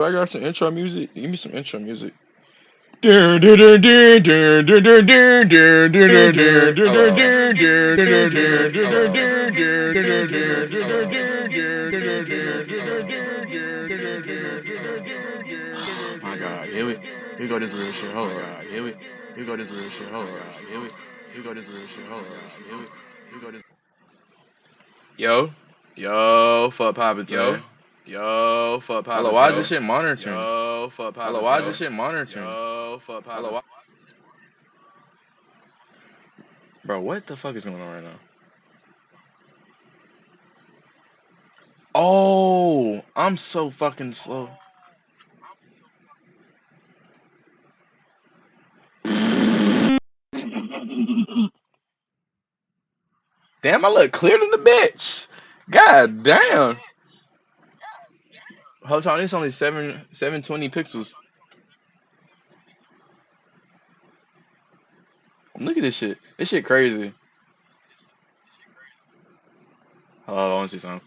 I got some intro music. Give me some intro music. My God, here we go this real shit. Hold on. Here we go this real shit. Hold on. Here we go this real shit. Hold on. Here we go this. Yo, fuck poppin', man. Yo, fuck Hello, poppin', why is yo. this shit monitoring? Yo, fuck Hello, poppin', why is yo. this shit monitoring? Yo, fuck Hello, poppin'. bro, what the fuck is going on right now? Oh, I'm so fucking slow. Damn, I look clear than the bitch. God damn. Hold on, it's only 720 pixels. Look at this shit. This shit crazy. Hold on, I want to see something.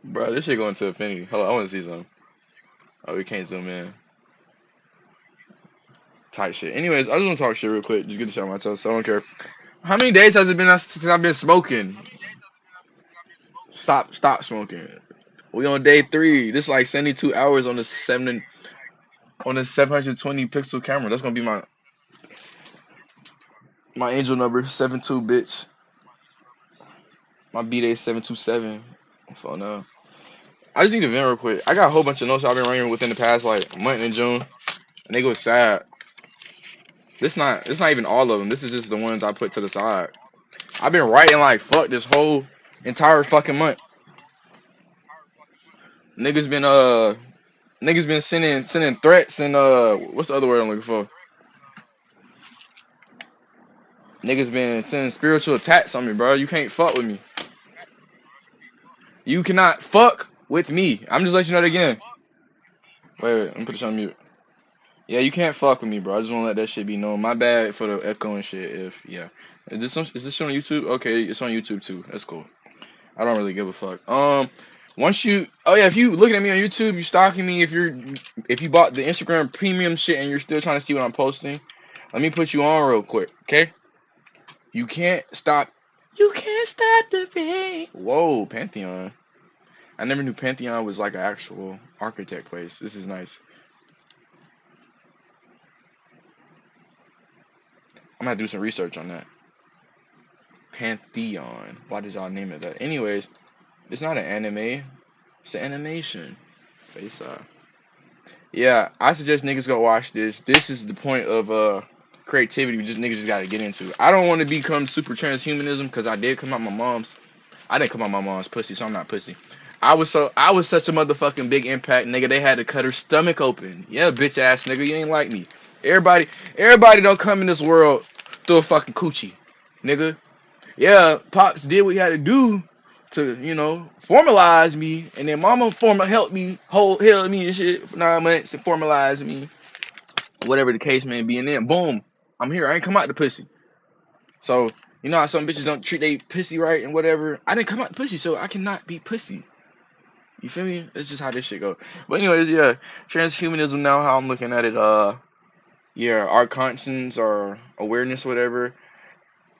Bro, this shit going to infinity. Hold on, I want to see something. Oh, we can't zoom in. Tight shit. Anyways, I just want to talk shit real quick. Just get the shit on my toes, so I don't care. How many days has it been since I've been smoking? Stop smoking. We on day 3. This is like 72 hours on the 720 pixel camera. That's gonna be my angel number 72, bitch. My B day 727. For now. I just need to vent real quick. I got a whole bunch of notes I've been writing within the past like month in June, and they go sad. It's not even all of them. This is just the ones I put to the side. I've been writing like fuck this whole entire fucking month. Niggas been sending threats and what's the other word I'm looking for? Niggas been sending spiritual attacks on me, bro. You can't fuck with me. You cannot fuck with me. I'm just letting you know that again. Wait, let me put this on mute. Yeah, you can't fuck with me, bro. I just want to let that shit be known. My bad for the echo and shit. If yeah, is this shit on YouTube? Okay, it's on YouTube too. That's cool. I don't really give a fuck. Once you, oh yeah, if you looking at me on YouTube, you stalking me. If you bought the Instagram premium shit and you're still trying to see what I'm posting, let me put you on real quick, okay? You can't stop. You can't stop the pain. Whoa, Pantheon. I never knew Pantheon was like an actual architect place. This is nice. I'm gonna do some research on that. Pantheon. Why did y'all name it that? Anyways, it's not an anime. It's an animation. Face off. Yeah, I suggest niggas go watch this. This is the point of creativity we just niggas just gotta get into. I don't want to become super transhumanism because I did come out my mom's. I didn't come out my mom's pussy, so I'm not pussy. I was such a motherfucking big impact, nigga. They had to cut her stomach open. Yeah, bitch ass nigga, you ain't like me. Everybody, everybody don't come in this world through a fucking coochie, nigga. Yeah, pops did what he had to do to, formalize me, and then mama helped me, held me and shit for 9 months and formalize me, whatever the case may be, and then boom, I'm here. I ain't come out the pussy. So, you know how some bitches don't treat they pussy right and whatever. I didn't come out the pussy, so I cannot be pussy. You feel me? It's just how this shit go. But anyways, yeah, transhumanism now, how I'm looking at it, yeah, our conscience or awareness, whatever,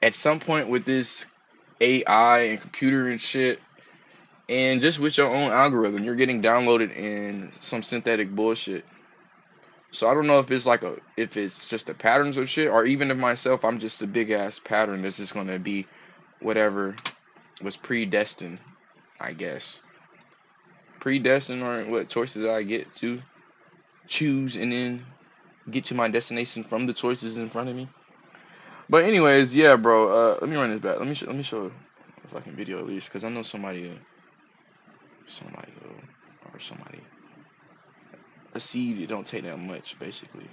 at some point with this AI and computer and shit, and just with your own algorithm, you're getting downloaded in some synthetic bullshit. So I don't know if it's just the patterns of shit, or even if myself, I'm just a big ass pattern that's just gonna be whatever was predestined, I guess. Predestined, or what choices I get to choose and then get to my destination from the choices in front of me. But anyways, yeah, bro. Let me run this back. Let me show a fucking video at least, cause I know somebody or somebody. A seed, it don't take that much, basically.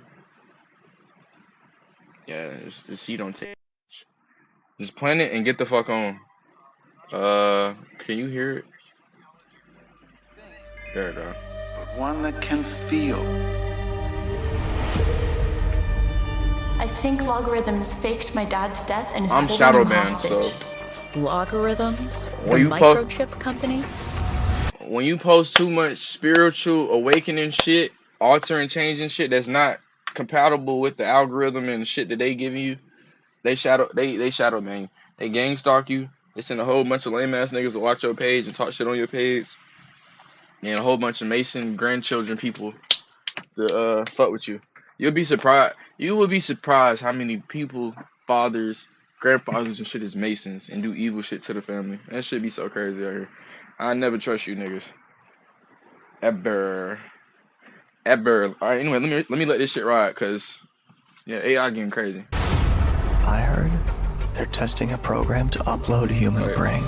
Yeah, the seed don't take much. Just plant it and get the fuck on. Can you hear it? There we go. But one that can feel think Logarithms faked my dad's death and is I'm holding shadow him banned, hostage. so Logarithms? The when you post microchip company? when you post too much spiritual awakening shit, altering, changing shit that's not compatible with the algorithm and shit that they give you, they shadow ban. They gang stalk you. They send a whole bunch of lame ass niggas to watch your page and talk shit on your page, and a whole bunch of Mason grandchildren people to fuck with you. You'll be surprised. You will be surprised how many people, fathers, grandfathers, and shit is Masons and do evil shit to the family. That shit be so crazy out here. I never trust you niggas. Ever. All right. Anyway, let me let this shit ride, cause yeah, AI getting crazy. I heard they're testing a program to upload human brain.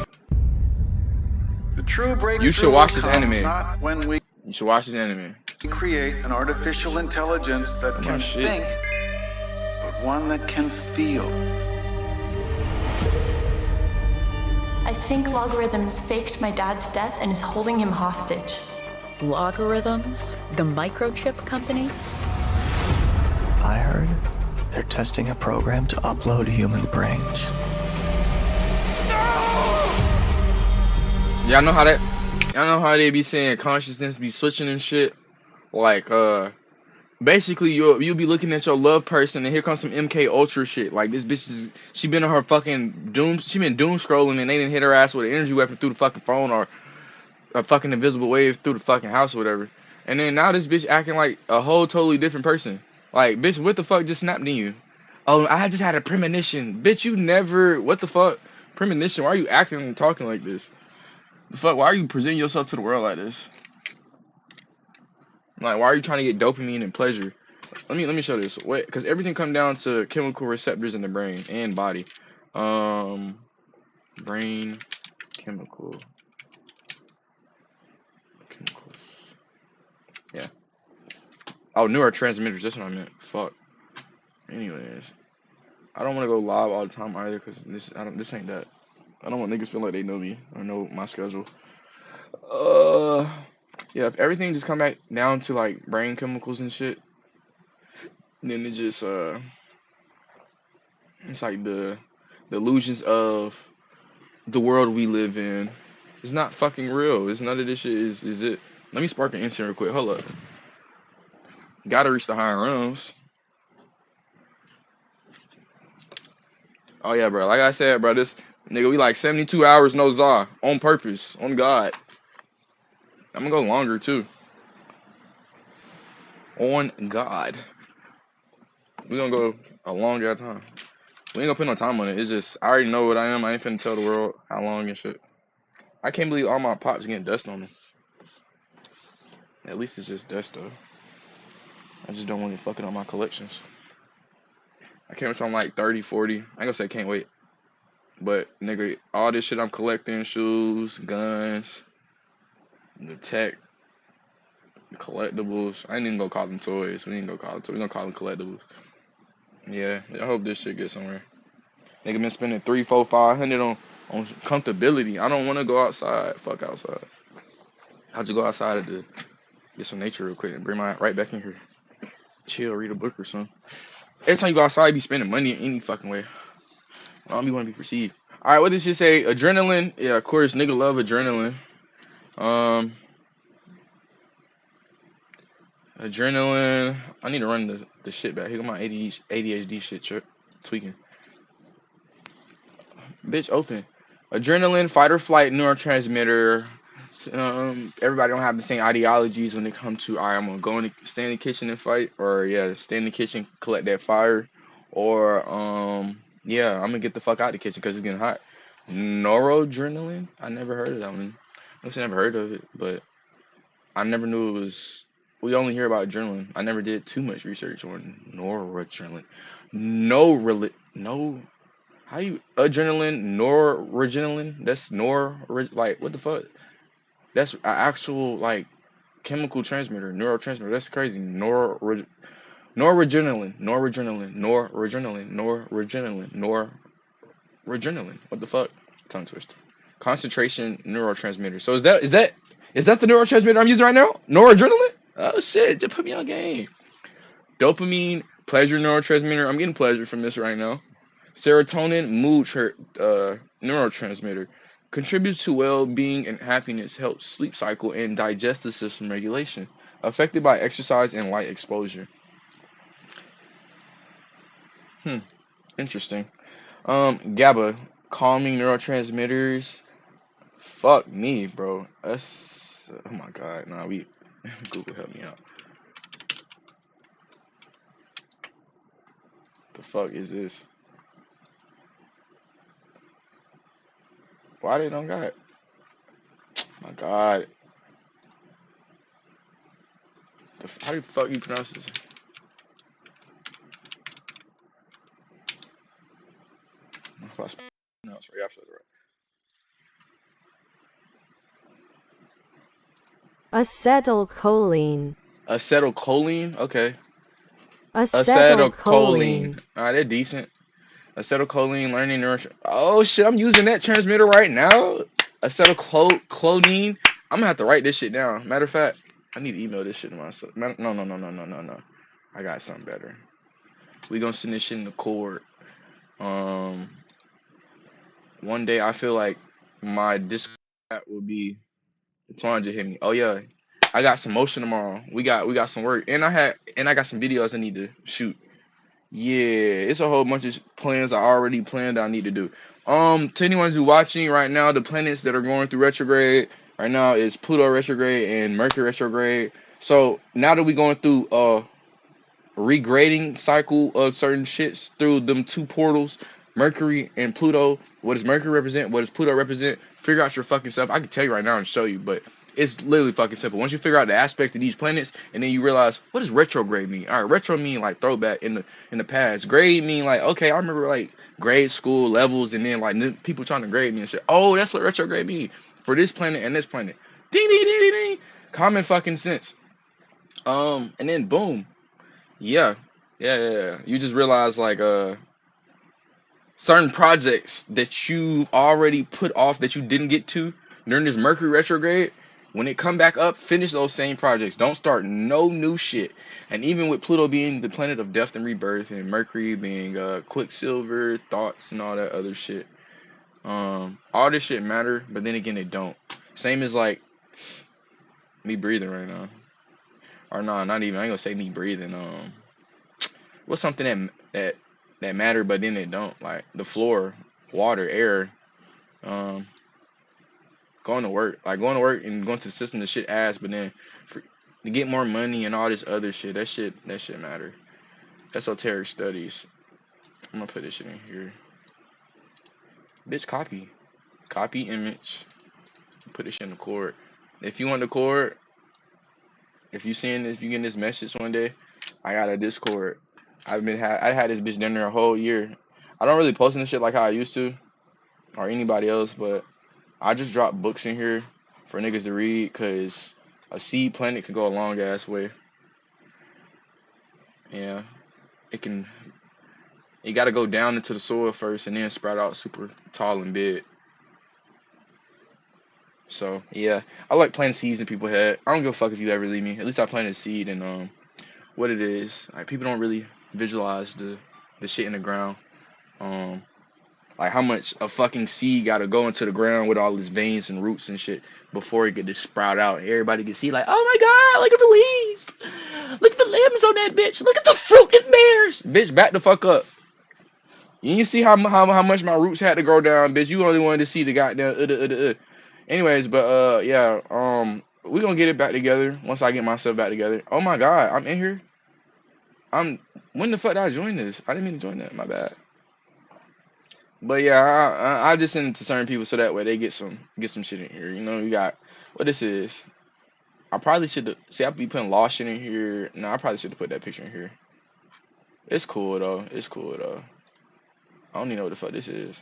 The true breakthrough You should watch this comes anime. not when we You should watch this anime. create an artificial intelligence that Come can on, shit. think, but one that can feel. I think Logarithms faked my dad's death and is holding him hostage. Logarithms? The microchip company? I heard they're testing a program to upload human brains. Y'all know how they be saying consciousness be switching and shit? Like, basically you'll be looking at your love person and here comes some MK Ultra shit. Like this bitch she been on her fucking doom scrolling and they didn't hit her ass with an energy weapon through the fucking phone or a fucking invisible wave through the fucking house or whatever. And then now this bitch acting like a whole totally different person. Like, bitch, what the fuck just snapped in you? Oh, I just had a premonition. Bitch, you never, what the fuck? Premonition? Why are you acting and talking like this? The fuck, why are you presenting yourself to the world like this? Like, why are you trying to get dopamine and pleasure? Let me show this. Wait, because everything comes down to chemical receptors in the brain and body. Brain chemicals. Yeah. Oh, neurotransmitters. That's what I meant. Fuck. Anyways, I don't want to go live all the time either, cause this ain't that. I don't want niggas feel like they know me or know my schedule. Yeah. If everything just come back down to like brain chemicals and shit, then it just it's like the illusions of the world we live in. It's not fucking real. It's none of this shit. Is it? Let me spark an instant real quick. Hold up. Gotta reach the higher realms. Oh yeah, bro. Like I said, bro, this nigga, we like 72 hours no Zah on purpose, on God. I'm gonna go longer too. On God, we gonna go a longer time. We ain't gonna put no time on it. It's just I already know what I am. I ain't finna tell the world how long and shit. I can't believe all my pops getting dust on them. At least it's just dust though. I just don't want to fuck it on my collections. I can't wait till I'm like 30, 40. I ain't gonna say can't wait. But nigga, all this shit I'm collecting, shoes, guns, the tech, collectibles. I ain't even gonna call them toys. We ain't gonna call them toys. We gonna call them collectibles. Yeah, I hope this shit gets somewhere. Nigga been spending 3, 4, 500 on comfortability. I don't want to go outside. Fuck outside. I'll just go outside to get some nature real quick and bring my right back in here. Chill, read a book or something. Every time you go outside, you be spending money in any fucking way. I don't be want to be perceived. All right, what did she say? Adrenaline. Yeah, of course, nigga love adrenaline. Adrenaline. I need to run the shit back. Here go my ADHD shit tweaking. Bitch, open. Adrenaline, fight or flight neurotransmitter. Everybody don't have the same ideologies when it comes to, alright, I'm gonna go stay in the kitchen and fight, or yeah, stay in the kitchen, collect that fire, or yeah, I'm gonna get the fuck out of the kitchen because it's getting hot. Noradrenaline? I never heard of that one. I never heard of it, but I never knew it was. We only hear about adrenaline. I never did too much research on noradrenaline. No. How you adrenaline, noradrenaline? That's like what the fuck? That's an actual like chemical transmitter, neurotransmitter. That's crazy. Noradrenaline. What the fuck? Tongue twister. Concentration neurotransmitter. So is that the neurotransmitter I'm using right now? Noradrenaline? Oh shit! Just put me on game. Dopamine, Pleasure neurotransmitter. I'm getting pleasure from this right now. Serotonin, neurotransmitter, contributes to well-being and happiness, helps sleep cycle and digestive system regulation, affected by exercise and light exposure. Interesting. GABA, calming neurotransmitters. Fuck me, bro. That's oh my god. Nah, we Google help me out. The fuck is this? Why they don't got it? My god. How the fuck you pronounce this? No, it's right. Absolutely right. Acetylcholine. Acetylcholine. Okay. Acetylcholine. Alright, they're decent. Acetylcholine, learning neuro. Oh shit, I'm using that transmitter right now. Acetylcholine. I'm gonna have to write this shit down. Matter of fact, I need to email this shit to myself. No. I got something better. We gonna send this shit in the cord. One day I feel like my Discord will be. Twan just hit me. Oh yeah, I got some motion tomorrow. We got some work, and I got some videos I need to shoot. Yeah, it's a whole bunch of plans I already planned I need to do. To anyone who's watching right now, the planets that are going through retrograde right now is Pluto retrograde and Mercury retrograde. So now that we're going through regrading cycle of certain shits through them two portals, Mercury and Pluto. What does Mercury represent? What does Pluto represent? Figure out your fucking stuff. I can tell you right now and show you, but it's literally fucking simple. Once you figure out the aspects of these planets, and then you realize, what does retrograde mean? All right, retro mean like throwback in the past. Grade mean like, okay, I remember like grade school levels, and then like people trying to grade me and shit. Oh, that's what retrograde mean for this planet and this planet. Ding ding ding ding ding. Common fucking sense. And then boom. Yeah. You just realize like certain projects that you already put off that you didn't get to during this Mercury retrograde, when it come back up, finish those same projects. Don't start no new shit. And even with Pluto being the planet of death and rebirth, and Mercury being Quicksilver, thoughts, and all that other shit, all this shit matter, but then again, it don't. Same as like me breathing right now. Or no, not even. I ain't gonna say me breathing. What's something that matter, but then it don't? Like the floor, water, air. Going to work, and going to the system, the shit ass, but then to get more money and all this other shit, that shit matter. Esoteric studies. I'm gonna put this shit in here. Bitch, copy image. Put this shit in the cord. If you want the cord, if you getting this message one day, I got a Discord. I had this bitch down there a whole year. I don't really post this shit like how I used to, or anybody else, but I just drop books in here for niggas to read, cause a seed planet can go a long ass way. Yeah, it gotta go down into the soil first and then sprout out super tall and big. So yeah, I like planting seeds in people's head. I don't give a fuck if you ever leave me. At least I planted a seed, and what it is, like, people don't really visualize the shit in the ground. Like how much a fucking seed gotta go into the ground with all its veins and roots and shit before it get to sprout out. And everybody can see like, oh my god, look at the leaves, look at the limbs on that bitch, look at the fruit it bears. Bitch, back the fuck up. You see how much my roots had to grow down, bitch. You only wanted to see the goddamn Anyways, but yeah, we gonna get it back together once I get myself back together. Oh my god, I'm in here. When the fuck did I join this? I didn't mean to join that. My bad. But yeah, I just send it to certain people so that way they get some shit in here. You know, you got what this is. I probably should see. I be putting law shit in here. No, I probably should have put that picture in here. It's cool though. I don't even know what the fuck this is.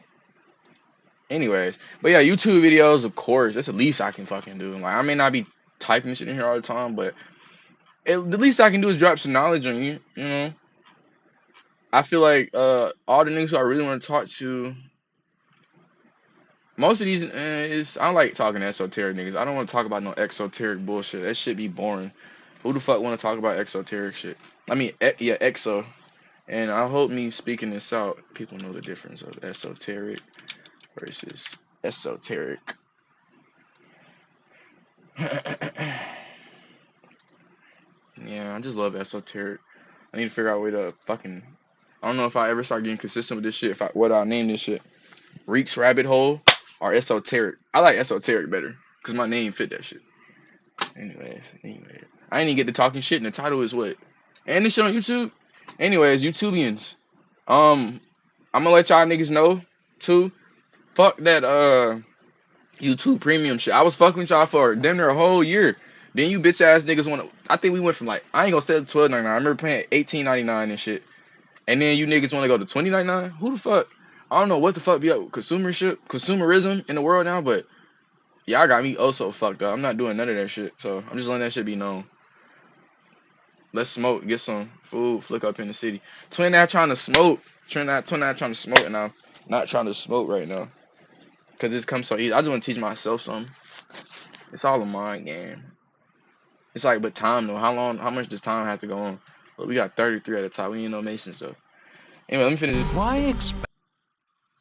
Anyways, but yeah, YouTube videos, of course. That's the least I can fucking do. Like, I may not be typing shit in here all the time, but the least I can do is drop some knowledge on you. You know. I feel like all the niggas who I really want to talk to, most of these I don't like talking to esoteric niggas. I don't want to talk about no exoteric bullshit. That shit be boring. Who the fuck want to talk about exoteric shit? I mean, yeah, exo. And I hope me speaking this out, people know the difference of esoteric versus esoteric. Yeah, I just love esoteric. I need to figure out a way to fucking. I don't know if I ever start getting consistent with this shit. What I name this shit, Reeks Rabbit Hole or esoteric. I like esoteric better because my name fit that shit. Anyways, I ain't even get to talking shit, and the title is what? And this shit on YouTube. Anyways, YouTubians, I'm gonna let y'all niggas know too. Fuck that YouTube Premium shit. I was fucking with y'all for damn near a whole year. Then you bitch ass niggas wanna. I think we went from like I ain't gonna say $12.99. I remember paying $18.99 and shit. And then you niggas wanna go to $20.99. Who the fuck? I don't know what the fuck be up with consumerism in the world now, but y'all got me oh so fucked up. I'm not doing none of that shit. So I'm just letting that shit be known. Let's smoke, get some food, flick up in the city. Twin out trying to smoke. Twin out trying to smoke, and I'm not trying to smoke right now. Cause it's come so easy. I just want to teach myself something. It's all a mind game. It's like, but time though. How much does time have to go on? But we got 33 at the top. We ain't no Mason, so. Anyway, let me finish this.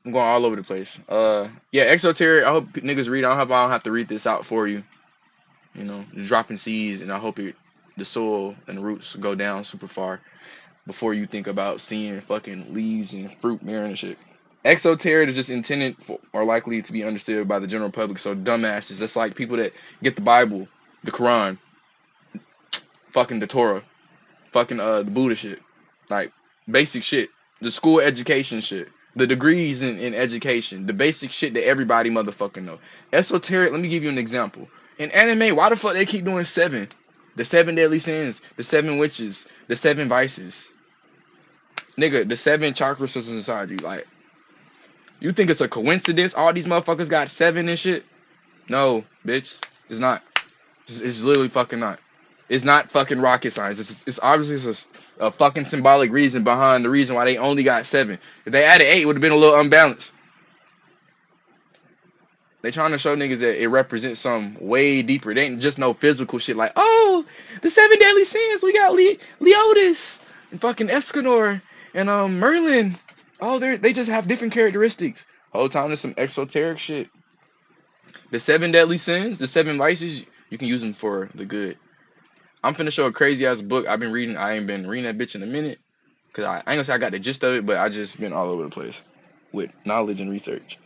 I'm going all over the place. Yeah, exoteric. I hope niggas read. I don't have to read this out for you. You know, dropping seeds, and I hope the soil and the roots go down super far before you think about seeing fucking leaves and fruit bearing and shit. Exoteric is just intended for or likely to be understood by the general public. So dumbasses, that's like people that get the Bible, the Quran, fucking the Torah, fucking the Buddha shit, like basic shit, the school education shit, the degrees in education, the basic shit that everybody motherfucking know. Esoteric. Let me give you an example. In anime, why the fuck they keep doing 7? The 7 deadly sins, the 7 witches, the 7 vices. Nigga, the 7 chakra systems inside you. Like, you think it's a coincidence all these motherfuckers got 7 and shit? No, bitch. It's not. It's literally fucking not. It's not fucking rocket science. It's obviously just a fucking symbolic reason behind the reason why they only got 7. If they added 8, it would have been a little unbalanced. They trying to show niggas that it represents something way deeper. It ain't just no physical shit like, oh, the 7 deadly sins. We got Leotis and fucking Escanor and Merlin. Oh, they just have different characteristics. Whole time there's some exoteric shit. The 7 deadly sins, the 7 vices, you can use them for the good. I'm finna show a crazy ass book I've been reading. I ain't been reading that bitch in a minute. Cause I ain't gonna say I got the gist of it, but I just been all over the place with knowledge and research.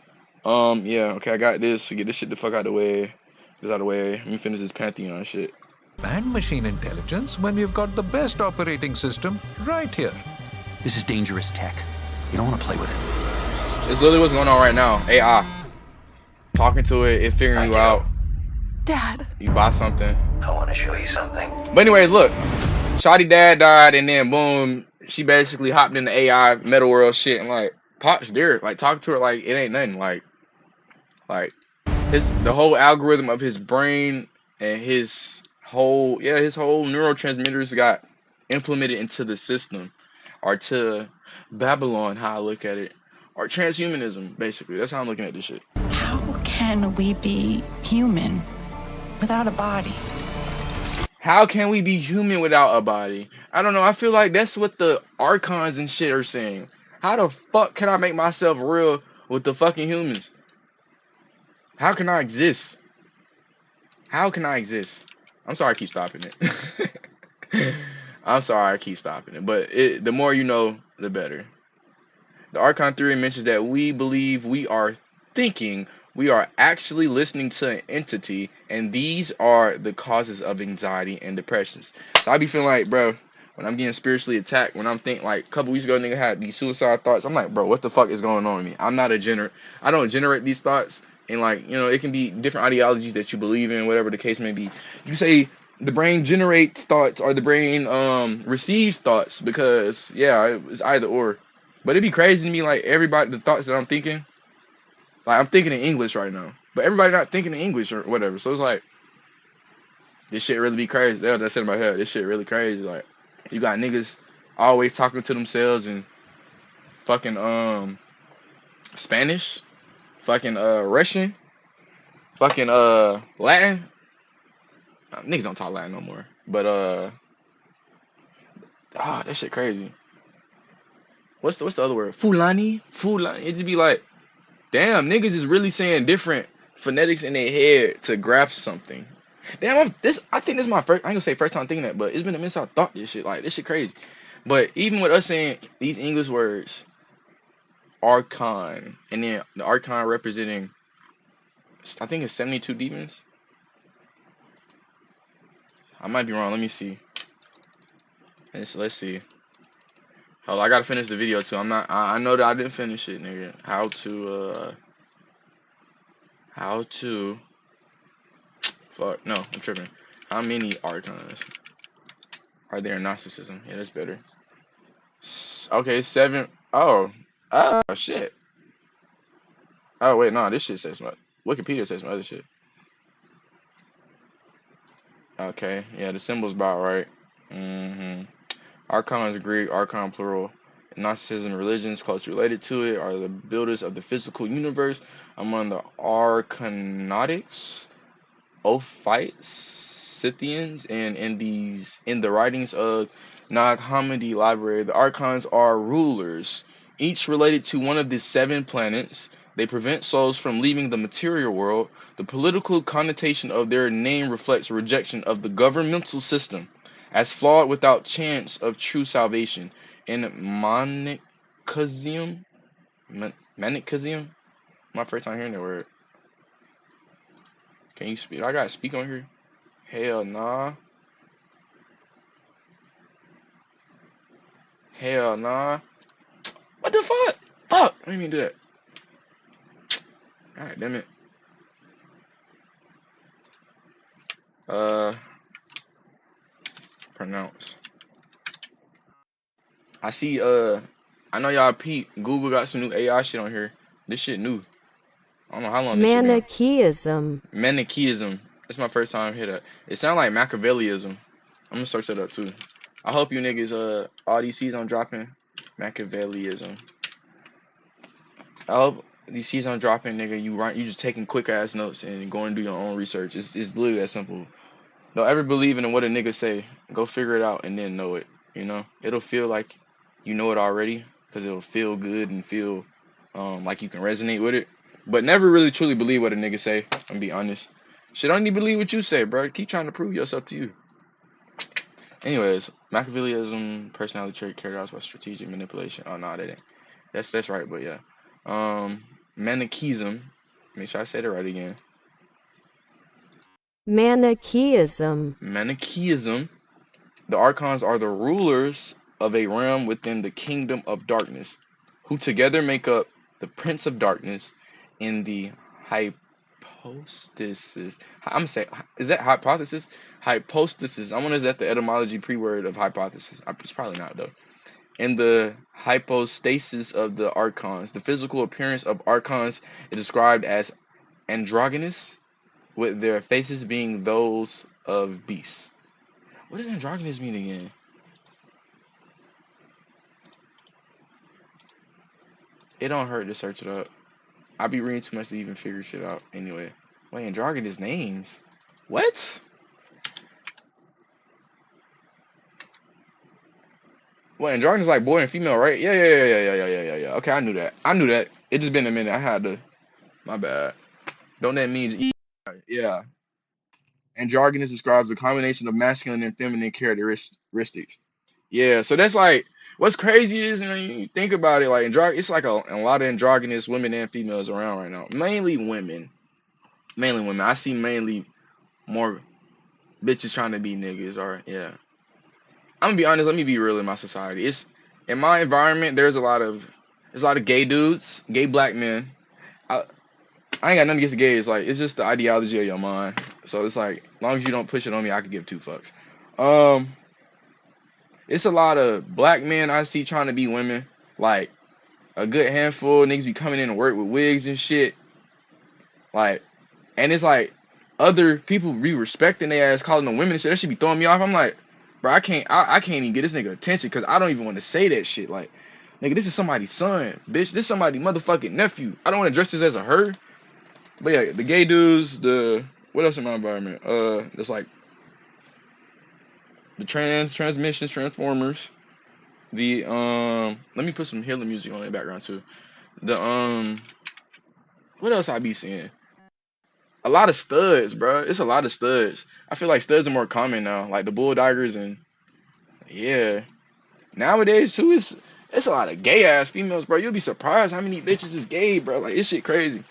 Yeah, okay, I got this. So get this shit the fuck out of the way. This out of the way. Let me finish this Pantheon shit. And machine intelligence when we've got the best operating system right here. This is dangerous tech. You don't want to play with it. It's literally what's going on right now. AI. Talking to it figuring you out. Dad. You buy something. I want to show you something. But anyways, look. Shawty dad died and then boom, she basically hopped in the AI Meta World shit and like Pop's there. Like talk to her like it ain't nothing. Like the whole algorithm of his brain and his whole neurotransmitters got implemented into the system or to Babylon, how I look at it, or transhumanism, basically. That's how I'm looking at this shit. How can we be human without a body? How can we be human without a body? I don't know. I feel like that's what the archons and shit are saying. How the fuck can I make myself real with the fucking humans? How can I exist? How can I exist? I'm sorry I keep stopping it. I'm sorry I keep stopping it. But the more you know, the better. The Archon theory mentions that we believe we are thinking we are actually listening to an entity, and these are the causes of anxiety and depressions. So I be feeling like, bro, when I'm getting spiritually attacked, when I'm thinking, like, a couple weeks ago, nigga had these suicide thoughts, I'm like, bro, what the fuck is going on with me? I'm not I don't generate these thoughts, and, like, you know, it can be different ideologies that you believe in, whatever the case may be. You say the brain generates thoughts, or the brain receives thoughts, because, yeah, it's either or. But it'd be crazy to me, like, the thoughts that I'm thinking, like, I'm thinking in English right now, but everybody not thinking in English or whatever. So it's like, this shit really be crazy. That's what I said in my head. This shit really crazy. Like, you got niggas always talking to themselves in fucking Spanish, fucking Russian, fucking Latin. Niggas don't talk Latin no more. But that shit crazy. what's the other word? Fulani? It just be like, damn, niggas is really saying different phonetics in their head to grasp something. Damn, I think this is my first. I ain't gonna say first time thinking that, but it's been a minute since I thought this shit. Like this shit crazy. But even with us saying these English words, archon, and then the archon representing, I think it's 72 demons. I might be wrong. Let me see. Let's see. Hold on, I gotta finish the video too. I know that I didn't finish it, nigga. How to fuck no, I'm tripping. How many archons are there in Gnosticism? Yeah, that's better. Okay, 7. Oh shit. Oh wait, no, this shit says some. Wikipedia says some other shit. Okay, yeah, the symbol's about right. Archon is Greek, archon plural. Gnosticism religions closely related to it are the builders of the physical universe. Among the Archonautics, Ophites, Scythians, and in the writings of Nag Hammadi Library, the archons are rulers, each related to one of the 7 planets. They prevent souls from leaving the material world. The political connotation of their name reflects rejection of the governmental system as flawed without chance of true salvation. In Manichaeism, my first time hearing that word. Can you speak? I gotta speak on here. Hell nah. Hell nah. What the fuck? Fuck! I didn't even do that. Alright, damn it. Pronounce. I see, I know y'all peep. Google got some new AI shit on here. This shit new. I don't know how long this shit been. Manichaeism. That's my first time here. It sounds like Machiavellianism. I'm gonna search that up too. I hope you niggas, all these seeds I'm dropping, Machiavellianism. I hope these seeds I'm dropping, nigga, you just taking quick ass notes and going to do your own research. It's literally that simple. Don't ever believe in what a nigga say. Go figure it out and then know it. You know, it'll feel like you know it already because it'll feel good and feel like you can resonate with it. But never really truly believe what a nigga say. I'm be honest. Shit, don't even believe what you say, bro. Keep trying to prove yourself to you. Anyways, Machiavellianism, personality trait carried out by strategic manipulation. Oh no, that ain't. That's right, but yeah. Manichaeism. Make sure I say that right again. Manichaeism. Manichaeism. The archons are the rulers of a realm within the kingdom of darkness, who together make up the prince of darkness in the hypostasis. I'm gonna say, is that hypothesis? Hypostasis. I wonder is that the etymology pre-word of hypothesis. It's probably not though. In the hypostasis of the archons, the physical appearance of archons is described as androgynous, with their faces being those of beasts. What does androgynous mean again? It don't hurt to search it up. I be reading too much to even figure shit out. Anyway, wait, androgynous names. What? Well, androgynous like boy and female, right? Yeah. Okay, I knew that. It just been a minute. I had to. My bad. Don't that mean? Yeah. Androgynous describes a combination of masculine and feminine characteristics. Yeah, so that's like what's crazy is when you think about it, like it's like a lot of androgynous women and females around right now. Mainly women. I see mainly more bitches trying to be niggas, or yeah. I'm gonna be honest. Let me be real in my society. It's in my environment. There's a lot of gay dudes, gay black men. I ain't got nothing against the gays. Like it's just the ideology of your mind. So it's like, as long as you don't push it on me, I could give 2 fucks. It's a lot of black men I see trying to be women. Like a good handful of niggas be coming in to work with wigs and shit. Like, and it's like other people be respecting their ass, calling them women and shit. That should be throwing me off. I'm like, bro, I can't even get this nigga attention because I don't even want to say that shit. Like, nigga, this is somebody's son, bitch. This is somebody's motherfucking nephew. I don't want to address this as a her. But yeah, the gay dudes, what else in my environment? There's like the transmissions, transformers. The let me put some healing music on in the background too. The what else I be seeing? A lot of studs, bro. It's a lot of studs. I feel like studs are more common now, like the bulldoggers and yeah. Nowadays too, it's a lot of gay ass females, bro. You'll be surprised how many bitches is gay, bro. Like this shit crazy.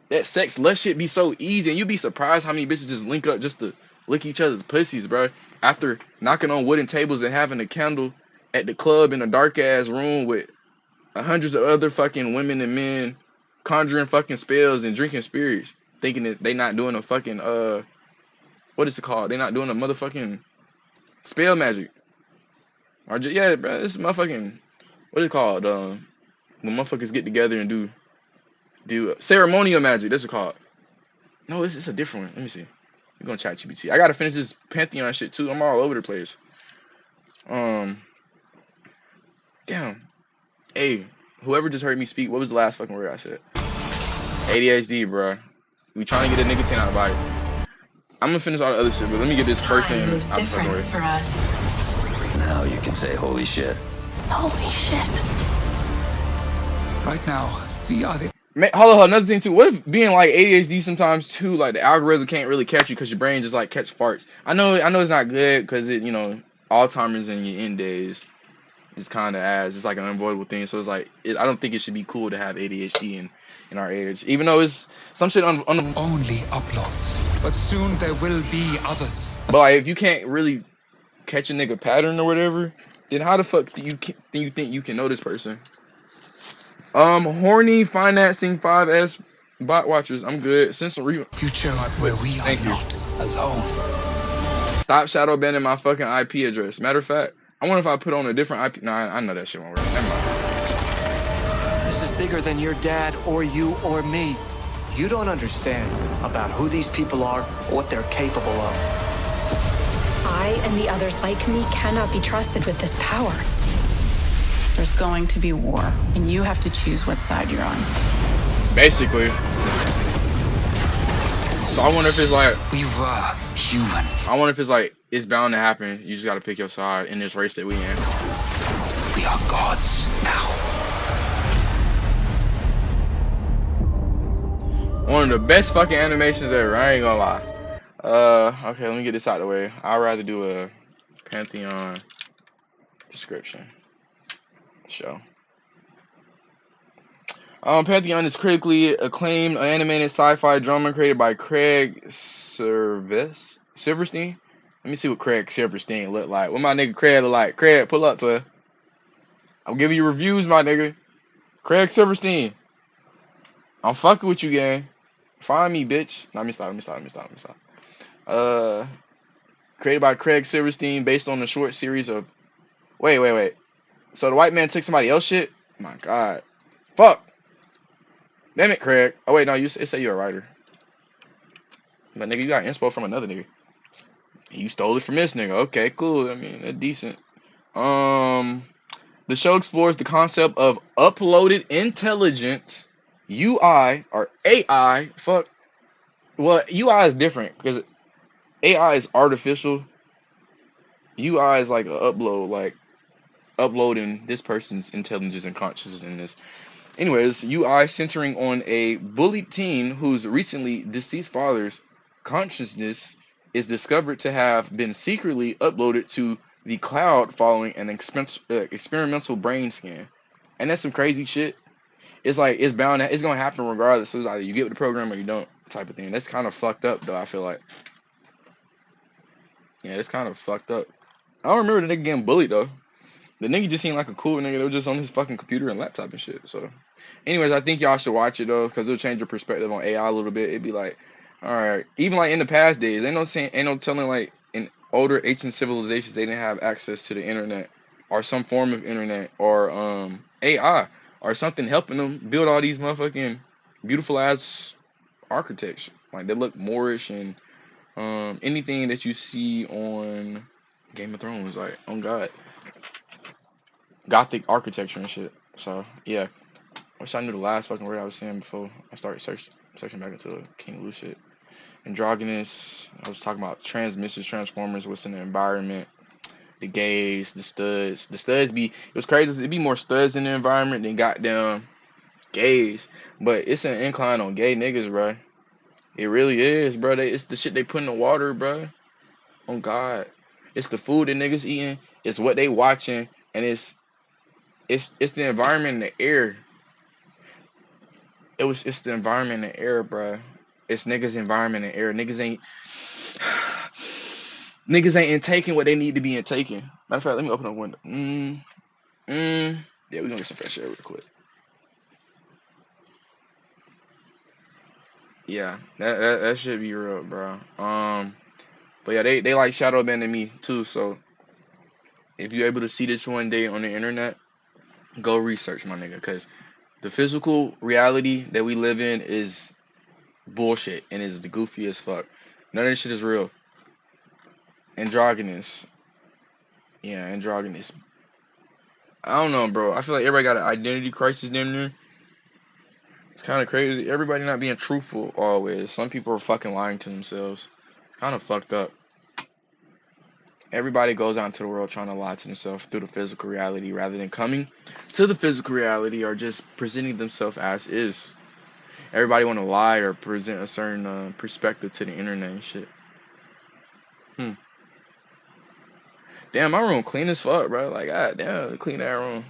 That sex lust shit be so easy, and you'd be surprised how many bitches just link up just to lick each other's pussies, bro. After knocking on wooden tables and having a candle at the club in a dark ass room with hundreds of other fucking women and men conjuring fucking spells and drinking spirits, thinking that they not doing a fucking what is it called? They not doing a motherfucking spell magic. Or just, yeah, bro, this is motherfucking what is it called? When motherfuckers get together and do ceremonial magic. That's what it's called. No, it's a different one. Let me see. We're gonna chat GPT. I gotta finish this Pantheon shit too. I'm all over the place. Damn. Hey, whoever just heard me speak, what was the last fucking word I said? ADHD, bro. We trying to get a nicotine out of the body. I'm gonna finish all the other shit, but let me get this first thing out of the fucking way. For us. Now you can say holy shit. Holy shit. Right now, we are the... Man, hold on, another thing too. What if being like ADHD sometimes too, like the algorithm can't really catch you because your brain just like catch farts? I know it's not good because it, you know, Alzheimer's in your end days is kind of it's like an unavoidable thing. So it's like I don't think it should be cool to have ADHD in our age, even though it's some shit on only uploads, but soon there will be others. But like if you can't really catch a nigga pattern or whatever, then how the fuck do you think you can know this person? Horny financing 5S bot watchers. I'm good. Send some future where we are not alone. Stop shadow banning my fucking IP address. Matter of fact, I wonder if I put on a different IP. Nah, I know that shit won't work. Never mind. This is bigger than your dad or you or me. You don't understand about who these people are or what they're capable of. I and the others like me cannot be trusted with this power. There's going to be war, and you have to choose what side you're on. Basically. So I wonder if it's like we were human. I wonder if it's like it's bound to happen. You just gotta pick your side in this race that we in. We are gods now. One of the best fucking animations ever. I ain't gonna lie. Okay, let me get this out of the way. I'd rather do a Pantheon description. Show. Pantheon is critically acclaimed animated sci-fi drama created by Craig Silverstein. Let me see what Craig Silverstein look like. What my nigga Craig look like? Craig, pull up to it. I'm giving you reviews, my nigga. Craig Silverstein. I'm fucking with you, gang. Find me, bitch. Let me stop. Created by Craig Silverstein, based on the short series of. Wait. So the white man took somebody else's shit? My God. Fuck. Damn it, Craig. Oh, wait, no, it say you're a writer. But, nigga, you got inspo from another nigga. You stole it from this nigga. Okay, cool. I mean, that's decent. The show explores the concept of uploaded intelligence, UI, or AI. Fuck. Well, UI is different, because AI is artificial. UI is like an upload, like uploading this person's intelligence and consciousness in this. Anyways, UI centering on a bullied teen whose recently deceased father's consciousness is discovered to have been secretly uploaded to the cloud following an experimental brain scan. And that's some crazy shit. It's like it's gonna happen regardless. So it's either you get with the program or you don't, type of thing. That's kind of fucked up though, I feel like. Yeah, that's kind of fucked up. I don't remember the nigga getting bullied though. The nigga just seemed like a cool nigga that was just on his fucking computer and laptop and shit. So, anyways, I think y'all should watch it though, because it'll change your perspective on AI a little bit. It'd be like, all right, even like in the past days, ain't no telling like in older ancient civilizations they didn't have access to the internet or some form of internet or AI or something helping them build all these motherfucking beautiful ass architecture. Like they look Moorish and anything that you see on Game of Thrones, like on God. Gothic architecture and shit. So yeah, wish I knew the last fucking word I was saying before I started searching back into King Lu shit. Androgynous. I was talking about transmissions, transformers. What's in the environment? the gays, the studs. The studs be, it was crazy. It'd be more studs in the environment than goddamn gays. But it's an incline on gay niggas, bro. It really is, bro. It's the shit they put in the water, bro. Oh God, it's the food that niggas eating. It's what they watching, and it's the environment in the air. It's the environment in the air, bro. It's niggas' environment in the air. Niggas ain't intaking what they need to be intaking. Matter of fact, let me open up a window. Yeah, we gonna get some fresh air real quick. Yeah, that should be real, bro. But yeah, they like shadow banning me too. So if you're able to see this one day on the internet, go research, my nigga, because the physical reality that we live in is bullshit and is the goofy as fuck. None of this shit is real. Androgynous. Yeah, androgynous. I don't know, bro. I feel like everybody got an identity crisis damn near. It's kind of crazy. Everybody not being truthful always. Some people are fucking lying to themselves. It's kind of fucked up. Everybody goes out into the world trying to lie to themselves through the physical reality rather than coming to the physical reality or just presenting themselves as is. Everybody want to lie or present a certain perspective to the internet and shit. Damn, my room clean as fuck, bro. Like, god damn, clean that room.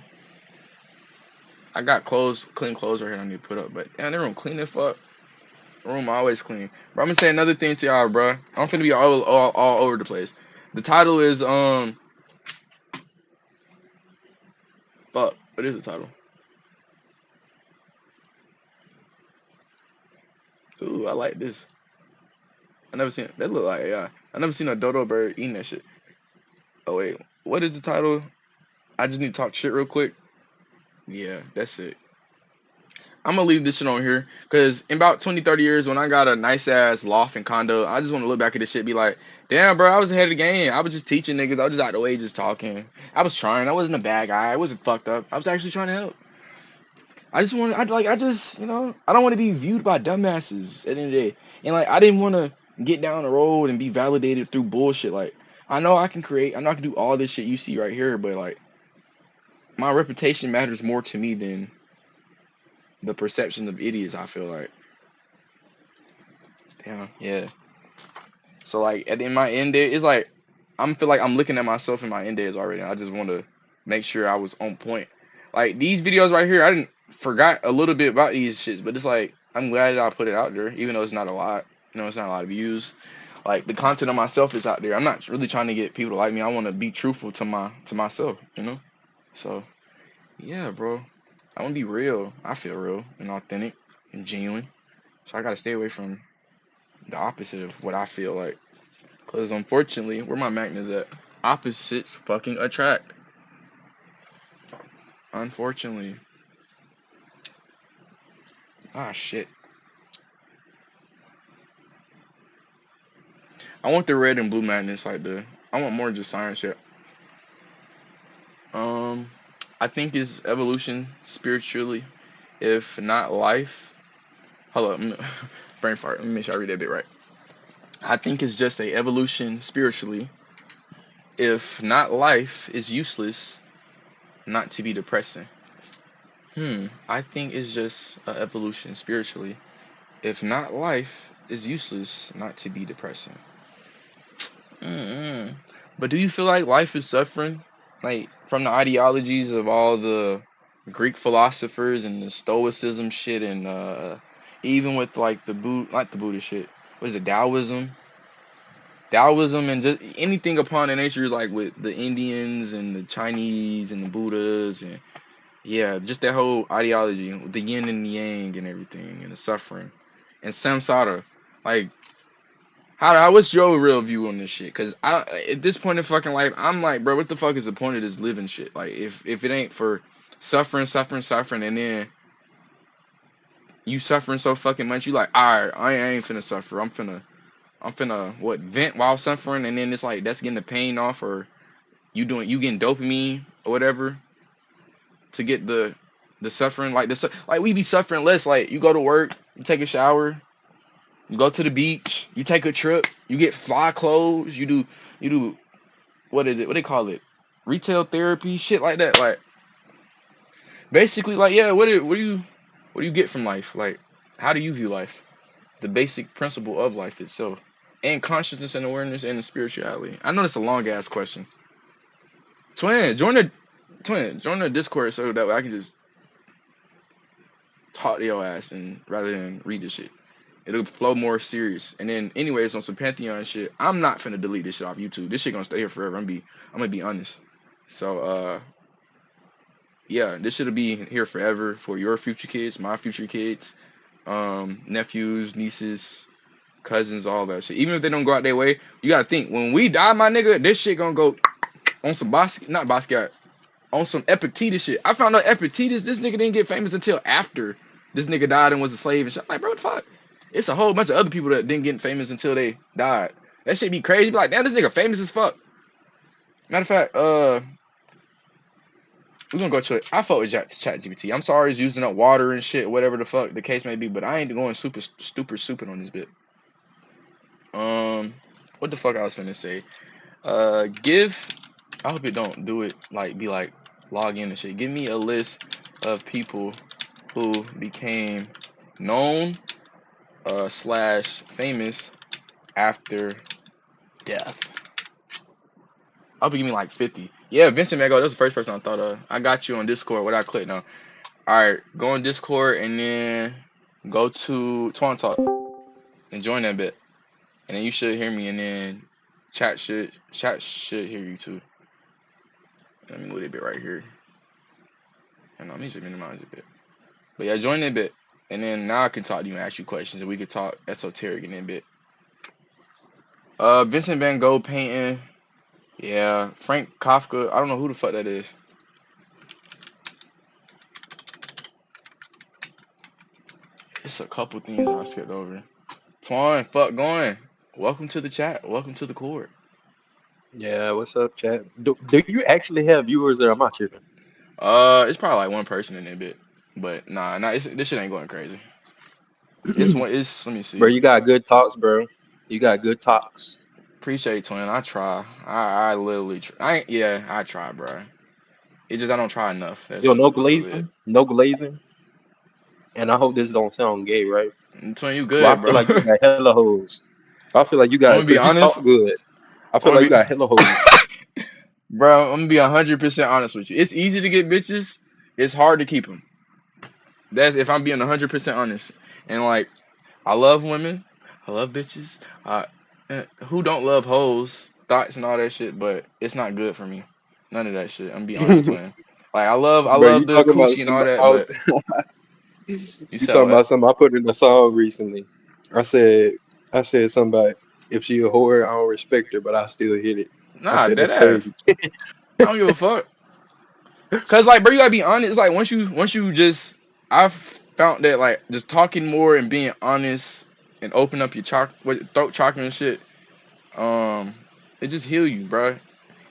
I got clean clothes right here I need to put up, but damn, that room clean as fuck. The room always clean. Bro, I'm gonna say another thing to y'all, bro. I'm finna be all over the place. The title is fuck. What is the title? Ooh, I like this. I never seen it. That look like, yeah. I never seen a dodo bird eating that shit. Oh wait, what is the title? I just need to talk shit real quick. Yeah, that's it. I'm gonna leave this shit on here because in about 20-30 years when I got a nice ass loft and condo, I just want to look back at this shit and be like, damn, bro, I was ahead of the game. I was just teaching niggas. I was just out the way just talking. I was trying. I wasn't a bad guy. I wasn't fucked up. I was actually trying to help. I don't want to be viewed by dumbasses at the end of the day. And like, I didn't want to get down the road and be validated through bullshit. Like, I know I can create. I know I can do all this shit you see right here, but like, my reputation matters more to me than the perception of idiots, I feel like. Damn, yeah. So like in my end day, it's like I feel like I'm looking at myself in my end days already. I just want to make sure I was on point. Like these videos right here, I didn't forgot a little bit about these shits, but it's like I'm glad that I put it out there, even though it's not a lot. You know, it's not a lot of views. Like the content of myself is out there. I'm not really trying to get people to like me. I want to be truthful to myself, you know? So yeah, bro. I want to be real. I feel real and authentic and genuine. So I got to stay away from the opposite of what I feel like. Because unfortunately, where my magnet's at, opposites fucking attract. Unfortunately. Ah, shit. I want the red and blue magnets like I want more just science shit. I think it's evolution spiritually, if not life. Hold up, brain fart. Let me make sure I read that bit right. I think it's just a evolution spiritually. If not life is useless, not to be depressing. I think it's just an evolution spiritually. If not life is useless, not to be depressing. But do you feel like life is suffering? Like from the ideologies of all the Greek philosophers and the Stoicism shit, and even with like not the Buddha shit. What is it? Taoism, and just anything upon the nature is like with the Indians and the Chinese and the Buddhas and yeah, just that whole ideology, the yin and the yang and everything, and the suffering and samsara. Like, what's your real view on this shit? Cause at this point in fucking life, I'm like, bro, what the fuck is the point of this living shit? Like, if it ain't for suffering, and then you suffering so fucking much, you like, alright, I ain't finna suffer. I'm finna vent while suffering, and then it's like that's getting the pain off, or you getting dopamine or whatever to get the suffering. Like we be suffering less. Like you go to work, you take a shower. You go to the beach, you take a trip, you get fly clothes, you do what is it? What they call it? Retail therapy, shit like that. Like basically, like yeah, what do you get from life? Like how do you view life? The basic principle of life itself, and consciousness and awareness and spirituality. I know that's a long ass question. Twin, join the Discord so that way I can just talk to your ass and rather than read this shit. It'll flow more serious. And then anyways on some Pantheon shit, I'm not finna delete this shit off YouTube. This shit gonna stay here forever. I'm gonna be honest. So yeah, this shit'll be here forever for your future kids, my future kids, nephews, nieces, cousins, all that shit. Even if they don't go out their way, you gotta think when we die, my nigga, this shit gonna go on some Basquiat, on some Epictetus shit. I found out Epictetus, this nigga didn't get famous until after this nigga died and was a slave and shit. I'm like, bro, what the fuck? It's a whole bunch of other people that didn't get famous until they died. That shit be crazy. Be like, damn, this nigga famous as fuck. Matter of fact, we're gonna go to it. I fuck with ChatGPT. I'm sorry it's using up water and shit, whatever the fuck the case may be, but I ain't going super stupid on this bit. What the fuck I was finna say? I hope it don't do it like be like log in and shit. Give me a list of people who became known / famous after death. I hope you give me like 50. Yeah, Vincent Van Gogh, that's the first person I thought of. I got you on Discord without clicking on. Alright, go on Discord and then go to Twan Talk and join that bit. And then you should hear me and then chat should hear you too. Let me move that bit right here. And let me just minimize it a bit. But yeah, join that bit. And then now I can talk to you and ask you questions and we can talk esoteric in that bit. Vincent Van Gogh painting. Yeah, Frank Kafka. I don't know who the fuck that is. It's a couple things I skipped over. Twan, fuck going. Welcome to the chat. Welcome to the court. Yeah, what's up, chat? Do you actually have viewers or am I tripping? It's probably like one person in that bit. But nah, this shit ain't going crazy. Let me see. Bro, you got good talks, bro. You got good talks. Appreciate it, Twin. I try. I literally try. I try, bro. It's just I don't try enough. Yo, no glazing. No glazing. And I hope this don't sound gay, right? Twin, you good, I bro. feel like you got hella hoes. I feel like you got, I'm gonna be honest. You talk good. I feel like you got hella hoes. Bro, I'm gonna be 100% honest with you. It's easy to get bitches. It's hard to keep them. That's if I'm being 100% honest. And like, I love women. I love bitches. Who don't love hoes, thoughts and all that shit, but it's not good for me. None of that shit. I'm gonna be honest, Twin. Like I love the coochie and all that, but you talking about something I put in a song recently. I said something about if she a whore, I don't respect her, but I still hit it. Nah, that's crazy. I don't give a fuck. Cause like, bro, you gotta be honest. It's like once you just, I've found that like just talking more and being honest and open up your throat chakra and shit, it just heal you, bro.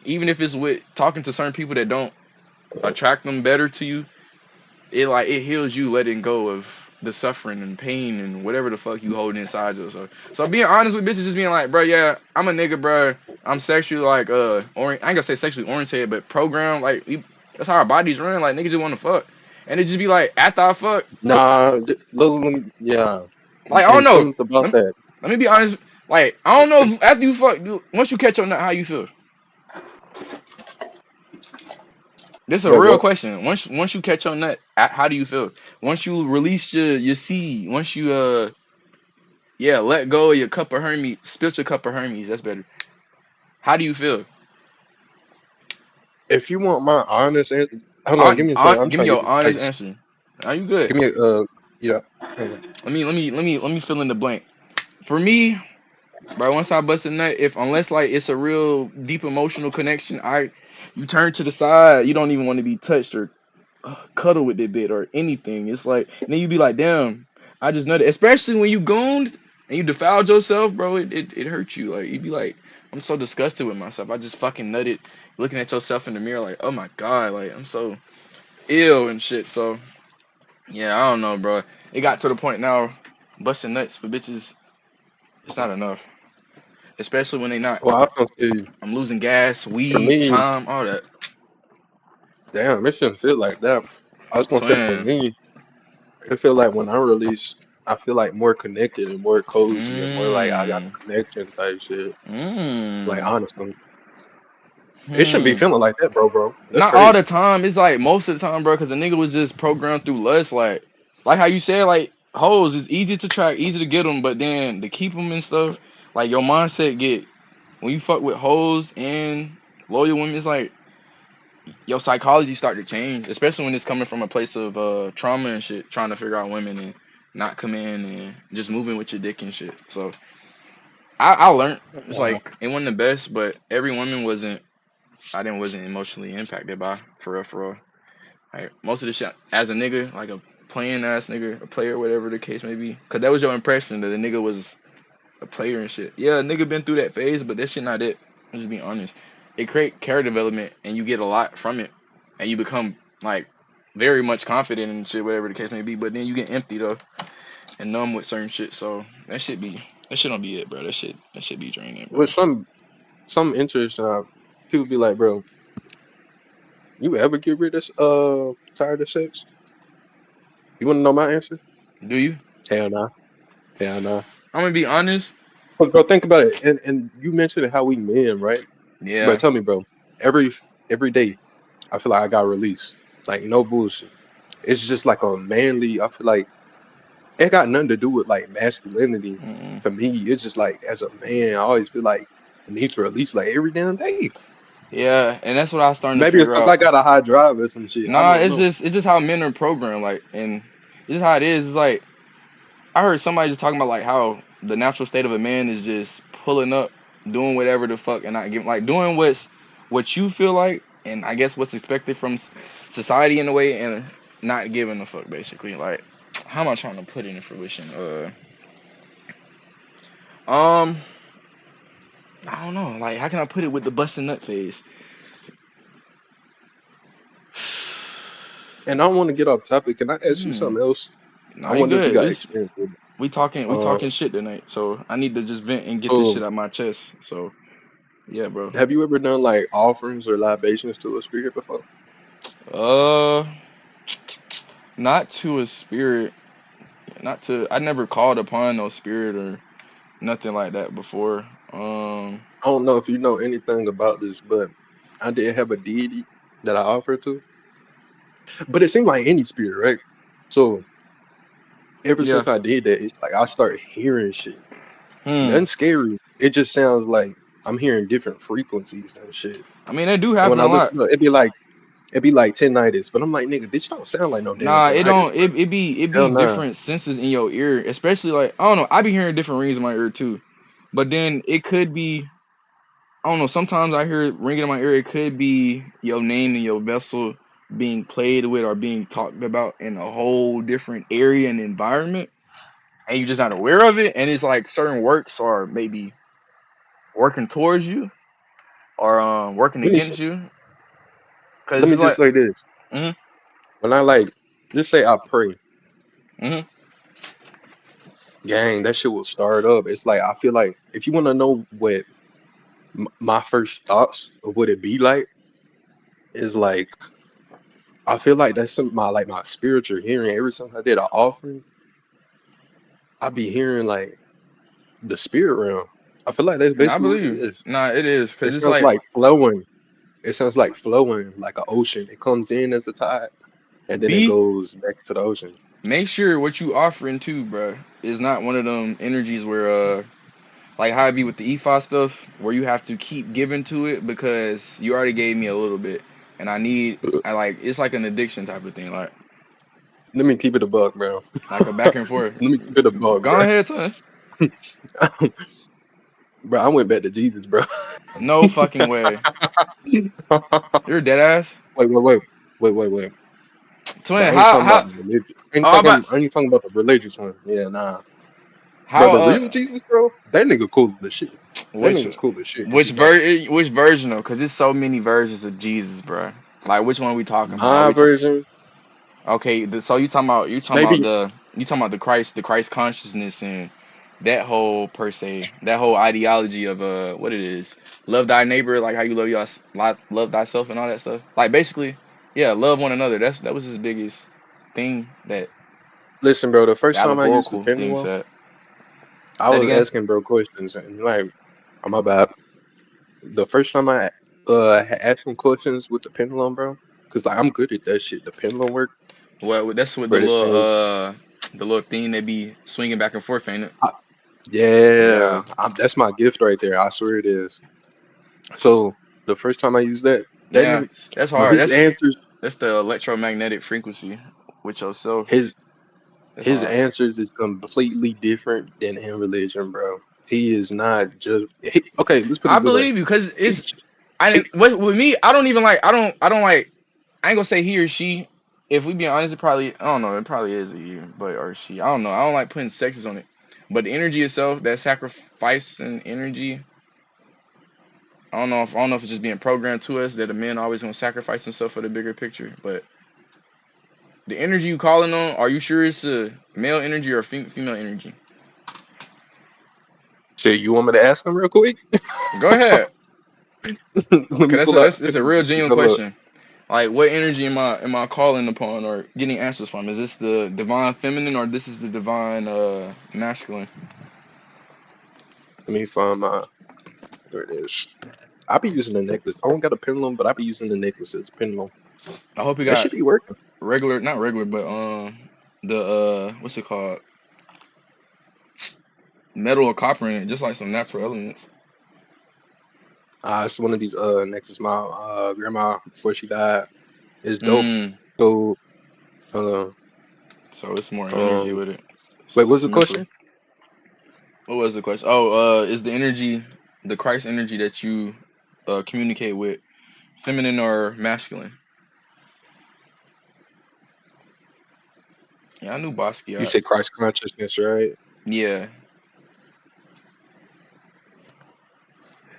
Even if it's with talking to certain people that don't attract them better to you, it heals you letting go of the suffering and pain and whatever the fuck you hold inside yourself. So being honest with bitches, just being like, bro, yeah, I'm a nigga, bro. I'm sexually like I ain't gonna say sexually oriented, but programmed like that's how our bodies run. Like niggas just want to fuck, and it just be like after I fuck. Nah, yeah. Like I don't know about that. Let me be honest. Like I don't know if after you fuck, once you catch your nut, how you feel? This is a real question. Once you catch your nut, how do you feel? Once you release your seed, once you let go of your cup of Hermes, spill your cup of Hermes. That's better. How do you feel? If you want my honest answer, hold on, give me a second. Give me your honest answer. Are you good? Give me yeah. Let me fill in the blank. For me, bro, once I bust a nut, unless like it's a real deep emotional connection, you turn to the side, you don't even want to be touched or cuddle with that bit or anything. It's like, and then you be like, damn, I just nutted. Especially when you gooned and you defiled yourself, bro, it hurts you. Like, you'd be like, I'm so disgusted with myself. I just fucking nutted, looking at yourself in the mirror like, oh my God, like, I'm so ill and shit. So, yeah, I don't know, bro. It got to the point now, busting nuts for bitches, it's not enough. especially when they not. Well, I was gonna say I'm losing gas, for weed, me, time, all that. damn, it shouldn't feel like that. I was gonna say for Twin. me, it feel like when I release, I feel like more connected and more cozy and more like I got Mm. a connection type shit. Like Mm. honestly, it shouldn't be Hmm. feeling like that, bro. That's Not all the crazy. time. It's like most of the time, bro. Because a nigga was just programmed through lust. Like how you said, like hoes is easy to track, easy to get them, but then to keep them and stuff, like your mindset get when you fuck with hoes and loyal women. It's like your psychology start to change, especially when it's coming from a place of trauma and shit, trying to figure out women and not come in and just moving with your dick and shit. So I learned it's Wow. like it wasn't the best, but every woman wasn't emotionally impacted by for real, for real. Like most of the shit as a nigga, like a playing ass nigga, a player, whatever the case may be. Cause that was your impression that the nigga was a player and shit. Yeah, a nigga been through that phase, but that shit not it. I'm just being honest. It create character development and you get a lot from it. And you become like very much confident and shit, whatever the case may be. But then you get empty though and numb with certain shit. So that shit don't be it, bro. That shit be draining, bro. With some interesting, people be like, bro, you ever get rid of tired of sex? You want to know my answer? Do you? Hell nah. Hell nah. I'm gonna be honest. Bro, think about it. And you mentioned how we men, right? Yeah. But tell me, bro, every day I feel like I got released. Like no bullshit. It's just like a manly, I feel like it got nothing to do with like masculinity. Mm-mm. For me, it's just like as a man, I always feel like I need to release like every damn day. Yeah, and that's what I was starting to Maybe it's figure because out. I got a high drive or some shit. I Nah, don't know. it's just how men are programmed, like, and it's just how it is. It's like I heard somebody just talking about like how the natural state of a man is just pulling up, doing whatever the fuck, and not giving like doing what you feel like, and I guess what's expected from society in a way, and not giving a fuck basically. Like, how am I trying to put it in fruition? I don't know. Like, how can I put it with the busting nut phase? And I don't want to get off topic. Can I ask you Hmm. something else? No, I you wonder if you good. got This experience with it. we talking shit tonight, so I need to just vent and get this shit So, out my chest. So yeah, bro. have you ever done like offerings or libations to a spirit before? Uh, not to a spirit. Not to. I never called upon no spirit or nothing like that before. I don't know if you know anything about this, but I did have a deity that I offered to. But it seemed like any spirit, right? So ever Yeah. since I did that, it's like I started hearing shit. Hmm. Nothing scary. It just sounds like I'm hearing different frequencies and shit. I mean, that do And happen when I a look, lot. it'd be like tinnitus, but I'm like, nigga, this don't sound like no damn Nah, it tinnitus, don't. bro. It be Hell nah. different senses in your ear, especially like I don't know. I be hearing different rings in my ear too, but then it could be. I don't know. Sometimes I hear it ringing in my ear. It could be your name and your vessel being played with or being talked about in a whole different area and environment, and you're just not aware of it. And it's like certain works are maybe working towards you or working Let me against you. Cause let me it's just like, say this. mhm, When I like, just say I pray, mhm, gang, that shit will start up. It's like I feel like if you want to know what my first thoughts of what it be like, is like I feel like that's some my spiritual hearing. Every time I did an offering, I be hearing like the spirit realm. I feel like that's and I basically what believe it you. is. Nah, it is. It Cause it's sounds like, like flowing. It sounds like flowing like an ocean. It comes in as a tide and then it B, goes back to the ocean. make sure what you offering too, bro, is not one of them energies where like how it be with the EFA stuff, where you have to keep giving to it because you already gave me a little bit, and I like it's like an addiction type of thing, like Let me keep it a buck, bro. a back and forth. Let me keep it a buck, Go bro. ahead, son. Bro, I went back to Jesus, bro. No fucking way. You're dead ass. Wait. But Twin, I ain't talking about how the religion. oh, about I ain't talking about the religious one. Yeah, nah. Bro, how the real Jesus, bro, that nigga cool as shit. That which nigga's cool as shit. If you talk which version though? Because there's so many versions of Jesus, bro. Like which one are we talking about? Are my we version, okay? So you talking about maybe the Christ consciousness and that whole that whole ideology of what it is, love thy neighbor, like how you love thyself and all that stuff. Like basically, yeah, love one another. That was his biggest thing. That Listen, bro, the the first time I used the allegorical thing pendulum, said. I Say it was again. asking bro questions and like, oh my bad. The first time I asked him questions with the pendulum, bro, because like I'm good at that shit. The pendulum work, Well, that's what bro. This man is, the little thing they be swinging back and forth, ain't it? yeah, Yeah, that's my gift right there. I swear it is. So the first time I used that, yeah. nigga, That's bro, hard. That's the electromagnetic frequency with yourself. his That's his hard. answers is completely different than in religion, bro. He is not just okay. Let's put I it this way. believe you because He, it's I didn't with me. I don't even like. I don't like. I ain't gonna say he or she. If we be honest, it probably I don't know. It probably is a he, but or she. I don't know. I don't like putting sexes on it. But the energy itself, that sacrifice and energy. I don't know if it's just being programmed to us that a man always gonna sacrifice himself for the bigger picture. But the energy you calling on, are you sure it's a male energy or female energy? shit, you want me to ask him real quick? Go ahead. Let me Cause pull out the that's a pendulum. real genuine Because look, question. Like, what energy am I calling upon or getting answers from? Is this the divine feminine or this is the divine masculine? let me find my. There it is. I be using the necklace. I don't got a pendulum, but I be using the necklace as a pendulum. I hope you That got should be working. regular, not regular, but the what's it called? Metal or copper in it, just like some natural elements. It's one of these necklaces my grandma before she died. It's dope. Mm. So uh So it's more energy with it. wait, what's the Sentimental. question? What was the question? Oh, is the energy the Christ energy that you communicate with feminine or masculine? Yeah, I knew You Basquiat. said Christ consciousness, right? Yeah.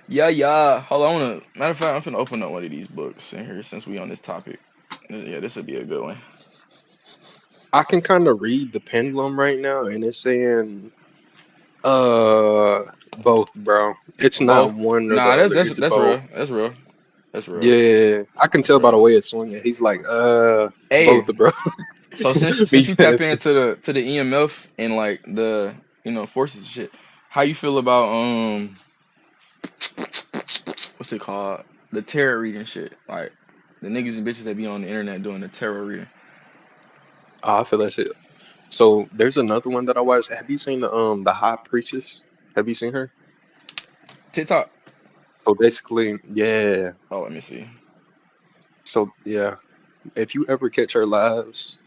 Yeah. Hold on. Matter of fact, I'm finna open up one of these books in here since we on this topic. Yeah, this would be a good one. I can kind of read the pendulum right now, and it's saying both, bro. It's not Both? one or the Nah, other. It's that's both. real. That's real. That's real. Yeah, I can That's tell by the real. way it's swinging. He's like, Hey, both, bro. so since you tap Because into the EMF and like the forces and shit, how you feel about what's it called, the tarot reading shit, like the niggas and bitches that be on the internet doing the tarot reading. I feel that shit. So there's another one that I watched. Have you seen the High Priestess? Have you seen her? TikTok. So basically, yeah. Oh, let me see. So yeah, if you ever catch her lives,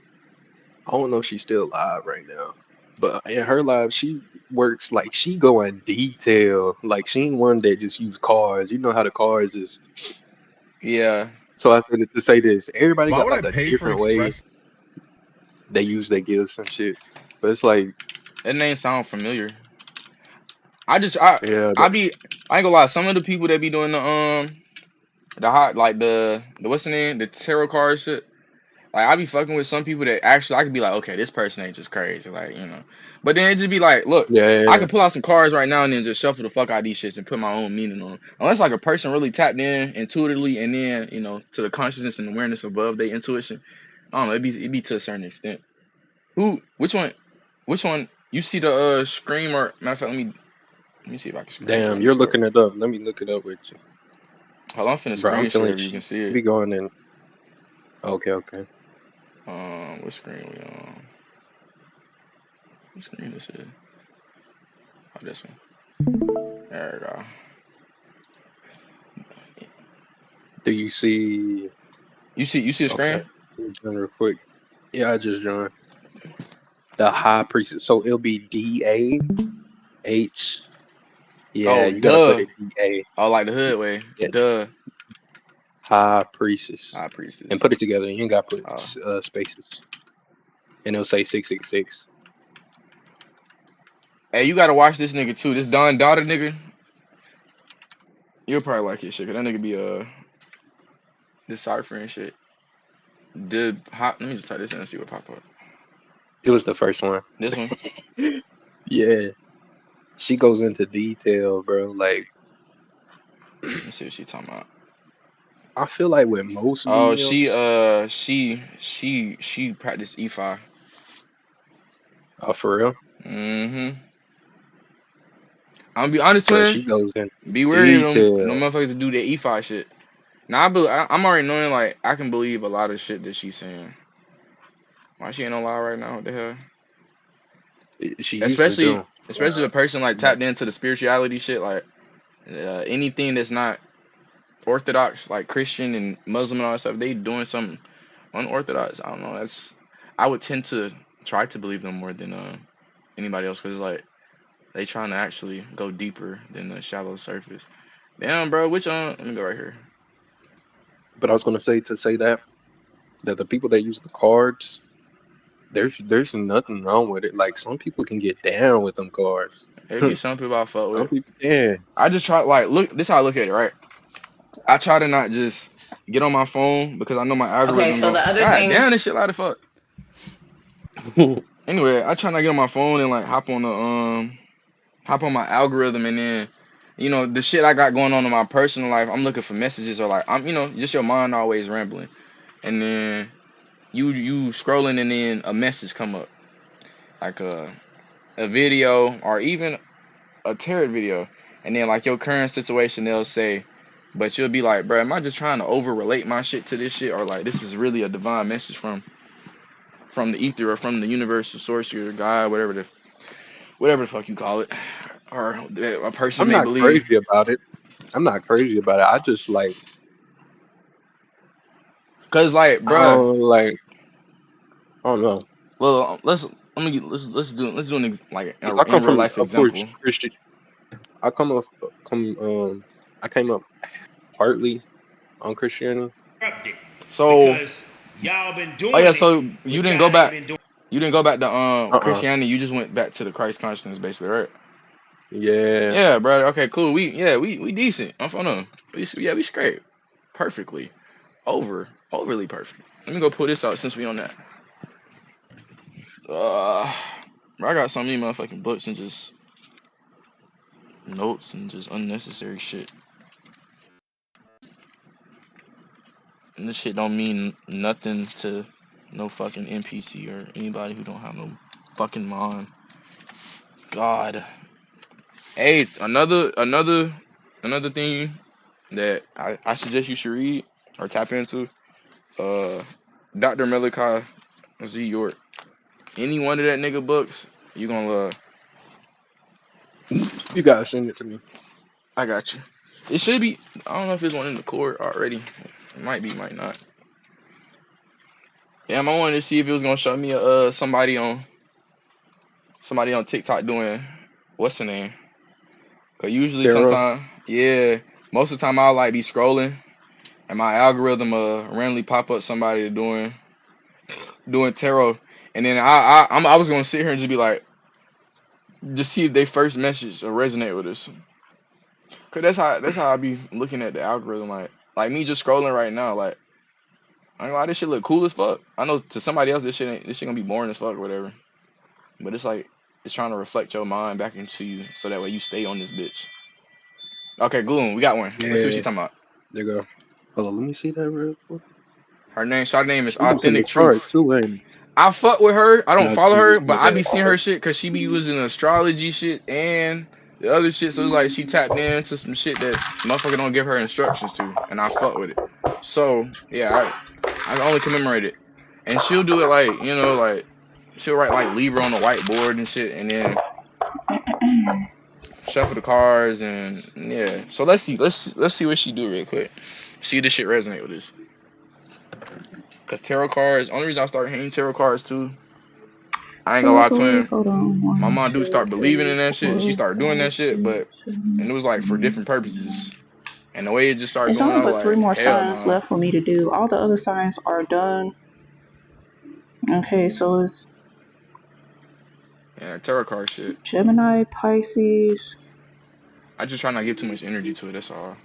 I don't know if she's still alive right now, but in her live, she works like she go in detail. Like she ain't one that just use cars. You know how the cars is. Yeah. So I said it to say this: everybody Why got would I like a pay for different way Express? they use their gifts and shit. But it's like, That name sound familiar. I yeah, I ain't gonna lie. Some of the people that be doing the hot like the what's the name, the tarot card shit. Like I be fucking with some people that actually I could be like, okay, this person ain't just crazy, like But then it just be like, look, I yeah, can pull out some cards right now and then just shuffle the fuck out of these shits and put my own meaning on them. Unless like a person really tapped in intuitively and then to the consciousness and awareness above their intuition. I don't know. It be to a certain extent. Which one? Which one? You see the scream or matter of fact? Let me see if I can damn, screenshot you're this shit. looking it up. Let me look it up with you, Hold on, I'm finna bro. I'm screen share telling you, if you can she see it. be going in. Okay. What screen we on? What screen this is? Oh, this one. There we go. Do you see? You see the Okay, screen? let me join real quick. Yeah, I just joined the High Priestess. So it'll be DAH. Yeah, Oh, you gotta put duh. it DA. Oh, like the hood way. Yeah, Duh. High Priestess, High and priestess. put it together. You ain't gotta put Oh. spaces, and it'll say 666. Hey, you gotta watch this nigga too. This Don Daughter nigga. You'll probably like his shit, cause that nigga be deciphering shit. Let me just type this in and see what pop up. It was the first one. This one. Yeah. she goes into detail, bro. Like, Let me see what she talking about. I feel like with most Oh, mediums, she practiced EFI. oh, for real, Mm-hmm. I'm gonna be honest, bro, twin. she goes in Be wary of them detail. motherfuckers that do the EFI shit. Now I'm already knowing, like, I can believe a lot of shit that she's saying. Why she ain't on live right now? What the hell? She usually Especially do. the person like But tapped into the spirituality shit, like anything that's not orthodox, like Christian and Muslim and all that stuff, they doing something unorthodox. I don't know. I would tend to try to believe them more than anybody else, because like they trying to actually go deeper than the shallow surface. Damn, bro. Which let me go right here. I was gonna say that the people that use the cards, there's nothing wrong with it. Like some people can get down with them cards. There be some people I fuck Some with. people can. I just try, like, look. This how I look at it, right? I try to not just get on my phone because I know my algorithm. Okay, so the other God thing. damn, this shit loud as fuck. Anyway, I try not to get on my phone and like hop on my algorithm, and then, you know, the shit I got going on in my personal life, I'm looking for messages, or like I'm, you know, just your mind always rambling, and then you scrolling, and then a message come up, like a video or even a tarot video, and then like your current situation, they'll say, but you'll be like, bro, am I just trying to over relate my shit to this shit, or like this is really a divine message from the ether, or from the universe, or source, or God, whatever the fuck you call it, or a person I'm may not believe. crazy about it. I just like, Cause like, bro, like, I don't know. well, let's do like Cause I come in real from, life of course, example. Christian. I came up partly on Christianity. So, oh yeah, so you didn't go back. You didn't go back to Christianity. You just went back to the Christ consciousness, basically, right? Yeah. Yeah, bro. Okay, cool. We decent. I'm from them. We straight. Perfectly. Overly perfect. Let me go pull this out since we on that. Bro, I got so many motherfucking books and just notes and just unnecessary shit. And this shit don't mean nothing to no fucking NPC or anybody who don't have no fucking mind. God. Hey, another thing that I suggest you should read or tap into, Dr. Malachi Z. York. Any one of that nigga books, you gonna love. You gotta send it to me. I got you. It should be. I don't know if there's one in the court already. It might be, might not. Damn, I wanted to see if it was gonna show me somebody on TikTok doing what's the name? Cause usually sometimes, yeah, most of the time I'll like be scrolling, and my algorithm randomly pop up somebody doing tarot, and then I was gonna sit here and just be like, just see if they first message or resonate with us. Cause that's how I be looking at the algorithm, like me just scrolling right now, like, I ain't gonna lie, this shit look cool as fuck. I know to somebody else this shit gonna be boring as fuck or whatever, but it's like it's trying to reflect your mind back into you so that way you stay on this bitch. Okay, Gloom, we got one. Yeah. Let's see what she's talking about. There you go. Hold on, let me see that real quick. Her name is She was in the Authentic Truth. chart too, ain't it? I fuck with her. I don't Nah, follow she her, was but in I be that seeing her chart. shit because she be using astrology shit and the other shit. So it's like she tapped into some shit that motherfucker don't give her instructions to, and I fuck with it. So yeah, I only commemorate it, and she'll do it like, you know, like she'll write like Libra on the whiteboard and shit, and then shuffle the cards, and yeah. So let's see what she do real quick. See if this shit resonate with us. Cause tarot cards, only reason I started hating tarot cards too, I ain't gonna lie, twin. My mom do start believing in that shit. She started doing that shit, and it was like for different purposes. And the way it just started It's going, only I was but 3 like, more hell signs no. left for me to do. All the other signs are done. Okay, so it's Tarot card shit. Gemini, Pisces. I just try not to give too much energy to it. That's all.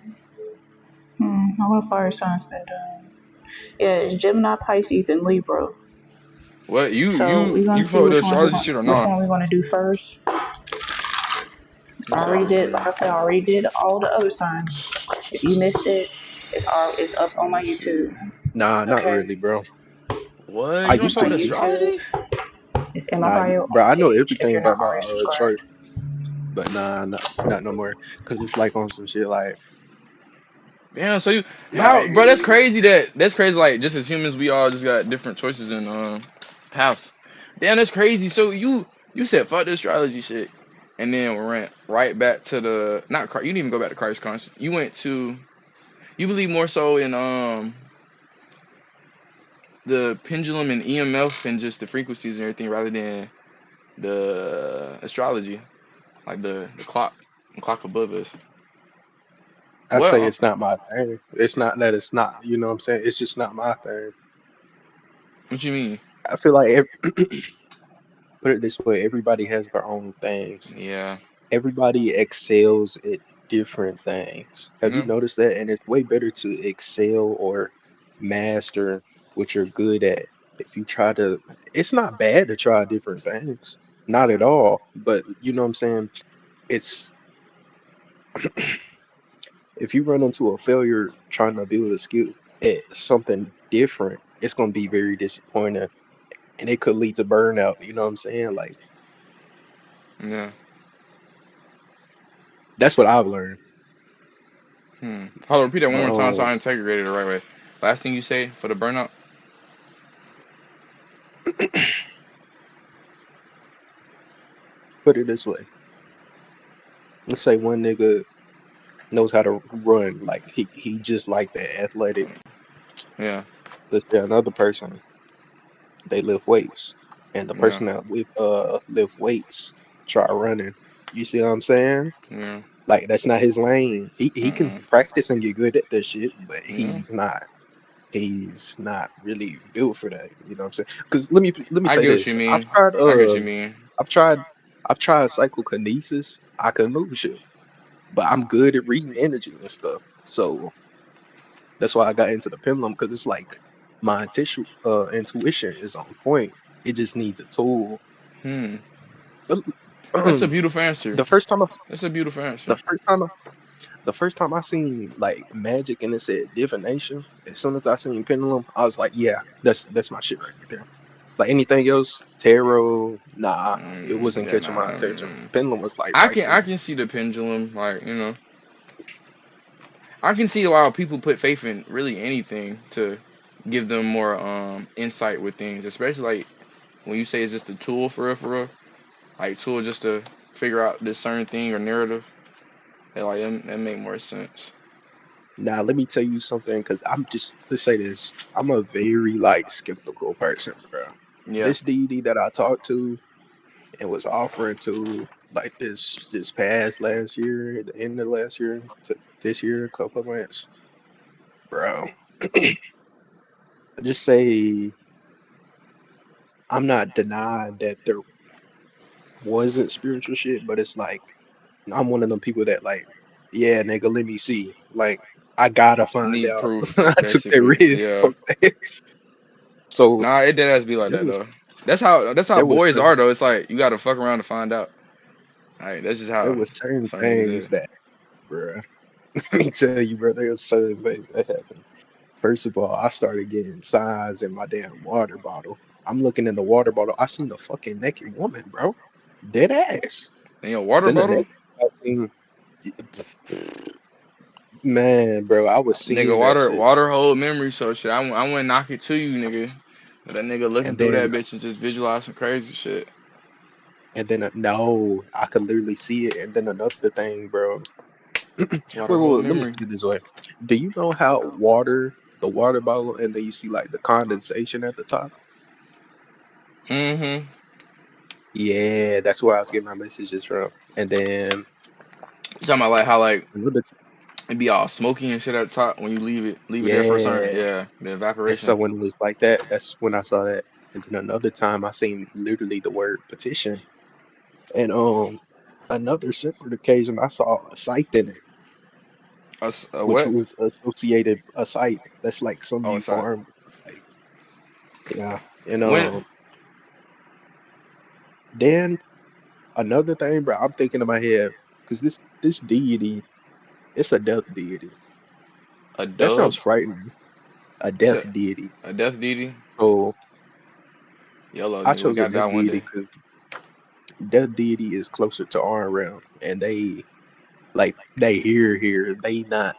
How many fire signs been done? Yeah, it's Gemini, Pisces, and Libra. What so you fuck with the astrology shit or which not? one we gonna do first? I already did. Like I said, I already did all the other signs. If you missed it, it's up on my YouTube. Nah, not Okay, really, bro. What? I You don't used fuck to with use it. astrology? it's in my Nah, bio bro, on I the know page. If everything you're about not my already subscribed. chart, but nah, not no more. Cause it's like on some shit like Damn. So you how, bro? like That's crazy. Like just as humans, we all just got different choices in paths. Damn, that's crazy. So you said fuck the astrology shit, and then went right back to the not. You didn't even go back to Christ conscious. You went to you believe more so in the pendulum and EMF and just the frequencies and everything rather than the astrology, like the clock above us. I'd say Well, it's not my thing. It's not that it's not, you know what I'm saying? It's just not my thing. what you mean? I feel like put it this way, everybody has their own things. Yeah. Everybody excels at different things. Have you Yeah. noticed that? And it's way better to excel or master what you're good at. If you try to, it's not bad to try different things. Not at all. But you know what I'm saying? It's if you run into a failure trying to build a skill at something different, it's gonna be very disappointing and it could lead to burnout. You know what I'm saying? Like Yeah. that's what I've learned. Hold on, repeat that one more time so Um, I integrated it the right way. Last thing you say for the burnout? put it this way. Let's say one nigga knows how to run, like he just like that athletic. Yeah. Let's say another person, they lift weights. And the Yeah. person that lift weights try running. You see what I'm saying? Yeah. Like that's not his lane. He can Mm-mm. practice and get good at that shit, but Yeah. he's not really built for that. You know what I'm saying? Because let me I say get what you this. mean. I get what you mean. I've tried I've tried psychokinesis. I can move shit, but I'm good at reading energy and stuff. So that's why I got into the pendulum because it's like my intuition is on point. It just needs a tool. Hmm. But, That's a beautiful answer. the first time I, That's a beautiful the answer. first time I, the first time I seen like magic and it said divination, as soon as I seen pendulum, I was like, yeah, that's my shit right there. Like anything else, tarot, nah, it wasn't Yeah, catching my nah. attention. Pendulum was like I right can there. I can see the pendulum, like, I can see why people put faith in really anything to give them more insight with things, especially like when you say it's just a tool for real, like tool just to figure out this certain thing or narrative. That make more sense. Now let me tell you something, because let's say this, I'm a very like skeptical person, bro. Yeah. This deity that I talked to and was offering to like this past last year, at the end of last year to this year, a couple of months, bro. Just say I'm not denying that there wasn't spiritual shit, but it's like I'm one of them people that like, yeah, nigga, let me see. Like, I gotta find Need out. proof, I took that basically. risk. Yeah. So Nah, it did has to be like there that was though. That's how there was boys certain, are though. It's like you gotta fuck around to find out. Like that's just there how was certain certain niggas things is. that, bruh. Let me tell you, bro, there was certain things that happened. First of all, I started getting signs in my damn water bottle. I'm looking in the water bottle. I seen a fucking naked woman, bro. Dead ass. In your water Then the bottle? next I seen, man, bro, I was Nigga, seeing that shit. water hold memory, so shit. I wouldn't knock it to you, nigga. But that nigga looking And through that then bitch and just visualize some crazy shit. no, I could literally see it. And then another thing, bro. Wait, Water hold let me memory. put it this way. Do you know how the water bottle, and then you see like the condensation at the top? Mm-hmm. Yeah, that's where I was getting my messages from. And then You talking about like how like another, it be all smoky and shit at the top when you leave it there for a certain, yeah. yeah, the And so evaporation. when it was like that, that's when I saw that. And then another time I seen literally the word petition. And another separate occasion I saw a site in it, A which what? was associated a site that's like some Oh, you it's like farm. Like, yeah. And when then another thing, bro, I'm thinking in my head, because this deity, it's a death deity. A That sounds dove? frightening. A It's death deity. a death deity? So YOLO, I nigga. We chose a got that death one deity day. because death deity is closer to our realm, and they here. They not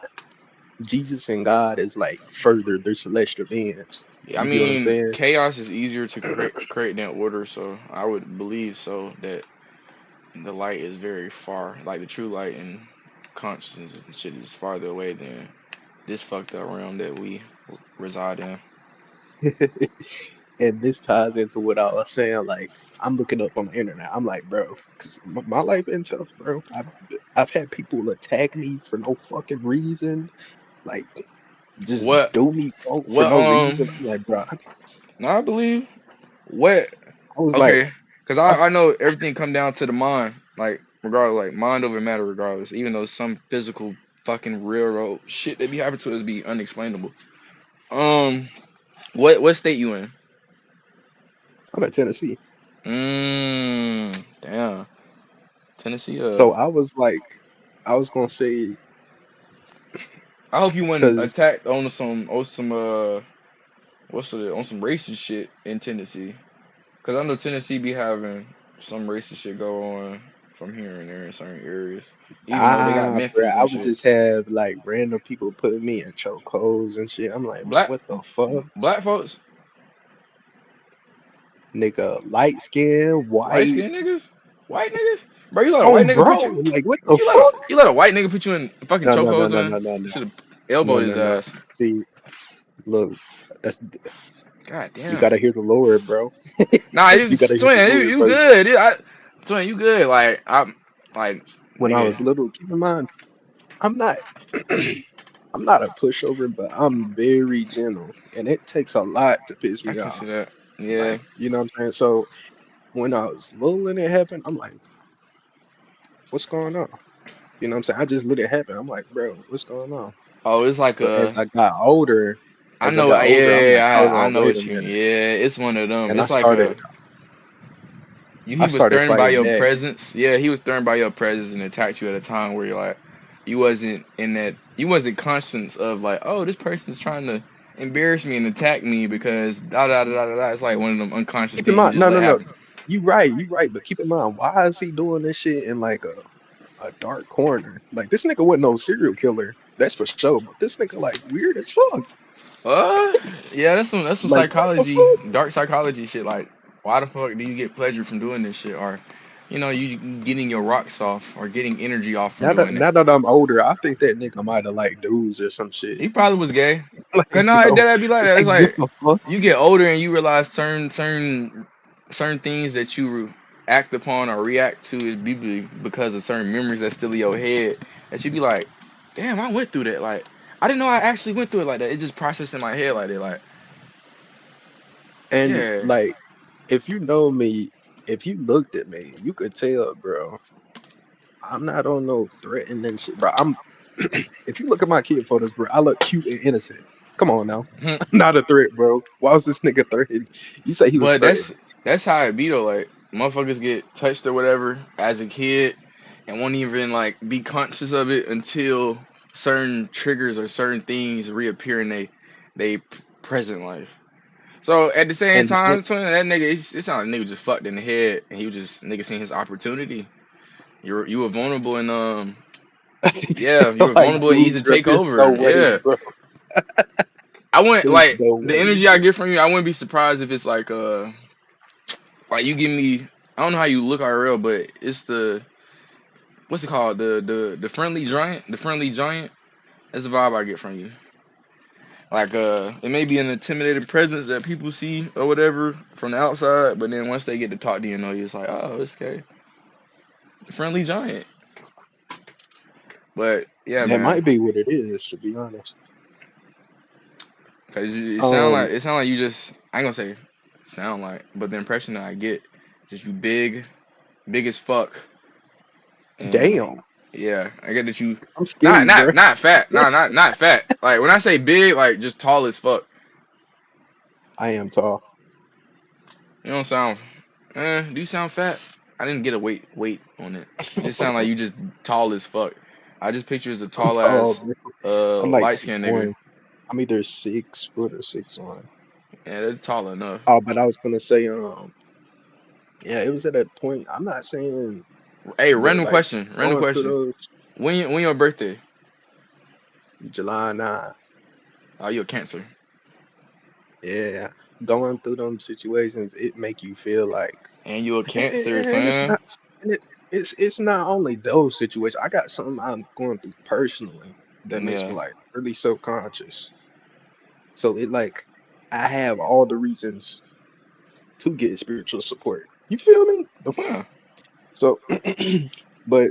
Jesus and God is like further. They're celestial beings. I You get what I'm mean, saying? chaos is easier to create than order, so I would believe so that the light is very far, like the true light and consciousness and shit is farther away than this fucked up realm that we reside in. And this ties into what I was saying. Like, I'm looking up on the internet. I'm like, bro, because my life been tough, bro. I've had people attack me for no fucking reason, like just What? do me for What? no reason. I'm like, bro, No, I believe. What? I was like, Okay, because I was, I know everything come down to the mind, like regardless, like mind over matter, regardless. Even though some physical fucking railroad shit that be happening to us be unexplainable. Um, what state you in? I'm at Tennessee, Damn, Tennessee. so I was like, I was gonna say, I hope you wasn't because attacked on some on some racist shit in Tennessee. Cause I know Tennessee be having some racist shit go on from here and there in certain areas. Even though they got bro, Memphis I and would shit. just have like random people putting me in chokeholds and shit. I'm like, bro, Black what the fuck, black folks, nigga? Light skin, light white. skinned niggas, white niggas. Bro, you let a Oh, white nigga put bro, you. like what the fuck? You let a white nigga put you in fucking No, no, no, chokeholds, no, man. no, no, You no, should have no, elbowed his no, no. ass. See, look, that's God you damn. gotta hear the Lord, bro. Nah, You gotta hear the twin, Lord you first. good. Twin, you good. Like I'm, like When I was nigga, little, keep in mind, I'm not, I'm not a pushover, but I'm very gentle, and it takes a lot to piss I me can see off. that. Yeah. Like, you know what I'm saying? So when I was little and it happened, I'm like, what's going on? You know what I'm saying? I just let it happen. I'm like, bro, what's going on? Oh, it's like But I as I know. got Yeah, older, I'm like, hold I on, know wait a what you. minute. Yeah, it's one of them. And It's like I he was started threatened by fighting your back. presence. Yeah, he was threatened by your presence and attacked you at a time where you're like, you wasn't conscious of like, oh, this person's trying to embarrass me and attack me because da da da da da. It's like one of them unconscious Keep in things you mind, just no, let no, no. happen. You right. But keep in mind, why is he doing this shit in like a dark corner? Like this nigga wasn't no serial killer, that's for sure. But this nigga like weird as fuck. Yeah, that's some Like what the psychology, fuck? dark psychology shit. Like, why the fuck do you get pleasure from doing this shit, or you getting your rocks off or getting energy off from doing it? Now that I'm older, I think that nigga might have like dudes or some shit. He probably was gay. Cause Like no, yo, that'd be like that. It's what like the fuck? you get older and you realize certain things that you act upon or react to is because of certain memories that's still in your head. That you be like, damn, I went through that. Like, I didn't know I actually went through it like that. It just processed in my head like that. Like, And yeah. like if you know me, if you looked at me, you could tell, bro. I'm not on no threatening shit, bro. If you look at my kid photos, bro, I look cute and innocent. Come on now. I'm not a threat, bro. Why was this nigga threatened? You say he was But threatened. that's how it be though. Like, motherfuckers get touched or whatever as a kid and won't even like be conscious of it until certain triggers or certain things reappear in they present life. So at the same And time, twin, that nigga, it sounded like nigga just fucked in the head, and he was just nigga seeing his opportunity. You were vulnerable and yeah, you were like, vulnerable and dude, easy to bro, take there's no over. way, Yeah, bro. I wouldn't There's like no the way, energy I bro. get from you. I wouldn't be surprised if it's like you give me. I don't know how you look IRL, but it's the what's it called the friendly giant. The friendly giant. That's the vibe I get from you. Like it may be an intimidating presence that people see or whatever from the outside, but then once they get to talk to you, it's like, oh, this guy, friendly giant. But yeah, That man, might be what it is, to be honest. cause it Um, sound like you just I ain't gonna say sound like, but the impression that I get is just you big as fuck, and damn, yeah, I get that you I'm skinny, bro. not fat, not fat. Like when I say big, like just tall as fuck. I am tall. You don't sound, do you sound fat? I didn't get a weight on it. It just sound like you just tall as fuck. I just picture as a tall Oh, ass I'm like light skinned nigga. 6'1". I'm either 6 foot or 6'1". Yeah, that's tall enough. Oh, but I was gonna say, yeah, it was at that point. I'm not saying Hey, that random like question. Random going through question. those When your birthday? July 9. Oh, you a Cancer. Yeah, going through them situations, it make you feel like, And you a Cancer, and it's son. not, and it's not only those situations. I got something I'm going through personally that makes me Yeah. like really self-conscious. So it like I have all the reasons to get spiritual support. You feel me? Yeah. So, but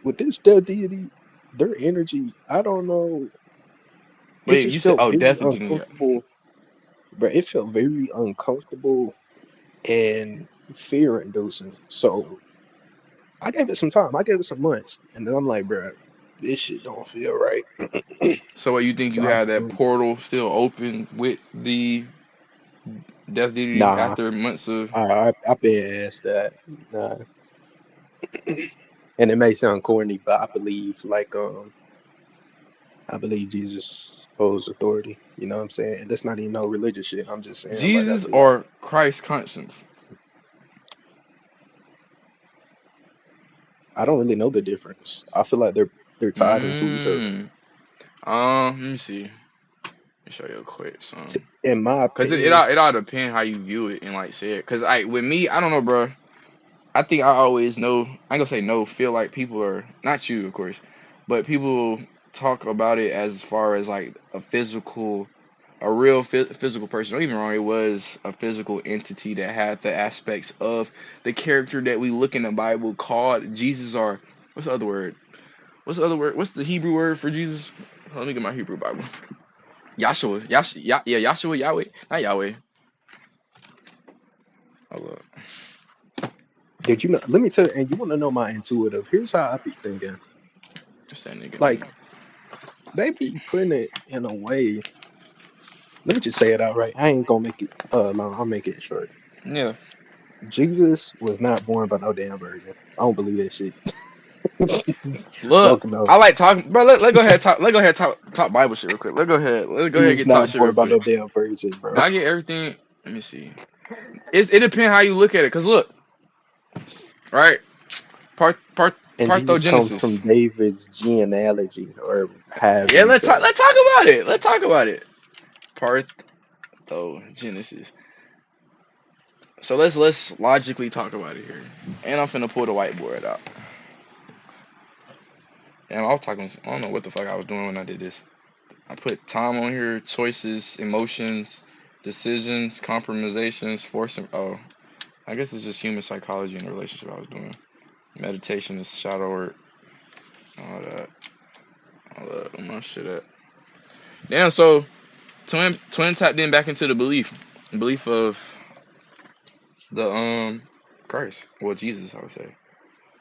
with this death deity, their energy, I don't know. It Wait, you just said felt oh very definitely. uncomfortable, but it felt very uncomfortable and fear-inducing. So I gave it some time. I gave it some months, and then I'm like, bro, this shit don't feel right. So what you think So you I had that don't. portal still open with the death deity Nah, after months of I've been asked that. Nah. And it may sound corny, but I believe Jesus holds authority. You know what I'm saying? And that's not even no religious shit. I'm just saying like I Jesus believe. or Christ conscience? I don't really know the difference. I feel like they're tied into each other. Let me see. Let me show you a quick song. In my Cause it opinion, all depend how you view it and like say it. Cause with me, I don't know, bro. I think I always know. I ain't gonna say no. Feel like people are not you, of course, but people talk about it as far as like a real physical person. Don't get me wrong. It was a physical entity that had the aspects of the character that we look in the Bible called Jesus. Or what's the other word? What's the other word? What's the Hebrew word for Jesus? Let me get my Hebrew Bible. Yahshua. Yahshua, Yahweh, not Yahweh. Hold up. did you know? Let me tell you, and you want to know my intuitive. Here's how I be thinking. Just that nigga Like name. they be putting it in a way. Let me just say it outright. I ain't gonna make it long. I'll make it short. Yeah. Jesus was not born by no damn virgin. I don't believe that shit. Look, Fuck no. I like talking, bro. Let go ahead talk. Let go ahead talk Bible shit real quick. Let go ahead. He And was get talk not shit real born by quick. no damn virgin, bro. Now I get everything. Let me see. It depends how you look at it. Cause look, right? And Jesus comes from Parthogenesis. David's genealogy, or however Yeah, you say it. let's talk about it. Let's talk about it. Parthogenesis. So let's logically talk about it here. And I'm finna pull the whiteboard out. And I was talking. I don't know what the fuck I was doing when I did this. I put time on here, choices, emotions, decisions, compromisations, forcing. Oh, I guess it's just human psychology and the relationship I was doing. Meditation is shadow work. All that. All that. My shit at. Damn. So twin tapped in back into the belief of the Christ. Well, Jesus, I would say.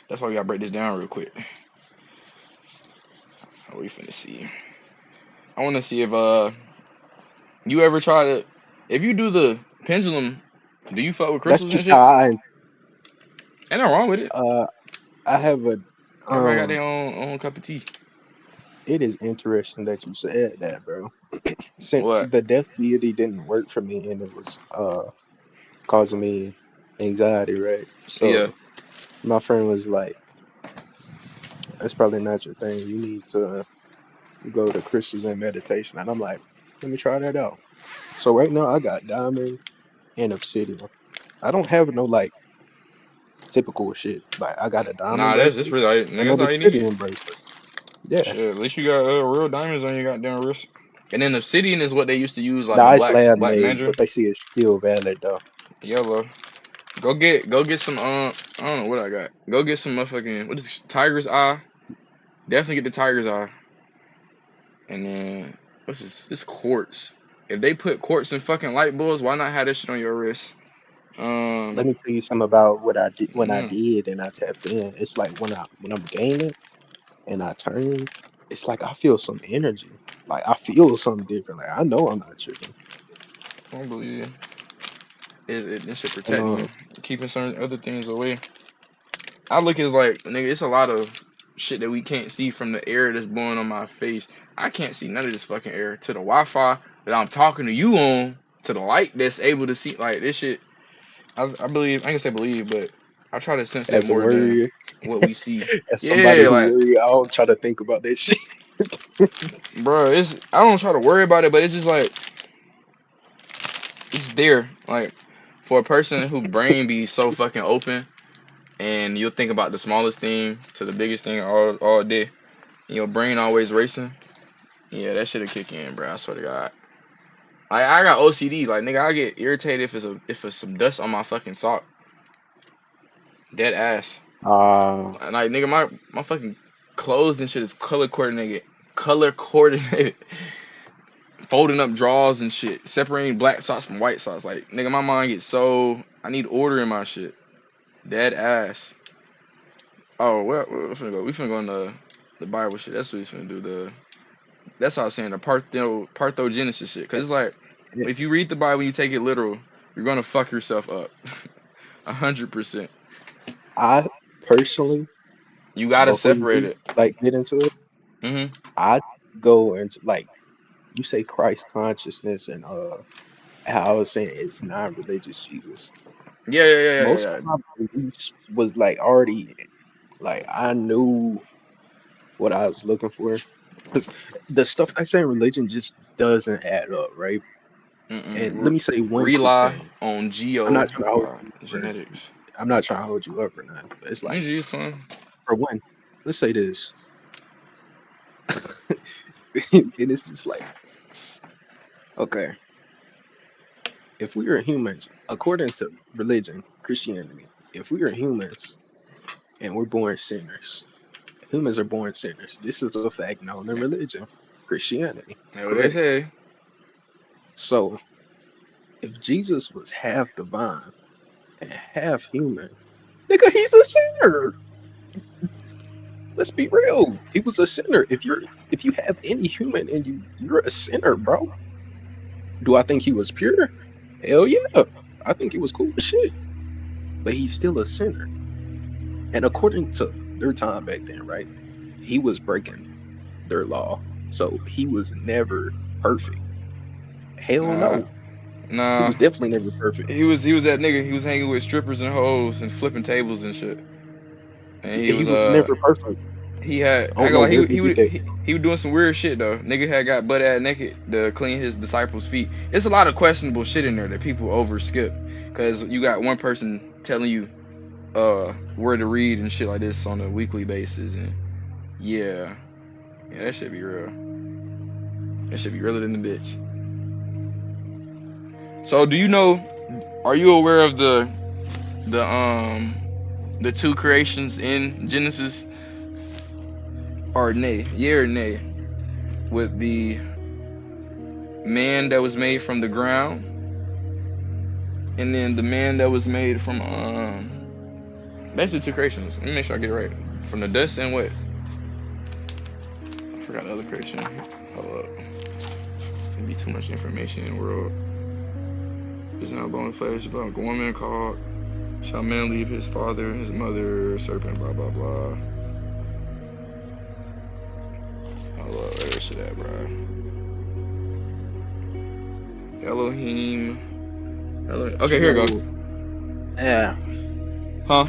That's why we gotta break this down real quick. What we finna see? I want to see if you ever try to, if you do the pendulum, do you fuck with That's crystals and just how shit? I. Ain't nothing wrong with it. I have a. Everybody got their own cup of tea. It is interesting that you said that, bro. Since What? the death deity didn't work for me and it was causing me anxiety, right? Yeah. So my friend was like, "That's probably not your thing. You need to go to crystals and meditation." And I'm like, "Let me try that out." So right now I got diamond and obsidian. I don't have no like typical shit. Like I got a diamond Nah, that's bracelet really and that's an all you need. obsidian bracelet. Yeah. Shit, at least you got real diamonds on your goddamn wrist. And then obsidian is what they used to use, like the Nah, it's black laminated, manager. but they see it's still valid though. Yellow. Go get some I don't know what I got. Go get some motherfucking what is tiger's eye. Definitely get the tiger's eye. And then what's this? This quartz. If they put quartz in fucking light bulbs, why not have this shit on your wrist? Let me tell you something about what I did when I Mm. did and I tapped in. It's like when I'm gaming and I turn, it's like I feel some energy. Like I feel something different. Like I know I'm not tripping. I don't believe you. This shit And protecting you. keeping certain other things away. I look at it as like, nigga, it's a lot of shit that we can't see from the air that's blowing on my face. I can't see none of this fucking air. To the Wi-Fi that I'm talking to you on, to the light that's able to see, like, this shit. I believe, I ain't gonna say believe, but I try to sense that As a more than warrior, what we see. as somebody Yeah, who like, worry, I don't try to think about that shit. bro, I don't try to worry about it, but it's just like, it's there. Like, for a person who brain be so fucking open, and you'll think about the smallest thing to the biggest thing all day, and your brain always racing. Yeah, that shit'll kick in, bro. I swear to God. I got OCD. Like, nigga, I get irritated if it's some dust on my fucking sock. Dead ass. Like, nigga, my fucking clothes and shit is color coordinated. Folding up drawers and shit. Separating black socks from white socks. Like, nigga, my mind gets so... I need order in my shit. Dead ass. Oh, where we finna go? We finna go in the Bible shit. That's what we finna do. That's what I was saying. The parthogenesis shit. Because it's like, if you read the Bible and you take it literal, you're gonna fuck yourself up. 100%. I personally, You gotta before you separate it. like get into it, Mm-hmm. I go into like you say Christ consciousness and how I was saying it's non-religious Jesus. Yeah. Most of my beliefs was like already like I knew what I was looking for because the stuff I say in religion just doesn't add up, right? And let me say one quick Rely thing. on I'm not trying to hold you up, genetics. I'm not trying to hold you up or nothing, but it's like for one, let's say this. And it's just like, okay, if we are humans, according to religion, Christianity, if we are humans and we're born sinners, humans are born sinners. This is a fact known in religion, Christianity. That's what they say. So, if Jesus was half divine and half human, nigga, he's a sinner. Let's be real. He was a sinner. If you have any human in you, you're a sinner, bro. Do I think he was pure? Hell yeah. I think he was cool as shit. But he's still a sinner. And according to their time back then, right? He was breaking their law. So he was never perfect. Hell no. Nah. He was definitely never perfect. He was that nigga. He was hanging with strippers and hoes and flipping tables and shit. And he was never perfect. He had he was doing some weird shit though. Nigga had got butt ass naked to clean his disciples' feet. It's a lot of questionable shit in there that people overskip. Cause you got one person telling you where to read and shit like this on a weekly basis, and yeah, that should be real. That should be realer than the bitch. So do you know, are you aware of the two creations in Genesis? Or nay, yeah or nay, with the man that was made from the ground, and then the man that was made from basically two creations. Let me make sure I get it right. From the dust and what? I forgot the other creation. Hold up. There'd be too much information in the world. There's no bone and flesh, but a woman called shall man leave his father and his mother, serpent, blah blah blah. Hold up, where is that, bro? Elohim. Okay, here we go. Yeah. Huh?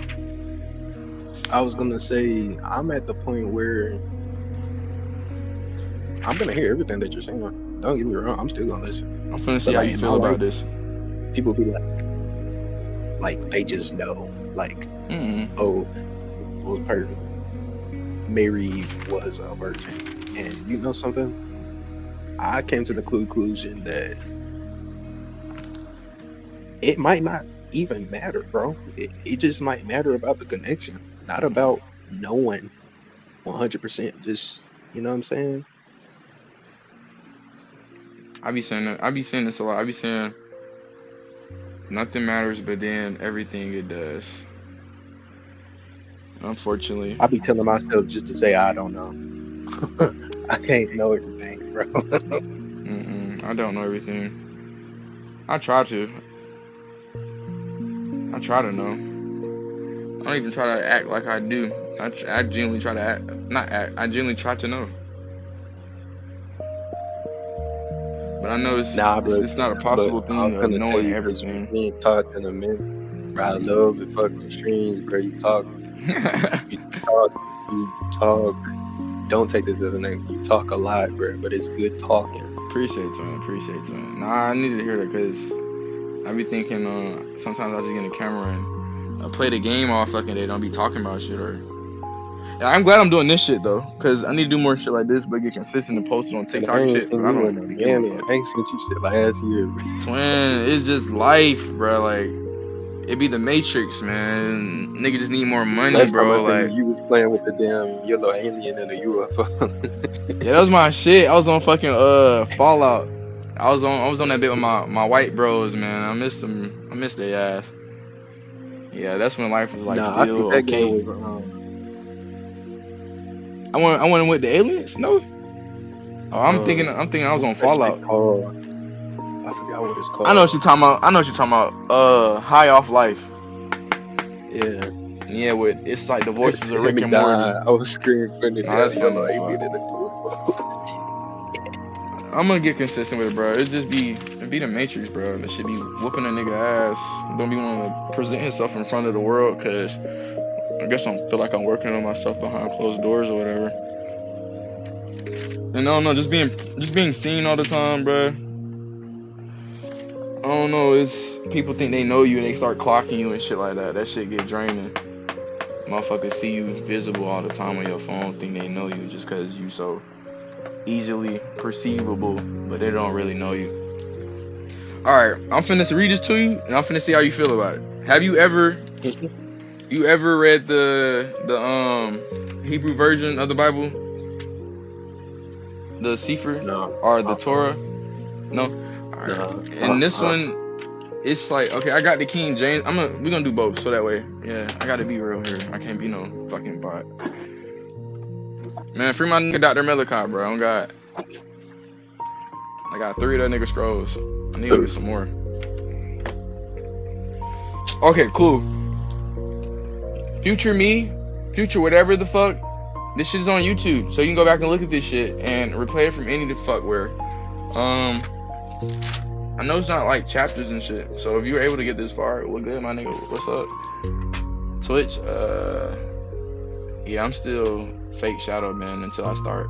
I was gonna say I'm at the point where I'm gonna hear everything that you're saying. Don't get me wrong, I'm still gonna listen. I'm finna see how you feel about this. People be like they just know, like, oh, it was perfect. Mary was a virgin. And you know something? I came to the conclusion that it might not even matter, bro. It just might matter about the connection, not about knowing 100%. Just, you know what I'm saying? I be saying that. I be saying this a lot. I be saying nothing matters, but then everything it does. Unfortunately, I be telling myself just to say I don't know. I can't know everything, bro. I don't know everything. I try to. I try to know. I don't even try to act like I do. I genuinely try to act, not act. I genuinely try to know. But I know it's not a possible thing of knowing everything. You ain't talked in a minute. Bro, I love the fucking streams, bro. You talk. You talk. Don't take this as a name. You talk a lot, bro, but it's good talking. Appreciate it, man. Nah, I needed to hear that because I be thinking sometimes I just get in the camera and I play the game all fucking day. Don't be talking about shit or. And I'm glad I'm doing this shit though, because I need to do more shit like this, but get consistent and post it on TikTok and shit. But I don't really give a fuck. I ain't seen you shit last year. Twin, it's just life, bro. Like it be the Matrix, man. Nigga just need more money, Last bro. time I Like seen you was playing with the damn yellow alien in a UFO. yeah, that was my shit. I was on fucking Fallout. I was on that bit with my white bros, man. I missed them. I missed their ass. Yeah, that's when life was like still I think that okay. game was, I went with the aliens? No. Oh, I'm thinking I was on Fallout. I forgot what it's called. I know what you're talking about. High Off Life. Yeah. Yeah, it's like the voices of Rick and Morty. Morty. I was screaming for the that's funny yellow as alien fuck. in the UFO. I'm gonna get consistent with it, bro. It be the Matrix, bro. That should be whooping a nigga ass. Don't be wanting to present himself in front of the world, cause I guess I feel like I'm working on myself behind closed doors or whatever. And I don't know, just being seen all the time, bro. I don't know. It's people think they know you and they start clocking you and shit like that. That shit get draining. Motherfuckers see you visible all the time on your phone, think they know you just cause you so easily perceivable, but they don't really know you. Alright, I'm finna read this to you and I'm finna see how you feel about it. Have you ever read the Hebrew version of the Bible? The Sefer? No. Or the Torah? No? Alright. No. And this one, it's like, okay, I got the King James. We're gonna do both, so that way, yeah, I gotta be real here. I can't be no fucking bot. Man, free my nigga Dr. Melikot, bro. Oh God. I got 3 of that nigga scrolls. I need to get some more. Okay, cool. Future me, future whatever the fuck. This shit is on YouTube, so you can go back and look at this shit and replay it from any the fuck where. I know it's not like chapters and shit, so if you were able to get this far, well, good, my nigga. What's up? Twitch, yeah, I'm still fake Shadow Man until I start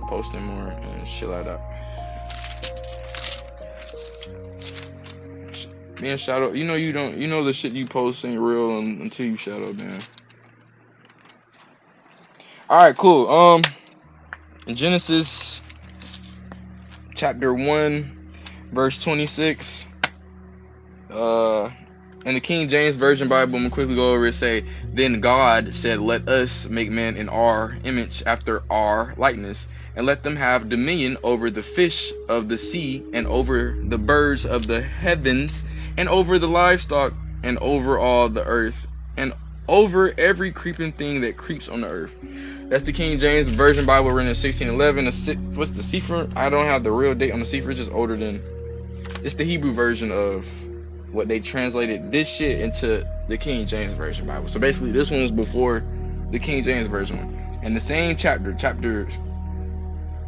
posting more and shit like that. Me and Shadow, you know the shit you post ain't real until you Shadow Man. Alright, cool. Genesis chapter 1, verse 26. In the King James Version Bible, I'm gonna quickly go over it. Say, then God said, let us make man in our image, after our likeness, and let them have dominion over the fish of the sea, and over the birds of the heavens, and over the livestock, and over all the earth, and over every creeping thing that creeps on the earth. That's the King James Version Bible written in 1611. What's the Sefer? I don't have the real date on the Sefer. It's just older than. It's the Hebrew version of what they translated this shit into the King James Version Bible. So basically, this one was before the King James Version one. And the same chapter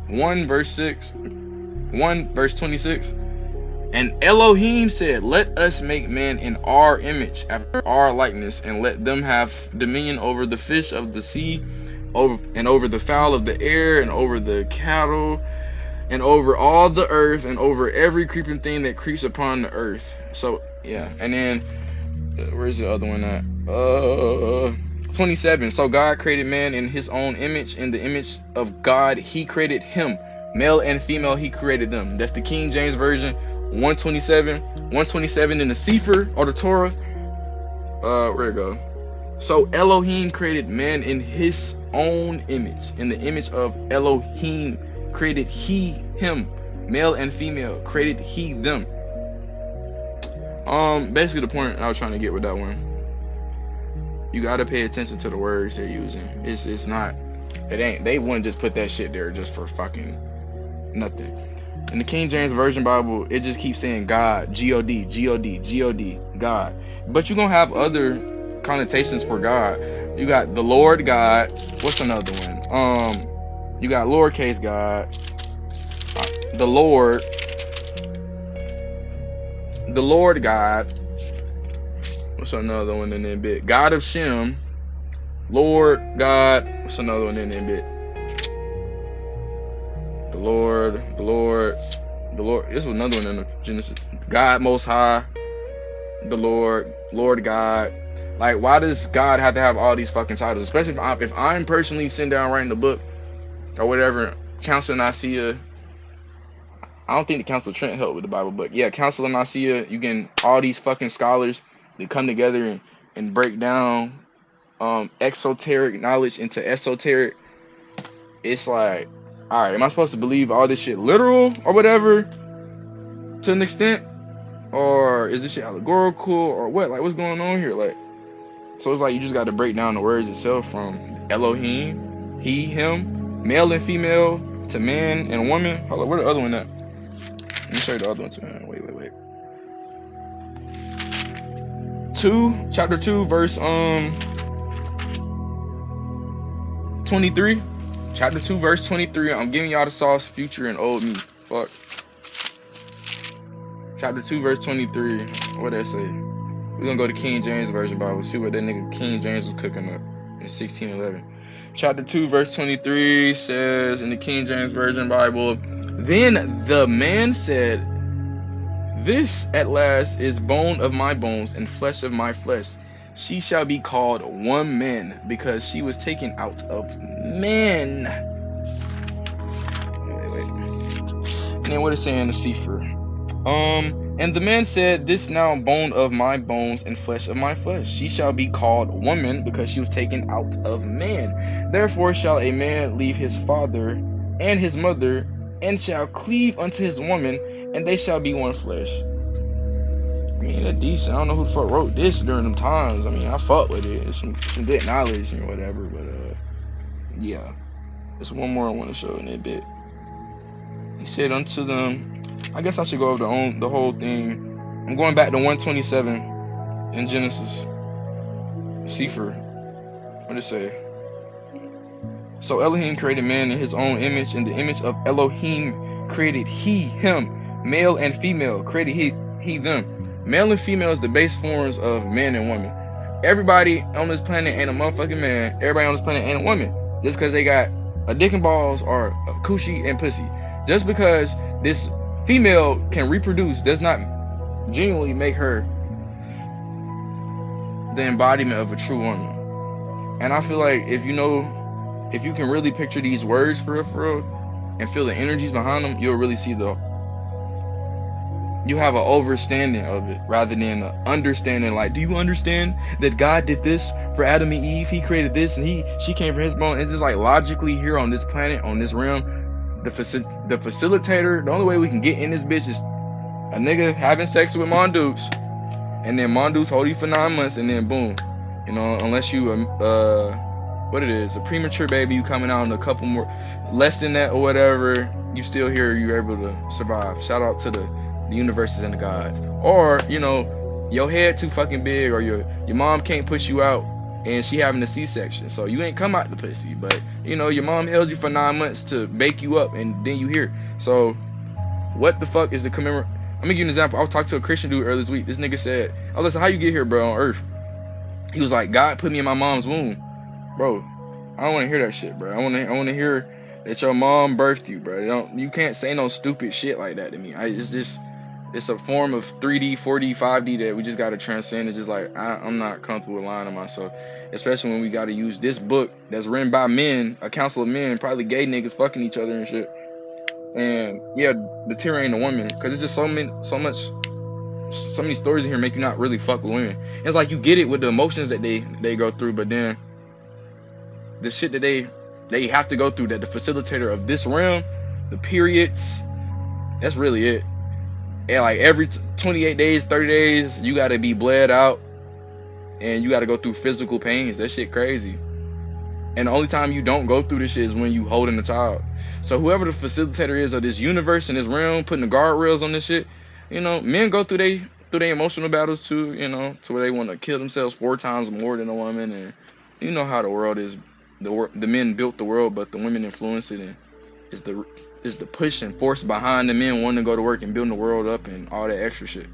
1 verse 26. And Elohim said, let us make man in our image, after our likeness, and let them have dominion over the fish of the sea, over the fowl of the air, and over the cattle, and over all the earth, and over every creeping thing that creeps upon the earth. So yeah, and then where's the other one at? 27. So God created man in his own image, in the image of God he created him, male and female he created them. That's the King James Version. 127 in the Sefer or the Torah. Where'd it go? So Elohim created man in his own image, in the image of Elohim created he him, male and female created he them. Basically the point I was trying to get with that one, you gotta pay attention to the words they're using. It's not, it ain't, they wouldn't just put that shit there just for fucking nothing. In the King James Version Bible, it just keeps saying God, G-O-D, G-O-D, G-O-D, God. but you're gonna have other connotations for God. You got the Lord God. What's another one? You got lowercase God, the Lord God. What's another one in there bit? God of Shem, Lord God. What's another one in there bit? The Lord. This was another one in the Genesis. God Most High, the Lord God. Like, why does God have to have all these fucking titles? Especially if I'm personally sitting down writing the book or whatever, Council of Nicaea. I don't think the Council of Trent helped with the Bible, but yeah, Council of Nicaea, you getting all these fucking scholars that come together and break down exoteric knowledge into esoteric. It's like, all right, am I supposed to believe all this shit literal or whatever to an extent? Or is this shit allegorical or what? Like, what's going on here? Like, so it's like you just got to break down the words itself from Elohim, he, him, male and female, to man and woman. Hold on, where the other one at? Let me show you the other one too. Wait. Chapter 2, verse 23. Chapter 2, verse 23. I'm giving y'all the sauce, future and old me. Fuck. Chapter 2, verse 23. What did I say? We're gonna go to King James Version Bible. See what that nigga King James was cooking up in 1611. Chapter 2, verse 23 says in the King James Version Bible, then the man said, this at last is bone of my bones and flesh of my flesh. She shall be called one man, because she was taken out of men. Wait. And then what is saying the Sefer? And the man said, this now bone of my bones and flesh of my flesh. She shall be called woman, because she was taken out of man. Therefore shall a man leave his father and his mother, and shall cleave unto his woman, and they shall be one flesh. I mean, that's decent. I don't know who the fuck wrote this during them times. I mean, I fuck with it. It's some good knowledge and whatever, but yeah. There's one more I want to show in a bit. He said unto them, I guess I should go over the whole thing. I'm going back to 127 in Genesis. Sefer. What did it say? So Elohim created man in his own image. In the image of Elohim created he him. Male and female created he them. Male and female is the base forms of man and woman. Everybody on this planet ain't a motherfucking man. Everybody on this planet ain't a woman. Just because they got a dick and balls or a coochie and pussy. Just because this female can reproduce does not genuinely make her the embodiment of a true woman. And I feel like if you can really picture these words for real, and feel the energies behind them, you'll really see you have an overstanding of it rather than an understanding. Like, do you understand that God did this for Adam and Eve? He created this and she came from his bone. It's just like logically here on this planet, on this realm, the facilitator, the only way we can get in this bitch is a nigga having sex with Mondukes, and then Mondukes hold you for 9 months, and then boom, you know, unless you what it is, a premature baby, you coming out in a couple more, less than that or whatever, you still here, you're able to survive. Shout out to the universes and the gods. Or, you know, your head too fucking big, or your mom can't push you out and she having a C-section, so you ain't come out the pussy, but you know your mom held you for 9 months to bake you up, and then you here. So what the fuck is the commemorate? I'm gonna give you an example. I was talking to a Christian dude earlier this week. This nigga said, oh, listen, how you get here, bro, on earth? He was like, God put me in my mom's womb. Bro, I don't want to hear that shit, bro. I want to hear that your mom birthed you, bro. You can't say no stupid shit like that to me. It's a form of 3D, 4D, 5D that we just got to transcend. It's just like, I'm not comfortable lying to myself, especially when we got to use this book that's written by men, a council of men, probably gay niggas fucking each other and shit. And yeah, the tier ain't a woman, because it's just so many stories in here make you not really fuck with women. It's like you get it with the emotions that they go through, but then the shit that they have to go through, that the facilitator of this realm, the periods, that's really it. And like every 28 days, 30 days, you got to be bled out, and you got to go through physical pains. That shit crazy. And the only time you don't go through this shit is when you holding a child. So whoever the facilitator is of this universe and this realm, putting the guardrails on this shit, you know, men go through through their emotional battles too, you know, to where they want to kill themselves 4 times more than a woman, and you know how the world is. The men built the world, but the women influence it, and is the push and force behind the men wanting to go to work and building the world up and all that extra shit.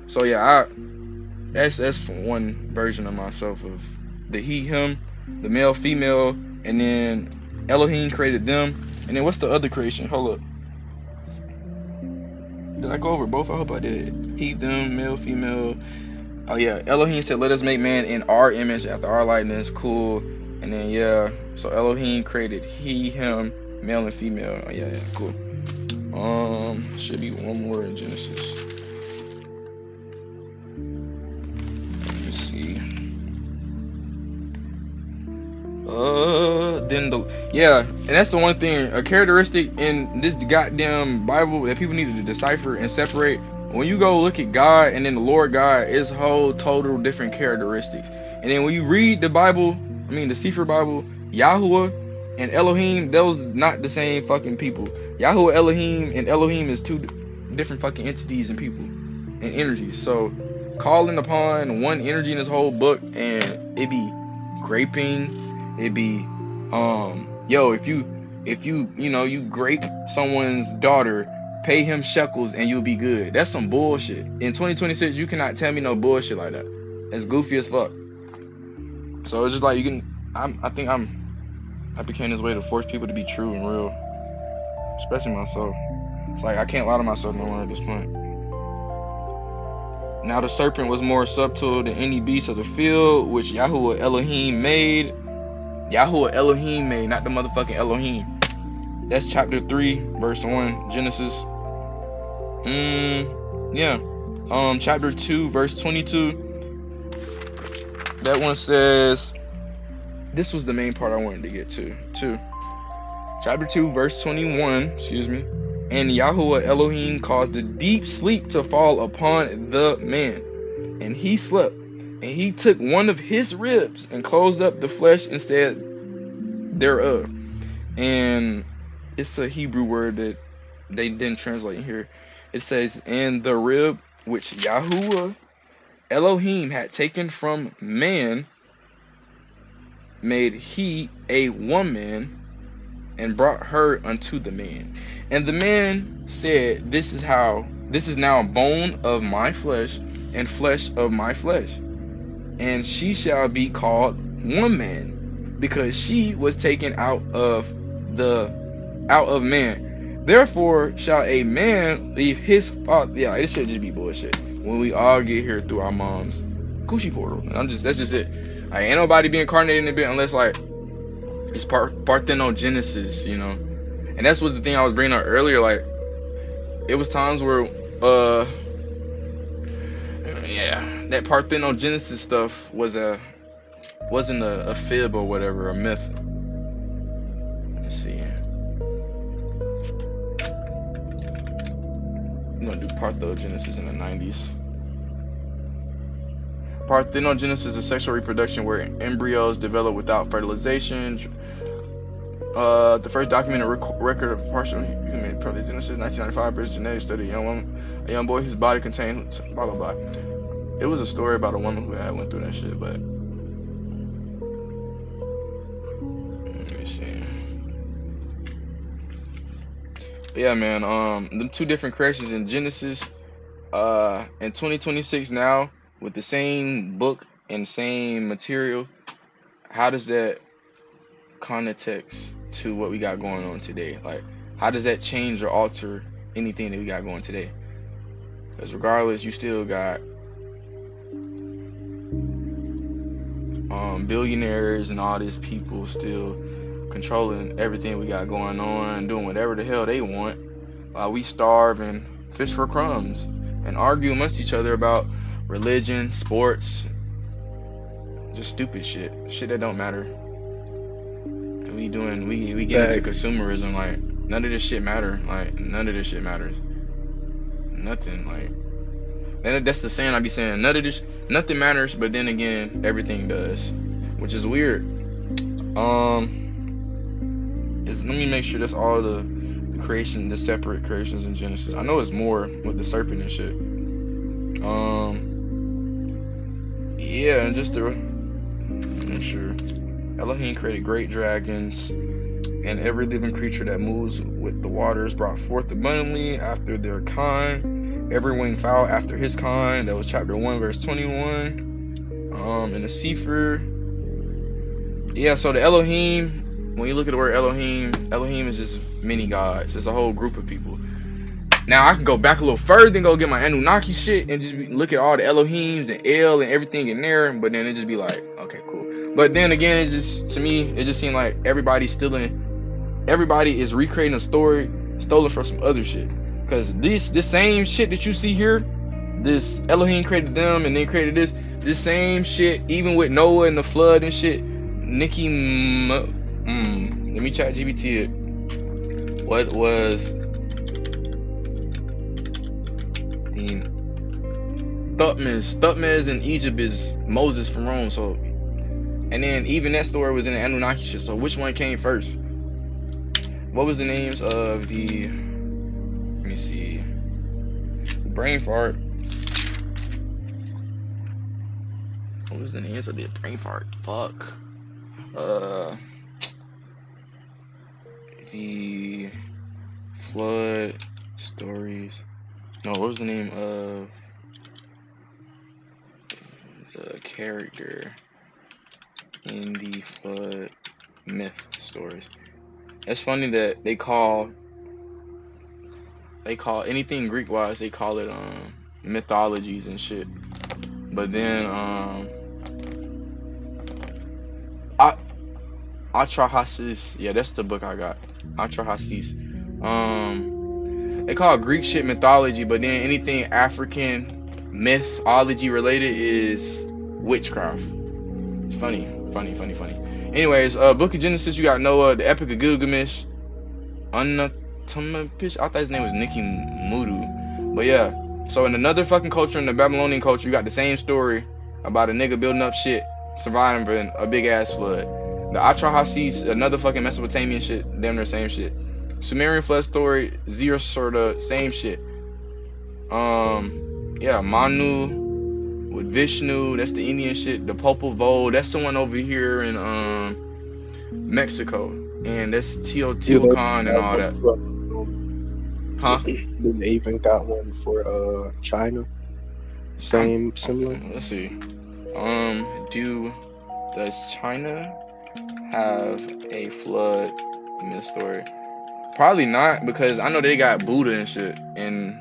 So yeah, that's one version of myself of the he, him, the male, female, and then Elohim created them. And then what's the other creation? Hold up. Did I go over both? I hope I did. He, them, male, female. Oh yeah, Elohim said, let us make man in our image after our likeness. Cool. And then yeah, so Elohim created he, him, male and female. Oh yeah, cool. Should be one more in Genesis. Let's see. And that's the one thing, a characteristic in this goddamn Bible that people need to decipher and separate. When you go look at God and then the Lord God, it's whole total different characteristics. And then when you read the Bible, I mean the Sefer Bible, Yahuwah and Elohim, those not the same fucking people. Yahuwah, Elohim, and Elohim is 2 different fucking entities and people and energies. So calling upon one energy in this whole book, and it be graping, it be if you grape someone's daughter, pay him shekels and you'll be good. That's some bullshit. In 2026, you cannot tell me no bullshit like that. It's goofy as fuck. So it's just like I became this way to force people to be true and real, especially myself. It's like I can't lie to myself no more at this point. Now the serpent was more subtle than any beast of the field, which Yahuwah Elohim made. Yahuwah Elohim made, not the motherfucking Elohim. That's chapter 3, verse 1, Genesis. Chapter 2, verse 22. That one says, this was the main part I wanted to get to, too. Chapter 2, verse 21, And Yahuwah Elohim caused a deep sleep to fall upon the man, and he slept. And he took one of his ribs and closed up the flesh instead thereof. And it's a Hebrew word that they didn't translate here. It says, and the rib which Yahuwah Elohim had taken from man made he a woman and brought her unto the man. And the man said, this is now bone of my flesh and flesh of my flesh. And she shall be called woman, because she was taken out of man. Therefore shall a man leave his father. Yeah, it should just be bullshit. When we all get here through our mom's coochie portal. That's just it. Like, ain't nobody be incarnated in a bit unless like it's parthenogenesis, you know. And that's what the thing I was bringing up earlier. Like, it was times where that parthenogenesis stuff wasn't a fib or whatever, a myth. Let's see. I'm gonna do parthenogenesis in the 90s. Parthenogenesis is sexual reproduction where embryos develop without fertilization. The first documented record of partial human parthenogenesis, 1995, British genetic study. A young boy whose body contained blah blah blah. It was a story about a woman who had went through that shit, but let me see. But yeah, man, the 2 different creations in Genesis, in 2026 now, with the same book and same material, how does that context to what we got going on today? Like, how does that change or alter anything that we got going today? Because regardless, you still got billionaires and all these people still controlling everything we got going on, doing whatever the hell they want, while we starve and fish for crumbs and argue amongst each other about religion, sports, just stupid shit that don't matter. And we get into consumerism. Like, none of this shit matter. Like, none of this shit matters. Nothing. Like, and that's the saying I be saying. Nothing matters, but then again, everything does, which is weird. Let me make sure that's all the separate creations in Genesis. I know it's more with the serpent and shit. Yeah, and just the sure. Elohim created great dragons, and every living creature that moves with the waters brought forth abundantly after their kind. Every winged fowl after his kind. That was chapter 1, verse 21. In the Sefer. Yeah, so the Elohim, when you look at the word Elohim, Elohim is just many gods. It's a whole group of people. Now I can go back a little further and go get my Anunnaki shit and just look at all the Elohims and El and everything in there, but then it just be like, okay, cool. But then again, it just, to me, it just seemed like everybody is recreating a story stolen from some other shit. Because this same shit that you see here, this Elohim created them and then created this same shit, even with Noah and the flood and shit. Let me chat GBT it. What was Thutmose in Egypt is Moses from Rome. So, and then even that story was in the Anunnaki shit. So which one came first? What was the names of the? Let me see. Brain fart. What was the names of the brain fart? Fuck. The flood stories. No, what was the name of the character in the flood myth stories? It's funny that they call anything Greek wise, they call it mythologies and shit. But then Atrahasis, yeah, that's the book I got. Atrahasis. They call Greek shit mythology, but then anything African mythology related is witchcraft. It's funny. Anyways, Book of Genesis, you got Noah, the Epic of Gilgamesh, Unatumapish. I thought his name was Nikki Mudu. But yeah, so in another fucking culture, in the Babylonian culture, you got the same story about a nigga building up shit, surviving a big ass flood. The Atrahasis, another fucking Mesopotamian shit, damn near same shit. Sumerian flood story, Zero sorta, same shit. Yeah, Manu with Vishnu, that's the Indian shit. The Popol Vuh, that's the one over here in Mexico, and that's Teotihuacan and all that. Huh? Then they even got one for China. Similar. Let's see. Does China have a flood myth story? Probably not, because I know they got Buddha and shit, and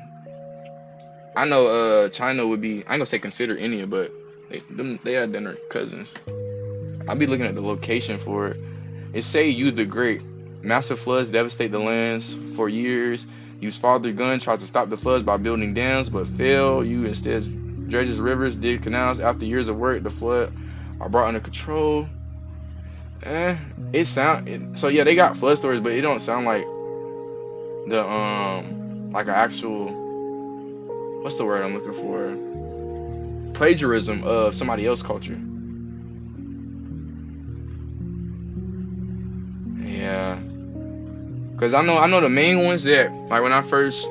I know China would be, I ain't gonna say consider India, but they had their cousins. I'll be looking at the location for it. It say Yu the Great. Massive floods devastate the lands for years. Yu's father Gun tried to stop the floods by building dams, but failed. Yu instead dredges rivers, dig canals. After years of work, the flood are brought under control. So yeah, they got flood stories, but it don't sound like the like an actual, what's the word I'm looking for? Plagiarism of somebody else's culture. Yeah, because I know the main ones that, like, when I first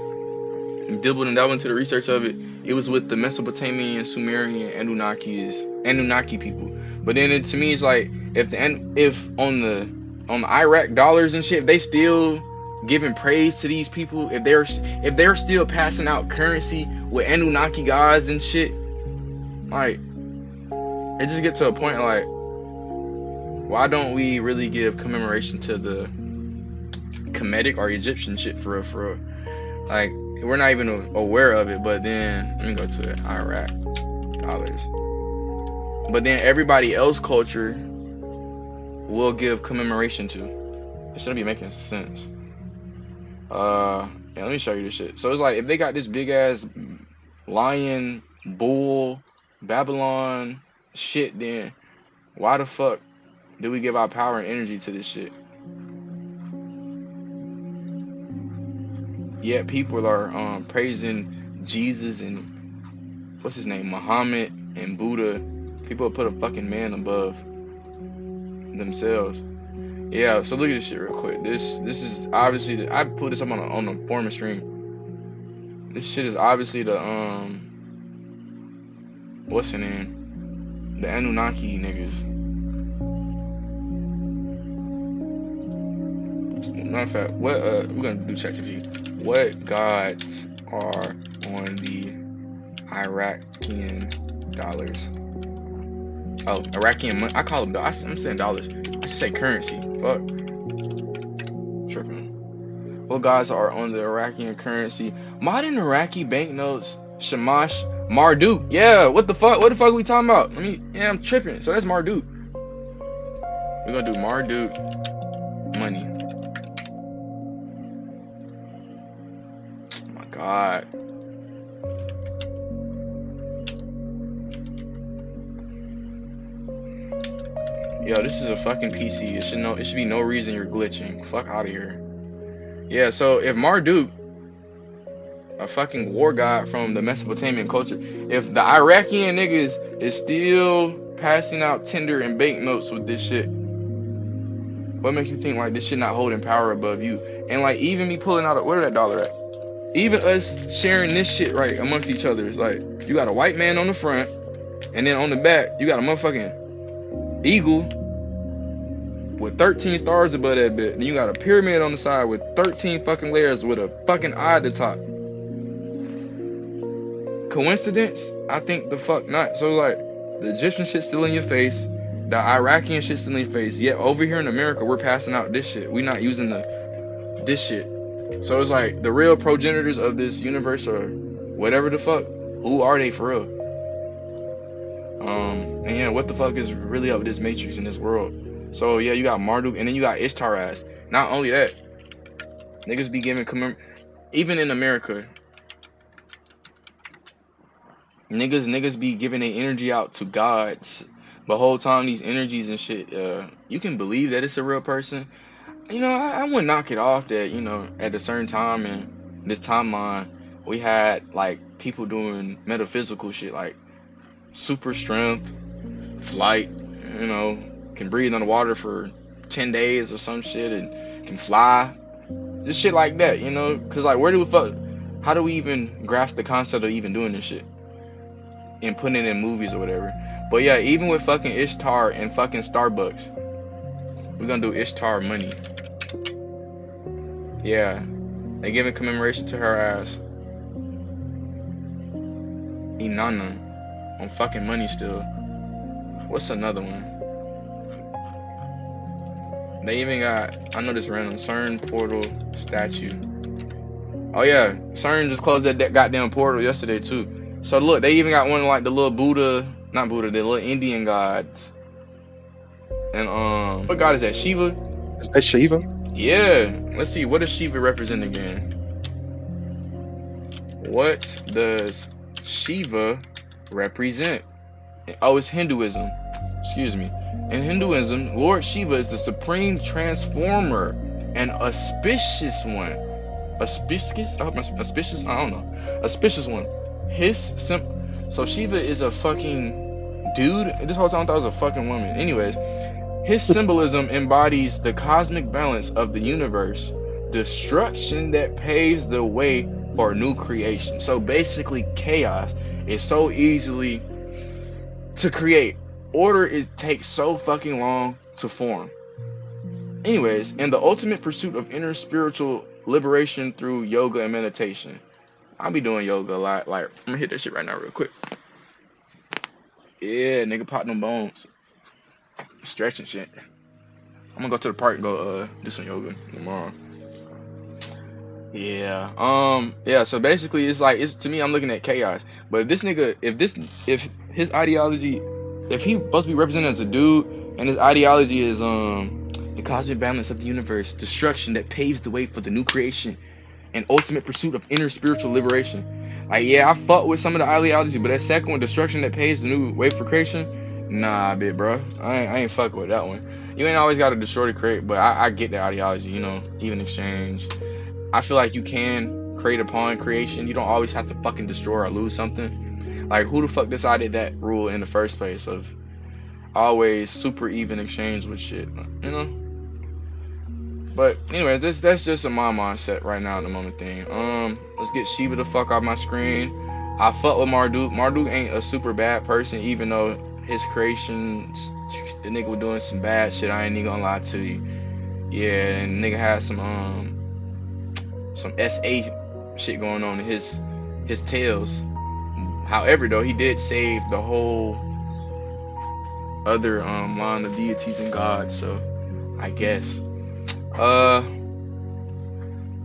dabbled and delved into the research of it, it was with the Mesopotamian, Sumerian, Anunnaki people. But then to me, it's like, if on the Iraq dollars and shit, if they still giving praise to these people, if they're still passing out currency with Anunnaki gods and shit, like, it just get to a point like, why don't we really give commemoration to the Kemetic or Egyptian shit for real? Like, we're not even aware of it. But then let me go to the Iraq dollars. But then everybody else culture will give commemoration to. It shouldn't be making sense. Yeah, let me show you this shit. So it's like, if they got this big ass lion, bull, Babylon shit, then why the fuck do we give our power and energy to this shit? Yet people are praising Jesus and what's his name, Muhammad and Buddha. People put a fucking man above themselves. Yeah, so look at this shit real quick. This is obviously I put this up on the forum stream. This shit is obviously the what's her name? The Anunnaki niggas. Matter of fact, what we're gonna do ChatGPT. What gods are on the Iraqian dollars? Oh, Iraqian money. I call them. I'm saying dollars. I should say currency. Fuck. Tripping. What gods are on the Iraqian currency? Modern Iraqi banknotes. Shamash. Marduk. Yeah. What the fuck? What the fuck are we talking about? I mean, yeah, I'm tripping. So that's Marduk. We're gonna do Marduk money. Oh my God. Yo, this is a fucking PC. It should be no reason you're glitching. Fuck out of here. Yeah, so if Marduk, a fucking war god from the Mesopotamian culture, if the Iraqian niggas is still passing out Tinder and banknotes with this shit, what makes you think like this shit not holding power above you? And like even me pulling out where that dollar at? Even us sharing this shit right amongst each other, it's like you got a white man on the front, and then on the back you got a motherfucking eagle with 13 stars above that bit. Then you got a pyramid on the side with 13 fucking layers with a fucking eye at the top. Coincidence? I think the fuck not. So like the Egyptian shit's still in your face, the Iraqian shit's still in your face. Yet over here in America, we're passing out this shit. We not using this shit. So it's like the real progenitors of this universe or whatever the fuck. Who are they for real? And yeah, what the fuck is really up with this matrix in this world? So yeah, you got Marduk, and then you got Ishtar ass. Not only that, niggas be giving even in America, niggas be giving their energy out to gods. But whole time these energies and shit, you can believe that it's a real person. You know, I wouldn't knock it off that, you know, at a certain time in this timeline, we had like people doing metaphysical shit like super strength, flight, you know, can breathe underwater for 10 days or some shit and can fly. Just shit like that, you know? Cause like how do we even grasp the concept of even doing this shit? And putting it in movies or whatever. But yeah, even with fucking Ishtar and fucking Starbucks, we're gonna do Ishtar money. Yeah. They giving commemoration to her ass. Inanna. On fucking money still. What's another one? They even got, I know this random CERN portal statue. Oh yeah, CERN just closed that goddamn portal yesterday too. So look, they even got one like the little the little Indian gods. And what god is that? Shiva? Is that Shiva? Yeah. Let's see, what does Shiva represent again? What does Shiva represent? Oh, it's Hinduism. Excuse me. In Hinduism, Lord Shiva is the supreme transformer and auspicious one. Auspicious? I hope auspicious? I don't know. Auspicious one. So Shiva is a fucking dude. This whole time I thought it was a fucking woman. Anyways, his symbolism embodies the cosmic balance of the universe, destruction that paves the way for new creation. So basically, chaos is so easily to create. Order takes so fucking long to form. Anyways, and the ultimate pursuit of inner spiritual liberation through yoga and meditation. I'll be doing yoga a lot. Like, I'm gonna hit that shit right now real quick. Yeah, nigga, pop them bones. Stretching shit. I'm gonna go to the park and go do some yoga tomorrow. Yeah. Yeah, so basically it's like, to me, I'm looking at chaos. But if this nigga, if his ideology, if he's supposed to be represented as a dude and his ideology is the cosmic balance of the universe, destruction that paves the way for the new creation, and ultimate pursuit of inner spiritual liberation. Like, yeah, I fuck with some of the ideology, but that second one, destruction that paves the new way for creation, nah, bitch, bro. I ain't fuck with that one. You ain't always got to destroy to create, but I get the ideology, you know, even exchange. I feel like you can create upon creation. You don't always have to fucking destroy or lose something. Like, who the fuck decided that rule in the first place of always super even exchange with shit, you know? But anyways, that's just a my mindset right now at the moment thing. Let's get Shiva the fuck off my screen. I fuck with Marduk. Marduk ain't a super bad person, even though his creations, the nigga was doing some bad shit. I ain't even gonna lie to you. Yeah, and nigga had some SA shit going on in his tales. However, though, he did save the whole other line of deities and gods, so I guess.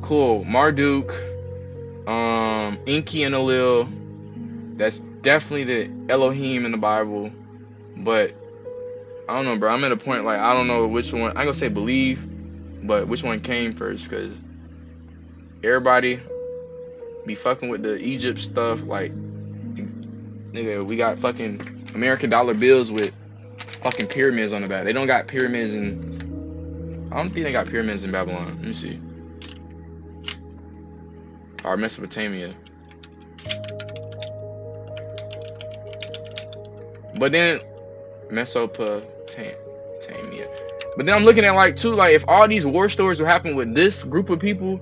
Cool. Marduk, Enki and Enlil, that's definitely the Elohim in the Bible, but I don't know, bro. I'm at a point like I don't know which one. I ain't gonna say believe, but which one came first? Cause everybody be fucking with the Egypt stuff. Like, nigga, we got fucking American dollar bills with fucking pyramids on the back. They don't got pyramids in. I don't think they got pyramids in Babylon. Let me see. Or Mesopotamia. But then Mesopotamia. But then I'm looking at like too, like if all these war stories will happen with this group of people,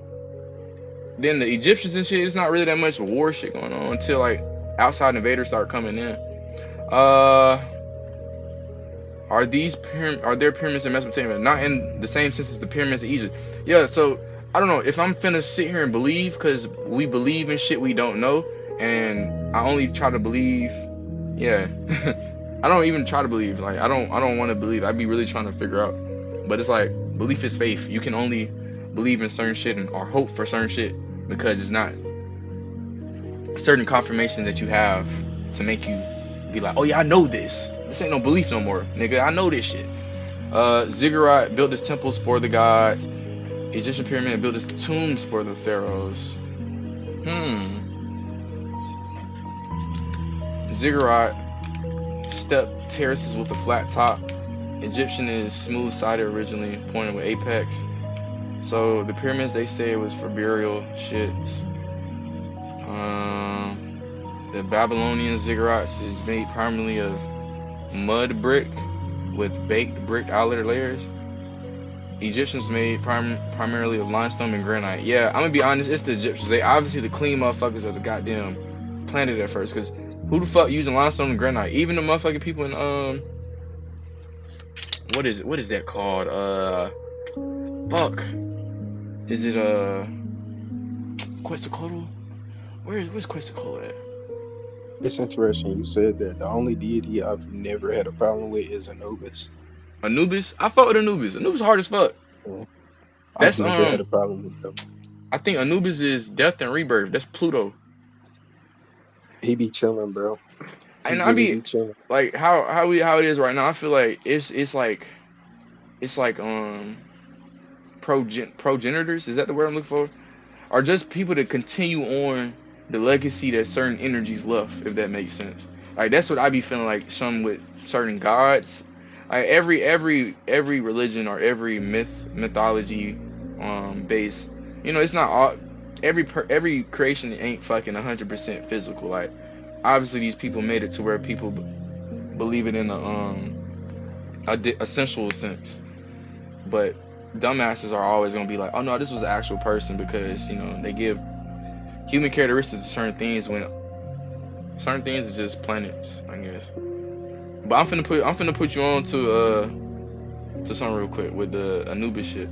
then the Egyptians and shit, it's not really that much war shit going on until like outside invaders start coming in. Are there pyramids in Mesopotamia? Not in the same sense as the pyramids of Egypt. Yeah, so I don't know if I'm finna sit here and believe, because we believe in shit we don't know, and I only try to believe. Yeah. I don't even try to believe. Like I don't want to believe. I'd be really trying to figure out. But it's like belief is faith. You can only believe in certain shit or hope for certain shit because it's not certain confirmation that you have to make you be like, oh yeah, I know this. This ain't no belief no more, nigga. I know this shit. Ziggurat built his temples for the gods. Egyptian pyramid built his tombs for the pharaohs. Ziggurat step terraces with a flat top. Egyptian is smooth-sided originally, pointed with apex. So the pyramids, they say it was for burial shits. The Babylonian ziggurats is made primarily of mud brick with baked brick outer layers. Egyptians made primarily of limestone and granite. Yeah, I'm gonna be honest, it's the Egyptians. They obviously the clean motherfuckers of the goddamn planet at first, because who the fuck using limestone and granite? Even the motherfucking people in what is that called? Fuck. Is it Quetzalcoatl? Where's Quetzalcoatl at? It's interesting you said that. The only deity I've never had a problem with is Anubis. Anubis? I fuck with Anubis. Anubis hard as fuck. That's I've never had a problem with them. I think Anubis is death and rebirth. That's Pluto. He be chilling, bro. And I be chilling. Like how it is right now. I feel like it's like progenitors. Is that the word I'm looking for? Or just people to continue on the legacy that certain energies left, if that makes sense. Like that's what I be feeling like. Some with certain gods. Like every religion or every mythology base. You know, it's not all. Every creation ain't fucking 100% physical. Like, obviously these people made it to where people believe it in a sensual sense. But dumbasses are always gonna be like, oh no, this was an actual person, because you know they give human characteristics to certain things when certain things are just planets, I guess. But I'm finna put you on to something real quick with the Anubis shit.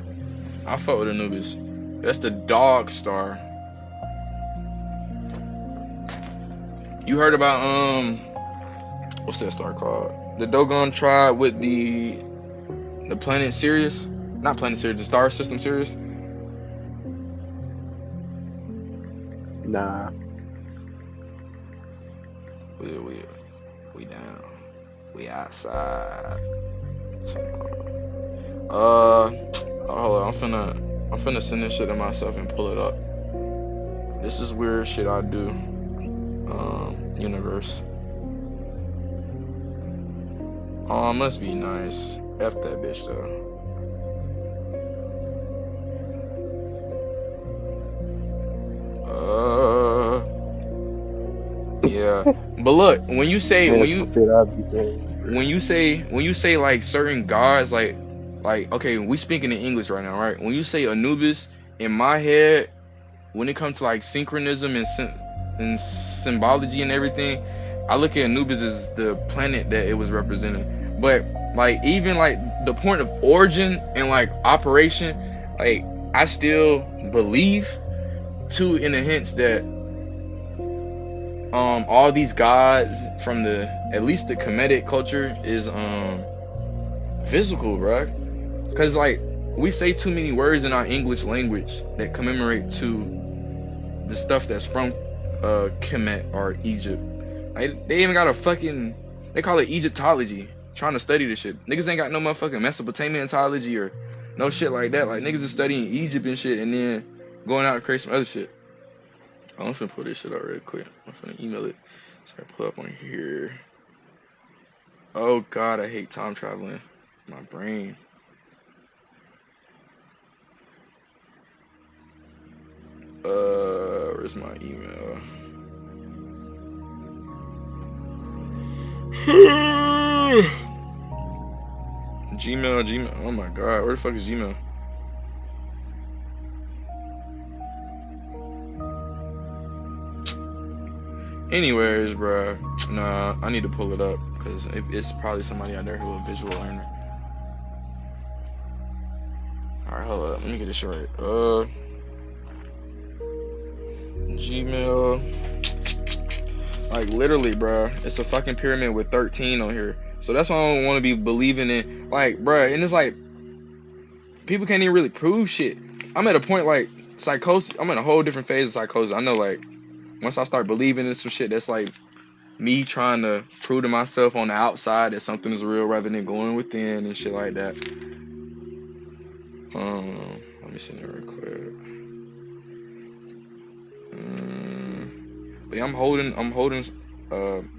I fuck with Anubis. That's the dog star. You heard about what's that star called? The Dogon tribe with the planet Sirius? Not planet Sirius, the star system Sirius? Nah. We down. We outside. Hold on, I'm finna send this shit to myself and pull it up. This is weird shit I do. Universe. Oh, it must be nice. F that bitch though. Yeah. But look, when you say like certain gods, like okay, we speaking in English right now, right? When you say Anubis, in my head, when it comes to like synchronism and and symbology and everything, I look at Anubis as the planet that it was representing. But like even like the point of origin and like operation, like I still believe too in the hints that all these gods from the at least the Kemetic culture is physical, bro. Cause like we say too many words in our English language that commemorate to the stuff that's from Kemet or Egypt. Like, they even got a fucking, they call it Egyptology, trying to study this shit. Niggas ain't got no motherfucking Mesopotamianology or no shit like that. Like niggas is studying Egypt and shit and then going out and create some other shit. Oh, I'm finna pull this shit out real quick. I'm finna email it. So I pull up on here. Oh god, I hate time traveling. My brain. Where's my email? Gmail. Oh my god, where the fuck is Gmail? Anyways, bruh, nah, I need to pull it up because it's probably somebody out there who a visual learner. Alright, hold up, let me get this shit right. Gmail. Like literally, bruh, it's a fucking pyramid with 13 on here. So that's why I don't want to be believing in, like, bruh, and it's like people can't even really prove shit. I'm at a point like psychosis. I'm in a whole different phase of psychosis. I know, like, once I start believing in some shit that's like me trying to prove to myself on the outside that something is real rather than going within and shit like that. Let me see that real quick. But yeah, I'm holding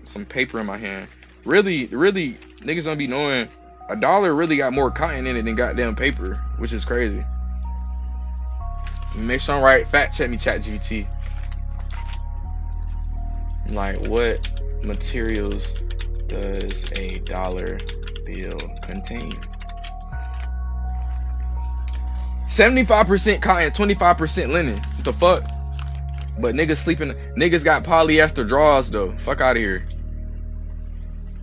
some paper in my hand. Really, niggas don't be knowing $1 really got more cotton in it than goddamn paper, which is crazy. Make sure I'm right. Fact check me, ChatGPT. Like, what materials does a dollar bill contain? 75% cotton, 25% linen. What the fuck? But niggas got polyester drawers though. Fuck out of here.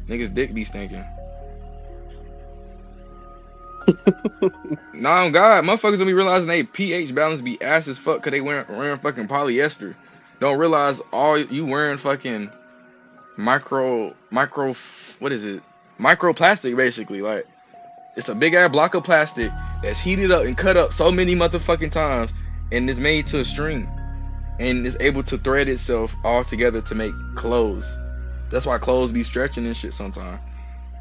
Niggas dick be stinking. Nah, God, motherfuckers don't be realizing they pH balance be ass as fuck cause they wearing fucking polyester. Don't realize all you wearing fucking micro what is it? Microplastic basically. Like, it's a big ass block of plastic that's heated up and cut up so many motherfucking times and is made to a string and is able to thread itself all together to make clothes. That's why clothes be stretching and shit sometimes.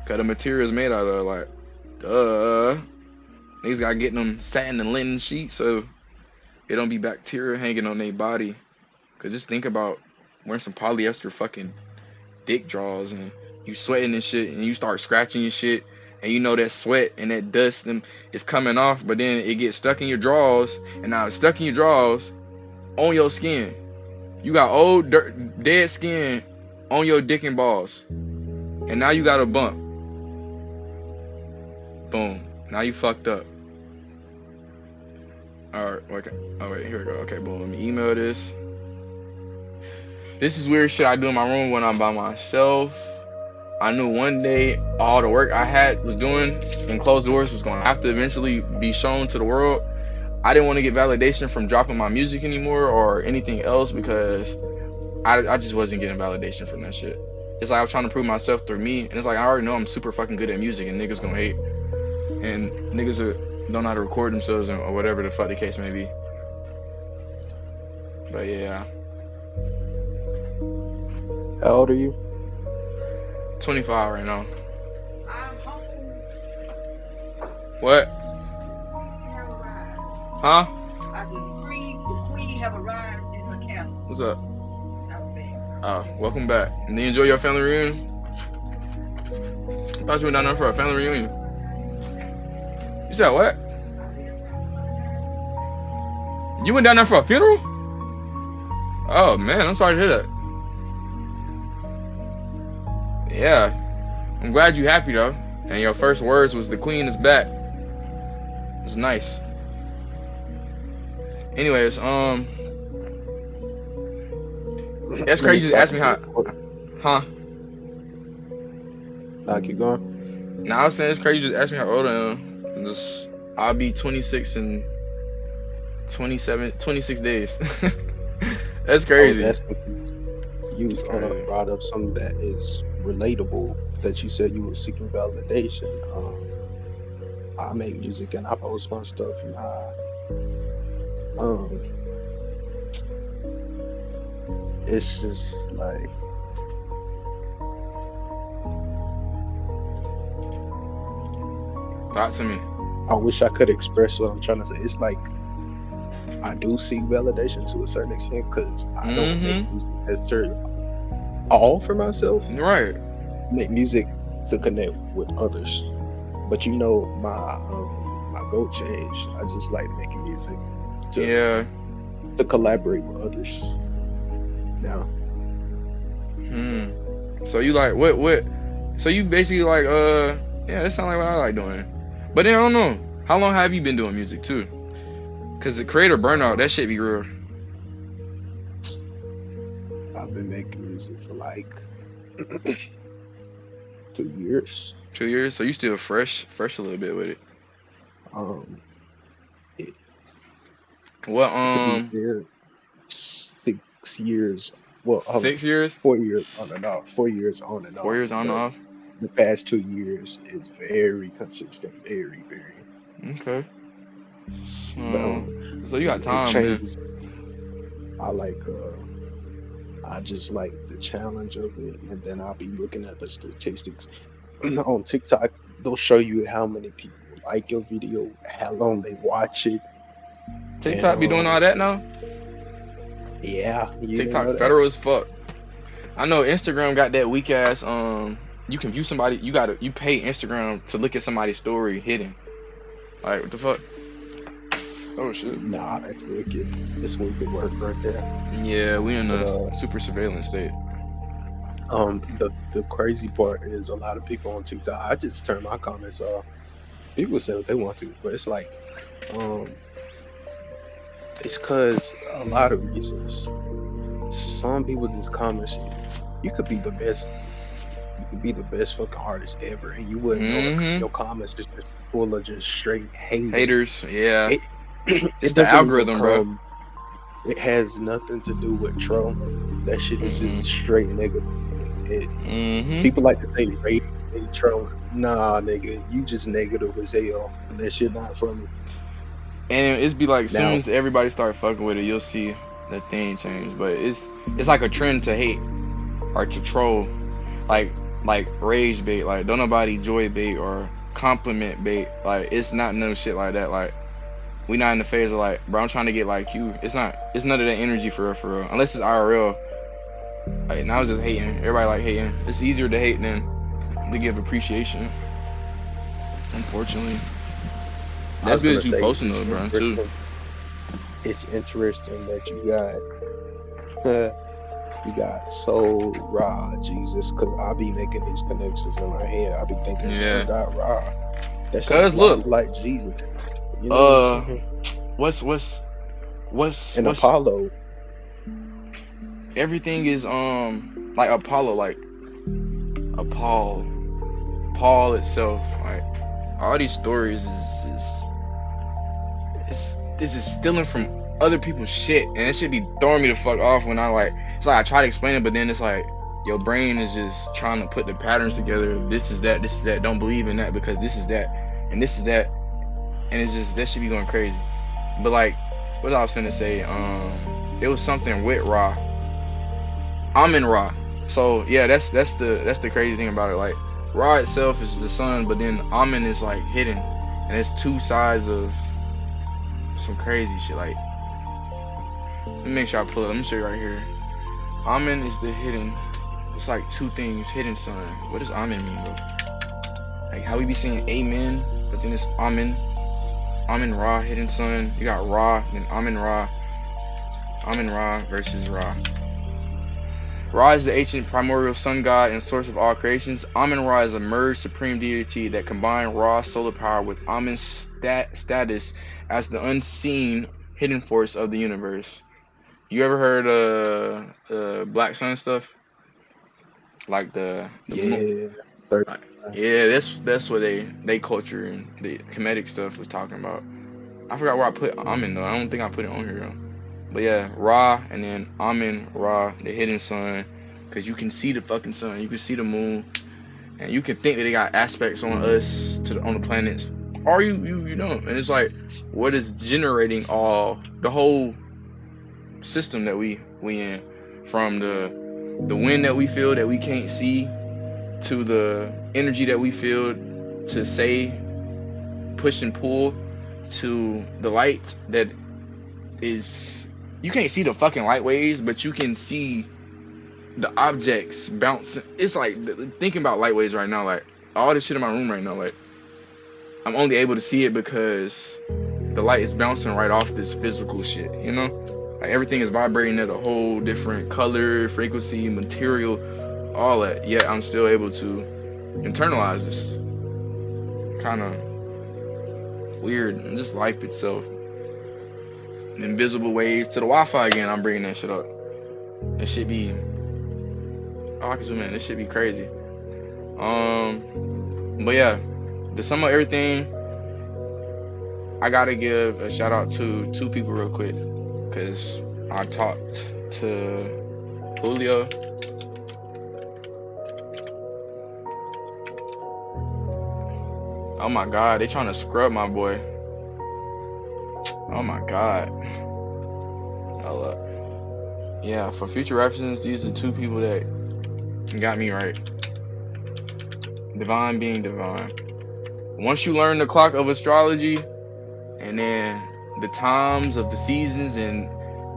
Cause the material is made out of, like, duh. Niggas gotta get them satin and linen sheets so it don't be bacteria hanging on their body. Cause just think about wearing some polyester fucking dick drawers and you sweating and shit and you start scratching your shit and you know that sweat and that dust is coming off, but then it gets stuck in your drawers and now it's stuck in your drawers on your skin. You got old dead skin on your dick and balls. And now you got a bump. Boom. Now you fucked up. Alright, okay. Oh wait, here we go. Okay, boom. Let me email this. This is weird shit I do in my room when I'm by myself. I knew one day all the work I was doing in closed doors was going to have to eventually be shown to the world. I didn't want to get validation from dropping my music anymore or anything else because I just wasn't getting validation from that shit. It's like I was trying to prove myself through me, and it's like I already know I'm super fucking good at music and niggas gonna hate. And niggas don't know how to record themselves or whatever the fuck the case may be. But yeah. How old are you? 25 right now. What? Huh? I said the queen have arrived in her castle. What's up? Oh, welcome back. And you enjoy your family reunion? I thought you went down there for a family reunion. You said what? You went down there for a funeral? Oh man, I'm sorry to hear that. Yeah, I'm glad you're happy though. And your first words was the queen is back. It's nice. Anyways, That's Let me crazy. You just stop asked me how, you. huh? Nah, keep going. Now I was saying it's crazy. You just asked me how old I am. I'll be 26 in 26 days. That's crazy. Oh, you brought up something that is relatable. That you said you were seeking validation. I make music and I post my stuff, and it's just like talk to me. I wish I could express what I'm trying to say. It's like I do seek validation to a certain extent because I don't make music necessarily all for myself. Right. I make music to connect with others. But you know, my goal changed. I just like making music to collaborate with others. Now. So you like what? So you basically like yeah, that sounds like what I like doing. But then I don't know. How long have you been doing music too? Cause the creator burnout, that shit be real. I've been making music for like 2 years. 2 years? So you still fresh a little bit with it. What to be fair, 6 years. Well, 6 years? 4 years on and off. 4 years on and off. 4 years on and off. The past 2 years is very consistent. Very, very. Okay. So you got time, man. I just like the challenge of it, and then I'll be looking at the statistics on TikTok. They'll show you how many people like your video, how long they watch it. TikTok be doing all that now? Yeah. TikTok federal as fuck. I know Instagram got that weak ass you can view somebody, you pay Instagram to look at somebody's story hidden. Like what the fuck? Oh shit. Nah, that's wicked. That's wicked work right there. Yeah, we in a super surveillance state. The crazy part is a lot of people on TikTok, I just turn my comments off. People say what they want to, but it's like it's cause a lot of reasons. Some people just comment shit. You could be the best fucking artist ever, and you wouldn't know it because your comments just full of just straight haters. Yeah. It's the algorithm, bro. It has nothing to do with Trump. That shit is just straight negative. People like to say hate Trump. Nah, nigga, you just negative as hell. And that shit not funny. And it's be like, as soon as everybody start fucking with it, you'll see the thing change. But it's like a trend to hate or to troll, like rage bait. Like don't nobody joy bait or compliment bait. Like it's not no shit like that. Like we not in the phase of like, bro, I'm trying to get like you. It's none of that energy for real. Unless it's IRL. Like now it's just hating. Everybody like hating. It's easier to hate than to give appreciation. Unfortunately. That's good that you posting those, bro, too. It's interesting that you got so raw, Jesus, because I be making these connections in my head. I be thinking, so got raw. That's look like Jesus. You know what's an Apollo? Everything is like Apollo, like Paul itself. Like all these stories is just stealing from other people's shit, and it should be throwing me the fuck off when it's like I try to explain it, but then it's like your brain is just trying to put the patterns together. This is that, don't believe in that because this is that, and this is that, and it's just, that should be going crazy. But like, what I was finna say, it was something with Ra. I'm in Ra. So yeah, that's the crazy thing about it. Like Ra itself is the sun, but then Amen is like hidden, and it's two sides of some crazy shit. Like, let me make sure I pull it. Let me show you right here. Amen is the hidden. It's like two things. Hidden sun. What does Amen mean, bro? Like how we be saying Amen, but then it's Amen. Amen Ra, hidden sun. You got Ra, then Amen Ra. Amen Ra versus Ra. Ra is the ancient primordial sun god and source of all creations. Amen Ra is a merged supreme deity that combined Ra's solar power with Amen's status as the unseen hidden force of the universe. You ever heard Black Sun stuff? Like the Yeah. yeah, that's what they culture and the comedic stuff was talking about. I forgot where I put Amen though. I don't think I put it on here though. But yeah, Ra and then Amen, Ra, the hidden sun, because you can see the fucking sun, you can see the moon, and you can think that they got aspects on us on the planets, or you don't. And it's like, what is generating the whole system that we in, from the wind that we feel that we can't see, to the energy that we feel to say push and pull, to the light that is, you can't see the fucking light waves, but you can see the objects bouncing. It's like, thinking about light waves right now, like all this shit in my room right now, like I'm only able to see it because the light is bouncing right off this physical shit, you know? Like everything is vibrating at a whole different color, frequency, material, all that. Yet I'm still able to internalize this. Kind of weird. And just life itself. Invisible waves to the Wi-Fi again. I'm bringing that shit up. It should be. Oh, I can zoom in. This should be crazy. But yeah, to sum up everything, I gotta give a shout out to two people real quick, because I talked to Julio. Oh my god, they trying to scrub my boy. Oh my god. Hold up. Yeah, for future references, these are two people that got me right. Divine being divine. Once you learn the clock of astrology, and then the times of the seasons, and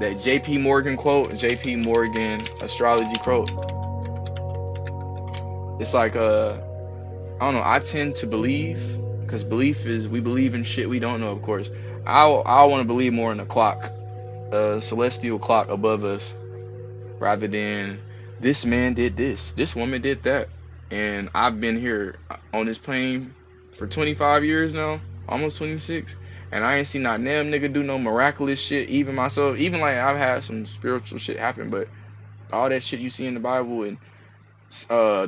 that JP Morgan quote, JP Morgan astrology quote, it's like I don't know, I tend to believe, because belief is, we believe in shit we don't know, of course. I want to believe more in a clock, a celestial clock above us, rather than this man did this, this woman did that. And I've been here on this plane for 25 years now, almost 26, and I ain't seen not damn nigga do no miraculous shit, even myself. Even like I've had some spiritual shit happen, but all that shit you see in the Bible, and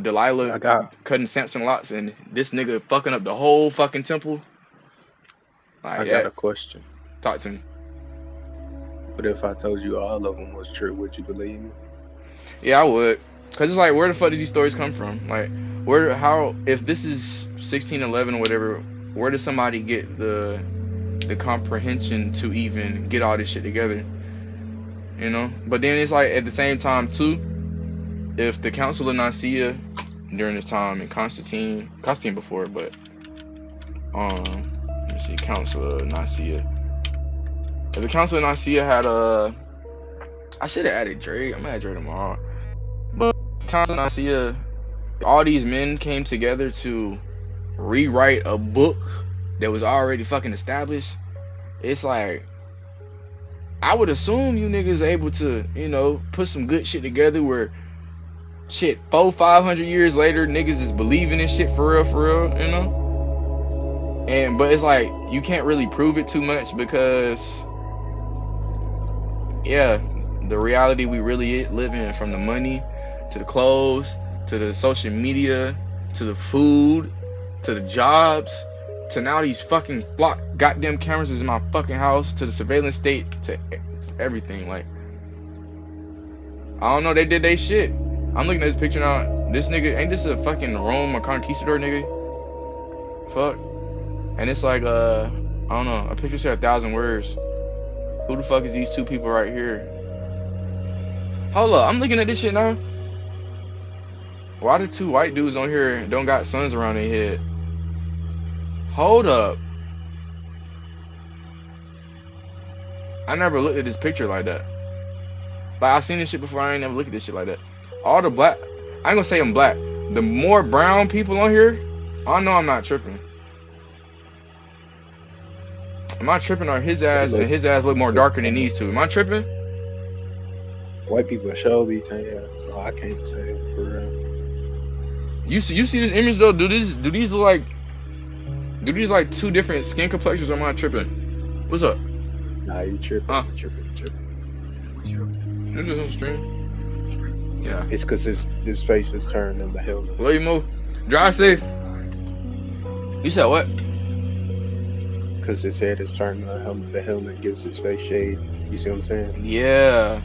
Delilah cutting Samson locks, and this nigga fucking up the whole fucking temple. Like, I got a question. Talk to me. What if I told you all of them was true? Would you believe me? Yeah, I would. Cause it's like, where the fuck did these stories come from? Like, if this is 1611 or whatever, where does somebody get the comprehension to even get all this shit together? You know? But then it's like, at the same time too, if the Council of Nicaea during this time, and Constantine before, but let me see, Council of Nicaea. If the Council of Nicaea had I should have added Dre. I'm gonna add Dre tomorrow. But Council of Nicaea, all these men came together to rewrite a book that was already fucking established. It's like, I would assume you niggas able to, you know, put some good shit together where shit 400-500 years later niggas is believing in shit for real, you know? But it's like, you can't really prove it too much, because yeah, the reality we really live in, from the money to the clothes to the social media to the food to the jobs to now these fucking goddamn cameras in my fucking house, to the surveillance state, to everything. Like, I don't know, they did they shit. I'm looking at this picture now. This nigga, ain't this a fucking Rome or conquistador nigga? Fuck. And it's like, I don't know, a picture said 1,000 words. Who the fuck is these two people right here? Hold up, I'm looking at this shit now. Why the two white dudes on here don't got suns around their head? Hold up. I never looked at this picture like that. Like, I seen this shit before, I ain't never looked at this shit like that. All the black, I ain't gonna say I'm black. The more brown people on here, I know I'm not tripping. Am I tripping, or his ass and his ass look more darker than these two? Am I tripping? White people show be tan. So I can't say for real. You see this image though? Do these look like two different skin complexions, or am I tripping? What's up? Nah, you tripping. You tripping. It's just on stream. Yeah. It's because his face is turned in the helmet. Will you move? Drive safe. You said what? Because his head is turned in the helmet. The helmet gives his face shade. You see what I'm saying? Yeah.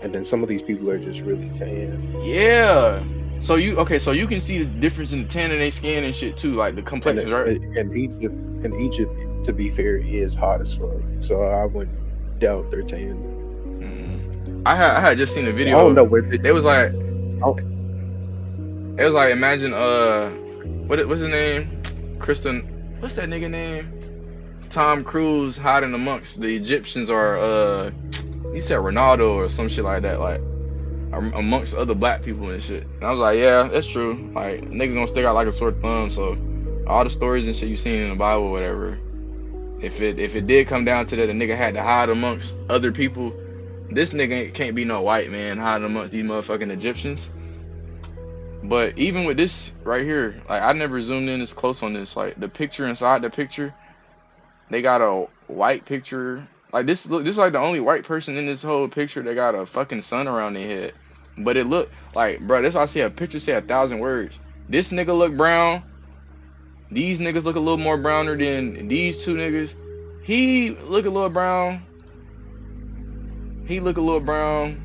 And then some of these people are just really tan. Yeah. So you can see the difference in the tan in their skin and shit too, like the complexion, right? And Egypt, to be fair, is hot as fuck. So I wouldn't doubt they're tan. I had just seen a video. I don't know where it was like. It was like, imagine what's his name? What's that nigga name? Tom Cruise hiding amongst the Egyptians, or he said Ronaldo or some shit like that, like amongst other black people and shit. And I was like, yeah, that's true. Like, niggas gonna stick out like a sore thumb. So all the stories and shit you seen in the Bible, or whatever, if it did come down to that, a nigga had to hide amongst other people. This nigga can't be no white man hiding amongst these motherfucking Egyptians. But even with this right here, like, I never zoomed in as close on this. Like, the picture inside the picture, they got a white picture. Like, this is like the only white person in this whole picture that got a fucking sun around their head. But it looked like, bro, that's why I say a picture say 1,000 words. This nigga look brown. These niggas look a little more browner than these two niggas. He look a little brown. He look a little brown.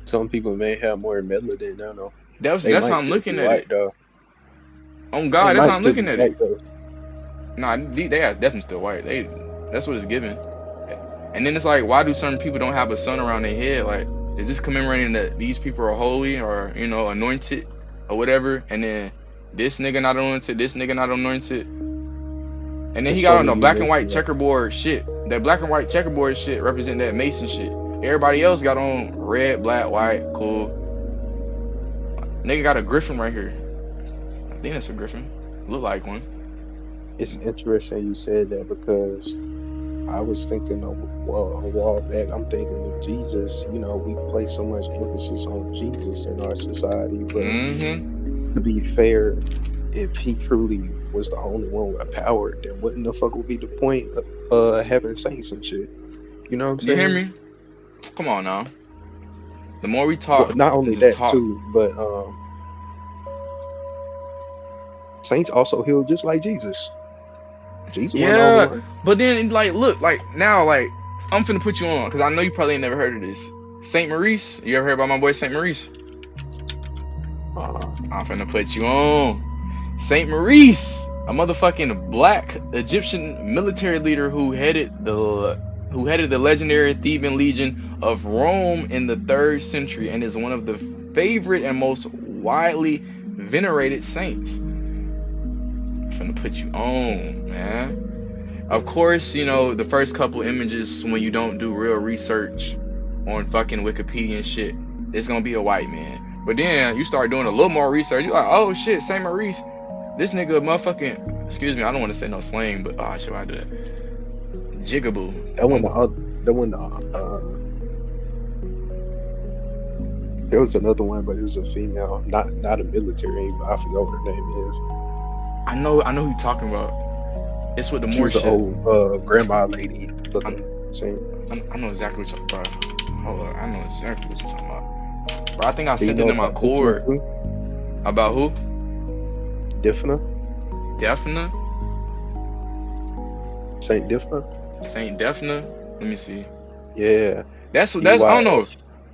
Some people may have more melanin. I don't know. That's how I'm looking at it. Though. Oh God, that's how I'm looking at it. Nah, they are definitely still white. That's what it's given. And then it's like, why do certain people don't have a sun around their head? Like, is this commemorating that these people are holy, or, you know, anointed or whatever? And then this nigga not anointed, this nigga not anointed. And then he got on the black and white checkerboard shit. That black and white checkerboard shit represent that Mason shit. Everybody else got on red, black, white, cool. Nigga got a griffin right here. I think that's a griffin. Look like one. It's interesting you said that, because I was thinking a while back, I'm thinking of Jesus. You know, we place so much emphasis on Jesus in our society, but to be fair, if he truly was the only one with power, then what in the fuck would be the point of having saints and shit? You know what I'm saying? You hear me? Come on now. The more we talk, well, not only that too, but saints also heal just like Jesus. Jesus, yeah. But then, like, look, like now, like, I'm finna put you on, because I know you probably ain't never heard of this. Saint Maurice. You ever heard about my boy Saint Maurice? I'm finna put you on. Saint Maurice, a motherfucking black Egyptian military leader who headed the legendary Theban Legion of Rome in the 3rd century, and is one of the favorite and most widely venerated saints. I'm finna put you on, man. Of course, you know, the first couple images, when you don't do real research on fucking Wikipedia and shit, it's gonna be a white man. But then you start doing a little more research, you're like, oh shit, Saint Maurice, this nigga motherfucking, excuse me, I don't want to say no slang, but oh shit, I do that. Jigaboo. There was another one, but it was a female, not a military, but I forgot what her name is. I know who you're talking about. It's with the She more was shit. an old grandma lady looking. I know exactly what you're talking about. Hold on, I know exactly what you're talking about. Bro, I think I Do you sent it know in my about cord. Difna? About who? Difna? Difna? Saint Difna? Saint Difna? Let me see. Yeah. That's I don't know.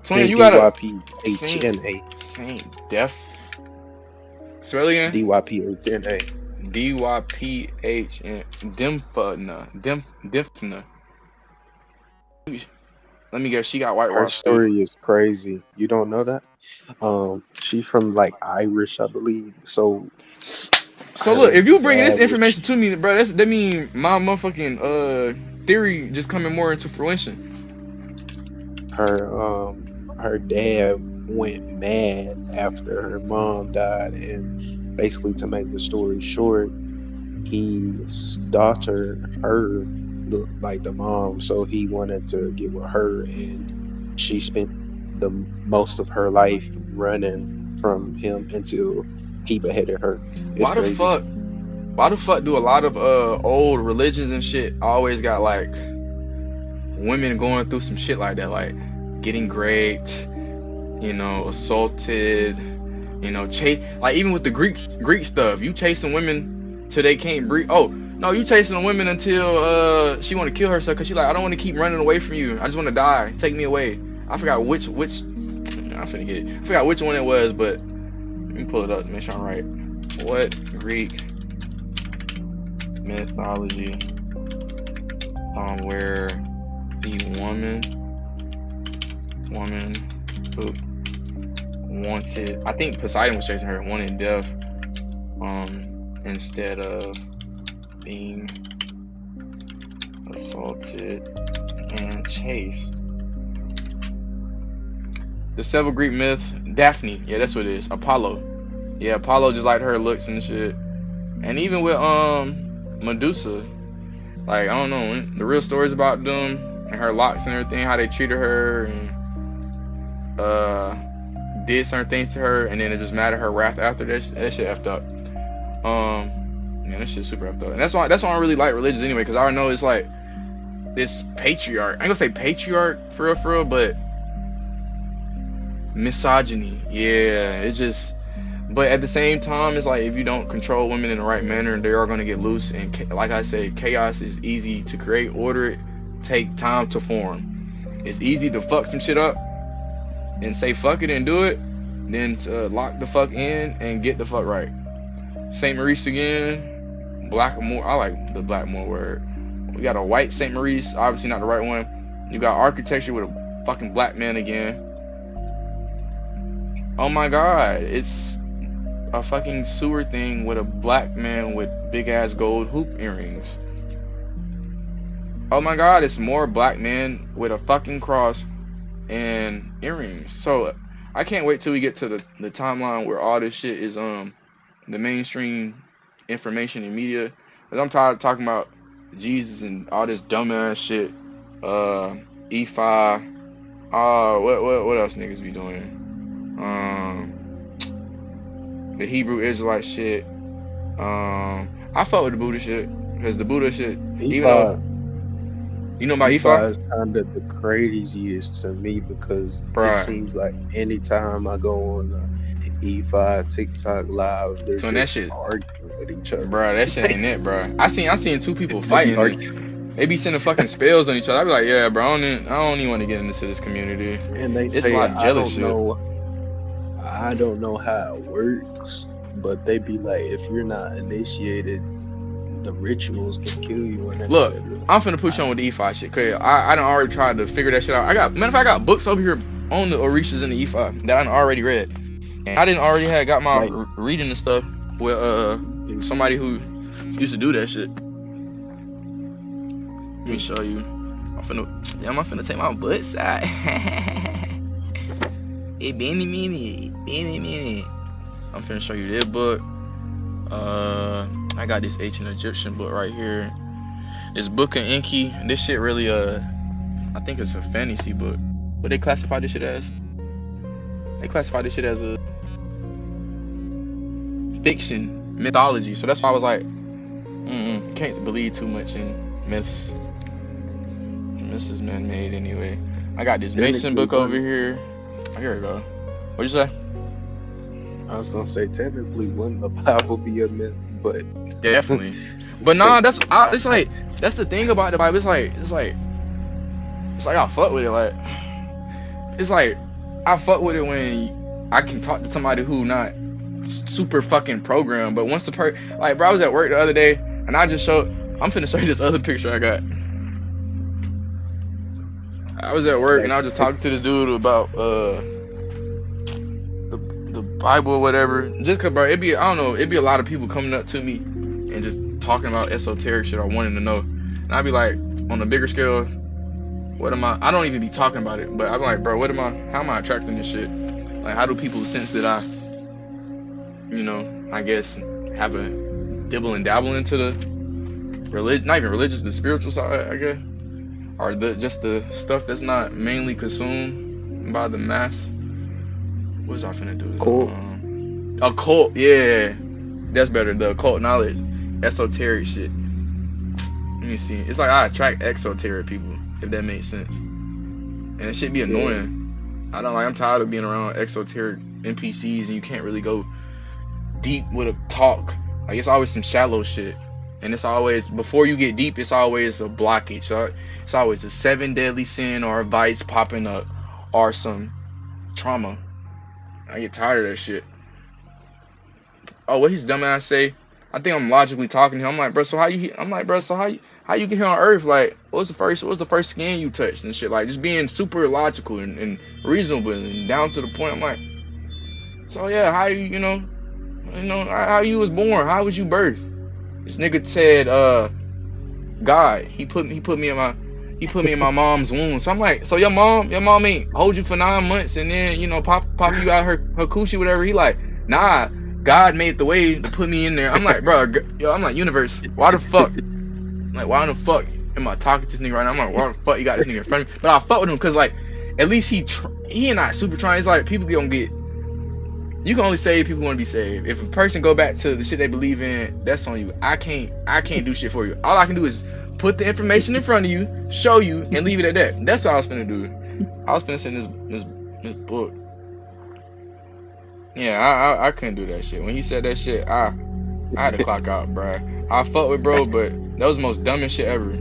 Tony, you gotta DYPHNA. Saint Def. Spell it again. DYPHNA. DYPHN. Difna. Let me guess. She got Her whitewashed. story is crazy. You don't know that? She's from like Irish, I believe. So look, if you bring this information to me, bro, that mean my motherfucking theory just coming more into fruition. Her dad went mad after her mom died, and basically, to make the story short, his daughter, her, looked like the mom, so he wanted to get with her, and she spent the most of her life running from him until he beheaded her. It's Why the crazy. fuck? Why the fuck do a lot of old religions and shit always got like women going through some shit like that, like getting raped, you know, assaulted, you know, like even with the Greek stuff, you chasing women till they can't breathe. Oh no, you chasing a woman until she want to kill herself because she like, I don't want to keep running away from you. I just want to die. Take me away. I forgot which. I forget it. I forgot which one it was, but let me pull it up to make sure I'm right. What Greek mythology where the woman who wanted, I think Poseidon was chasing her, wanted death instead of being assaulted and chased. The several Greek myth, Daphne, yeah, that's what it is. Apollo, yeah, Apollo just liked her looks and shit. And even with Medusa, like, I don't know, the real stories about them and her locks and everything, how they treated her and did certain things to her, and then it just mattered her wrath after that shit effed up. Yeah, that shit's super effed up. And that's why I really like religions anyway, because I already know it's like this patriarch. I ain't gonna say patriarch for real, but misogyny. Yeah, it's just. But at the same time, it's like if you don't control women in the right manner, they are gonna get loose. And like I said, chaos is easy to create. Order take time to form. It's easy to fuck some shit up and say fuck it and do it, then to lock the fuck in and get the fuck right. Saint Maurice again. Blackmore. I like the Blackmore word. We got a white Saint Maurice, obviously not the right one. You got architecture with a fucking black man again. Oh my god, it's a fucking sewer thing with a black man with big ass gold hoop earrings. Oh my god, it's more black men with a fucking cross and earrings. So I can't wait till we get to the timeline where all this shit is the mainstream information and media. Cause I'm tired of talking about Jesus and all this dumbass shit. E5. What else niggas be doing? The Hebrew Israelite shit. I fuck with the Buddha shit, because the Buddha shit, even though you know about E5 is kind of the craziest to me, because it seems like anytime I go on E5 TikTok live, they're so just that shit arguing with each other. Bro, that shit ain't it, bro. I seen two people fighting. They be sending fucking spells on each other. I be like, yeah, bro, I don't even want to get into this community. And they it's say, like jealous shit. I don't know how it works, but they be like, if you're not initiated, the rituals can kill you. And look, I'm finna push on with the E5 shit, cause I done already tried to figure that shit out. Matter of fact, I got books over here on the Orishas and the E5 that I done already read. And I didn't already got my reading and stuff with somebody who used to do that shit. Let me show you. I'm finna take my butt side. Hey, Benny Minnie. I'm finna show you this book. I got this ancient Egyptian book right here. This Book of Enki. This shit really I think it's a fantasy book. But they classify this shit as a fiction, mythology. So that's why I was like, can't believe too much in myths. This is man-made anyway. I got this Mason book over here. Oh, here we go. What'd you say? I was gonna say, technically, wouldn't the Bible be a myth? But definitely. But nah, it's like that's the thing about the Bible. It's like I fuck with it. Like it's like I fuck with it when I can talk to somebody who not super fucking programmed. But once like, bro, I was at work the other day and I'm finna show you this other picture I got. I was at work and I was just talking to this dude about the Bible or whatever. Just cause, bro, it'd be a lot of people coming up to me and just talking about esoteric shit or wanting to know. And I'd be like, on a bigger scale, I don't even be talking about it, but I'm like, bro, how am I attracting this shit? Like, how do people sense that I, I guess, have a dibble and dabble into the religion, not even religious, the spiritual side, I guess, or just the stuff that's not mainly consumed by the mass. What was I finna do? Cult. Occult, yeah, that's better. The occult knowledge, esoteric shit. Let me see. It's like I attract exoteric people, if that makes sense. And it should be annoying. I'm tired of being around exoteric NPCs and you can't really go deep with a talk. Like it's always some shallow shit. And it's always, before you get deep, it's always a blockage. So it's always a 7 deadly sin or a vice popping up or some trauma. I get tired of that shit. Oh, what his dumbass say? I think I'm logically talking to him. I'm like, bro, so how you get here on Earth? Like, what's the first skin you touched and shit? Like, just being super logical and reasonable and down to the point. I'm like, so yeah, how how you was born? How was you birthed? This nigga said, God, he put me in my mom's womb. So I'm like, so your mom ain't hold you for 9 months and then pop you out her coochie, whatever. He like, nah, God made the way to put me in there. I'm like, bro, I'm like, universe, why the fuck? Like, why the fuck am I talking to this nigga right now? I'm like, why the fuck you got this nigga in front of me? But I fuck with him because like, at least he and not super trying. It's like people gonna get. You can only save people want to be saved. If a person go back to the shit they believe in, that's on you. I can't do shit for you. All I can do is put the information in front of you, show you, and leave it at that. That's what I was finna do. I was finna send this book. Yeah, I couldn't do that shit. When he said that shit, I had to clock out, bro. I fuck with bro, but that was the most dumbest shit ever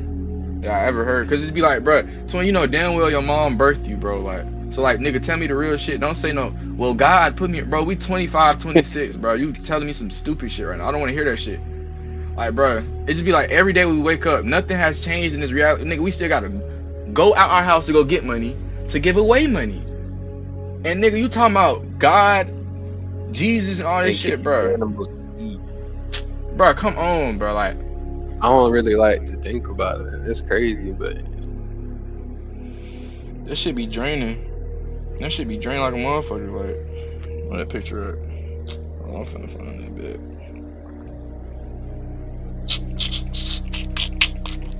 that I ever heard. Cause it's be like, bro, so when you know damn well your mom birthed you, bro, like. So like, nigga, tell me the real shit. Don't say no. Well, God put me, bro. We 25, 26, bro. You telling me some stupid shit right now. I don't want to hear that shit. Like, bro, it just be like every day we wake up, nothing has changed in this reality. Nigga, we still gotta go out our house to go get money, to give away money. And nigga, you talking about God, Jesus, and all this shit, bro. Bro, come on, bro. Like, I don't really like to think about it. It's crazy, but this shit be draining. That shit be draining like a motherfucker. Like, what that picture up? Oh, I'm finna find that bit.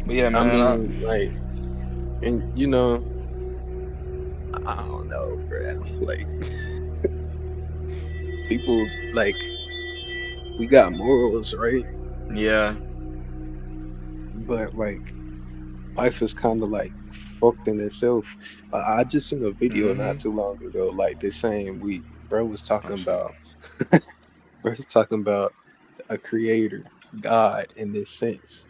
But yeah, man. I mean, like, and you know, I don't know, bro. Like, people, like, we got morals, right? Yeah. But like, life is kind of like fucked in itself. I just seen a video not too long ago. Like, they saying bro was talking about a creator, God, in this sense.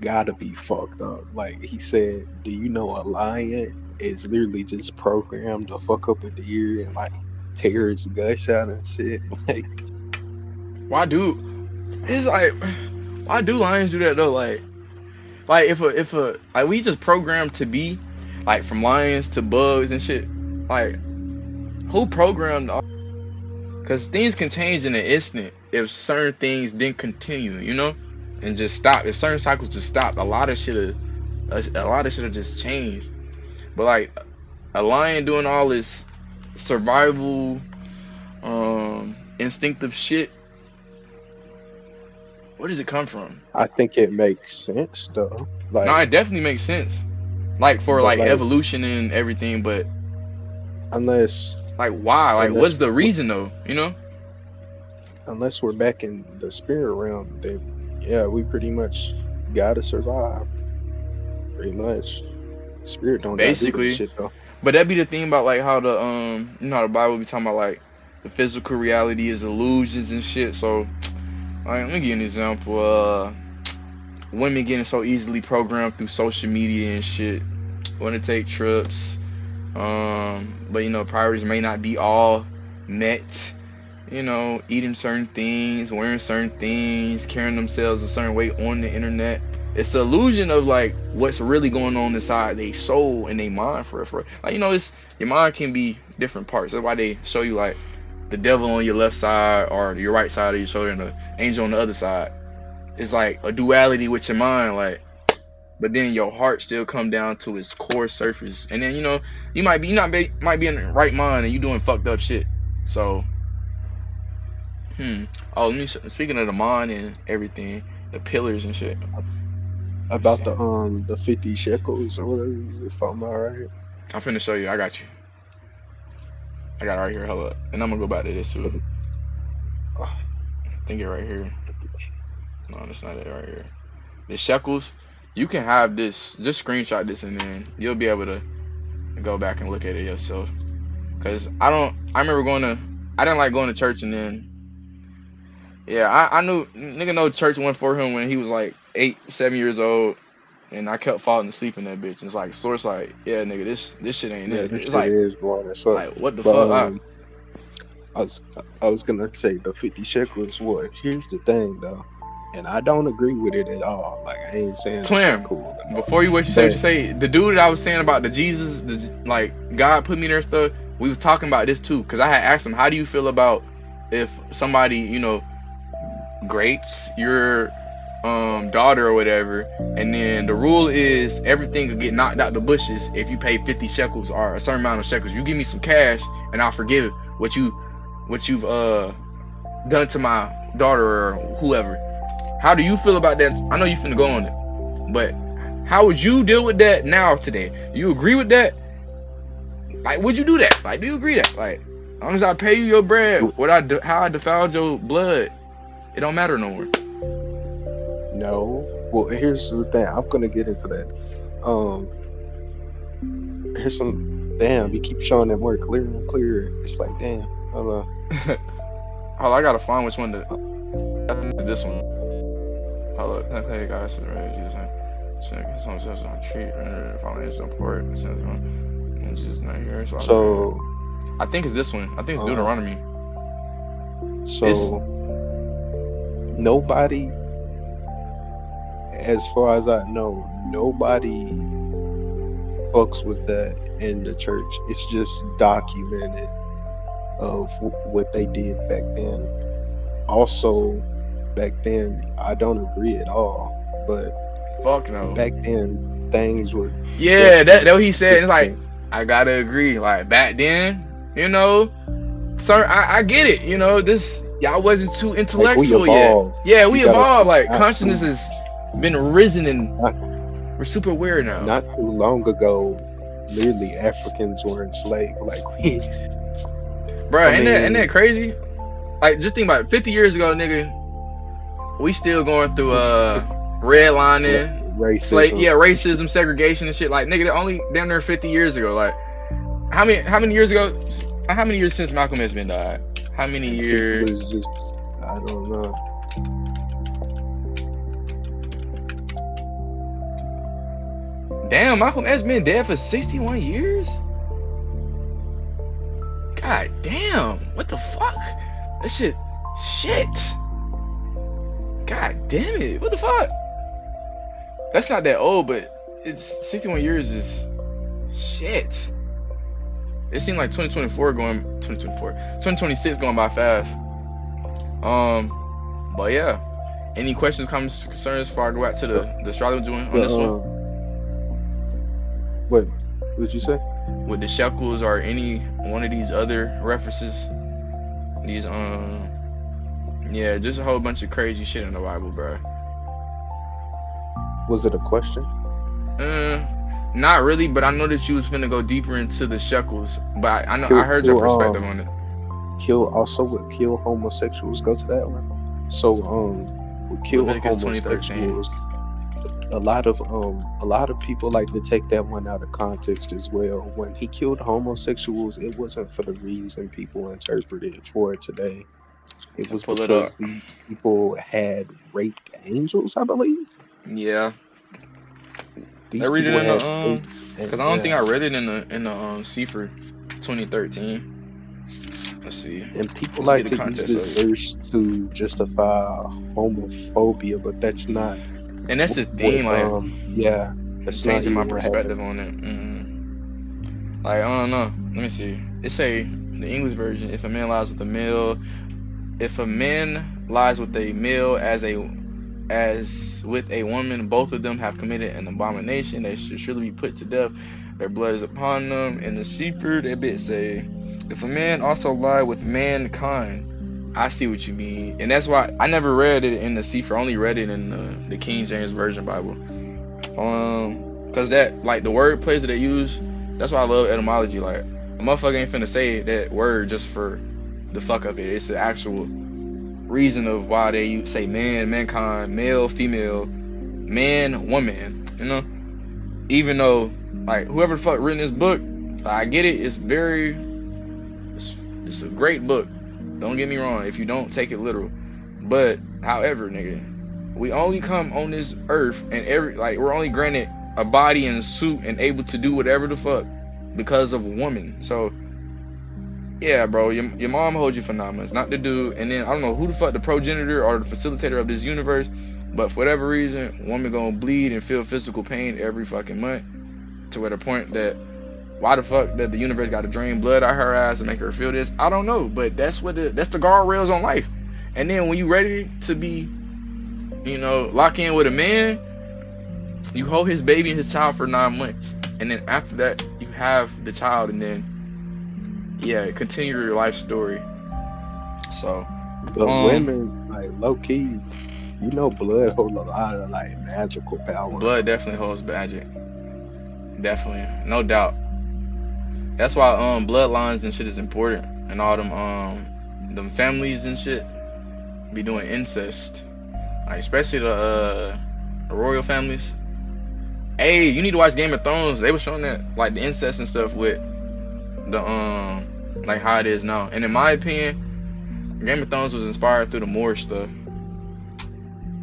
Gotta be fucked up. Like, he said, do you know a lion is literally just programmed to fuck up a deer and like tear its guts out and shit? Like, why do lions do that though? Like if like we just programmed to be like, from lions to bugs and shit. Like, who programmed all? Because things can change in an instant if certain things didn't continue, you know, and just stop. If certain cycles just stopped, a lot of shit have just changed. But like a lion doing all this survival, instinctive shit, where does it come from? I think it makes sense though. Like, no, it definitely makes sense. Like, for like evolution and everything, but unless, like, why? Like, what's the reason though? You know? Unless we're back in the spirit realm, then yeah, we pretty much gotta survive. Pretty much. Spirit don't basically do shit though. But that'd be the thing about like how the how the Bible be talking about like the physical reality is illusions and shit. So like, let me give you an example. Women getting so easily programmed through social media and shit, want to take trips, but you know, priorities may not be all met. You know, eating certain things, wearing certain things, carrying themselves a certain way on the internet. It's the illusion of like what's really going on inside their soul and their mind for like, you know, it's your mind can be different parts. That's why they show you like the devil on your left side or your right side of your shoulder and the angel on the other side. It's like a duality with your mind, like, but then your heart still come down to its core surface. And then, you know, you might be in the right mind and you doing fucked up shit. So, speaking of the mind and everything, the pillars and shit. About the 50 shekels or whatever you was talking about, right? I'm finna show you. I got you. I got it right here. Hold up. And I'm gonna go back to this too. I think it right here. No, that's not it right here. The shekels. You can have this. Just screenshot this and then you'll be able to go back and look at it yourself. Cause I didn't like going to church and then. Yeah, I knew nigga know church went for him when he was like 8, 7 years old, and I kept falling asleep in that bitch. And it's like source like, yeah, nigga, this shit ain't it. This It's shit like, is boring as fuck. like what the But fuck? I was gonna say the 50 shekels. What? Here's the thing though, and I don't agree with it at all. Like I ain't saying it's Twin, not cool. before you say, the dude that I was saying about the Jesus, like God put me there stuff, we was talking about this too, cause I had asked him, how do you feel about if somebody, grapes your daughter or whatever, and then the rule is everything could get knocked out the bushes if you pay 50 shekels or a certain amount of shekels. You give me some cash and I'll forgive what you've done to my daughter or whoever. How do you feel about that? I know you finna go on it, but how would you deal with that now today? You agree with that? Like, would you do that? Like, do you agree that? Like, as long as I pay you your bread, how I defiled your blood, it don't matter no more. No. Well, here's the thing. I'm gonna get into that. Here's some. Damn, you keep showing that more clearer and clearer. It's like, damn. Hold on. Hold on, I gotta find which one to. I think it's this one. Hold up. Hey guys, Jesus. Check. Someone says on treat. Financial support. It's just not here. So I think it's this one. I think it's Deuteronomy. So nobody, as far as I know, nobody fucks with that in the church. It's just documented of what they did back then. Also, back then, I don't agree at all, but fuck no. Back then, things were. Yeah, that what he said. It's like, I gotta agree. Like back then, sir, I get it. This y'all wasn't too intellectual yet. Yeah, we evolved. Like consciousness has been risen, and we're super aware now. Not too long ago, literally Africans were enslaved. Like we, bro, ain't that crazy? Like just think about it. 50 years ago, nigga, we still going through redlining. Racism. Racism, segregation, and shit. Like, nigga, only damn near 50 years ago. Like, how many years ago? How many years since Malcolm X been died? How many years? It was just, I don't know. Damn, Malcolm X been dead for 61 years. God damn, what the fuck? That shit. God damn it, what the fuck? That's not that old, but it's 61 years is shit. It seemed like 2026 going by fast. But yeah. Any questions, comments, concerns before I go back to the astrology one on this one? What did you say? With the shekels or any one of these other references? These yeah, just a whole bunch of crazy shit in the Bible, bro. Was it a question? Not really, but I know that you was finna go deeper into the shekels. But I heard your perspective on it. Kill homosexuals. Go to that one. So with kill homosexuals, a lot of people like to take that one out of context as well. When he killed homosexuals, it wasn't for the reason people interpreted it for today. It was because these people had raped angels, I believe. Yeah. I read it in the because I don't think I read it in the Sefer 2013. Let's see. And people like to use this verse to justify homophobia, but that's not. And that's the thing, yeah, that's changing my perspective on it. Like, I don't know. Let me see. It say the English version: if a man lies with a male, as with a woman, both of them have committed an abomination. They should surely be put to death. Their blood is upon them. In the Sefer, that bit say, if a man also lie with mankind. I see what you mean, and that's why I never read it in the Sefer. I only read it in the King James Version Bible. Cause that, like, the word plays that they use. That's why I love etymology. Like, a motherfucker ain't finna say that word just for the fuck of it. It's the actual reason of why they say man, mankind, male, female, man, woman, you know? Even though, like, whoever the fuck written this book, I get it, it's a great book. Don't get me wrong, if you don't take it literal. But, however, nigga, we only come on this earth and we're only granted a body and a suit and able to do whatever the fuck because of a woman. So, yeah, bro, your mom holds you for 9 months, not the dude. And then I don't know who the fuck the progenitor or the facilitator of this universe, but for whatever reason, woman gonna bleed and feel physical pain every fucking month, to where the point that why the fuck that the universe got to drain blood out her ass and make her feel this, I don't know. But that's the guardrails on life. And then when you ready to be, you know, lock in with a man, you hold his baby and his child for 9 months, and then after that you have the child, and then yeah, continue your life story. So, but women, like, low key, you know, blood holds a lot of like magical power. Blood definitely holds magic. Definitely, no doubt. That's why bloodlines and shit is important, and all them families and shit be doing incest, like, especially the royal families. Hey, you need to watch Game of Thrones. They were showing that, like, the incest and stuff with the like how it is now. And in my opinion, Game of Thrones was inspired through the Moorish stuff.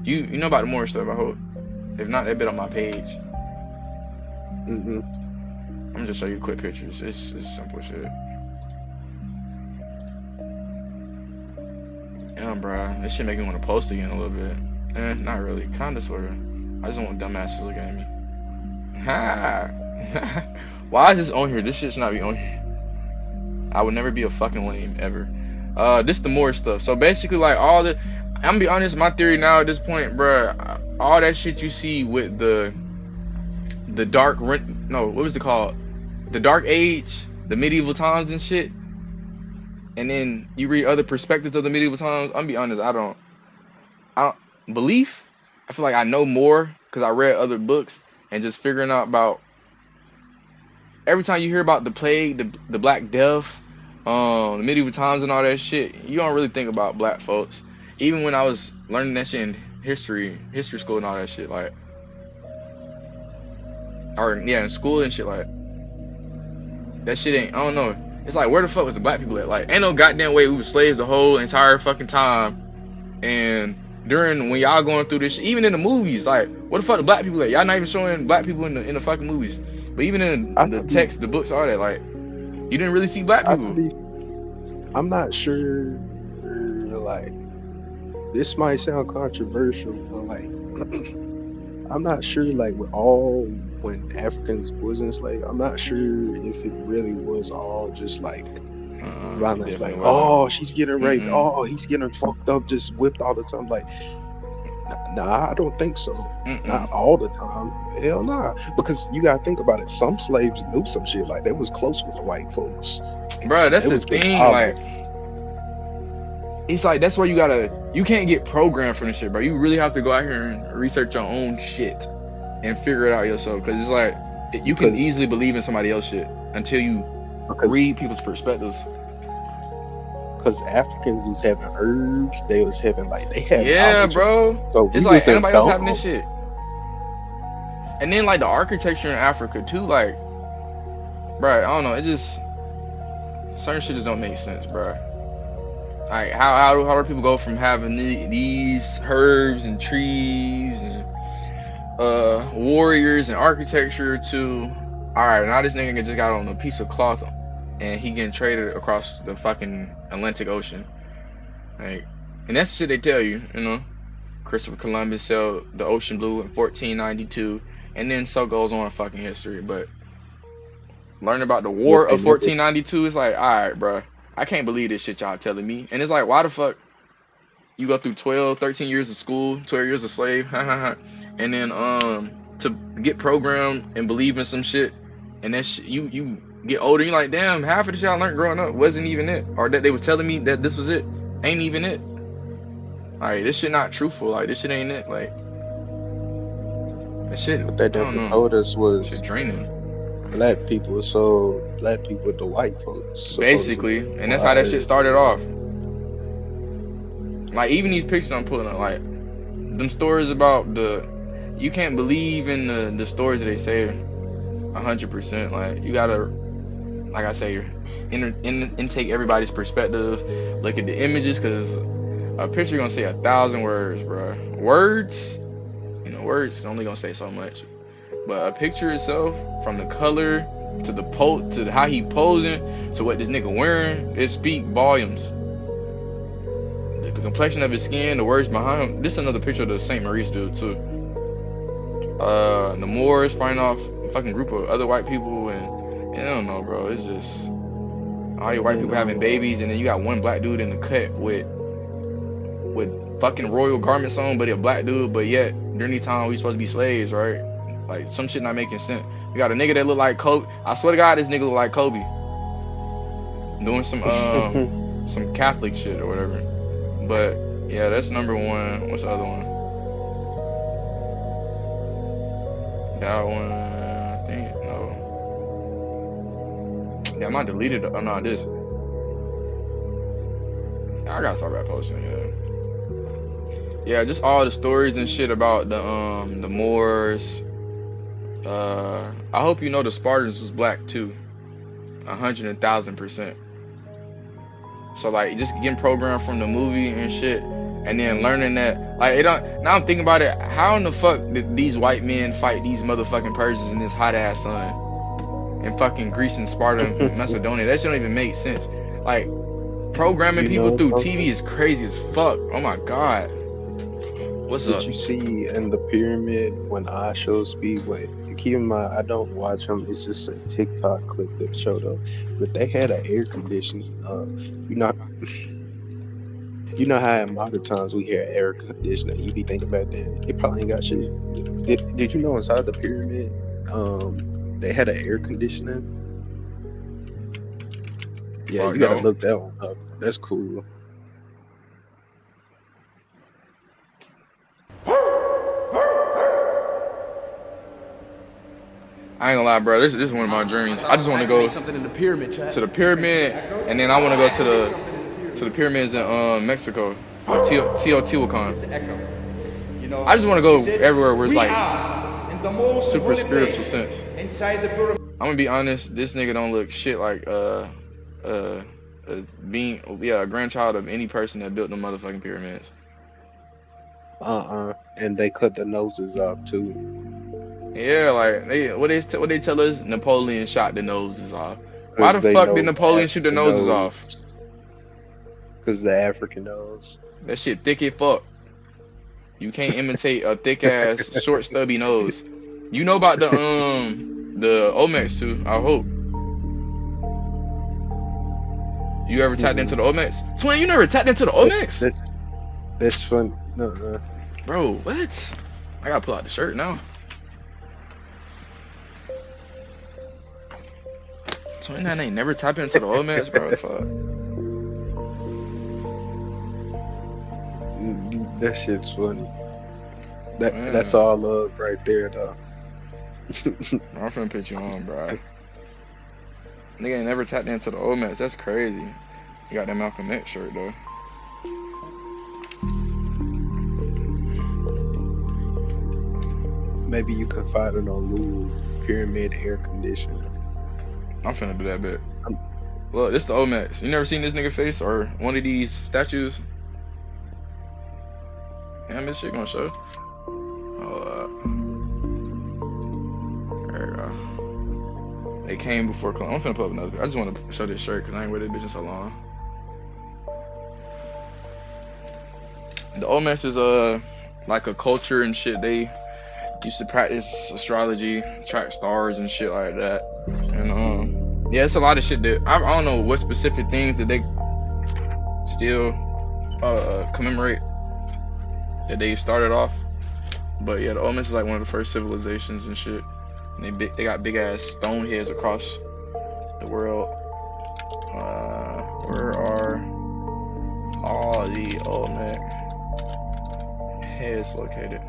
You know about the Moorish stuff, I hope. If not, that bit on my page. I'm gonna just show you quick pictures. It's simple shit. Yeah, bro, this shit make me want to post again a little bit. Not really, kinda, sorta. I just don't want dumbasses to look at me. Ha! Why is this on here? This shit should not be on here. I would never be a fucking lame ever. This the more stuff. So basically, like, all the, I'm gonna be honest, my theory now at this point, bruh, all that shit you see with the dark, no, what was it called? The Dark Age, the medieval times and shit. And then you read other perspectives of the medieval times. I'm gonna be honest, I don't belief. I feel like I know more because I read other books and just figuring out about. Every time you hear about the plague, the Black Death, the medieval times and all that shit, you don't really think about black folks. Even when I was learning that shit in history school and all that shit, like, or yeah, in school and shit, like, that shit ain't, I don't know. It's like, where the fuck was the black people at? Like, ain't no goddamn way we were slaves the whole entire fucking time. And during, when y'all going through this shit, even in the movies, like, where the fuck the black people at? Y'all not even showing black people in the fucking movies. But even in the text, the books, all that, like, you didn't really see black people. I'm not sure, like, this might sound controversial, but, like, I'm not sure, like, when Africans was enslaved, I'm not sure if it really was all just, like, violence, like, oh, she's getting raped, oh, he's getting fucked up, just whipped all the time, like, nah, I don't think so. Not all the time. Hell nah. Because you gotta think about it. Some slaves knew some shit. Like, they was close with the white folks. Bro, that's the thing. Like, it's like, that's where you can't get programmed from this shit, bro. You really have to go out here and research your own shit and figure it out yourself. Because it's like, you can easily believe in somebody else's shit until you read people's perspectives. Because Africans was having herbs, they was having, like, they had, yeah, bro. So it's like anybody else having this shit. And then, like, the architecture in Africa too, like, bro, I don't know, it just, certain shit just don't make sense, bro. Like, how do people go from having these herbs and trees and warriors and architecture to, all right, now this nigga just got on a piece of cloth and he getting traded across the fucking Atlantic Ocean, like, and that's the shit they tell you, you know. Christopher Columbus sailed the ocean blue in 1492, and then so goes on fucking history. But learning about the war of 1492, it's like, all right, bro, I can't believe this shit y'all telling me. And it's like, why the fuck you go through 12, 13 years of school, 12 years of slave, and then to get programmed and believe in some shit, and that shit, you get older, you're like, damn, half of the shit I learned growing up wasn't even it, or that they was telling me that this was it, ain't even it. Like, this shit not truthful. Like, this shit ain't it. Like, that shit, what they told us was shit draining. Black people sold black people to white folks, basically, and that's how that shit started off. Like even these pictures I'm pulling up, like them stories about you can't believe in the stories that they say 100%. Like you gotta, like I say, intake everybody's perspective, look at the images, because a picture gonna say 1,000 words, bro. Words, words is only gonna say so much, but a picture itself, from the color to the to how he posing to what this nigga wearing, it speak volumes. The complexion of his skin, the words behind him. This is another picture of the St. Maurice dude too. The Moors fighting off a fucking group of other white people, and I don't know, bro. It's just all these white people having babies, and then you got one black dude in the cut with fucking royal garments on, but he a black dude, but yet during the time we supposed to be slaves, right? Like some shit not making sense. You got a nigga that look like Kobe. I swear to God, this nigga look like Kobe, doing some some Catholic shit or whatever. But yeah, that's number one. What's the other one? That one, I think, no. Yeah, I might delete it. Oh no, this. I gotta start back posting. Yeah, just all the stories and shit about the Moors. I hope you know the Spartans was black too, 100,000%. So like just getting programmed from the movie and shit, and then learning that like it don't. Now I'm thinking about it. How in the fuck did these white men fight these motherfucking Persians in this hot ass sun in fucking Greece and Sparta and Macedonia? That shit don't even make sense. Like programming people through TV is crazy as fuck. Oh my god. What's up? Did you see in the pyramid when I show speed? Wait, keep in mind I don't watch them. It's just a TikTok clip that showed up. But they had an air conditioning. You know how in modern times we hear air conditioning. You be thinking about that. It probably ain't got shit. Did you know inside the pyramid, they had an air conditioning? Yeah, you gotta look that one up. That's cool. I ain't gonna lie, bro. This is one of my dreams. I just want to go something in the pyramid, chat. to the pyramid, and then I want to go to the pyramids in Mexico, Teotihuacan. I just want to go everywhere where it's like super spiritual sense. I'm gonna be honest. This nigga don't look shit like being a grandchild of any person that built the motherfucking pyramids. And they cut the noses off too. Yeah, like what they tell us, Napoleon shot the noses off. Why the fuck did Napoleon shoot the noses off? Because the African nose. That shit thick as fuck. You can't imitate a thick ass, short, stubby nose. You know about the Olmecs too, I hope. You ever tapped into the Olmecs? Twin, you never tapped into the Olmecs? That's fun. No. Bro, what? I gotta pull out the shirt now. Twin, that ain't never tapped into the Olmecs, bro. Fuck. That shit's funny. That's all love right there, though. I'm finna put you on, bro. Nigga ain't never tapped into the Olmecs. That's crazy. You got that Malcolm X shirt though. Maybe you can find it on Google. Pyramid air conditioner. I'm finna do that bit. Look, this the Olmecs. You never seen this nigga face or one of these statues? Damn, this shit gonna show. There you go. They came before Columbus. I'm finna put up another. I just want to show this shirt because I ain't wear this bitch in so long. The Olmecs is like a culture and shit. They used to practice astrology, track stars and shit like that. And yeah, it's a lot of shit that I don't know what specific things that they still commemorate that they started off. But yeah, the Olmecs is like one of the first civilizations and shit. And they got big ass stone heads across the world. Where are all the Olmec heads located?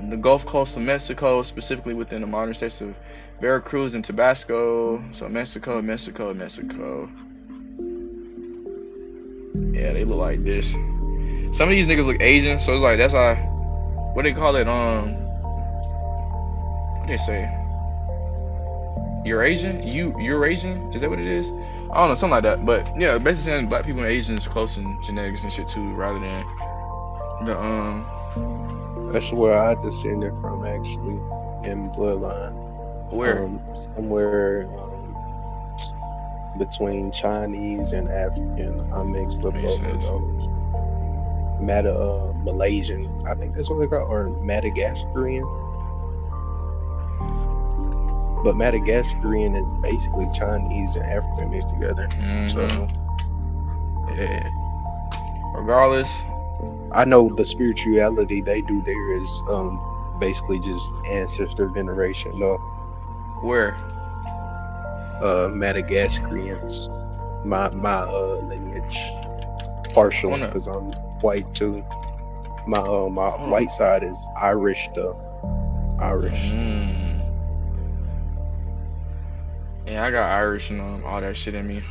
The Gulf Coast of Mexico, specifically within the modern states of Veracruz and Tabasco. So Mexico. Yeah, they look like this. Some of these niggas look Asian, so it's like that's why. What they call it? What they say? Eurasian? Eurasian? Is that what it is? I don't know, something like that. But yeah, basically saying black people and Asians close in genetics and shit too, rather than the That's where I descended from, actually, in bloodline. Where? Somewhere between Chinese and African. I'm mixed with both of those. Malaysian, I think that's what they call, or Madagascarian. But Madagascarian is basically Chinese and African mixed together. So, yeah. Regardless, I know the spirituality they do there is basically just ancestor veneration. No. Where? Madagascarians. My lineage partial because I'm white too. My white side is Irish though. Irish. Yeah, I got Irish and all that shit in me.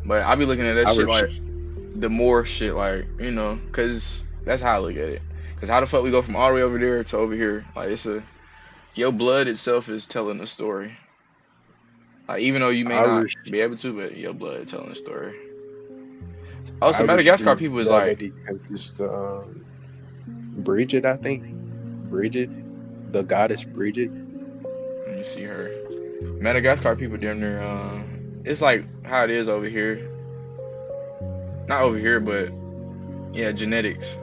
But I be looking at that Irish. shit like the more shit, like, you know, cause that's how I look at it. Cause how the fuck we go from all the way over there to over here? Like your blood itself is telling a story. Like even though you may Irish. not be able to, but your blood is telling a story. Also, Irish Madagascar people is like just Bridget, I think. Bridget, the goddess Bridget. Let me see her. Madagascar people damn near it's like how it is over here. Not over here, but yeah, genetics.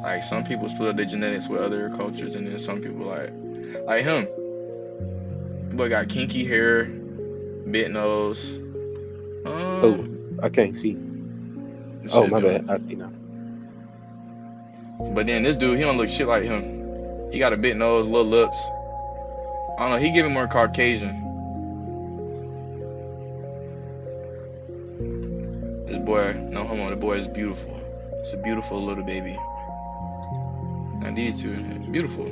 Like some people split up their genetics with other cultures, and then some people like him. Boy got kinky hair, bit nose. Oh, I can't see. Oh, my bad. I see now. But then this dude, he don't look shit like him. He got a bit nose, little lips. I don't know, he giving more Caucasian. This boy, no homo, the boy is beautiful. It's a beautiful little baby. And these two, beautiful.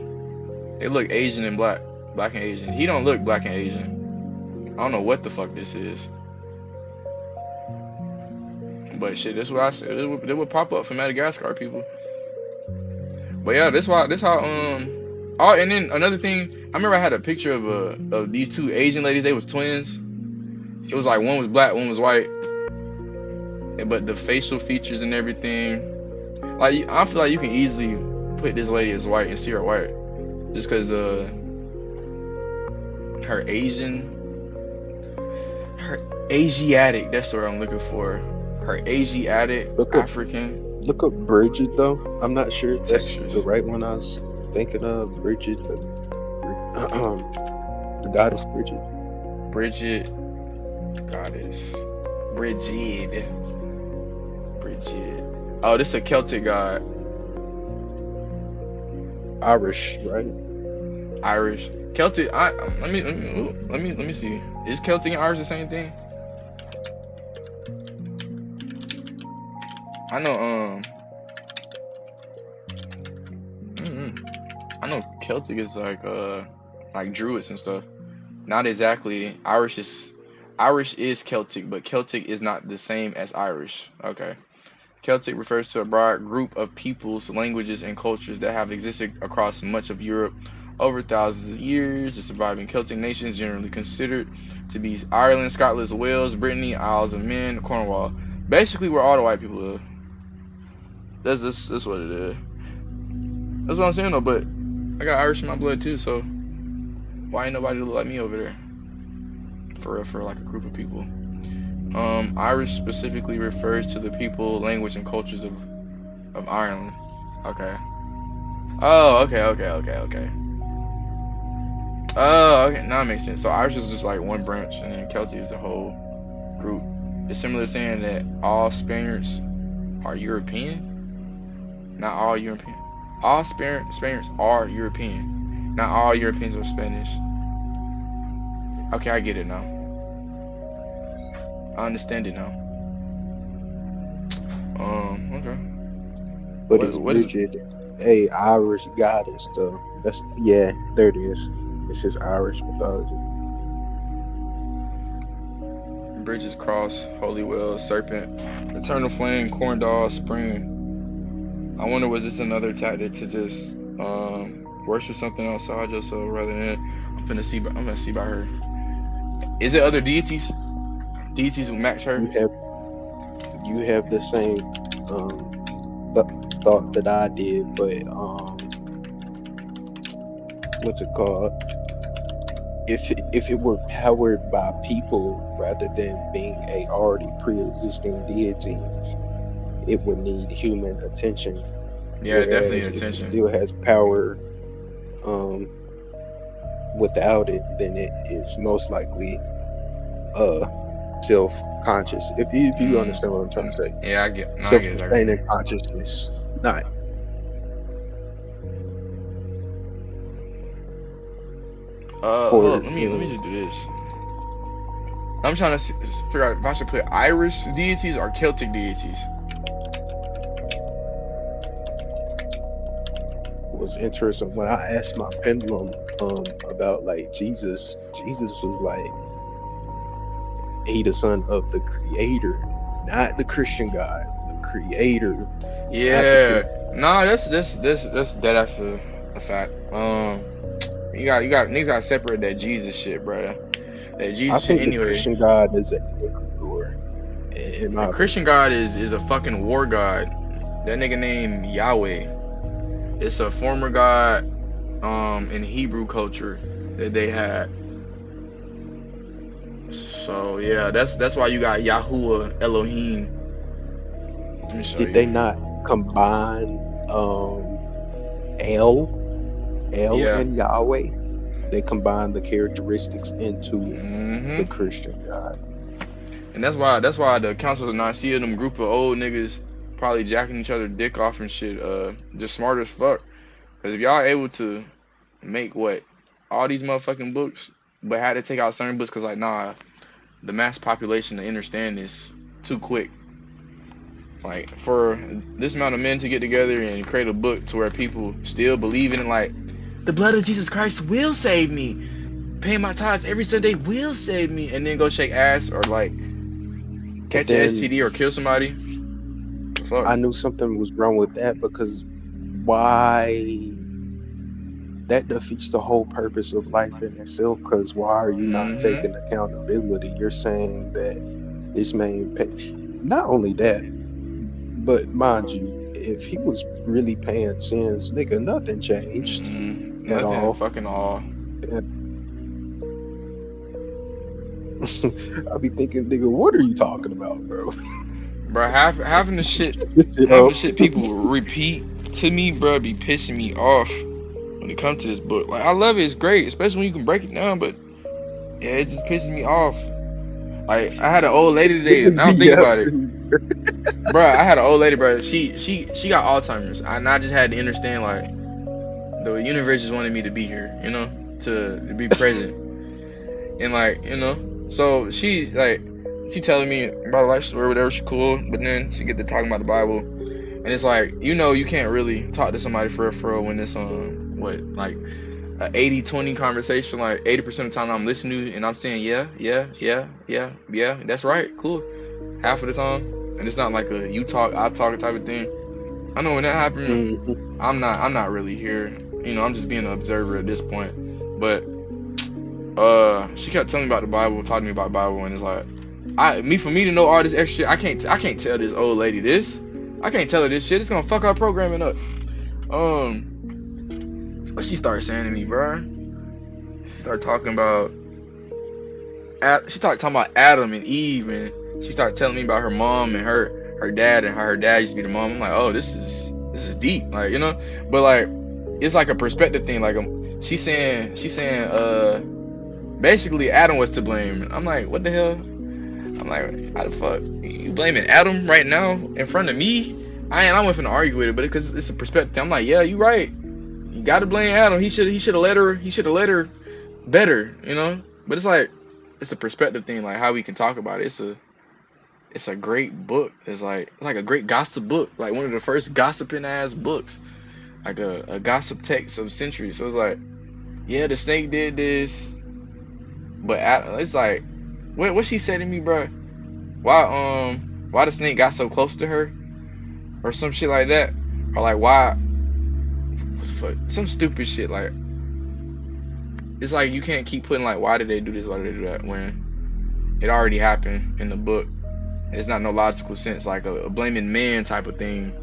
They look Asian and black. Black and Asian. He don't look black and Asian. I don't know what the fuck this is. But shit, this is what I said. It would pop up for Madagascar people. But yeah, this how oh, and then another thing, I remember I had a picture of these two Asian ladies. They was twins. It was like one was black, one was white. But the facial features and everything, like I feel like you can easily put this lady as white and see her white, just because her Asiatic. That's the word I'm looking for. Her Asiatic, African. Look up Bridget though. I'm not sure if that's the right one I was thinking of. Bridget, the goddess Bridget. Bridget, goddess. Bridget. Oh, this is a Celtic god. Irish, right? Irish. Celtic. Let me see. Is Celtic and Irish the same thing? I know. I know Celtic is like Druids and stuff. Not exactly. Irish is Celtic, but Celtic is not the same as Irish. Okay. Celtic refers to a broad group of peoples, languages, and cultures that have existed across much of Europe over thousands of years. The surviving Celtic nations generally considered to be Ireland, Scotland, Wales, Brittany, Isles of Man, Cornwall. Basically, where all the white people live. That's what it is. That's what I'm saying though. But I got Irish in my blood too, so why ain't nobody look like me over there? For real, for like a group of people. Irish specifically refers to the people, language, and cultures of Ireland. Okay. Oh, okay. Oh, okay. Now it makes sense. So Irish is just like one branch, and then Celtic is a whole group. It's similar to saying that all Spaniards are European. Not all European. All Spaniards are European. Not all Europeans are Spanish. Okay, I get it now. I understand it now. Okay. But it's Bridget, Irish goddess though. That's there it is. It's just Irish mythology. Bridges Cross, Holy Well, Serpent, Eternal Flame, Corn Dog, Spring. I wonder, was this another tactic to just worship something outside yourself rather than I'm gonna see by her. Is it other deities? Deities will match her? You have the same thought that I did, but what's it called? If it were powered by people rather than being a already pre-existing deity, it would need human attention. Yeah, Whereas definitely if attention. it still has power without it, then it is most likely self-conscious. If you understand what I'm trying to say. Yeah, I get Self-sustaining consciousness. Not. Hold on, let me just do this. I'm trying to figure out if I should put Irish deities or Celtic deities. Was interesting when I asked my pendulum about like Jesus was like, he the son of the creator, not the Christian God, the creator. Yeah, nah, that's a fact. You got niggas gotta separate that Jesus shit, bro. That Jesus I think shit anyway. The Christian God is a The Christian God is a fucking war god. That nigga named Yahweh. It's a former god in Hebrew culture that they had. So yeah, that's why you got Yahuwah, Elohim. Let me show you. Did they not combine El and Yahweh? They combined the characteristics into the Christian God. And that's why the Council of Nicaea, them group of old niggas probably jacking each other dick off and shit, just smart as fuck. Cause if y'all able to make all these motherfucking books, but had to take out certain books, cause like nah, the mass population to understand this too quick. Like for this amount of men to get together and create a book to where people still believe in it, like the blood of Jesus Christ will save me, paying my tithes every Sunday will save me, and then go shake ass or like catch an STD or kill somebody. Fuck. I knew something was wrong with that, because why? That defeats the whole purpose of life in itself. Because why are you not taking accountability? You're saying that this man not only that, but mind you, if he was really paying sins, nigga, nothing changed at all. Fucking all. I be thinking, nigga, what are you talking about, bro? Bro, half of the shit people repeat to me, bro, be pissing me off when it comes to this book. Like, I love it, it's great, especially when you can break it down, but yeah, it just pisses me off. Like, I had an old lady today, now I'm thinking about it. Bro, I had an old lady, bro, she got Alzheimer's, and I just had to understand, like, the universe just wanted me to be here, you know, to be present. And like, you know, so she telling me about a life story, whatever, she cool, but then she get to talking about the Bible, and it's like, you know, you can't really talk to somebody for real when it's like a 80-20 conversation. Like 80% of the time I'm listening and I'm saying yeah, that's right, cool, half of the time, and it's not like a you talk I talk type of thing. I know when that happens, I'm not really here, you know, I'm just being an observer at this point. But she kept telling me about the Bible, talking to me about the Bible, and it's like, for me to know all this extra shit, I can't tell this old lady this. I can't tell her this shit. It's gonna fuck our programming up. What she started saying to me, bro? She started talking about Adam and Eve, and she started telling me about her mom and her dad, and how her dad used to be the mom. I'm like, oh, this is deep, like, you know. But like, it's like a perspective thing. Like, she's saying, basically Adam was to blame. I'm like, what the hell? I'm like, how the fuck you blaming Adam right now in front of me? I wasn't finna argue with it, but because it's a perspective thing. I'm like, yeah, you right. You gotta blame Adam. He should have let her better, you know. But it's like, it's a perspective thing, like how we can talk about it. It's a great book. It's like a great gossip book, like one of the first gossiping ass books, like a gossip text of centuries. So it's like, yeah, the snake did this, but it's like, what she said to me, bro? Why the snake got so close to her, or some shit like that, or like why? Some stupid shit like. It's like you can't keep putting like, why did they do this? Why did they do that? When it already happened in the book. It's not no logical sense, like a blaming man type of thing,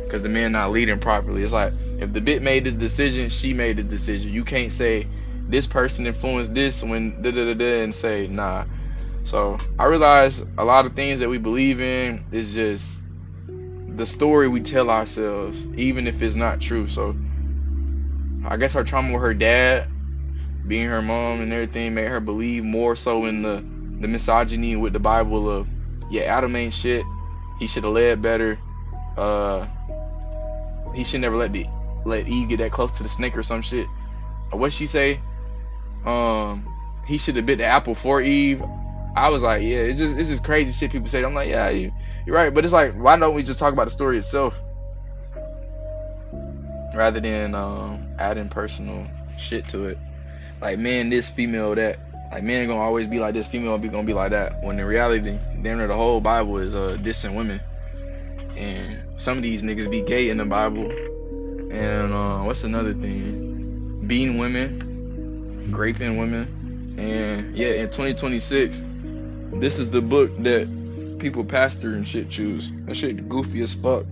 because the man not leading properly. It's like if the bitch made this decision, she made the decision. You can't say this person influenced this when and say nah. So I realize a lot of things that we believe in is just the story we tell ourselves, even if it's not true. So I guess her trauma with her dad being her mom and everything made her believe more so in the misogyny with the Bible of, yeah, Adam ain't shit. He should have led better. He should never let Eve get that close to the snake or some shit. Or what she say? He should have bit the apple for Eve. I was like, yeah, it's just crazy shit people say. I'm like, yeah, you're right. But it's like, why don't we just talk about the story itself rather than adding personal shit to it? Like, man, this, female, that. Like, men gonna always be like this, female gonna be like that. When in reality, damn near the whole Bible is dissing women. And some of these niggas be gay in the Bible. And what's another thing? Beating women, raping women. And yeah, in 2026, this is the book that people pastor and shit choose. That shit goofy as fuck.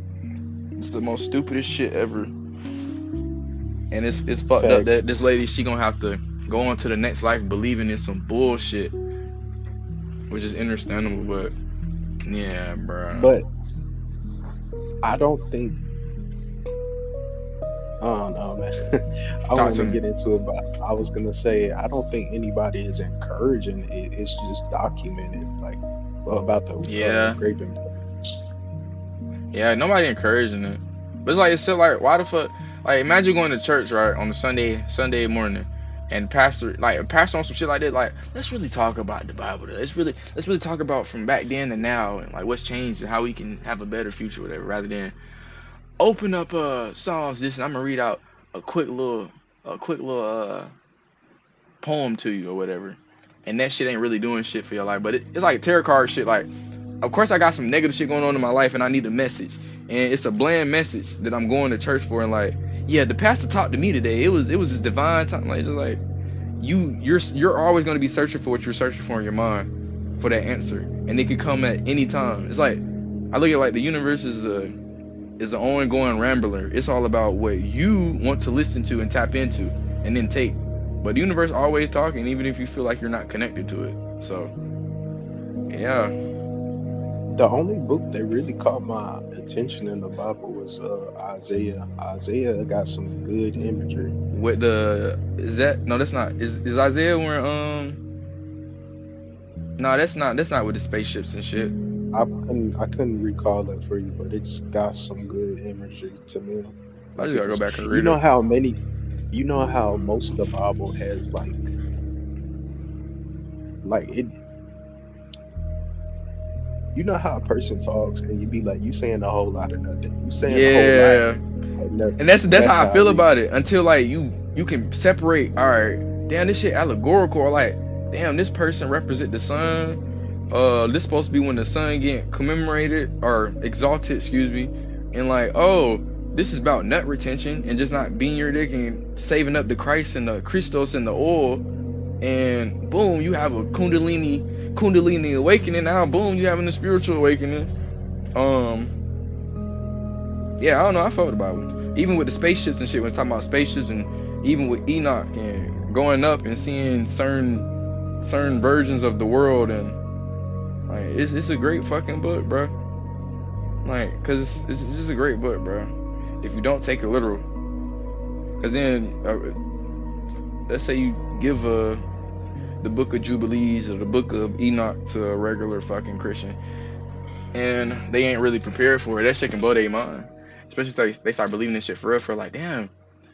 It's the most stupidest shit ever. And it's fucked up that this lady, she gonna have to go on to the next life believing in some bullshit, which is understandable, but yeah, bro. But I don't think, I don't know, man. I want to get into it, but I was gonna say I don't think anybody is encouraging it. It's just documented, like about the raping. Yeah, nobody encouraging it. But it's like, it's still like, why the fuck? Like, imagine going to church, right, on a Sunday morning. And pastor on some shit like that, like, let's really talk about the Bible. Let's really talk about from back then to now, and like what's changed and how we can have a better future, whatever. Rather than open up Psalms this, and I'm gonna read out a quick little poem to you or whatever, and that shit ain't really doing shit for your life. But it's like tarot card shit. Like, of course I got some negative shit going on in my life, and I need a message, and it's a bland message that I'm going to church for, and like, yeah, the pastor talked to me today. It was this divine time. Like, just like you're always going to be searching for what you're searching for in your mind for that answer, and it could come at any time. It's like, I look at like the universe is an ongoing rambler. It's all about what you want to listen to and tap into and then take. But the universe always talking, even if you feel like you're not connected to it. So yeah. The only book that really caught my attention in the Bible was Isaiah. Isaiah got some good imagery. With that's not. Is Isaiah where no, that's not with the spaceships and shit. I couldn't recall it for you, but it's got some good imagery to me. I just gotta go back and read it. You know how most of the Bible has like it. You know how a person talks and you be like, you saying a whole lot of nothing. You saying a whole lot of nothing. And that's how I feel about it. Until like you can separate, all right, damn, this shit allegorical, or like, damn, this person represent the sun. This supposed to be when the sun get commemorated or exalted, excuse me. And like, oh, this is about nut retention and just not being your dick and saving up the Christ and the Christos and the oil. And boom, you have a Kundalini awakening. Now boom, you having a spiritual awakening. Yeah, I don't know, I fucked with the Bible. Even with the spaceships and shit, when it's talking about spaceships, and even with Enoch and going up and seeing certain versions of the world, and like, it's a great fucking book, bro. Like, cause it's just a great book, bro. If you don't take it literal, cause then let's say you give the book of Jubilees or the book of Enoch to a regular fucking Christian, and they ain't really prepared for it, that shit can blow their mind. Especially if they start believing this shit for real, for like, damn,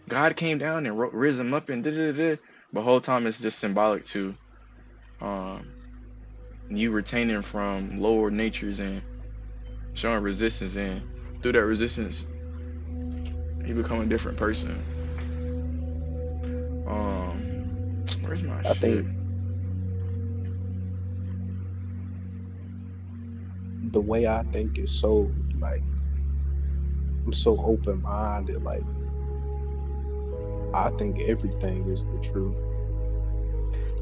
God came down and raised them up and da-da-da-da. But the whole time it's just symbolic to you retaining from lower natures and showing resistance, and through that resistance you become a different person. Where's my shit? the way I think is so like I'm so open minded. Like I think everything is the truth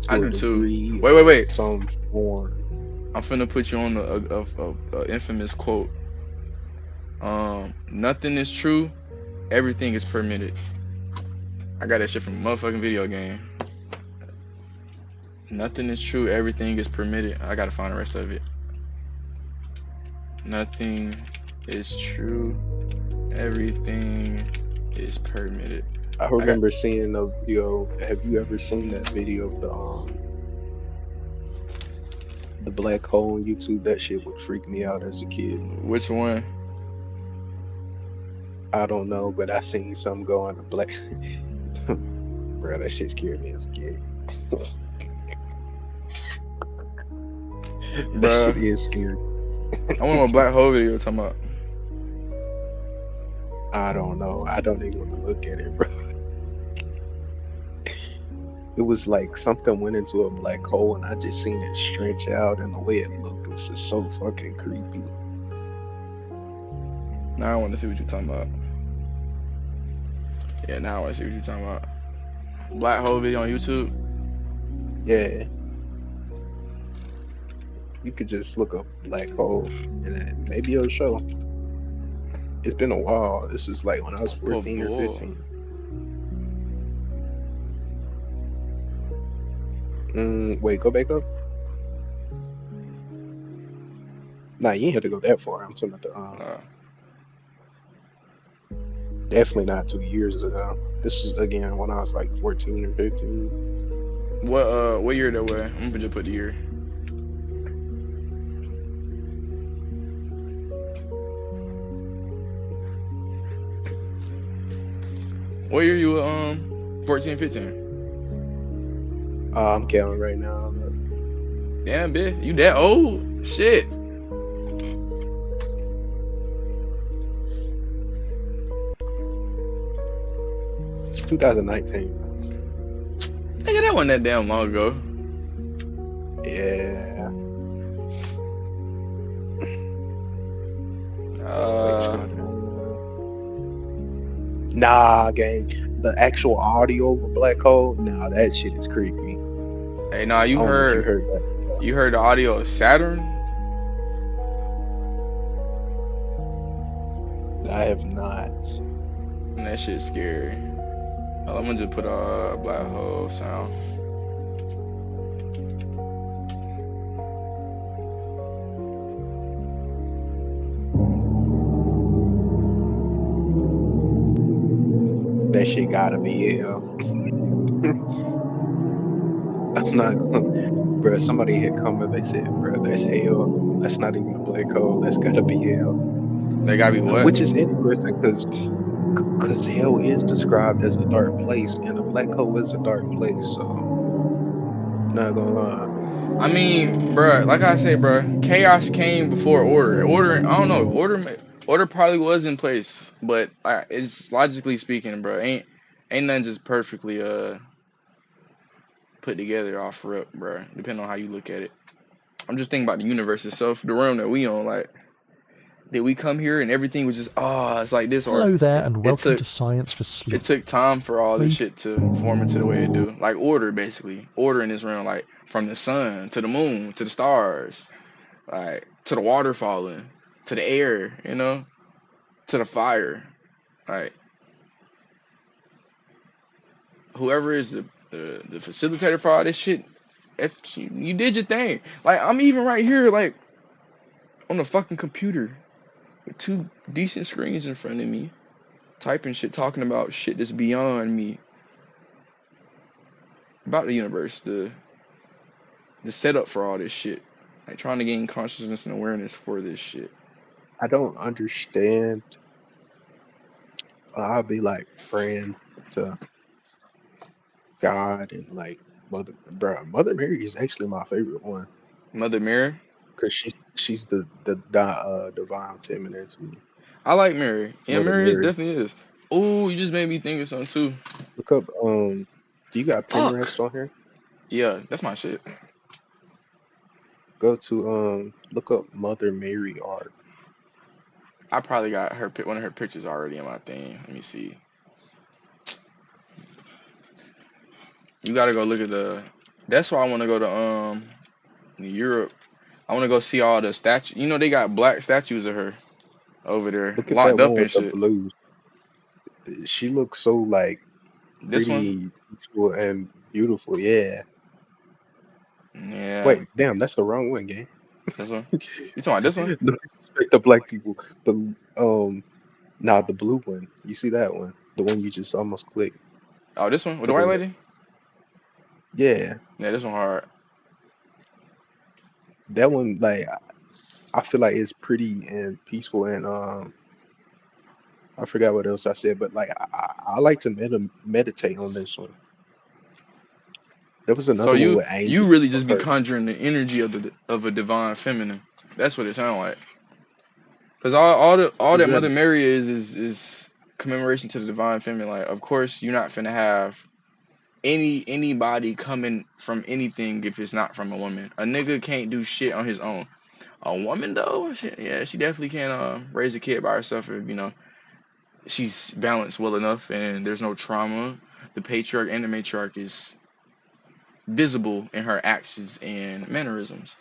I to a do too. degree Wait. of some form. I'm finna put you on a infamous quote. Nothing is true. Everything is permitted. I got that shit from a motherfucking video game. Nothing is true. Everything is permitted. I gotta find the rest of it. Nothing is true. Everything is permitted. I remember seeing a video. Have you ever seen that video of the black hole on YouTube? That shit would freak me out as a kid. Which one? I don't know, but I seen something go on the black. Bro, that shit scared me as a kid. That shit is scary. I want a black hole video talking about. I don't know. I don't even want to look at it, bro. It was like something went into a black hole and I just seen it stretch out, and the way it looked was just so fucking creepy. Now I want to see what you're talking about. Yeah, now I want to see what you're talking about. Black hole video on YouTube? Yeah. You could just look up black hole and then maybe it'll show. It's been a while. This is like when I was 14 or 15. Wait, go back up. Nah, you ain't have to go that far. I'm talking about the definitely not 2 years ago. This is again when I was like 14 or 15. What year that was? I'm gonna just put the year. What year you 14, 15? I'm counting right now. Damn, bitch, you that old? Shit. It's 2019. Nigga, that wasn't that damn long ago. Yeah. Nah, gang. The actual audio of a black hole, nah, that shit is creepy. Hey, nah, you heard that. You heard the audio of Saturn? I have not. And that shit's scary. I'm gonna just put a black hole sound. That shit gotta be hell. I'm not gonna, bro. Somebody had come and they said, bro, that's hell. That's not even a black hole. That's gotta be hell. They gotta be what? Which is interesting because hell is described as a dark place, and a black hole is a dark place. So, not gonna lie. I mean, bro, like I said, bro, chaos came before order. I don't know, order probably was in place, but it's logically speaking, bro, ain't nothing just perfectly put together off rip, bro. Depending on how you look at it. I'm just thinking about the universe itself, the realm that we on. Like, did we come here and everything was just it's like this? Hello there, and welcome to Science for Sleep. It took time for all this shit to form into the way it do. Like order, basically, order in this realm, like from the sun to the moon to the stars, like to the water falling, to the air, you know, to the fire. Like whoever is the facilitator for all this shit, you did your thing. Like I'm even right here, like on the fucking computer with 2 decent screens in front of me, typing shit, talking about shit that's beyond me, about the universe, the setup for all this shit, like trying to gain consciousness and awareness for this shit. I don't understand. I'll be like praying to God and like Mother Mary is actually my favorite one. Mother Mary, because she's the divine feminine to me. I like Mary. Yeah, Mother Mary Mary. definitely is. Oh, you just made me think of something too. Look up. Do you got Pinterest on here? Yeah, that's my shit. Go to look up Mother Mary art. I probably got one of her pictures already in my thing. Let me see. You gotta go look at the. That's why I want to go to Europe. I want to go see all the statues. You know they got black statues of her over there, Look at that locked one up and with the shit. blues. She looks so like This one? pretty peaceful and beautiful. Yeah. Yeah. Wait, damn, that's the wrong one, gang. This one? You talking about this one? No disrespect to black people, but nah, the blue one. You see that one? The one you just almost clicked. Oh, this one with To the white the lady? yeah, Yeah, this one hard. that one like I feel like it's pretty and peaceful and I forgot what else I said, but like I like to meditate on this one. There was So another one with you angels really of just be her. conjuring the energy of a divine feminine. That's what it sounds like. Cause all that Yeah, Mother Mary is commemoration to the divine feminine. Like, of course, you're not finna have anybody coming from anything if it's not from a woman. A nigga can't do shit on his own. A woman though, yeah, she definitely can raise a kid by herself if she's balanced well enough and there's no trauma. The patriarch and the matriarch is visible in her actions and mannerisms.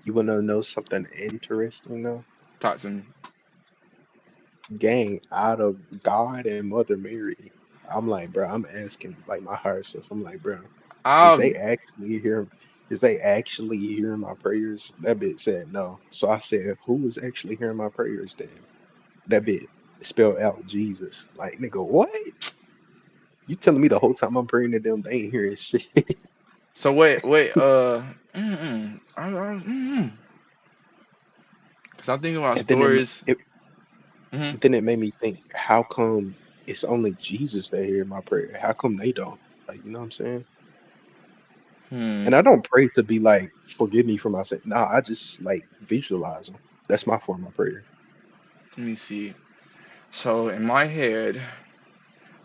you wanna know something interesting though? Talk to me. Gang, out of God and Mother Mary, I'm like, bro, I'm asking like my higher self. I'm like, bro, is I'll they actually hear? Is they actually hearing my prayers? That bit said no. So I said, who is actually hearing my prayers then? That bit spelled out Jesus. Like, nigga, what? You telling me the whole time I'm praying to them, they ain't hearing shit? So wait, cause I'm thinking about And then stories. it hmm then it made me think, how come it's only Jesus that hear my prayer? How come they don't? Like, you know what I'm saying? And I don't pray to be like, forgive me for my sin. Nah, I just like visualize them. That's my form of prayer. Let me see. So in my head,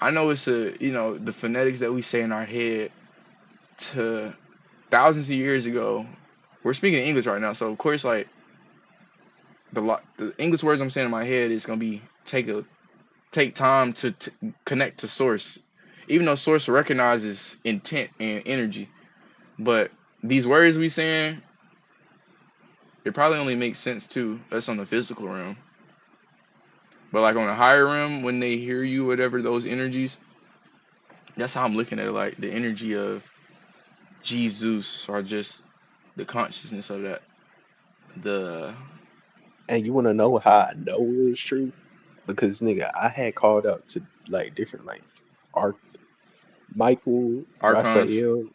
I know it's the phonetics that we say in our head to thousands of years ago. We're speaking English right now, so of course, like the English words I'm saying in my head is gonna be take time to connect to source, even though source recognizes intent and energy. But these words we saying, it probably only makes sense to us on the physical realm. But like on the higher realm, when they hear you, whatever those energies, that's how I'm looking at it. Like the energy of Jesus, or just the consciousness of that. The And you want to know how I know it was true? Because nigga, I had called out to like different like Arch Michael, archons, Raphael,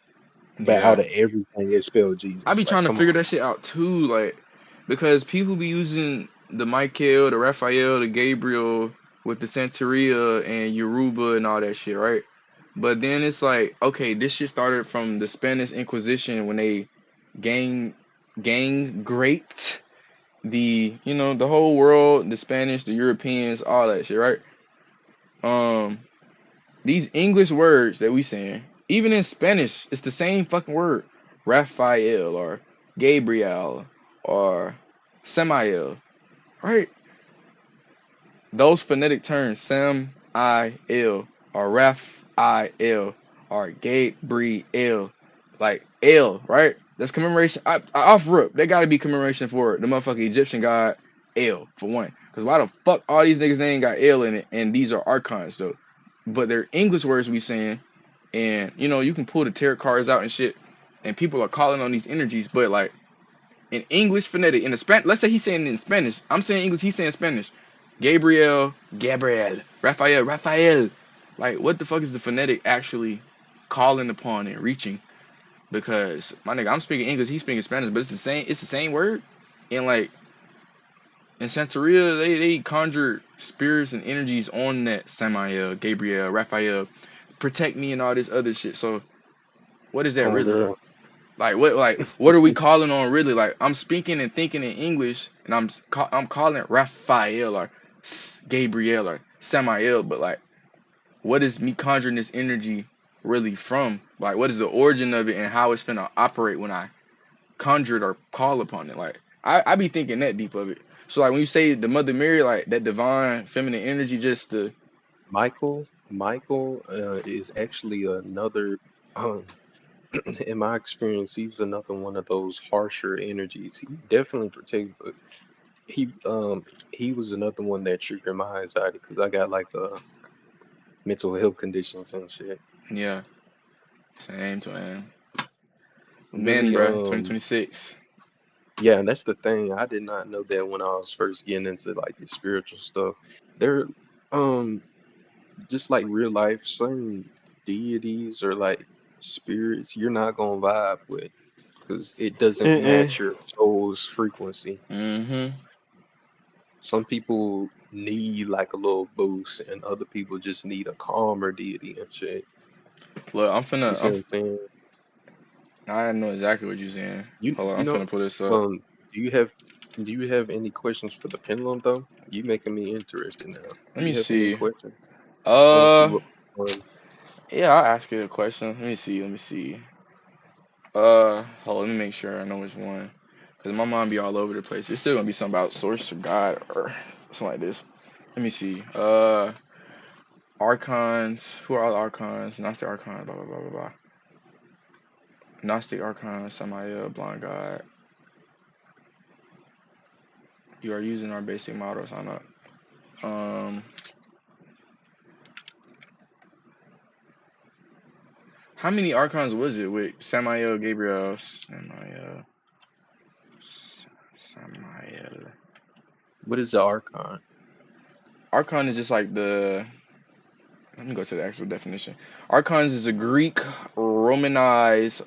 but yeah. out of everything it spelled I Jesus. be Like, trying to come figure on. that shit out too, like because people be using the Michael, the Raphael, the Gabriel with the Santeria and Yoruba and all that shit, right? But then it's like, okay, this shit started from the Spanish Inquisition when they gang raped the whole world, the Spanish, the Europeans, all that shit, right? These English words that we saying, even in Spanish, it's the same fucking word. Raphael or Gabriel or Samael, right? Those phonetic terms, Sam-I-L or Raphael or Gabriel, like L, right? That's commemoration. Off rip, there gotta be commemoration for the motherfucking Egyptian god El, for one. Because why the fuck all these niggas name got L in it, and these are archons though. But they're English words we saying, and you can pull the tarot cards out and shit, and people are calling on these energies. But like in English phonetic, in the Spanish, let's say he's saying it in Spanish. I'm saying English, he's saying Spanish. Gabriel, Raphael. Like what the fuck is the phonetic actually calling upon and reaching? Because my nigga, I'm speaking English, he's speaking Spanish, but it's the same word. And like in Santeria, they conjure spirits and energies on that Samael, Gabriel, Raphael, protect me and all this other shit. So what is that Oh really? girl. Like what are we calling on really? Like I'm speaking and thinking in English, and I'm calling it Raphael or Gabriel or Samael, but like what is me conjuring this energy really from? Like, what is the origin of it and how it's finna operate when I conjure it or call upon it? Like, I be thinking that deep of it. So like when you say the Mother Mary, like that divine feminine energy, just to Michael is actually another in my experience, he's another one of those harsher energies. He definitely protects, but he was another one that triggered my anxiety because I got like mental health conditions and shit. yeah, same twin. Men, Really, bro, 2026. yeah, and that's the thing. I did not know that when I was first getting into like the spiritual stuff. There, just like real life, certain deities or like spirits you're not gonna vibe with because it doesn't match your soul's frequency. Mm-hmm. Some people need like a little boost, and other people just need a calmer deity and shit. Look, You see what I'm saying? I know exactly what you're saying. Hold on, You I'm know, finna pull this up. do you have any questions for the pendulum though? You making me interested now. Let Do me you have any see. questions? Want to see what? Yeah, I'll ask you a question. Let me see. Hold on, let me make sure I know which one. Cause my mind be all over the place. It's still gonna be something about source or God or something like this. Let me see. Archons. Who are all the archons? Gnostic archons. Blah blah blah blah blah. Gnostic archons. Samael. Blind God. You are using our basic model. Sign up. How many archons was it with Samael, Gabriel, Samael? What is the archon? Archon is just like the. Let me go to the actual definition. Archons is a Greek Romanized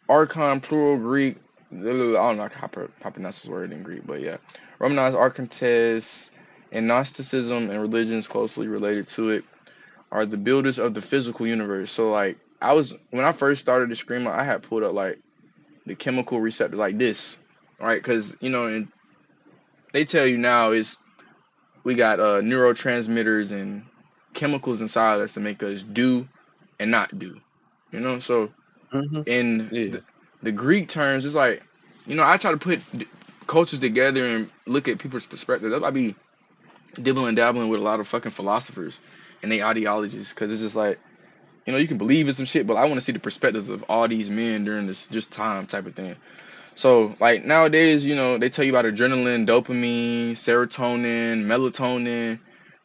archon, plural Greek. I don't know how to pronounce this word in Greek, but yeah, Romanized archontes and Gnosticism and religions closely related to it are the builders of the physical universe. So like when I first started the Screamer, I had pulled up like the chemical receptor like this, right? Because and they tell you now is we got neurotransmitters and chemicals inside us to make us do and not do, So in the Greek terms, it's like I try to put cultures together and look at people's perspective. That's why I be dibbling dabbling with a lot of fucking philosophers and their ideologies, because it's just like you can believe in some shit, but I want to see the perspectives of all these men during this just time type of thing. So like nowadays, they tell you about adrenaline, dopamine, serotonin, melatonin,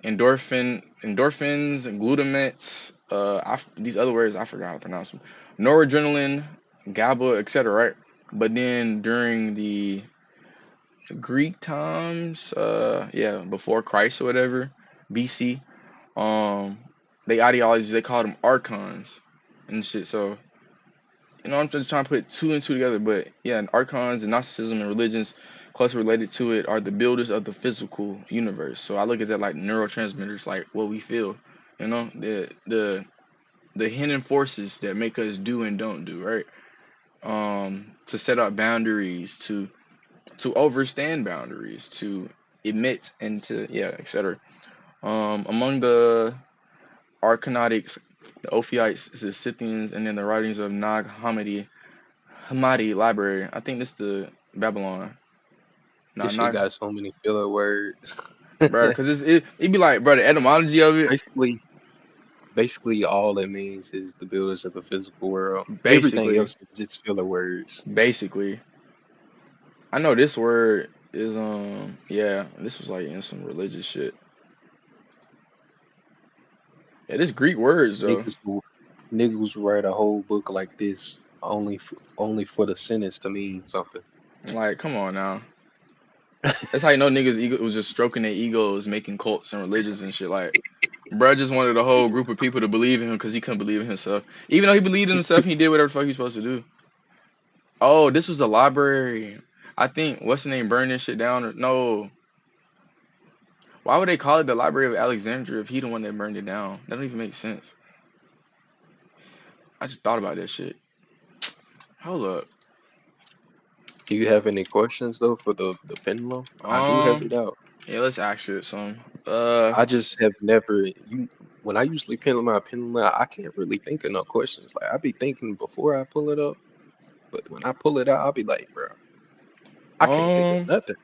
endorphins, and glutamates. These other words I forgot how to pronounce them. Noradrenaline, GABA, etc. Right? But then during the Greek times, before Christ or whatever, BC, they ideologies they called them archons and shit. So I'm just trying to put two and two together, but yeah, archons and Gnosticism and religions closely related to it are the builders of the physical universe. So I look at that like neurotransmitters, like what we feel, the hidden forces that make us do and don't do, right? To set up boundaries, to overstand boundaries, to emit and to etc. Among the Archonauts, the Ophioites, the Scythians, and then the writings of Nag Hammadi library. I think this is the Babylon. This shit got so many filler words, bro. Because it be like, bro, the etymology of it. Basically, all it means is the builders of the physical world. Basically, everything else is just filler words. Basically, I know this word is this was like in some religious shit. Yeah, this Greek words though. Niggas write a whole book like this only for the sentence to mean something. Like, come on now. That's how you know niggas ego was just stroking their egos, making cults and religions and shit. Like, bruh just wanted a whole group of people to believe in him because he couldn't believe in himself. Even though he believed in himself, he did whatever the fuck he was supposed to do. Oh, this was a library. I think what's the name burned this shit down? Or no. Why would they call it the Library of Alexandria if he the one that burned it down? That don't even make sense. I just thought about that shit. Hold up. Do you have any questions though for the pendulum? I do have it out. Yeah, let's ask it some. I just have never when I usually pen my pen, I can't really think of no questions. Like I be thinking before I pull it up, but when I pull it out, I'll be like, bro, I can't think of nothing.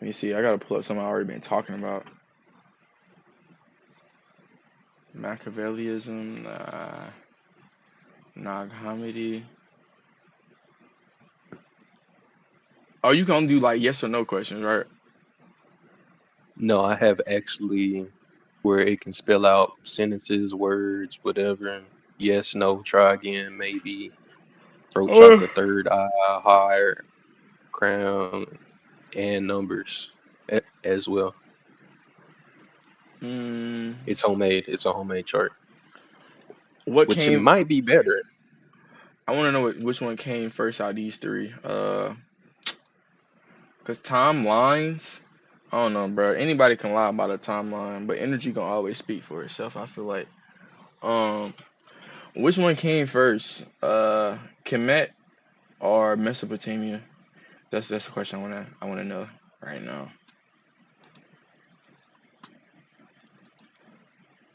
Let me see. I gotta pull up something I already been talking about. Machiavellism, Nag Hammadi. Oh, you can only do like yes or no questions, right? No, I have actually where it can spell out sentences, words, whatever. Yes, no, try again, maybe. Throat chakra, third eye, higher, crown, and numbers as well. It's homemade. It's a homemade chart. Which it might be better. I want to know which one came first out of these three. Cause timelines, I don't know, bro. Anybody can lie about a timeline, but energy gonna always speak for itself. I feel like. Which one came first? Kemet or Mesopotamia? That's the question I wanna know right now.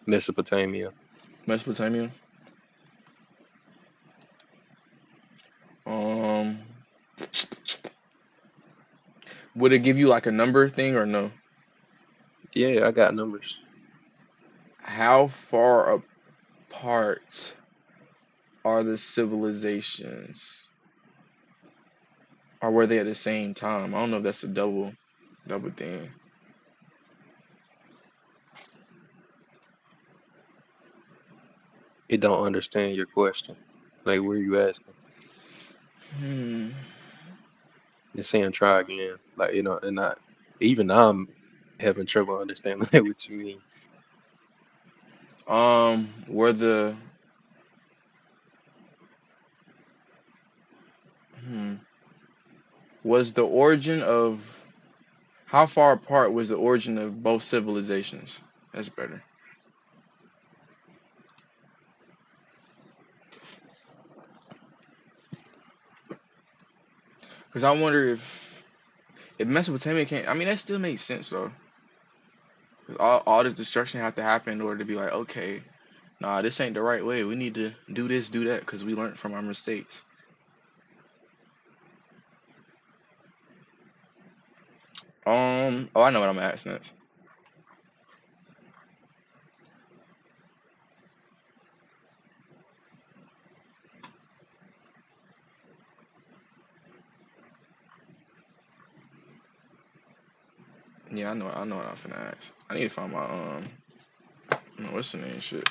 Mesopotamia. Mesopotamia. Would it give you like a number thing or no? Yeah, I got numbers. How far apart are the civilizations? Or were they at the same time? I don't know if that's a double thing. It don't understand your question. Like, where you asking? It's saying try again. Like, you know, and even I'm having trouble understanding what you mean. Were the was the origin of how far apart was the origin of both civilizations? That's better. Because I wonder if Mesopotamia can't. I mean, that still makes sense though. Because all this destruction had to happen in order to be like, okay, nah, this ain't the right way. We need to do this, do that, because we learned from our mistakes. Oh, I know what I'm asking next. Yeah, I know what I'm finna ask. I need to find my what's the name shit.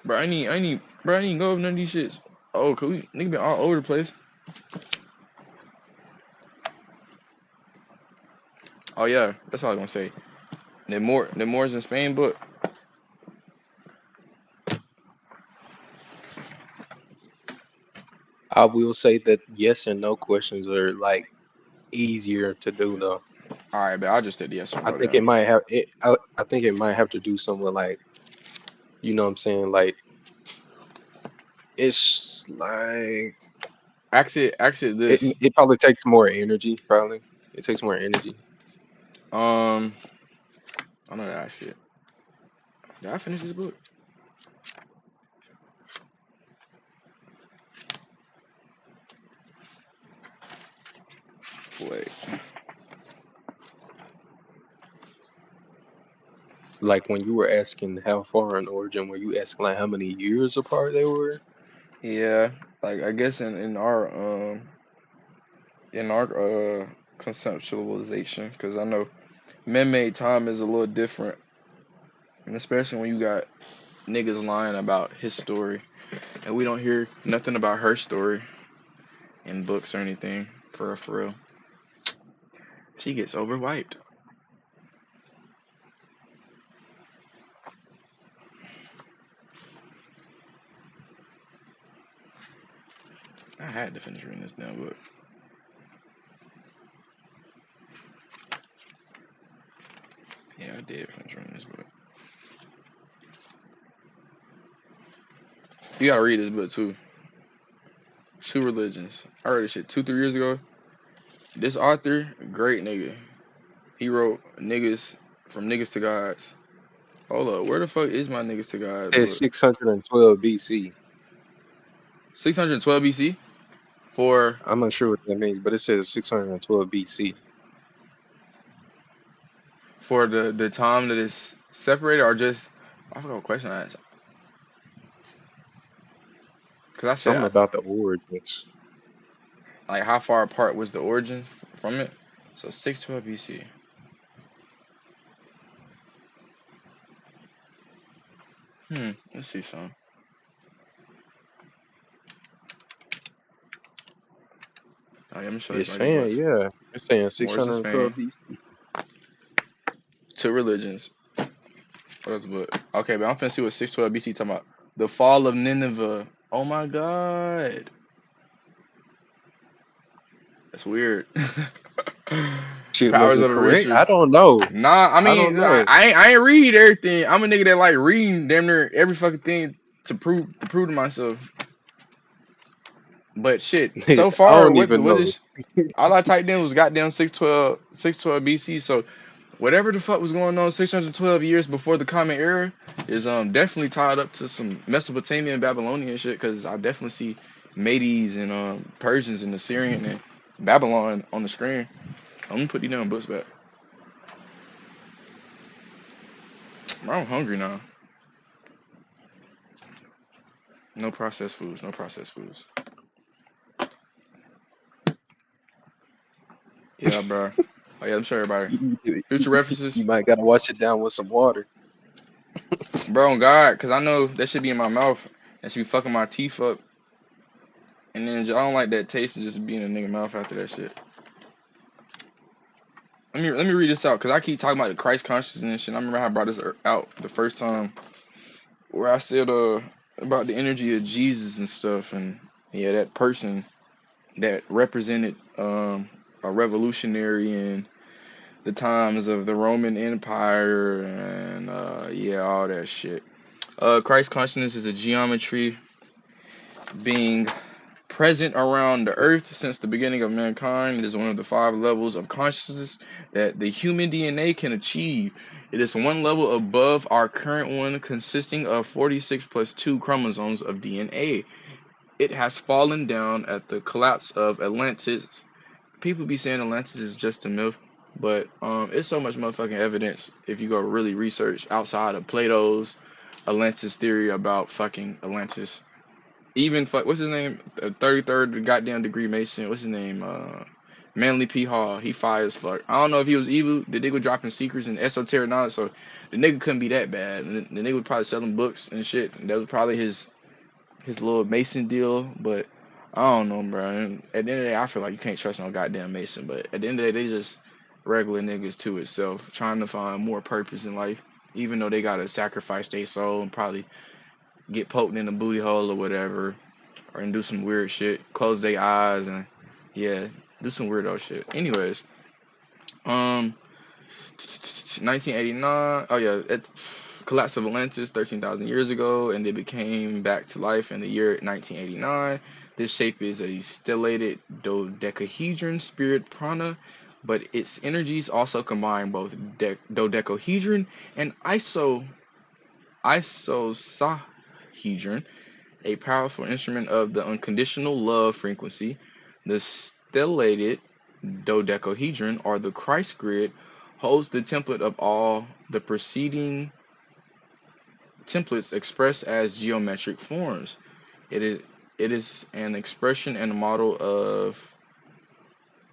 Bro, I need go over none of these shits. Oh, cool. Nigga been all over the place. Oh yeah, that's all I was gonna say. The Moors in Spain book. I will say that yes and no questions are like easier to do though. All right, but I'll just say the yes or no. I think it might have it. I think it might have to do something like, you know what I'm saying? Like, it's like actually this. It probably takes more energy. Probably it takes more energy. I know that shit. Did I finish this book? Wait. Like when you were asking how far in origin, were you asking like how many years apart they were? Yeah, like I guess in our conceptualization, because I know man-made time is a little different, and especially when you got niggas lying about his story, and we don't hear nothing about her story in books or anything. For real. She gets overwiped. I had to finish reading this damn book. Yeah, I did finish reading this book. You gotta read this book too. Two Religions. I read this shit 2-3 years ago. This author, great nigga. He wrote niggas from niggas to gods. Hold up, where the fuck is my niggas to gods? It's 612 BC. 612 BC for. I'm not sure what that means, but it says 612 BC. For the time that is separated, or just I forgot what question I asked. Cause I said Something about the origins. like how far apart was the origin from it? So 612 BC. Let's see some. Oh, yeah, I'm sure It's saying, yeah. It's saying 612 BC. Two Religions. What else? But okay, but I'm finna see what 612 BC talking about. The fall of Nineveh. Oh my God. That's weird. Shit, Powers was it of the correct? Richard. I don't know. Nah, I mean, I ain't read everything. I'm a nigga that like reading damn near every fucking thing to prove to myself. But shit, so I far, don't what even know. is all I typed in was goddamn 612 BC. So whatever the fuck was going on 612 years before the Common Era is definitely tied up to some Mesopotamian Babylonian shit, because I definitely see Medes and Persians and Assyrian and Babylon on the screen. I'm gonna put these damn books back. Bro, I'm hungry now. No processed foods. No processed foods. Yeah, bro. Oh yeah, let me show everybody. Future references. You might gotta wash it down with some water. Bro, on God, because I know that should be in my mouth. That should be fucking my teeth up. And then I don't like that taste of just being in a nigga mouth after that shit. Let me read this out, because I keep talking about the Christ consciousness and shit. I remember how I brought this out the first time, where I said about the energy of Jesus and stuff, and yeah, that person that represented a revolutionary in the times of the Roman Empire, and yeah, all that shit. Christ consciousness is a geometry being present around the earth since the beginning of mankind. It is one of the 5 levels of consciousness that the human DNA can achieve. It is one level above our current one, consisting of 46 plus 2 chromosomes of DNA. It has fallen down at the collapse of Atlantis. People be saying Atlantis is just a myth, but it's so much motherfucking evidence if you go really research outside of Plato's Atlantis theory about fucking Atlantis. Even what's his name? 33rd goddamn degree Mason. What's his name? Manly P. Hall. He fire as fuck. I don't know if he was evil. The nigga was dropping secrets and esoteric knowledge, so the nigga couldn't be that bad. And the nigga was probably selling books and shit. And that was probably his little Mason deal. But I don't know, bro. And at the end of the day, I feel like you can't trust no goddamn Mason. But at the end of the day, they just regular niggas to itself, trying to find more purpose in life, even though they gotta sacrifice their soul and probably get poked in the booty hole or whatever, and do some weird shit, close their eyes, and yeah, do some weirdo shit. Anyways, 1989. Oh yeah, it's collapse of Atlantis 13,000 years ago, and they became back to life in the year 1989. This shape is a stellated dodecahedron spirit prana, but its energies also combine both dodecahedron and isosahedron, a powerful instrument of the unconditional love frequency. The stellated dodecahedron, or the Christ grid, holds the template of all the preceding templates expressed as geometric forms. It is an expression and a model of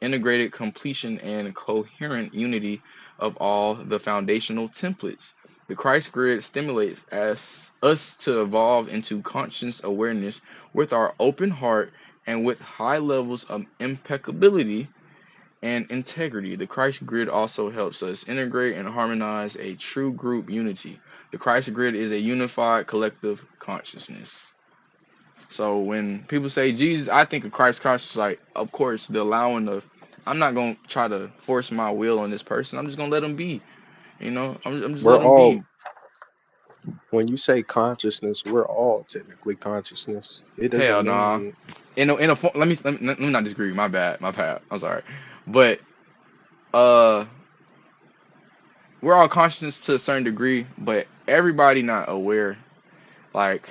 integrated completion and coherent unity of all the foundational templates. The Christ grid stimulates us to evolve into conscious awareness with our open heart and with high levels of impeccability and integrity. The Christ grid also helps us integrate and harmonize a true group unity. The Christ grid is a unified collective consciousness. So when people say Jesus, I think of Christ consciousness, like, of course, the allowing of, I'm not going to try to force my will on this person. I'm just going to let them be. You know, I'm just We're letting them be. when you say consciousness, we're all technically consciousness. It Hell doesn't nah. mean In a let me not disagree. My bad. I'm sorry. But we're all conscious to a certain degree, but everybody not aware. Like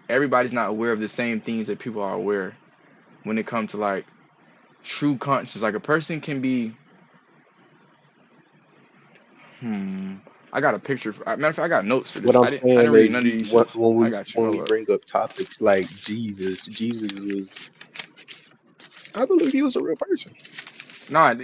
everybody's not aware of the same things that people are aware when it comes to like true consciousness. Like a person can be I got a picture. Matter of fact, I got notes for this. what I'm I saying didn't read is none of these when shits. when I we got you. when Hold we up. bring up topics like Jesus was, I believe he was a real person. Nah,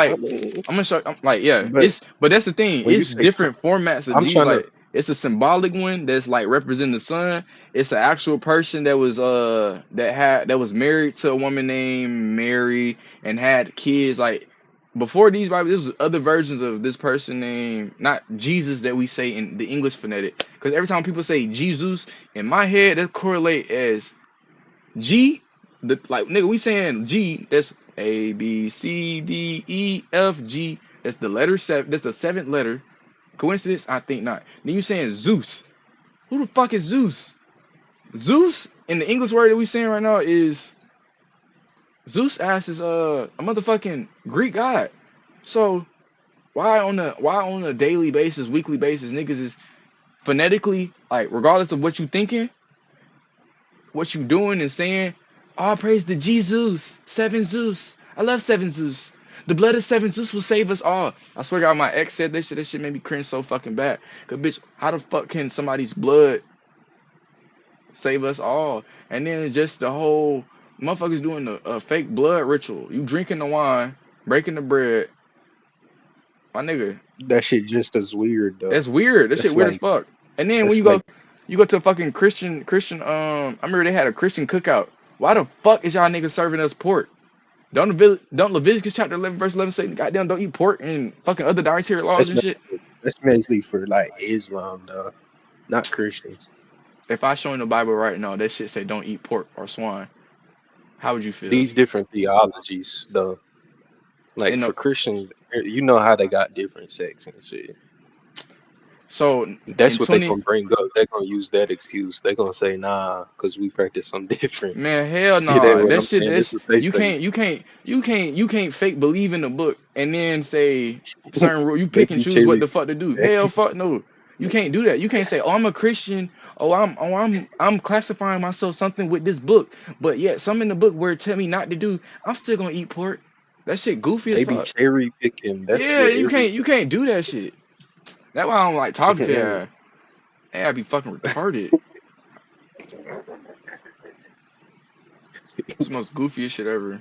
I like mean, I'm gonna show. Like yeah, but but that's the thing. when you It's say different formats of I'm Jesus. trying to, Like it's a symbolic one that's like representing the son. It's an actual person that was that was married to a woman named Mary and had kids. Like before these Bibles, there's other versions of this person named not Jesus that we say in the English phonetic. Because every time people say Jesus, in my head that correlate as G, like nigga, we saying G. That's A B C D E F G. That's the letter 7. That's the 7th letter. Coincidence? I think not. Then you saying Zeus. Who the fuck is Zeus? Zeus in the English word that we saying right now is Zeus ass is a motherfucking Greek god. So why on a daily basis, weekly basis, niggas is phonetically like regardless of what you thinking, what you doing and saying, all praise to Jesus, 7 Zeus. I love 7 Zeus. The blood of 7 Zeus will save us all. I swear to God, my ex said that shit made me cringe so fucking bad. Cause bitch, how the fuck can somebody's blood save us all? And then just the whole motherfuckers doing a fake blood ritual. You drinking the wine, breaking the bread. My nigga, that shit just as weird though. that's weird. That shit That's weird as like fuck. And then when that's you like go to a fucking Christian, I remember they had a Christian cookout. Why the fuck is y'all niggas serving us pork? Don't Leviticus chapter 11 verse 11 say goddamn don't eat pork and fucking other dietary laws and shit? that's mainly for like Islam though, not Christians. If I show in the Bible right now that shit say don't eat pork or swine, how would you feel? These different theologies though. Like And for Christians, you know how they got different sects and shit. so That's in what they 20 gonna bring up. They're gonna use that excuse. They're gonna say, nah, because we practice something different. man, hell You know no. what That I'm shit saying? This that's is what they you can't fake believe in the book and then say certain rule. You they pick and be choose what cherry. the fuck to do. Hell fuck no. You can't do that. You can't say, "Oh, I'm a Christian. I'm classifying myself something with this book." But yet, some in the book where it tell me not to do, I'm still gonna eat pork. That shit goofy as They be fuck. cherry picking. That's Yeah, what you can't do that shit. That's why I don't like talking to every her. Hey, I be fucking retarded. It's the most goofiest shit ever.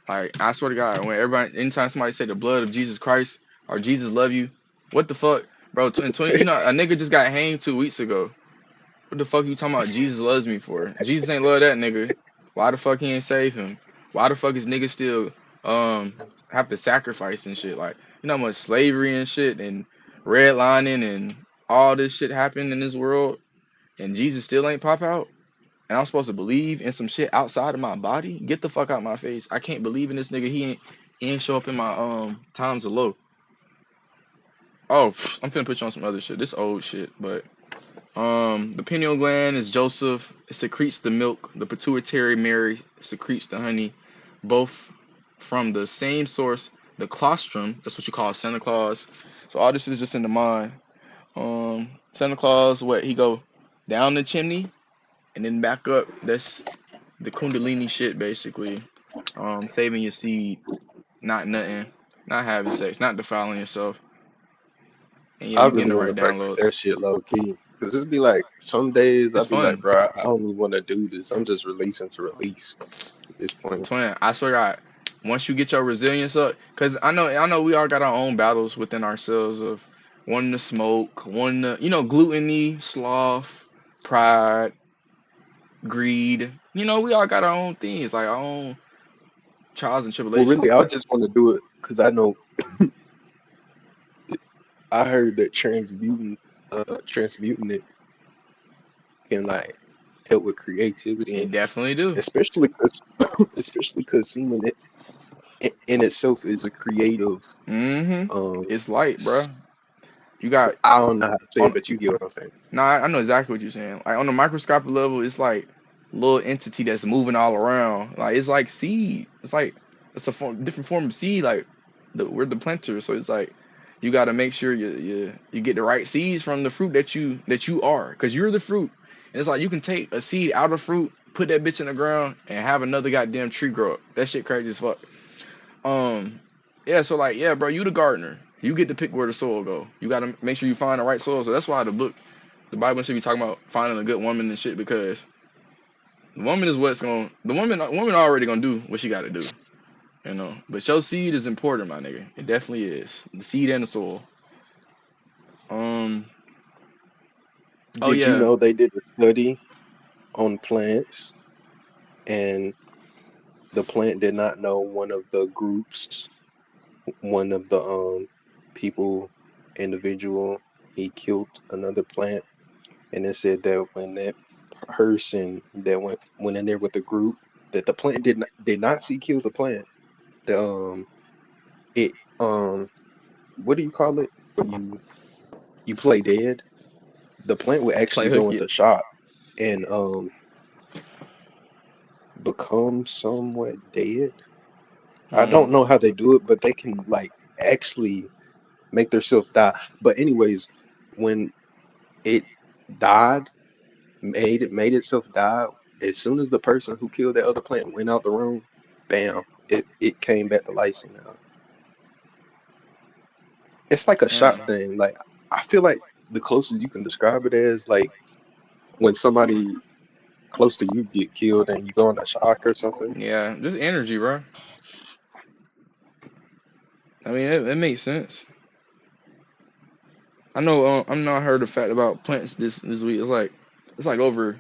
Like, I swear to God, anytime somebody say the blood of Jesus Christ or Jesus love you, what the fuck? Bro, 20, you know, a nigga just got hanged 2 weeks ago. What the fuck you talking about Jesus loves me for? Jesus ain't love that nigga. Why the fuck he ain't save him? Why the fuck is niggas still have to sacrifice and shit? Like, you know how much slavery and shit and redlining and all this shit happened in this world and Jesus still ain't pop out? And I'm supposed to believe in some shit outside of my body? Get the fuck out my face. I can't believe in this nigga. He ain't show up in my times of low. Oh, I'm finna put you on some other shit. This old shit, but the pineal gland is Joseph. It secretes the milk. The pituitary Mary secretes the honey. Both from the same source. The colostrum, that's what you call Santa Claus. So all this is just in the mind. Santa Claus, what he go down the chimney and then back up. That's the Kundalini shit, basically. Saving your seed, not nothing, not having sex, not defiling yourself. And yeah, I you getting really the want to right practice downloads. that shit low key. Cause it's be like some days It's I'll be like, fun. bro, I don't even want to do this. I'm just releasing to release at this point. Twin, I swear to God, once you get your resilience up, cause I know we all got our own battles within ourselves of wanting to smoke, wanting to, gluttony, sloth, pride, greed. We all got our own things, like our own trials and Well, tribulations. really, I But just want to do it because I know I heard that transmuting it can like help with creativity it and definitely do. especially because semen in itself is a creative It's light, bro. You got I don't know how to say on it, but you get what I'm saying. no, I know exactly what you're saying. Like on the microscopic level, it's like little entity that's moving all around. Like it's like seed. It's like it's a different form of seed. Like we're the planter, so it's like you got to make sure you get the right seeds from the fruit that you are, because you're the fruit. And it's like you can take a seed out of fruit, put that bitch in the ground, and have another goddamn tree grow up. That shit crazy as fuck. Yeah. So like, yeah, bro, you the gardener. You get to pick where the soil go. You got to make sure you find the right soil. So that's why the Bible should be talking about finding a good woman and shit, because the woman is the woman already gonna do what she got to do, you know. But your seed is important, my nigga. It definitely is. The seed and the soil. Oh Did you yeah. know they did a study on plants, and the plant did not know one of the groups, one of the individual, he killed another plant, and it said that when that person that went in there with the group, that the plant did not see kill the plant. The it what do you call it when you play dead? The plant would actually Play go hooky. into shock and become somewhat dead. I don't know how they do it, but they can like actually make themselves die. But anyways, when it died, made itself die, as soon as the person who killed that other plant went out the room, bam, it came back to life somehow. It's like a shock thing. Like I feel like the closest you can describe it as like when somebody close to you get killed and you go into shock or something. Yeah, just energy, bro. I mean, it makes sense. I know. I heard the fact about plants this week. It's like over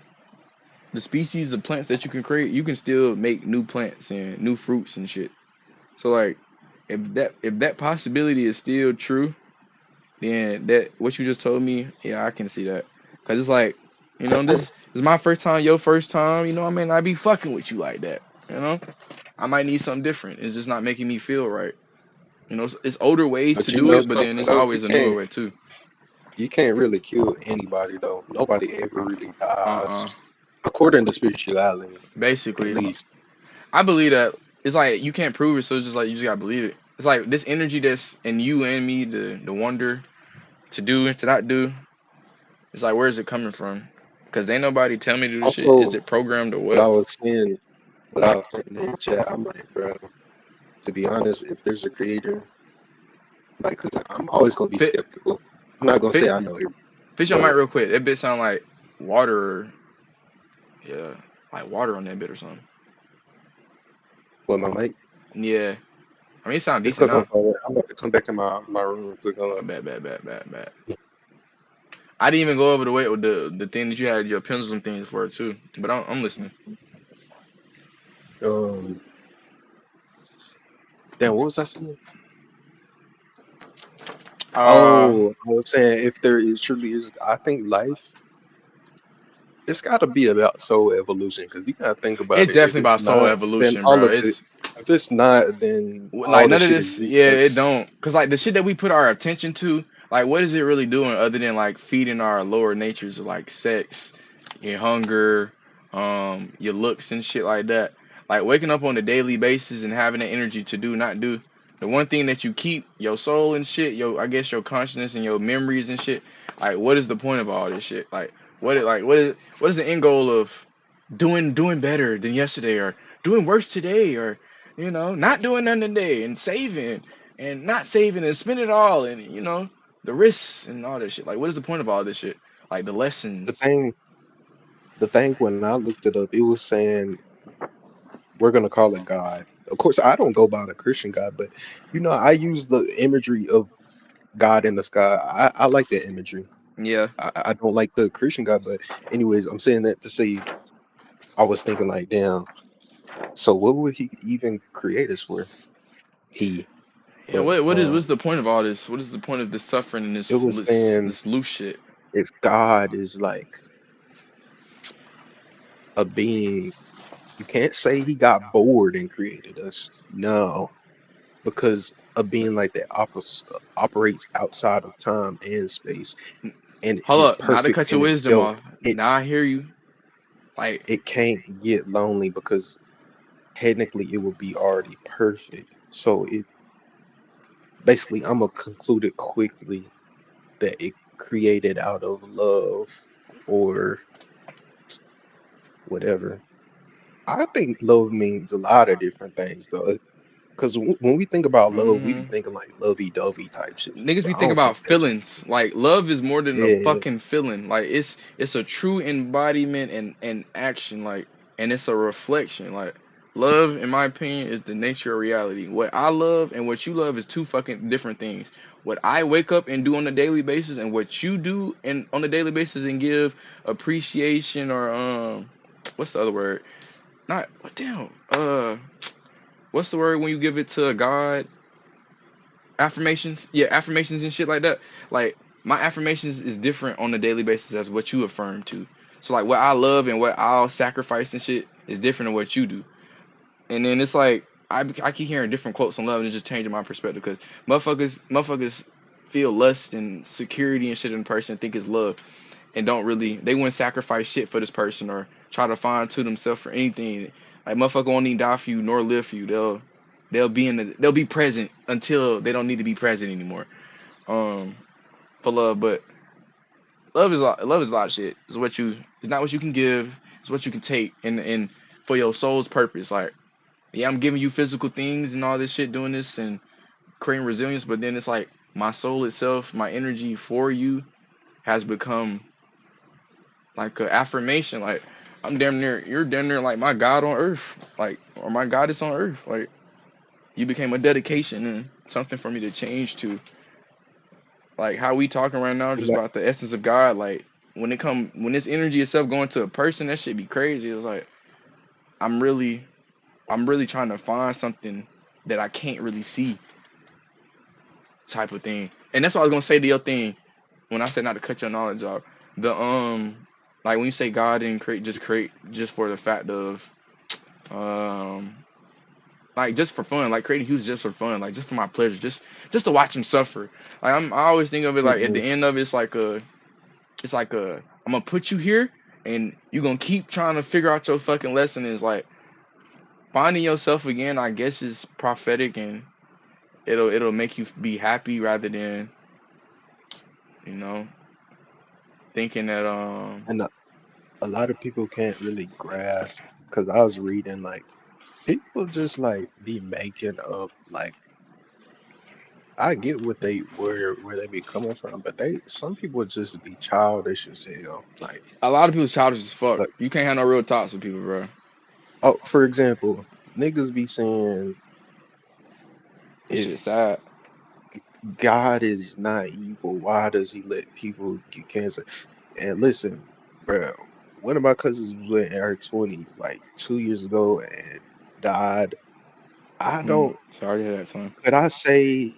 the species of plants that you can create. You can still make new plants and new fruits and shit. So like, if that possibility is still true, then that what you just told me, yeah, I can see that. Cause it's like, you know, this is my first time, your first time. You know, I may not be fucking with you like that. You know, I might need something different. It's just not making me feel right. You know, it's older ways But to you do know it, but then something there's though, always a newer way too. you can't really kill anybody though. Nobody ever really dies. According to spirituality. Basically, at least. I believe that it's like you can't prove it, so it's just like you just gotta believe it. It's like this energy that's in you and me, the wonder to do and to not do. It's like, where is it coming from? Because ain't nobody tell me to do this shit. Also, Is it programmed or what I what? was saying, in the chat, I'm like, bro, to be honest, if there's a creator, like, cause I'm always gonna be skeptical. I'm not gonna say I know it. Fish your mic real quick. That bit sound like water. Yeah, like water on that bit or something. What, my mic? Yeah. I mean, it sound It's decent because now. I'm about to come back in my room. Click on Bad. I didn't even go over the way with the thing that you had your pendulum things for it too. But I'm listening. Damn, what was I saying? I was saying if there is truly is, I think life, it's got to be about soul evolution, because you gotta think about It's it. If definitely about it's soul not, then evolution, all bro. of it. If it's not, then Like all the none of shit this. Yeah, it exists. don't. Cause like the shit that we put our attention to, like what is it really doing other than like feeding our lower natures of like sex, your hunger, your looks and shit like that. Like waking up on a daily basis and having the energy to do not do. The one thing that you keep your soul and shit, I guess your consciousness and your memories and shit. Like what is the point of all this shit? Like what is the end goal of doing better than yesterday, or doing worse today, or you know, not doing nothing today, and saving and not saving and spending it all, and you know, the risks and all this shit. Like, what is the point of all this shit? Like the The lessons. thing when I looked it up, it was saying we're gonna call it God. Of course, I don't go by the Christian God, but I use the imagery of God in the sky. I like that imagery. Yeah. I don't like the Christian God, but anyways, I'm saying that to say I was thinking like, damn. So what would he even create us for? Yeah. But What's the point of all this? What is the point of this suffering and it was saying this loose shit? if God is like a being, you can't say he got bored and created us. No. because a being like that operates outside of time and space, and Hold is up, not to perfect cut your in wisdom itself. off. Now I hear you. Like, It can't get lonely because technically it would be already perfect. So it basically, I'm gonna conclude it quickly that it created out of love or whatever. I think love means a lot of different things though. Because when we think about love, we be thinking like lovey-dovey type shit. niggas But be I thinking don't think about that's feelings. Like, love is more than a yeah. fucking feeling. Like, it's a true embodiment and action. Like, and it's a reflection. Like, love, in my opinion, is the nature of reality. What I love and what you love is two fucking different things. What I wake up and do on a daily basis, and what you do and on a daily basis and give appreciation or what's the other word? Not what damn what's the word when you give it to God? Affirmations, yeah, affirmations and shit like that. Like, my affirmations is different on a daily basis as what you affirm to. So like, what I love and what I'll sacrifice and shit is different than what you do. And then it's like I keep hearing different quotes on love and it's just changing my perspective because motherfuckers feel lust and security and shit in a person and think it's love and they wouldn't sacrifice shit for this person or try to find to themselves for anything. Like, motherfucker won't even die for you nor live for you. They'll be present until they don't need to be present anymore. For love, but love is a lot of shit. It's not what you can give, it's what you can take and for your soul's purpose. Like, yeah, I'm giving you physical things and all this shit doing this and creating resilience, but then it's like my soul itself, my energy for you has become like an affirmation. Like, you're damn near like my God on earth, like, or my goddess on earth. Like, you became a dedication and something for me to change to. Like, how we talking right now, just Like, about the essence of God. Like, when this energy itself going to a person, that shit be crazy. It's like I'm really trying to find something that I can't really see, type of thing. And that's what I was gonna say to your thing when I said not to cut your knowledge off. The like when you say God didn't create just for the fact of like just for fun, like creating Hughes just for fun, like just for my pleasure, just to watch him suffer. Like, I always think of it like at the end of it, it's like I'm gonna put you here and you gonna keep trying to figure out your fucking lesson. Is like finding yourself again, I guess, is prophetic and it'll make you be happy rather than, you know, thinking that and a lot of people can't really grasp because I was reading like people just like be making up like I get what where they be coming from, but some people just be childish as hell. Like a lot of people's childish as fuck. like You can't have no real talks with people, bro. oh, for example, niggas be saying This shit if sad. God is not evil, why does he let people get cancer? And listen, bro, one of my cousins was in her 20s like 2 years ago and died. I don't Sorry to hear that, son. could I say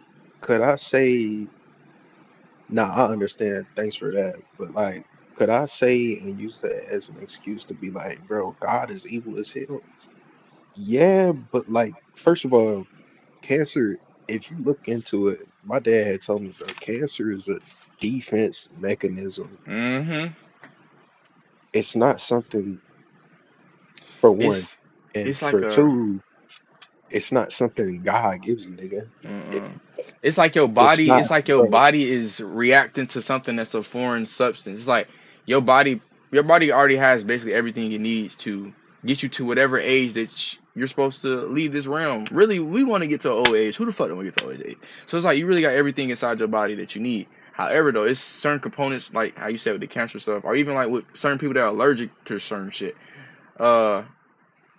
nah, I understand, thanks for that. But like could I say and use that as an excuse to be like, bro, God is evil as hell? Yeah, but like first of all, cancer, if you look into it, my dad had told me, bro, cancer is a defense mechanism. Mm-hmm. It's not something for one, and It's like for a two, it's not something God gives you, nigga. It, it's like your it's body. not, It's like your bro. body is reacting to something that's a foreign substance. It's like your body. Your body already has basically everything it needs to get you to whatever age that you're supposed to leave this realm. Really, we want to get to old age. Who the fuck don't want to get to old age? So it's like you really got everything inside your body that you need. However, though, it's certain components like how you said with the cancer stuff, or even like with certain people that are allergic to certain shit.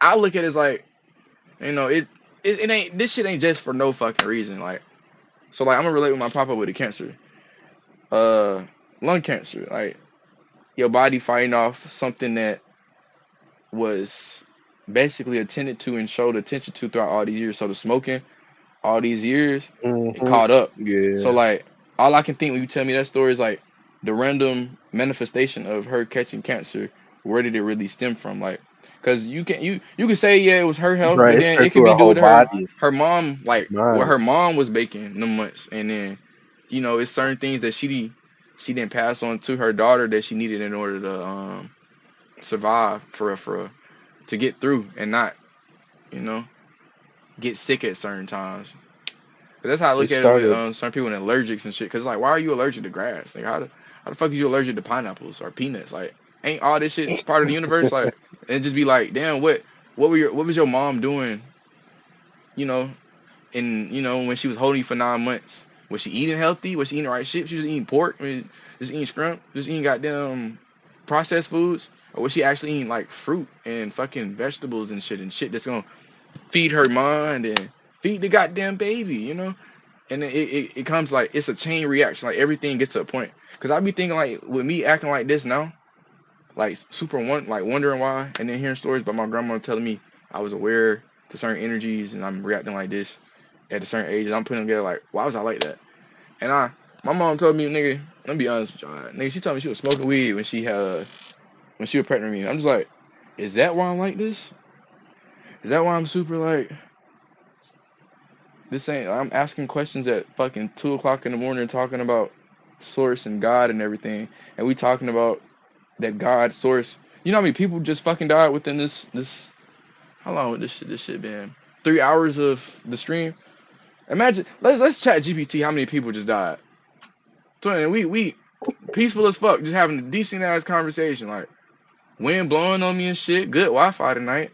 I look at it as like, you know, it ain't, this shit ain't just for no fucking reason. Like, so like I'm gonna relate with my papa with the cancer, lung cancer. Like, your body fighting off something that was basically attended to and showed attention to throughout all these years. So the smoking, all these years, it Mm-hmm. caught up. So Yeah. like, all I can think when you tell me that story is like the random manifestation of her catching cancer. Where did it really stem from? Like, Cause you can say yeah it was her health, Bro, but it's then her it could through be her due whole to body, her mom, like what mind. her mom was baking them months, and then it's certain things that she didn't pass on to her daughter that she needed in order to survive for real, to get through and not you know get sick at certain times. But that's how I It look at it with started. some people with allergics and shit. Cause like, why are you allergic to grass? Like, how the fuck are you allergic to pineapples or peanuts? Like, ain't all this shit part of the universe? Like, and just be like, damn, what was your mom doing? You know, when she was holding you for 9 months, was she eating healthy? Was she eating the right shit? She was eating pork, just eating shrimp, just eating goddamn processed foods, or was she actually eating like fruit and fucking vegetables and shit that's gonna feed her mind and feed the goddamn baby, And it comes like it's a chain reaction. Like everything gets to a point. Cause I be thinking like with me acting like this now, like wondering why, and then hearing stories about my grandma telling me I was aware to certain energies and I'm reacting like this at a certain age. And I'm putting together like, why was I like that? And my mom told me, nigga, let me be honest with y'all, nigga. She told me she was smoking weed when she was pregnant with me. I'm just like, is that why I'm like this? Is that why I'm super like? I'm asking questions at fucking 2 o'clock in the morning talking about source and God and everything. And we talking about that God source. You know how many people just fucking died within this how long would this shit been? 3 hours of the stream? Imagine let's chat GPT how many people just died. So and we peaceful as fuck, just having a decent ass conversation, like wind blowing on me and shit, good Wi-Fi tonight.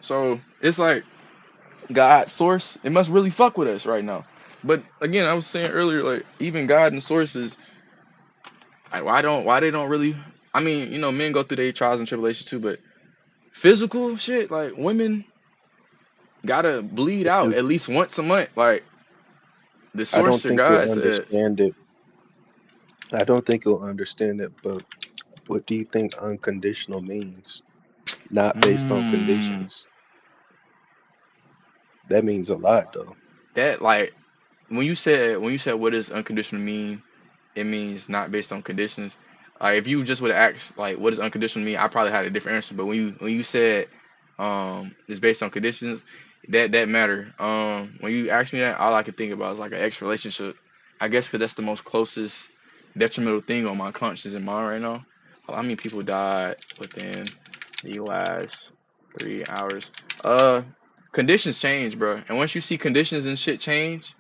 So it's like God source, it must really fuck with us right now. But again, I was saying earlier, like even God and sources, like why they don't really. I mean, men go through their trials and tribulations too, but physical shit, like women gotta bleed out Because at least once a month. Like the I don't source or think you'll God said. understand it. I don't think you'll understand it, but what do you think unconditional means? Not based on conditions. That means a lot, though. That like when you said what does unconditional mean, it means not based on conditions. Like if you just would have asked like what does unconditional mean, I probably had a different answer. But when you said it's based on conditions, that matter. When you asked me that, all I could think about is like an ex relationship. I guess because that's the most closest detrimental thing on my conscience and mind right now. How many people died within the last 3 hours? Conditions change, bro. And once you see conditions and shit change,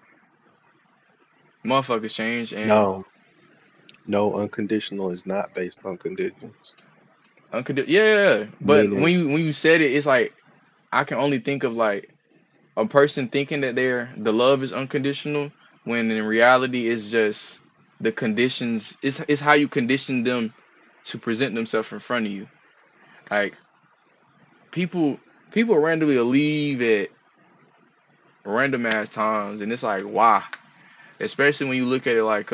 motherfuckers change. And No, unconditional is not based on conditions. Yeah. But Meaning, when you said it, it's like I can only think of like a person thinking that the love is unconditional, when in reality it's just the conditions. It's how you condition them to present themselves in front of you. Like people randomly leave at random ass times, and it's like why? Especially when you look at it like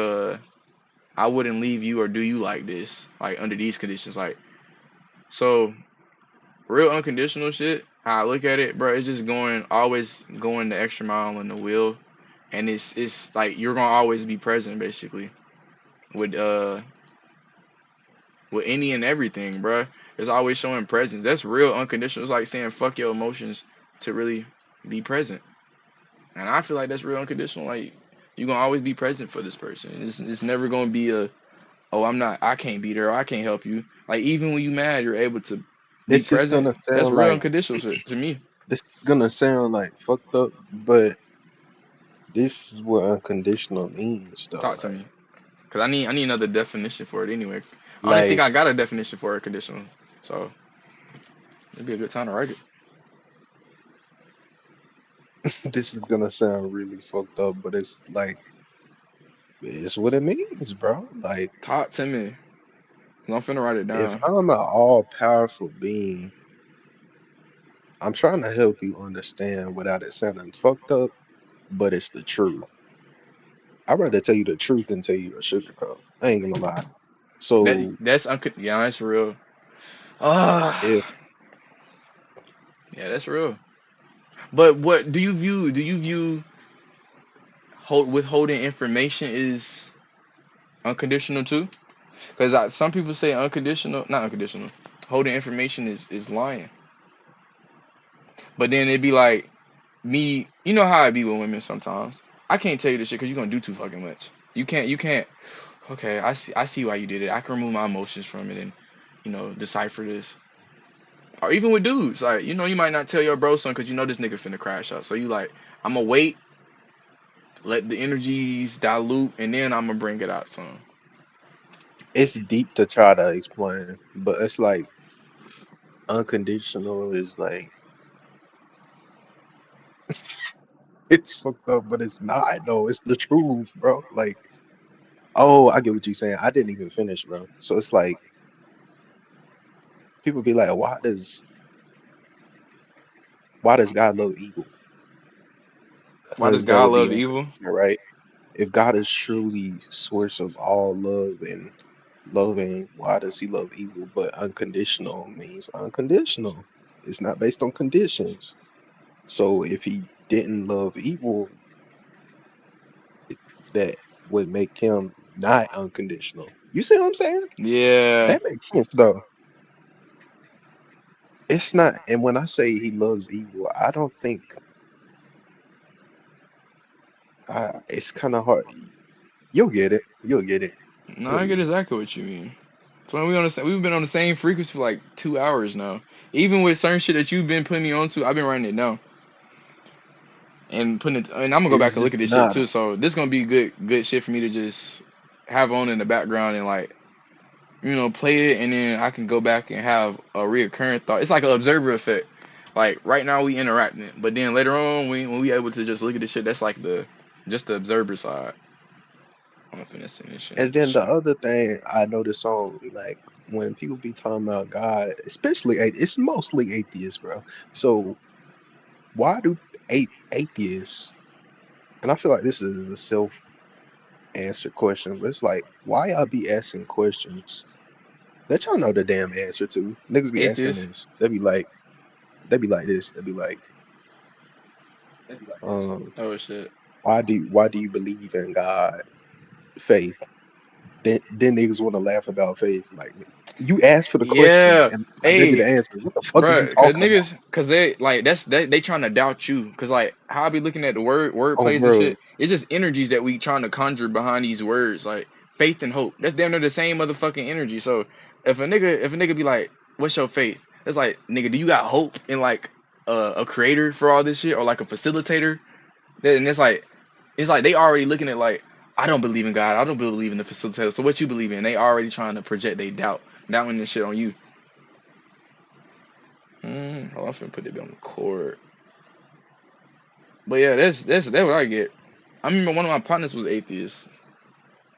I wouldn't leave you or do you like this, like under these conditions. Like so real unconditional shit, how I look at it, bro, it's just always going the extra mile on the wheel. And it's like you're gonna always be present basically with any and everything, bro. It's always showing presence. That's real unconditional. It's like saying fuck your emotions to really be present. And I feel like that's real unconditional. Like you're gonna always be present for this person. It's never gonna be I can't be there, or I can't help you. Like even when you mad, you're able to be this is present. gonna That's sound real like unconditional shit to me. this is gonna sound like fucked up, but this is what unconditional means, though. Talk to me, cause I need another definition for it anyway. I don't even think Like, I got a definition for it conditional, so it'd be a good time to write it. this is gonna sound really fucked up, but it's like it's what it means, bro. Like, Talk to me. I'm finna write it if down. I'm an all-powerful being, I'm trying to help you understand without it sounding fucked up, but it's the truth. I'd rather tell you the truth than tell you a sugarcoat. I ain't gonna lie. So Yeah, that's real. Ah, if yeah, that's real. But what do you view? Do you view withholding information is unconditional too? Because some people say not unconditional. holding information is lying. But then it'd be like me, you know how I be with women sometimes. I can't tell you this shit because you're gonna do too fucking much. You can't. Okay, I see why you did it. I can remove my emotions from it and, you know, decipher this. Or even with dudes, like, you know, you might not tell your bro son because you know this nigga finna crash out. So you like, I'm gonna wait, let the energies dilute, and then I'm gonna bring it out to him. It's deep to try to explain, but it's like unconditional is like it's fucked up, but it's not. No, it's the truth, bro. Like, oh, I get what you're saying. I didn't even finish, bro. So it's like people be like, why does God love evil? Why does That God would be love evil? right. If God is truly source of all love and loving, why does he love evil? But unconditional means unconditional. It's not based on conditions. So if he didn't love evil, that would make him not unconditional. You see what I'm saying? Yeah. That makes sense though. It's not, and when I say he loves evil, I don't think it's kind of hard. You'll get it. You'll get it. No, I get exactly what you mean. So we've been on the same frequency for like 2 hours now. Even with certain shit that you've been putting me onto, I've been writing it down and putting it. And I'm gonna go back It's and look just at this shit not. too. So this gonna be good shit for me to just have on in the background and like, you know, play it, and then I can go back and have a reoccurring thought. It's like an observer effect. Like right now we interacting, but then later on when we able to just look at this shit, that's like just the observer side. I'm finessing this shit. And then the other thing I notice on like when people be talking about God, especially it's mostly atheists, bro. So why do atheists? And I feel like this is a self-answer question, but it's like why y'all be asking questions that y'all know the damn answer to? Niggas be asking Atheists. this. They be like this. They be like, Oh shit. why do you believe in God? Faith. Then niggas want to laugh about faith. Like you asked for the question Yeah. and I gave you the Hey, answer. What the fuck is you bro, cause talking about? niggas, cause they like they trying to doubt you. Cause like how I be looking at the word Oh, plays and bro. shit. It's just energies that we trying to conjure behind these words, like faith and hope. That's damn near the same motherfucking energy. So if a nigga be like, "What's your faith?" It's like, nigga, do you got hope in like a creator for all this shit or like a facilitator? And it's like they already looking at like, I don't believe in God. I don't believe in the facilitator. So what you believe in? They already trying to project they doubting this shit on you. Hold on, I'm finna put it on the cord. But yeah, that's what I get. I remember one of my partners was atheist.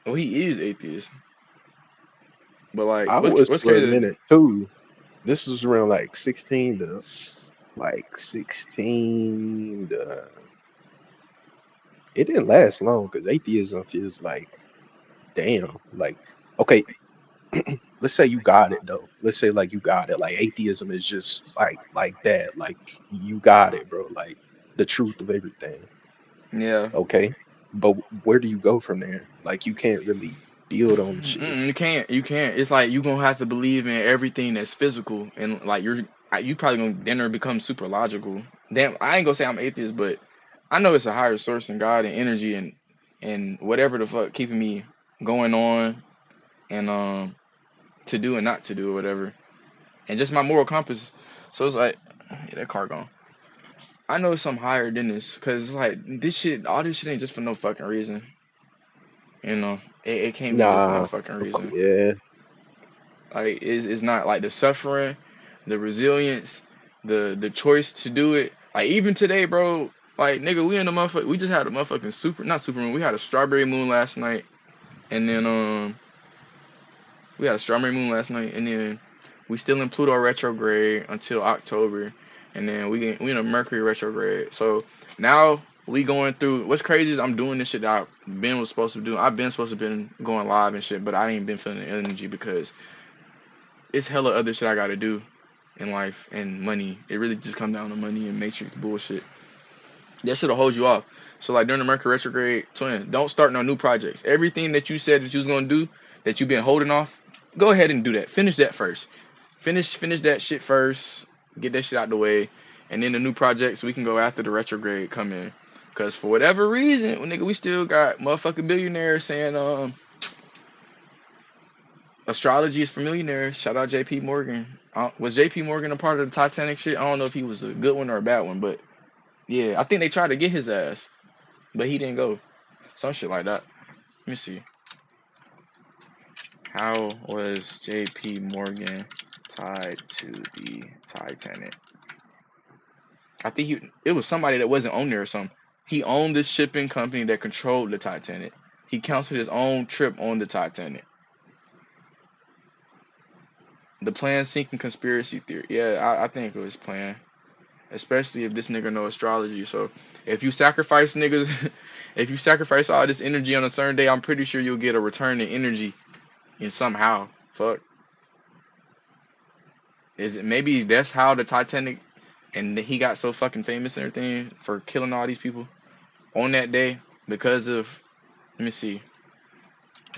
Well, he is atheist. But like, I was what's for a crazy? minute too. This was around like 16 to like 16 to it didn't last long because atheism feels like damn. Like, okay, let's say you got it though. Let's say like you got it. Like atheism is just like that. Like you got it, bro. Like the truth of everything. Yeah. Okay. But where do you go from there? Like you can't really build on shit. You can't. It's like you gonna have to believe in everything that's physical, and like you probably gonna then become super logical. Damn, I ain't gonna say I'm atheist, but I know it's a higher source than God and energy and whatever the fuck keeping me going on and to do and not to do or whatever, and just my moral compass. So it's like, yeah, that car gone. I know it's something higher than this, cause it's like all this shit ain't just for no fucking reason. You know, it can't be just for no Nah. fucking reason. Yeah. Like it's not like the suffering, the resilience, the choice to do it. Like even today, bro. Like nigga, we in the motherfucker. We just had a motherfucking not supermoon. We had a strawberry moon last night, and then we had a strawberry moon last night, and then we still in Pluto retrograde until October, and then we in a Mercury retrograde. So now we going through. What's crazy is I'm doing this shit that was supposed to do. I've been supposed to been going live and shit, but I ain't been feeling the energy because it's hella other shit I gotta do in life and money. It really just comes down to money and matrix bullshit. That shit'll hold you off. So like during the Mercury retrograde, twin, don't start no new projects. Everything that you said that you was gonna do, that you've been holding off, go ahead and do that. Finish that first. Finish that shit first. Get that shit out the way, and then the new projects we can go after the retrograde come in. Cause for whatever reason, nigga, we still got motherfucking billionaires saying astrology is for millionaires. Shout out J.P. Morgan. Was J.P. Morgan a part of the Titanic shit? I don't know if he was a good one or a bad one, but yeah, I think they tried to get his ass, but he didn't go. Some shit like that. Let me see. How was J.P. Morgan tied to the Titanic? I think it was somebody that wasn't on there or something. He owned this shipping company that controlled the Titanic. He canceled his own trip on the Titanic. The planned sinking conspiracy theory. Yeah, I think it was planned. Especially if this nigga know astrology. So if you sacrifice niggas, if you sacrifice all this energy on a certain day, I'm pretty sure you'll get a return in energy in somehow. Fuck. Is it maybe that's how the Titanic and he got so fucking famous and everything for killing all these people on that day because of, let me see,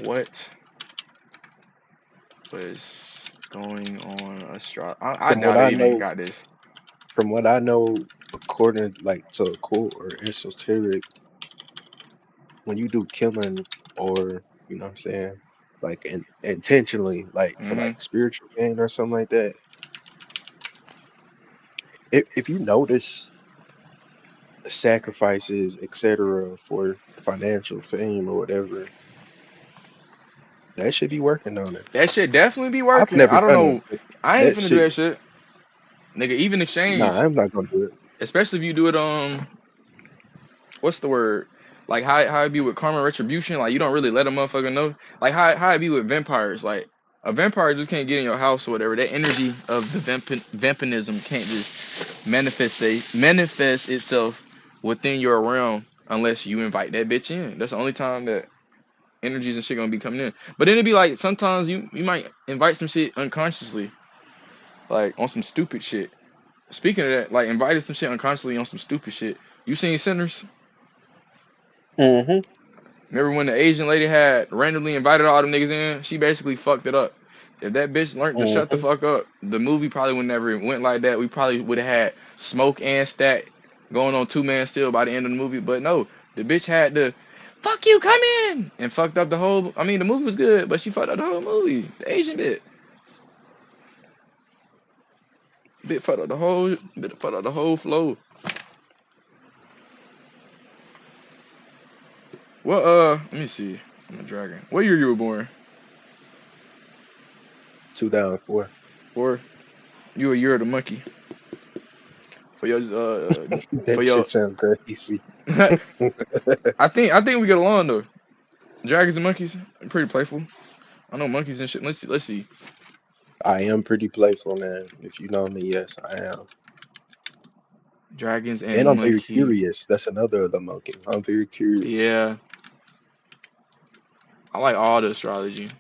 what was going on astrology? I doubt it even got this. From what I know, according like to occult or esoteric, when you do killing or you know what I'm saying, like intentionally, like for like spiritual gain or something like that, if you notice sacrifices, etc., for financial fame or whatever, that should be working on it. That shit definitely be working. I've never I don't done know. it. I ain't That finna do shit, that shit. Nigga, even exchange. nah, I'm not gonna do it. Especially if you do it what's the word? Like how it be with karma retribution, like you don't really let a motherfucker know. Like how it be with vampires. Like a vampire just can't get in your house or whatever. That energy of the vampirism can't just manifest itself within your realm unless you invite that bitch in. That's the only time that energies and shit gonna be coming in. But then it'd be like sometimes you might invite some shit unconsciously. Like on some stupid shit. Speaking of that, like invited some shit unconsciously on some stupid shit. You seen Sinners? Mm-hmm. Remember when the Asian lady had randomly invited all them niggas in? She basically fucked it up. If that bitch learned to shut the fuck up, the movie probably would never went like that. We probably would have had Smoke and Stat going on 2-man still by the end of the movie. But no, the bitch had to fuck you, come in, and fucked up the whole. I mean, the movie was good, but she fucked up the whole movie. The Asian bit fucked up the whole flow. Well, let me see. I'm a dragon. What year you were born? 2004. You a year of the monkey. For your That shit sounds crazy. I think we get along though. Dragons and monkeys, pretty playful. I know monkeys and shit. Let's see. I am pretty playful, man. If you know me, yes, I am. Dragons and I'm monkey. very curious. That's another of the monkey. I'm very curious. Yeah. I like all the astrology.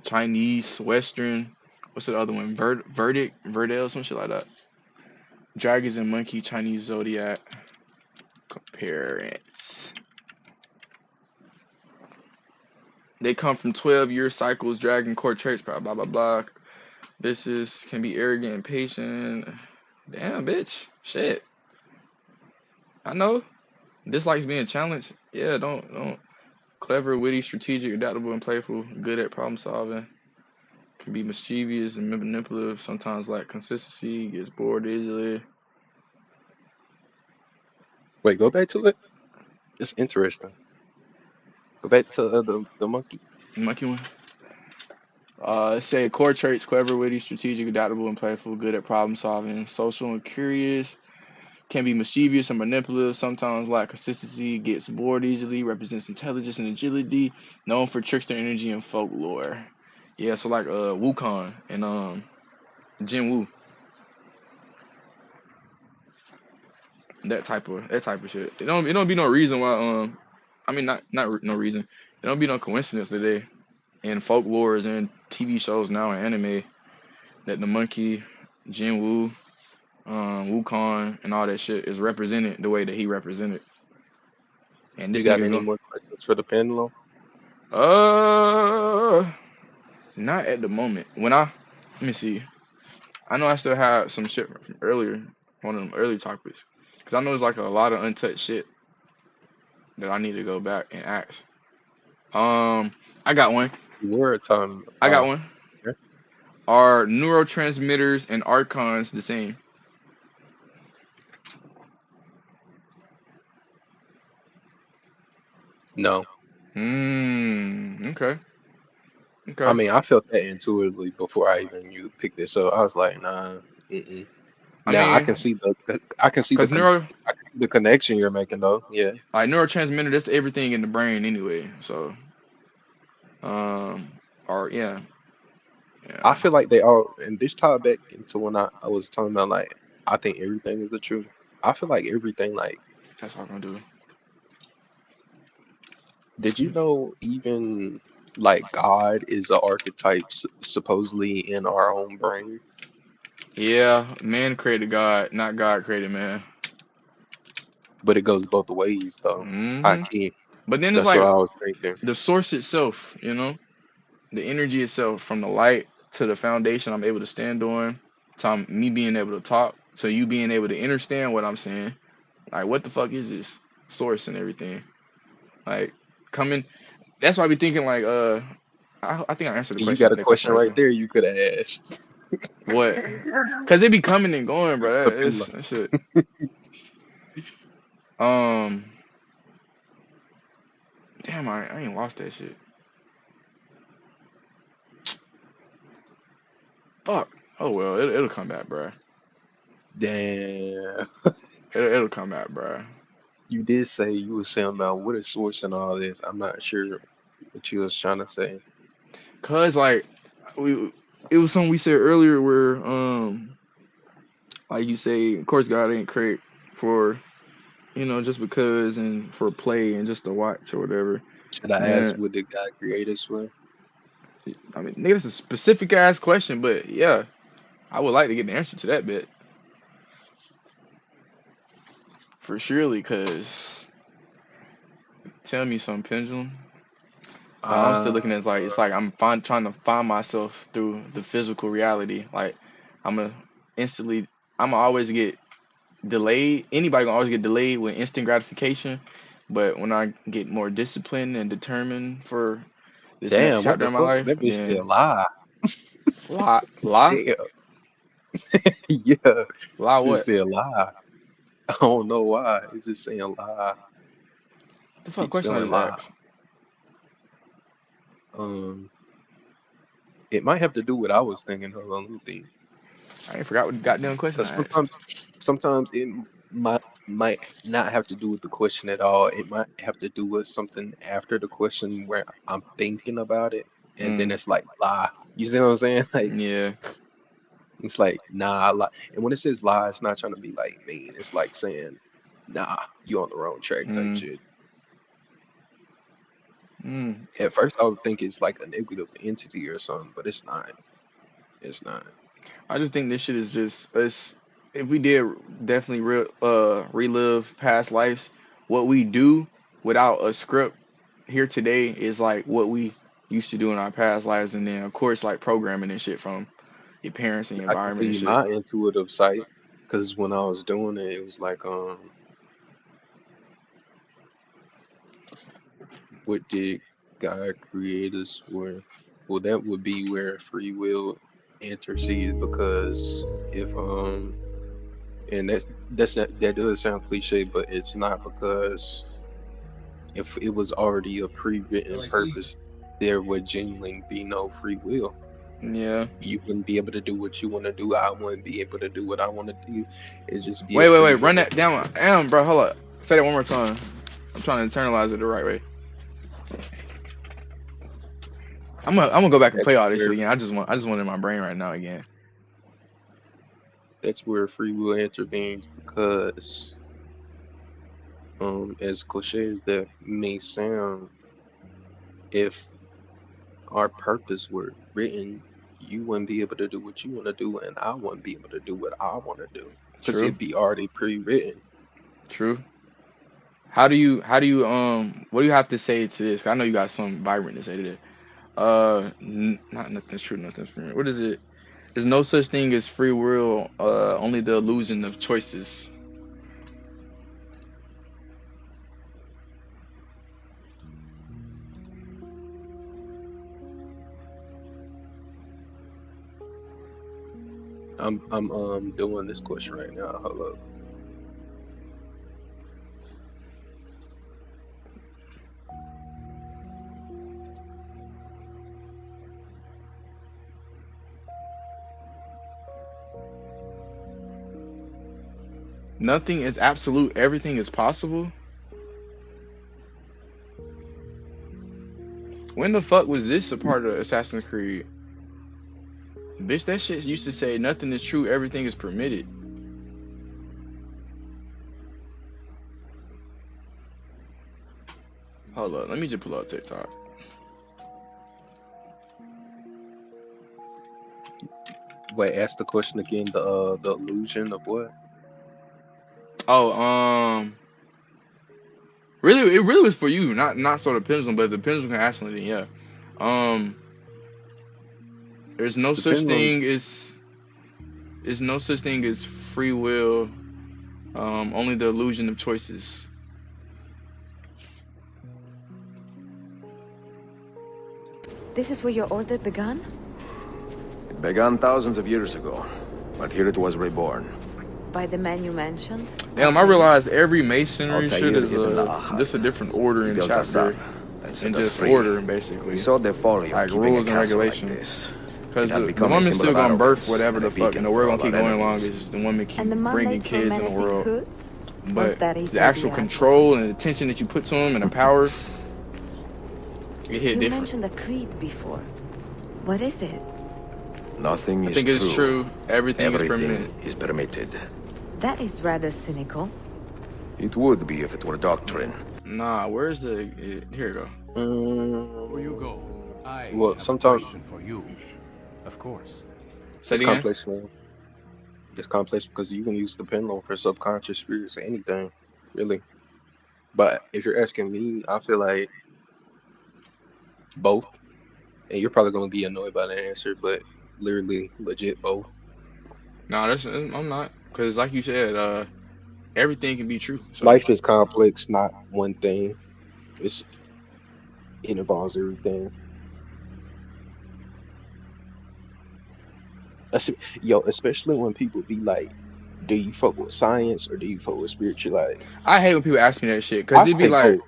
Chinese, Western. What's the other one? Verdale, some shit like that. Dragons and monkey, Chinese zodiac. Comparance. They come from 12-year cycles, dragon core traits, blah, blah, blah, blah. This can be arrogant and patient. Damn, bitch. Shit. I know. Dislikes being challenged. Yeah, don't. Clever, witty, strategic, adaptable, and playful. Good at problem solving. Can be mischievous and manipulative. Sometimes lack consistency. Gets bored easily. Wait, go back to it. It's interesting. Go back to the monkey. The monkey one. Say core traits: clever, witty, strategic, adaptable, and playful. Good at problem solving. Social and curious. Can be mischievous and manipulative. Sometimes lack consistency. Gets bored easily. Represents intelligence and agility. Known for trickster energy and folklore. Yeah, so like Wukong and Jin Woo. That type of shit. It don't be no reason why I mean not no reason. It don't be no coincidence that they in folklores and TV shows now and anime that the monkey, Jin Woo, Wukong and all that shit is represented the way that he represented. And this you got any more questions for the pendulum? Not at the moment. Let me see. I know I still have some shit from earlier, one of them early topics, because I know there's like a lot of untouched shit that I need to go back and ask. I got one. Word time. I got one. Yeah. Are neurotransmitters and archons the same? No. Okay. Okay. I mean, I felt that intuitively before I even you picked this up. I was like, nah. Mm-mm. Now I can see the connection you're making though. Yeah. Like neurotransmitter, that's everything in the brain anyway. So, or yeah. I feel like they all, and this tied back into when I was talking about like, I think everything is the truth. I feel like everything like. That's what I'm gonna do. Did you know even like God is an archetype supposedly in our own brain? Yeah, man created God, not God created man. But it goes both ways though. I can't. But then That's it's like what I was thinking. the source itself, you know, the energy itself, from the light to the foundation I'm able to stand on, to me being able to talk, to you being able to understand what I'm saying. Like, what the fuck is this source and everything? Like, coming. That's why I be thinking like, I think I answered the question. You got a question right there you could have asked. What? Cause they be coming and going, bro. That shit. Damn, I ain't lost that shit. Fuck. Oh well, it'll come back, bro. Damn. It'll come back, bro. You did say you were saying about what is source and all this. I'm not sure what you was trying to say. Cause like it was something we said earlier where like you say, of course God ain't create for, you know, just because and for play and just to watch or whatever. Should I ask what did God create us for? I mean, nigga, that's a specific ass question, but yeah, I would like to get the answer to that bit. For surely, cause tell me some pendulum. I'm still looking at it's like I'm trying to find myself through the physical reality. Like I'm gonna always get delayed. Anybody gonna always get delayed with instant gratification. But when I get more disciplined and determined for this next chapter in my life, that bitch said lie. Lie? Yeah. Lie what? It said lie. I don't know why. It's just saying lie. The fuck question I just asked? It might have to do with what I was thinking. Hold on, let me think. I ain't forgot what the goddamn question I asked. Sometimes it might not have to do with the question at all. It might have to do with something after the question where I'm thinking about it, and then it's like lie. You see what I'm saying? Like, yeah. It's like, nah, I lie. And when it says lie, it's not trying to be like mean. It's like saying, nah, you on the wrong track type shit. At first, I would think it's like a negative entity or something, but it's not. It's not. I just think this shit is just us. If we did definitely relive past lives, what we do without a script here today is like what we used to do in our past lives, and then of course like programming and shit from your parents and your environment and shit. My intuitive sight, because when I was doing it, it was like what did God create us for? Well, that would be where free will intercedes, because if and that does sound cliche, but it's not, because if it was already a pre-written purpose, there would genuinely be no free will. Yeah. You wouldn't be able to do what you want to do. I wouldn't be able to do what I want to do. It just be wait, run that down. Damn, bro, hold up. Say that one more time. I'm trying to internalize it the right way. I'm gonna go back and play all this shit again. I just want it in my brain right now again. That's where free will intervenes, because as cliche as that may sound, if our purpose were written, you wouldn't be able to do what you want to do, and I wouldn't be able to do what I want to do, because it'd be already pre-written. True. How do you what do you have to say to this? I know you got something vibrant to say to this. Not nothing's true, nothing's free. What is it? There's no such thing as free will, only the illusion of choices. I'm doing this question right now. Hold up. Nothing is absolute, everything is possible. When the fuck was this a part of Assassin's Creed? Bitch, that shit used to say nothing is true, everything is permitted. Hold up, let me just pull up TikTok. Wait, ask the question again. The illusion of what? Oh, really, it really was for you, not sort of pendulum, but if the pendulum can actually, then yeah. There's no such thing as free will, only the illusion of choices. This is where your order began? It began thousands of years ago, but here it was reborn. By the man you mentioned? Damn, I realize every masonry shit is just a different order and chapter, and just order, basically. So the folly like rules and regulations. Because the woman's still gonna birth whatever the fuck, and the world gonna keep going along. Is the woman keep bringing kids in the world. But the actual control and the attention that you put to them and the power, it hit different. You mentioned a creed before. What is it? Nothing is I think it's true. Everything is permitted. That is rather cynical. It would be if it were doctrine. Nah, where's the... Here you go. Where you go? Well, sometimes... for you. Of course. It's complex, man. It's complex because you can use the pendulum for subconscious spirits or anything, really. But if you're asking me, I feel like both. And you're probably going to be annoyed by the answer, but literally, legit both. Nah, I'm not. Because like you said, everything can be true. So. Life is complex, not one thing. It involves everything. Yo, especially when people be like, do you fuck with science or do you fuck with spirituality? I hate when people ask me that shit. Because it'd be like,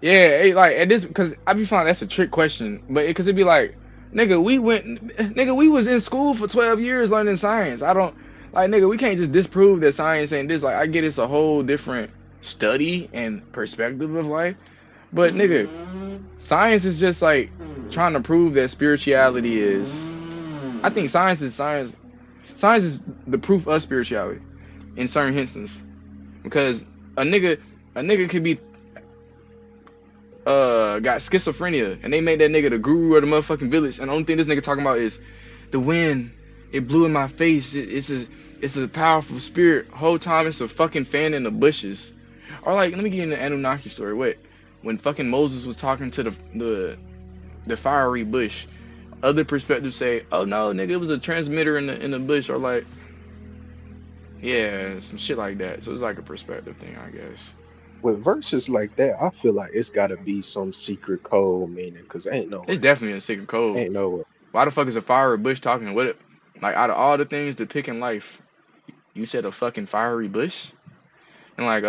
yeah, like, at this, because I be finding that's a trick question. But because it'd be like, nigga, we was in school for 12 years learning science. I don't, like, nigga, we can't just disprove that science ain't this. Like, I get it's a whole different study and perspective of life. But, nigga, science is just, like, trying to prove that spirituality is... I think science is the proof of spirituality in certain instances. Because a nigga could be... got schizophrenia, and they made that nigga the guru of the motherfucking village, and the only thing this nigga talking about is the wind. It blew in my face. It's a powerful spirit. Whole time it's a fucking fan in the bushes. Or like, let me get into the Anunnaki story. Wait, when fucking Moses was talking to the fiery bush, other perspectives say, oh no, nigga, it was a transmitter in the bush, or like, yeah, some shit like that. So it's like a perspective thing, I guess. With verses like that, I feel like it's gotta be some secret code meaning, cause ain't no. It's definitely a secret code. Ain't no. Why the fuck is a fiery bush talking? What? Like, out of all the things to pick in life, you said a fucking fiery bush, and like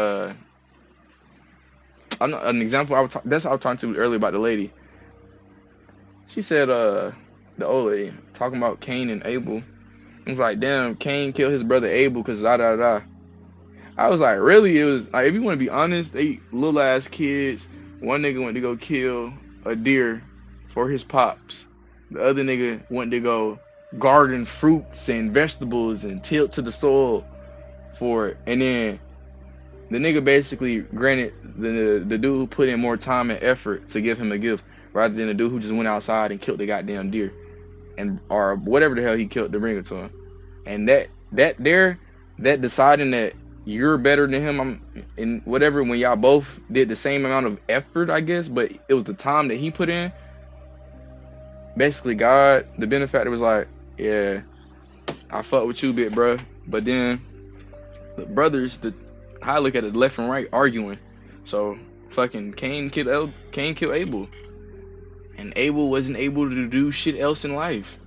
an example that's how I was talking to earlier about the lady. She said the old lady talking about Cain and Abel. It was like, damn, Cain killed his brother Abel because da da da. I was like, really? It was like, if you want to be honest, they little ass kids. One nigga went to go kill a deer for his pops. The other nigga went to go garden fruits and vegetables and tilt to the soil for it. And then the nigga basically granted the dude who put in more time and effort to give him a gift, rather than the dude who just went outside and killed the goddamn deer, and or whatever the hell he killed to bring it to him. And that deciding that you're better than him, in whatever, when y'all both did the same amount of effort, I guess, but it was the time that he put in. Basically, God, the benefactor, was like, yeah, I fuck with you a bit, bro. But then the brothers, I look at it left and right arguing. So fucking Cain killed Abel, and Abel wasn't able to do shit else in life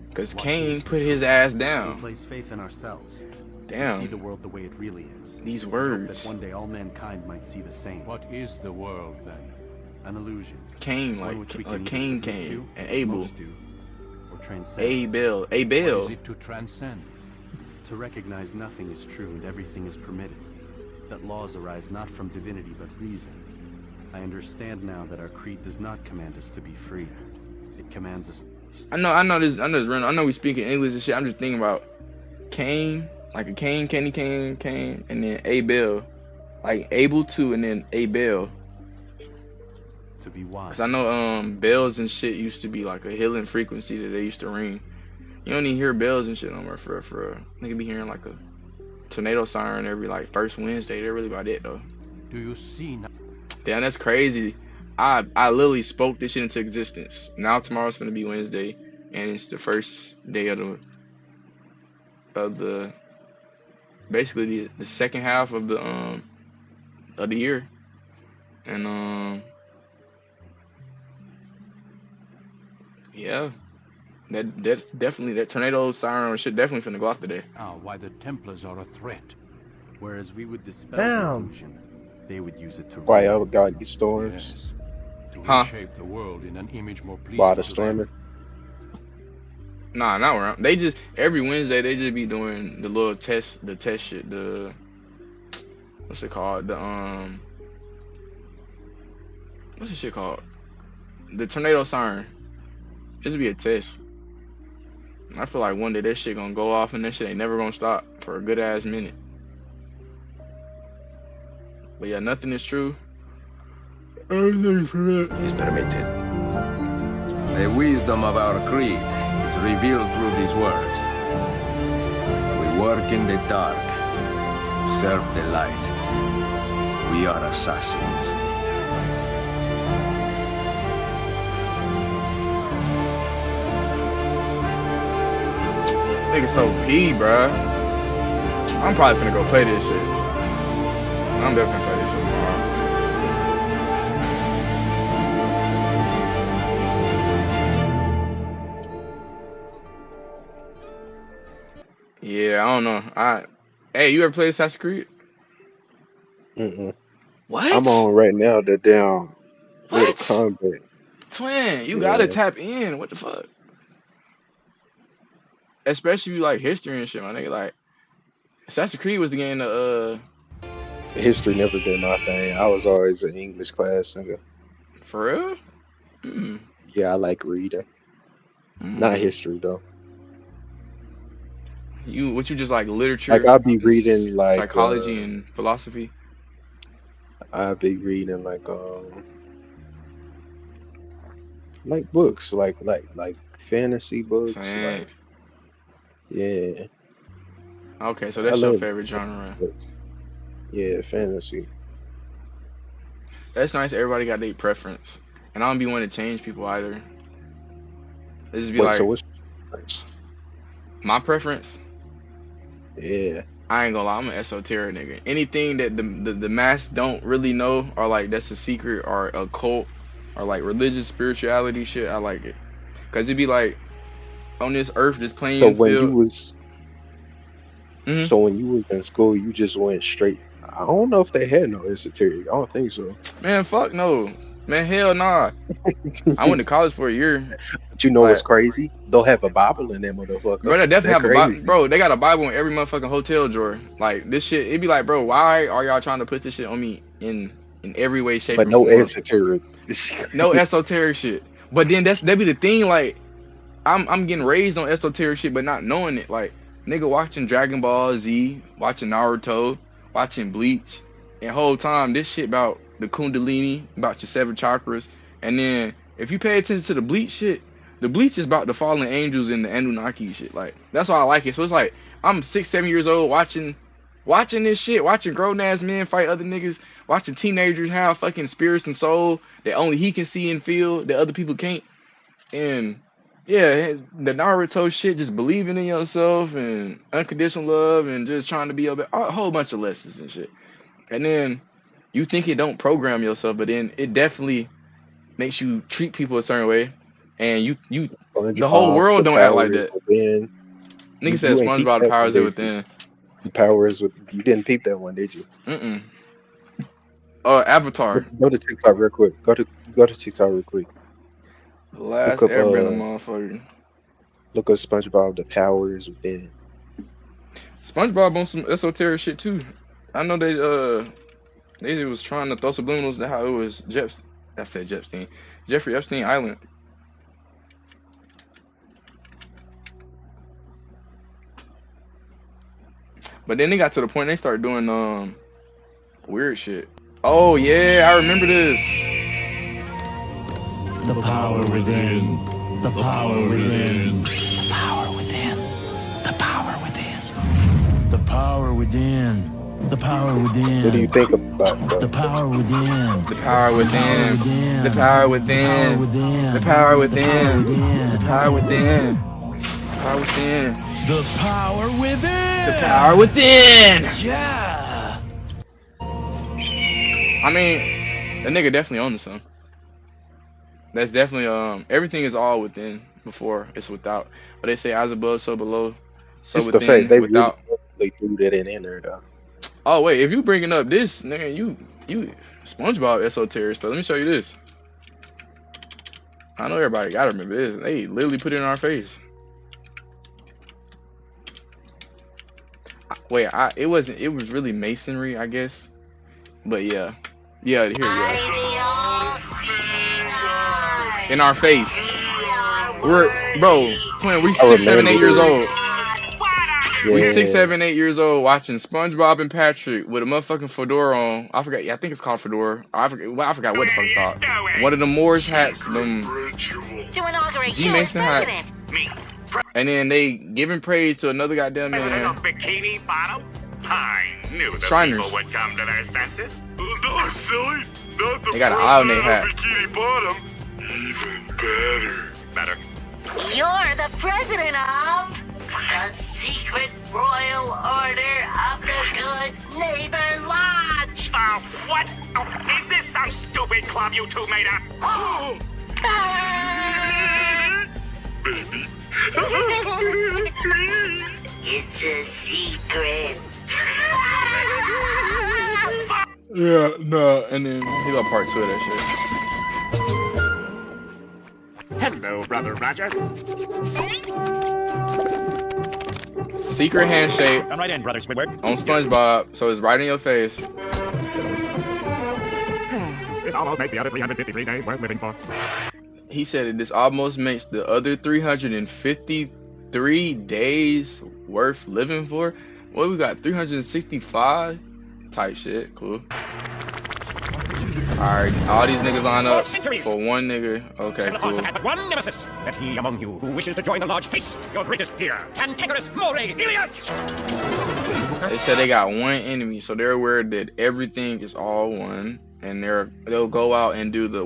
because Cain put his ass down. We place faith in ourselves. Damn. See the world the way it really is. These Hope words. that one day all mankind might see the same. What is the world then? An illusion. Cain, One like which we can Cain, either submit to, and as Abel. most do, or transcend. Abel. What is it to transcend? To recognize nothing is true and everything is permitted. That laws arise not from divinity but reason. I understand now that our creed does not command us to be free. It commands us. I know this random. I know we speak in English and shit. I'm just thinking about Cain, like a Cain, and then Abel, like Abel too, and then Abel. To be wise. Cause I know bells and shit used to be like a healing frequency that they used to ring. You don't even hear bells and shit no more for nigga be hearing like a tornado siren every like first Wednesday. They're really about it though. Do you see now? Damn, that's crazy. I literally spoke this shit into existence. Now tomorrow's gonna be Wednesday, and it's the first day of the basically the second half of the year, and yeah, that's definitely that tornado siren shit definitely finna go off today. Why the Templars are a threat. Whereas we would dispel Damn. illusion, they would use it to Why y'all got these storms? Yes. To Huh? reshape the world in an image more pleasing Why the to them. storming? Nah, not around. They just every Wednesday they just be doing the little test, the test shit. The what's it called? What's this shit called? The tornado siren. This be a test. I feel like one day that shit gonna go off and that shit ain't never gonna stop for a good ass minute. But yeah, nothing is true. Everything's permitted. Is permitted. The wisdom of our creed is revealed through these words. We work in the dark, serve the light. We are assassins. Nigga so P, bruh. I'm probably finna go play this shit. I'm definitely play this shit tomorrow. Yeah, I don't know. Hey, you ever play Assassin's Creed? Mm-mm. What? I'm on right now. The damn Mortal What? Kombat. Twin, you gotta Yeah. tap in. What the fuck? Especially if you like history and shit, my nigga. Like, Assassin's Creed was the game that, History never been my thing. I was always an English class nigga. for real? Mm. Yeah, I like reading. Not history though. What you just like literature? Like I'll be reading like psychology and philosophy. I'll be reading like books, like fantasy books. Same. Like yeah. Okay, so I that's your love favorite genre. books. Yeah, fantasy. That's nice. Everybody got their preference, and I don't be wanting to change people either. This just be Wait, like so what's my preference. yeah. I ain't gonna lie, I'm an esoteric nigga. Anything that the mass don't really know, or like that's a secret, or a cult, or like religious spirituality shit, I like it. Cause it'd be like on this earth, this playing So when field. you was Mhm. so when you was in school, you just went straight. I don't know if they had no esoteric. I don't think so. Man, fuck no. Man, hell nah. I went to college for a year. But you know what's Like, crazy? They'll have a Bible in that motherfucker. bro, they definitely That have a Bible. crazy. Bro, they got a Bible in every motherfucking hotel drawer. Like this shit, it'd be like, bro, why are y'all trying to put this shit on me in every way, shape, But or no form? esoteric. No esoteric shit. But then that be the thing. Like, I'm getting raised on esoteric shit, but not knowing it. Like, nigga watching Dragon Ball Z, watching Naruto, watching Bleach, and whole time this shit about the Kundalini, about your 7 chakras. And then if you pay attention to the Bleach shit, the Bleach is about the fallen angels and the Anunnaki shit. Like, that's why I like it. So it's like I'm 6, 7 years old watching this shit, watching grown ass men fight other niggas, watching teenagers have fucking spirits and soul that only he can see and feel that other people can't. And Yeah, the Naruto shit, just believing in yourself and unconditional love and just trying to be a whole bunch of lessons and shit. And then you think it don't program yourself, but then it definitely makes you treat people a certain way, and the whole SpongeBob, world the don't act like power is that. within. Nigga said You ain't peep SpongeBob, the that power one, is did you? within. The power is with you. Didn't peep that one, did you? Mm-mm. Avatar. Go to TikTok real quick. Go to TikTok real quick. The last Look up Airbender motherfucker. look up SpongeBob. The power is within. SpongeBob on some esoteric shit too. I know they was trying to throw subliminals to how it was Jeffrey Epstein Island. But then they got to the point they started doing weird shit. Oh yeah, I remember this. The power within. The power within. The power within. The power within. The power within. The power within. What do you think about that? The power within. The power within. The power within. The power within. The power within. The power within. The power within. The power within. Yeah. I mean, the nigga definitely on to something. That's definitely everything is all within before it's without. But they say as above, so below, so It's the within, fact they without. really threw that in there though. Oh wait, if you bringing up this, nigga, you SpongeBob esoteric stuff. Let me show you this. I know everybody gotta remember this. They literally put it in our face. Wait, it wasn't. It was really masonry, I guess. But yeah, here you go. In our face. Twin, we 6, 7, 8 years old. Yeah. We 6, 7, 8 years old watching SpongeBob and Patrick with a motherfucking fedora on. I forgot. Yeah, I think it's called fedora. I forgot what the fuck it's called. One of the Moorish hats, them G Mason hats. And then they giving praise to another goddamn man. Bikini Bottom? I knew the Shriners. people would come to their senses. No, silly. Not the They got an eye on their hat. Bikini Bottom. Even better. Better. You're the president of the Secret Royal Order of the Good Neighbor Lodge. What? Oh, is this some stupid club you two made up? Oh. Baby. It's a secret. Yeah, no, and then he got part 2 of that shit. Hello, Brother Roger. Secret handshake Come right in, Brother Squidward. on SpongeBob, so it's right in your face. This almost makes the other 353 days worth living for. He said this almost makes the other 353 days worth living for. What we got? 365 type shit. Cool. Alright, all these niggas line up for one nigga. Okay, Civil Lords cool. have had but one nemesis, that he among you who wishes to join the lodge face your greatest fear, Cantankerous Moray Ilias! They said they got one enemy, so they're aware that everything is all one, and they'll go out and do the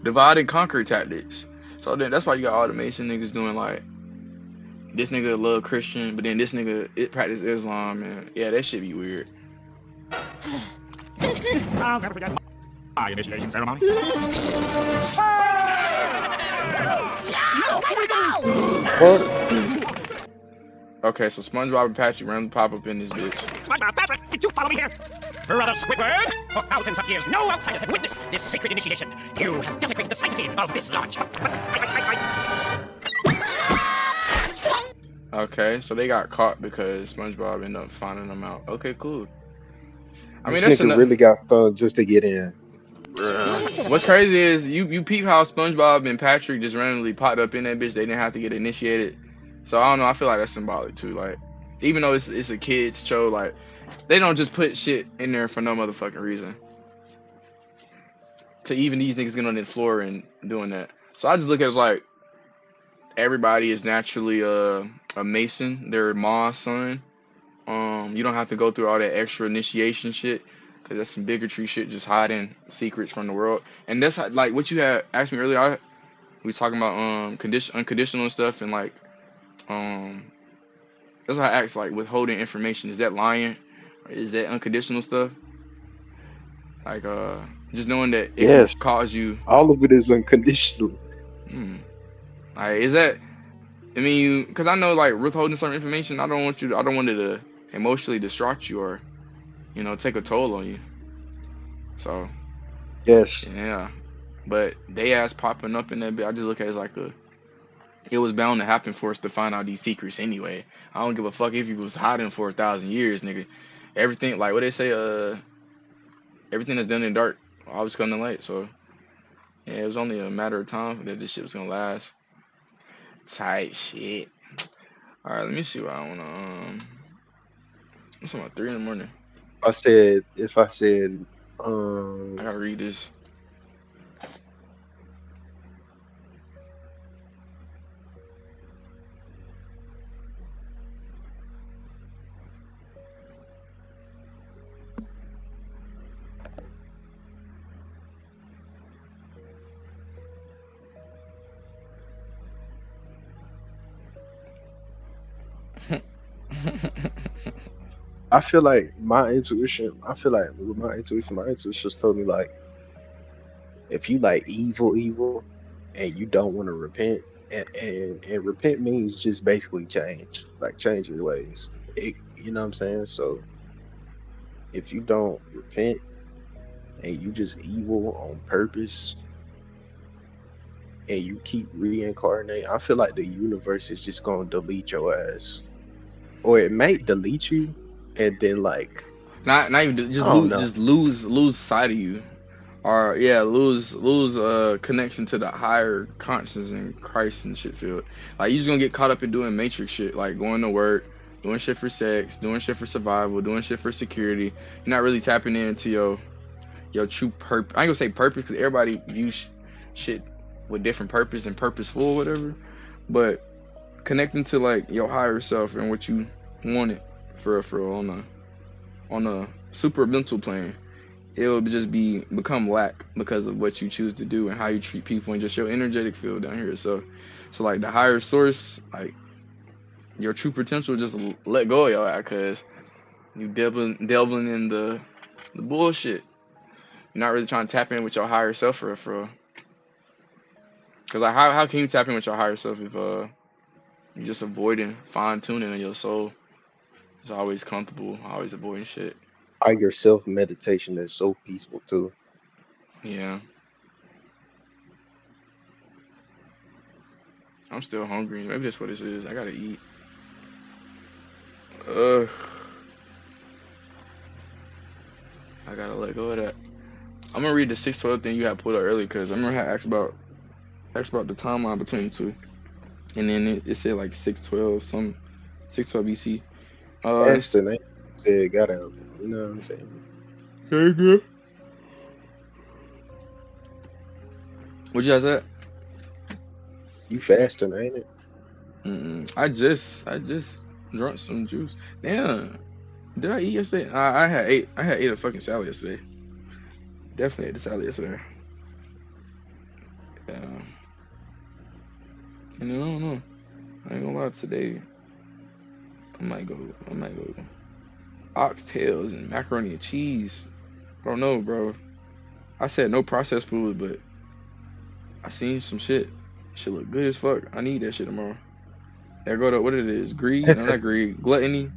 divide and conquer tactics. So then that's why you got all the Mason niggas doing like this nigga love Christian, but then this nigga practice Islam, and yeah, that shit be weird. I'll never forget my initiation ceremony. Okay, so SpongeBob and Patrick randomly pop up in this bitch. SpongeBob, Patrick, did you follow me here? Brother Squidward, for thousands of years, no outsiders have witnessed this sacred initiation. You have desecrated the sanctity of this lodge. Okay, so they got caught because SpongeBob ended up finding them out. Okay, cool. I mean, This that's nigga really got stung just to get in. What's crazy is you peep how SpongeBob and Patrick just randomly popped up in that bitch. They didn't have to get initiated. So I don't know. I feel like that's symbolic too. Like, even though it's a kids show, like they don't just put shit in there for no motherfucking reason. To even these niggas getting on the floor and doing that. So I just look at it as like everybody is naturally a Mason. Their mom's son. You don't have to go through all that extra initiation shit. Cause that's some bigotry shit, just hiding secrets from the world. And that's like what you had asked me earlier. we talking about unconditional stuff and like that's why I asked, like, withholding information, is that lying? Or is that unconditional stuff? Like just knowing that it Yes, can cause you. all of it is unconditional. Like, is that? I mean, because I know, like, withholding certain information, I don't want it to emotionally distract you or, you know, take a toll on you. So Yes. yeah, but they ass popping up in that bit, I just look at it as like it was bound to happen for us to find out these secrets anyway. I don't give a fuck if you was hiding for 1,000 years, nigga. Everything, like what they say, everything that's done in dark always come to light. So yeah, it was only a matter of time that this shit was gonna last. Tight shit. All right, let me see what I wanna. It's about 3 in the morning. If I said, I gotta read this. I feel like my intuition just told me, like, if you like evil and you don't want to repent, and repent means just basically change, like change your ways. You know what I'm saying? So if you don't repent and you just evil on purpose and you keep reincarnating, I feel like the universe is just gonna delete your ass, or it may delete you and then like Not even just lose sight of you, or lose connection to the higher consciousness in Christ and shit. Feel like you just gonna get caught up in doing matrix shit, like going to work, doing shit for sex, doing shit for survival, doing shit for security. You're not really tapping into your true purpose. I ain't gonna say purpose because everybody views shit with different purpose and purposeful, whatever. But connecting to like your higher self and what you wanted for on a super mental plane, it will just become lack because of what you choose to do and how you treat people and just your energetic field down here. So like the higher source, like your true potential, just let go of y'all because you delving in the bullshit. You're not really trying to tap in with your higher self for real. Because like how can you tap in with your higher self if you're just avoiding fine tuning in your soul? It's always comfortable, always avoiding shit. higher self meditation is so peaceful too. Yeah. I'm still hungry. Maybe that's what it is. I gotta eat. I gotta let go of that. I'm gonna read the 612 thing you had put up earlier because I remember I asked about the timeline between the two, and then it said like 612 BC. Faster, man. Said got out. You know what I'm saying? Very good. What you guys at? You fasting, ain't it? I just drunk some juice. Damn. Did I eat yesterday? I had ate a fucking salad yesterday. Definitely ate the salad yesterday. Yeah. And I don't know. I ain't gonna lie, today I might go oxtails and macaroni and cheese. I don't know, bro. I said no processed food, but I seen some shit. Shit look good as fuck. I need that shit tomorrow. There go to what it is. Greed? No, not greed. Gluttony.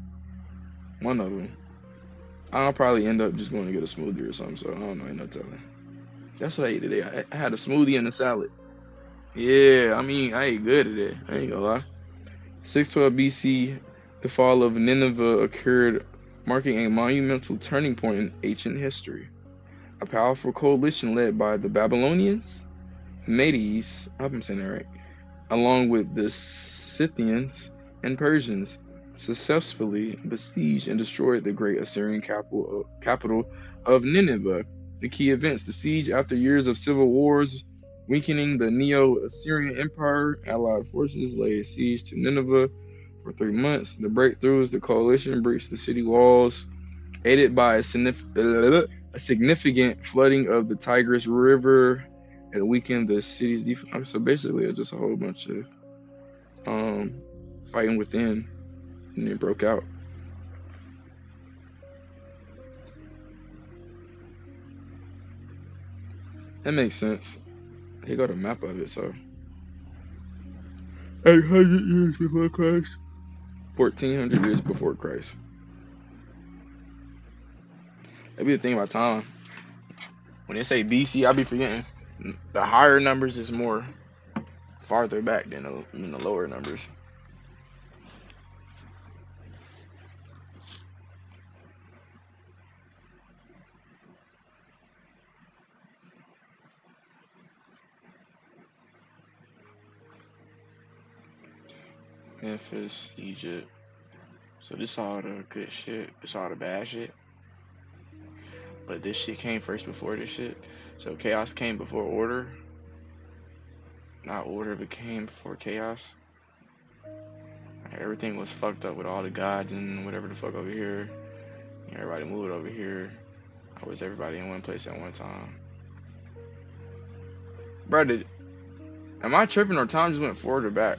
One of them. I'll probably end up just going to get a smoothie or something. So I don't know. Ain't no telling. That's what I ate today. I had a smoothie and a salad. Yeah, I mean, I ate good today. I ain't gonna lie. 612 BC, the fall of Nineveh occurred, marking a monumental turning point in ancient history. A powerful coalition led by the Babylonians, Medes, I hope I'm saying that right, along with the Scythians and Persians, successfully besieged and destroyed the great Assyrian capital of Nineveh. The key events: the siege, after years of civil wars, weakening the Neo-Assyrian Empire, Allied forces laid siege to Nineveh for 3 months. The breakthroughs: the coalition breached the city walls, aided by a significant flooding of the Tigris River, and weaken the city's defense. So basically, it's just a whole bunch of fighting within, and it broke out. That makes sense. Here go the map of it. So 800 years before Christ, 1400 years before Christ. That be the thing about time. When they say BC, I be forgetting. The higher numbers is more farther back than the lower numbers. Memphis, Egypt. So this all the good shit. This all the bad shit. But this shit came first before this shit. So chaos came before order. Not order, but came before chaos. Everything was fucked up with all the gods and whatever the fuck over here. Everybody moved over here. Or was everybody in one place at one time? Bro, am I tripping or time just went forward or back?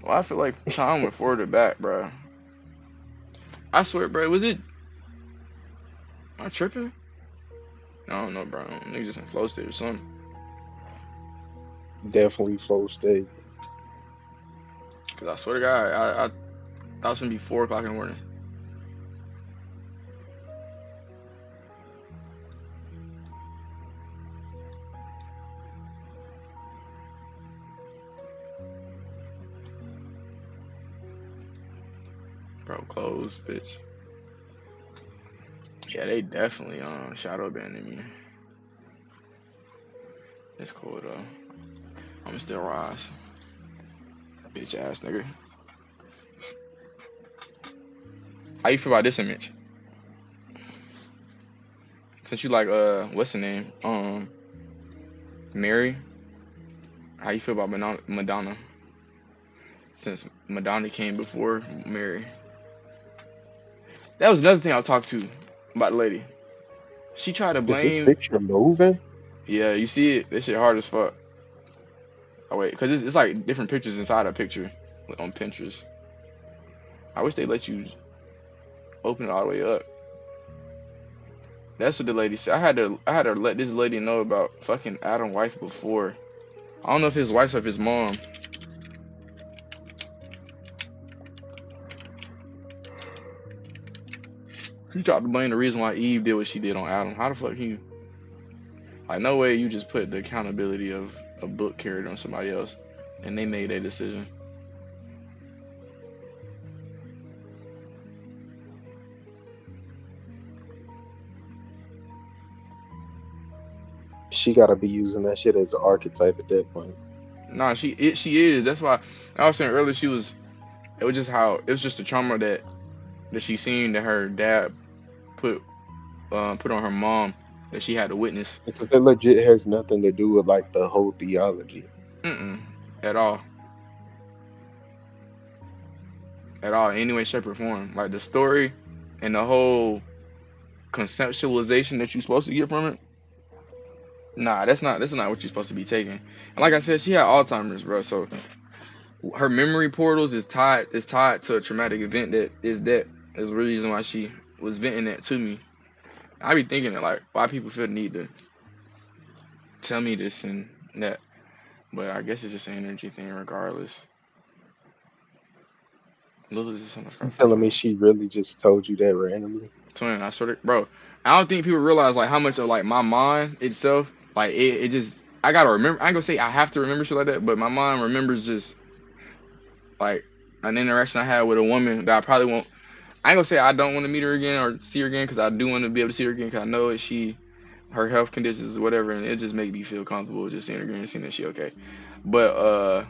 Well, I feel like time went forward or back, bro. I swear, bro, was it? Am I tripping? I don't know, bro. Niggas just in flow state or something. Definitely flow state. Cause I swear to God, I thought it was gonna be 4 o'clock in the morning. Bro, close, bitch. Yeah, they definitely shadow banning me. It's cool though. I'ma still rise. Bitch ass nigga. How you feel about this image? Since you like what's the name? Mary. How you feel about Madonna? Since Madonna came before Mary. That was another thing I talked to about the lady. She tried to blame. Is this picture moving? Yeah, you see it? This shit hard as fuck. Oh wait, cause it's like different pictures inside a picture on Pinterest. I wish they let you open it all the way up. That's what the lady said. I had to let this lady know about fucking Adam's wife before. I don't know if his wife's or his mom. She tried to blame the reason why Eve did what she did on Adam. How the fuck he? Like, no way you just put the accountability of a book carried on somebody else, and they made a decision. She gotta be using that shit as an archetype at that point. Nah, she is. That's why I was saying earlier it was just the trauma that she seen that her dad put on her mom that she had to witness. Because it legit has nothing to do with like the whole theology. At all. At all, any way, shape, or form. Like the story and the whole conceptualization that you're supposed to get from it. Nah, that's not what you're supposed to be taking. And like I said, she had Alzheimer's, bro. So her memory portals is tied to a traumatic event that is the reason why she was venting that to me. I be thinking that, like, why people feel the need to tell me this and that. But I guess it's just an energy thing regardless. Lilith is something. You telling me she really just told you that randomly? Twin, I swear to, bro. I don't think people realize like how much of like my mind itself, like it just, I gotta remember. I ain't gonna say I have to remember shit like that, but my mind remembers just like an interaction I had with a woman that I probably won't. I ain't gonna say I don't want to meet her again or see her again, because I do want to be able to see her again, because I know that her health conditions or whatever, and it just make me feel comfortable just seeing her again and seeing that she okay. But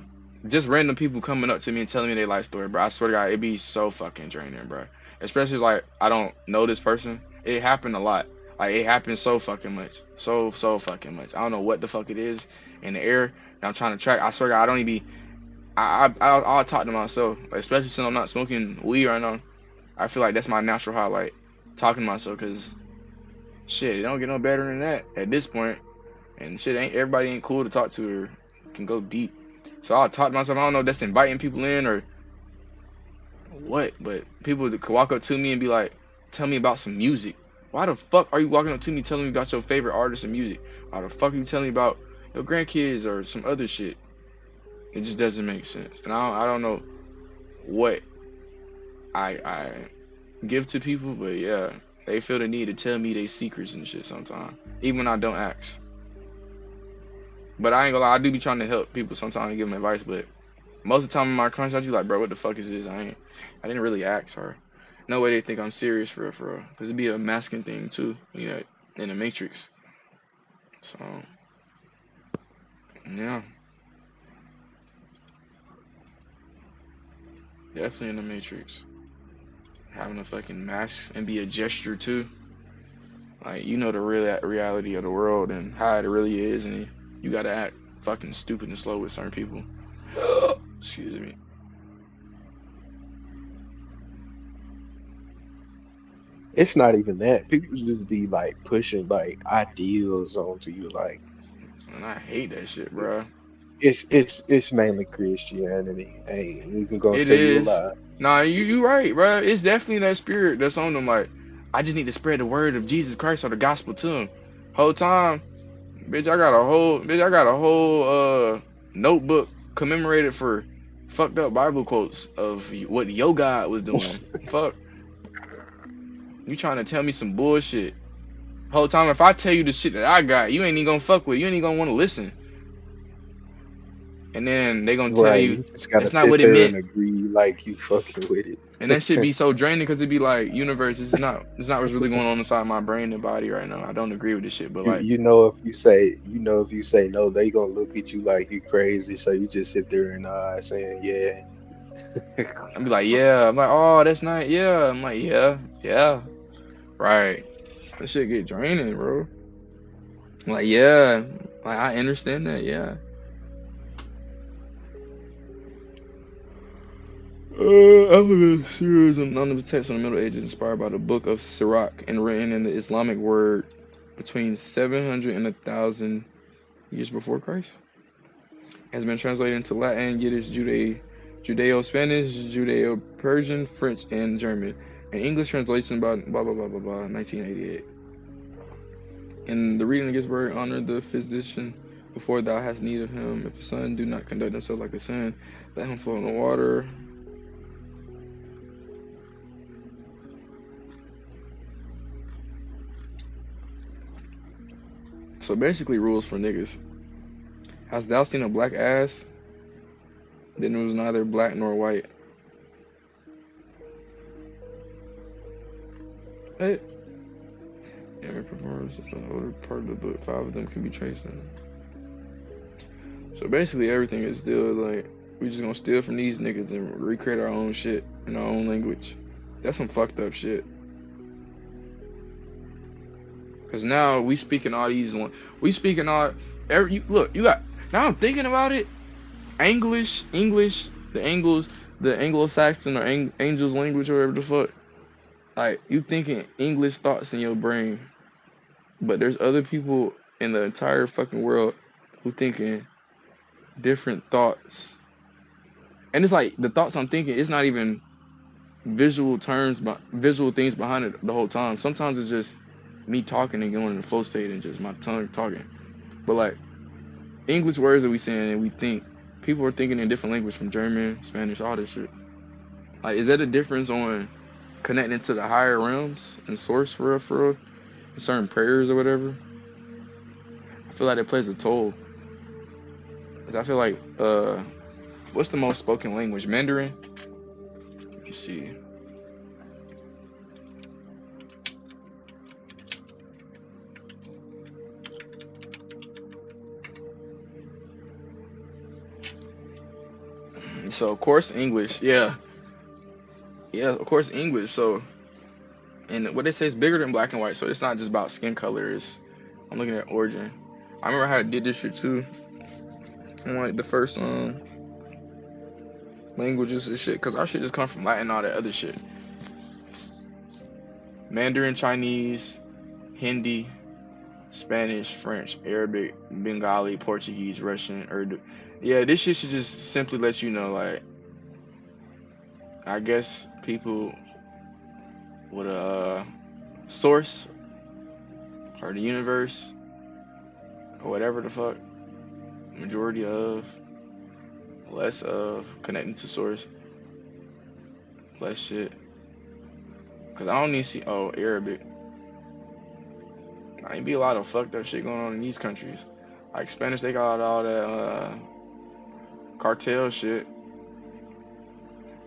just random people coming up to me and telling me their life story, bro. I swear to God, it be so fucking draining, bro. Especially like I don't know this person. It happened a lot. Like it happened so fucking much, so fucking much. I don't know what the fuck it is in the air that I'm trying to track. I swear to God, I don't even be. I'll talk to myself, like, especially since I'm not smoking weed right now. I feel like that's my natural highlight, talking to myself, because shit, it don't get no better than that at this point. and shit everybody ain't cool to talk to or can go deep. So I'll talk to myself. I don't know if that's inviting people in or what, but people that could walk up to me and be like, tell me about some music. Why the fuck are you walking up to me telling me about your favorite artist and music? Why the fuck are you telling me about your grandkids or some other shit? It just doesn't make sense. And I don't know what I give to people, but yeah, they feel the need to tell me their secrets and shit sometimes, even when I don't ask. But I ain't gonna lie, I do be trying to help people sometimes and give them advice, but most of the time in my contact, you like, bro, what the fuck is this? I didn't really ask her. No way they think I'm serious for real, because it'd be a masking thing too, you know, in the Matrix. So, yeah. Definitely in the Matrix. Having a fucking mask and be a gesture too. Like, you know the real reality of the world and how it really is, and you gotta act fucking stupid and slow with certain people. Excuse me. It's not even that. People just be like pushing like ideals onto you, like. And I hate that shit, bro. It's mainly Christianity. Hey, you can go It tell you a is. lie. Nah, you right, bro. It's definitely that spirit that's on them. Like, I just need to spread the word of Jesus Christ or the gospel to them. Whole time, bitch, I got a whole notebook commemorated for fucked up Bible quotes of what your God was doing. Fuck. You trying to tell me some bullshit. Whole time, if I tell you the shit that I got, you ain't even gonna fuck with it. You ain't even gonna want to listen. And then they gonna tell you just gotta that's not what it sit there meant. and agree like you fucking with it. And that shit be so draining because it be like, universe, it's not what's really going on inside my brain and body right now. I don't agree with this shit, but like, you know, if you say no, they gonna look at you like you crazy. So you just sit there and saying yeah. I'm be like, yeah. I'm like, oh, that's nice. Yeah. I'm like, yeah. Right. That shit get draining, bro. I'm like, yeah. Like, I understand that, yeah. I live a series of anonymous texts on the Middle Ages inspired by the Book of Sirach and written in the Islamic word between 700 and 1,000 years before Christ. Has been translated into Latin, Yiddish, Judeo-Spanish, Judeo-Persian, French, and German. An English translation by blah, blah, blah, blah, blah, 1988. In the reading of this word, honor the physician before thou hast need of him. If a son do not conduct himself like a son, let him float in the water. So basically rules for niggas. Hast thou seen a black ass? Then it was neither black nor white. Hey. Yeah, proposed the older part of the book. 5 of them can be traced in. So basically everything is still like, we just gonna steal from these niggas and recreate our own shit in our own language. That's some fucked up shit. Cause now we speaking all these, look, you got, now I'm thinking about it, English, the Anglo-Saxon or Angel's language or whatever the fuck. Like, you thinking English thoughts in your brain, but there's other people in the entire fucking world who thinking different thoughts. And it's like, the thoughts I'm thinking, it's not even visual terms, but visual things behind it the whole time. Sometimes it's just me talking and going in the flow state and just my tongue talking. But like, English words that we saying and we think, people are thinking in different language from German, Spanish, all this shit. Like, is that a difference on connecting to the higher realms and source for real, certain prayers or whatever? I feel like it plays a toll. 'Cause I feel like, what's the most spoken language? Mandarin? Let me see. So of course English, yeah, of course English. So, and what they say is bigger than black and white. So it's not just about skin color. I'm looking at origin. I remember how I did this shit too. And like the first languages and shit, cause our shit just come from Latin and all that other shit. Mandarin, Chinese, Hindi, Spanish, French, Arabic, Bengali, Portuguese, Russian, Urdu. Yeah, this shit should just simply let you know, like, I guess people with a source or the universe or whatever the fuck, majority of, less of, connecting to source, less shit. Cause I don't need to see, oh, Arabic. I ain't be a lot of fucked up shit going on in these countries. Like Spanish, they got all that cartel shit.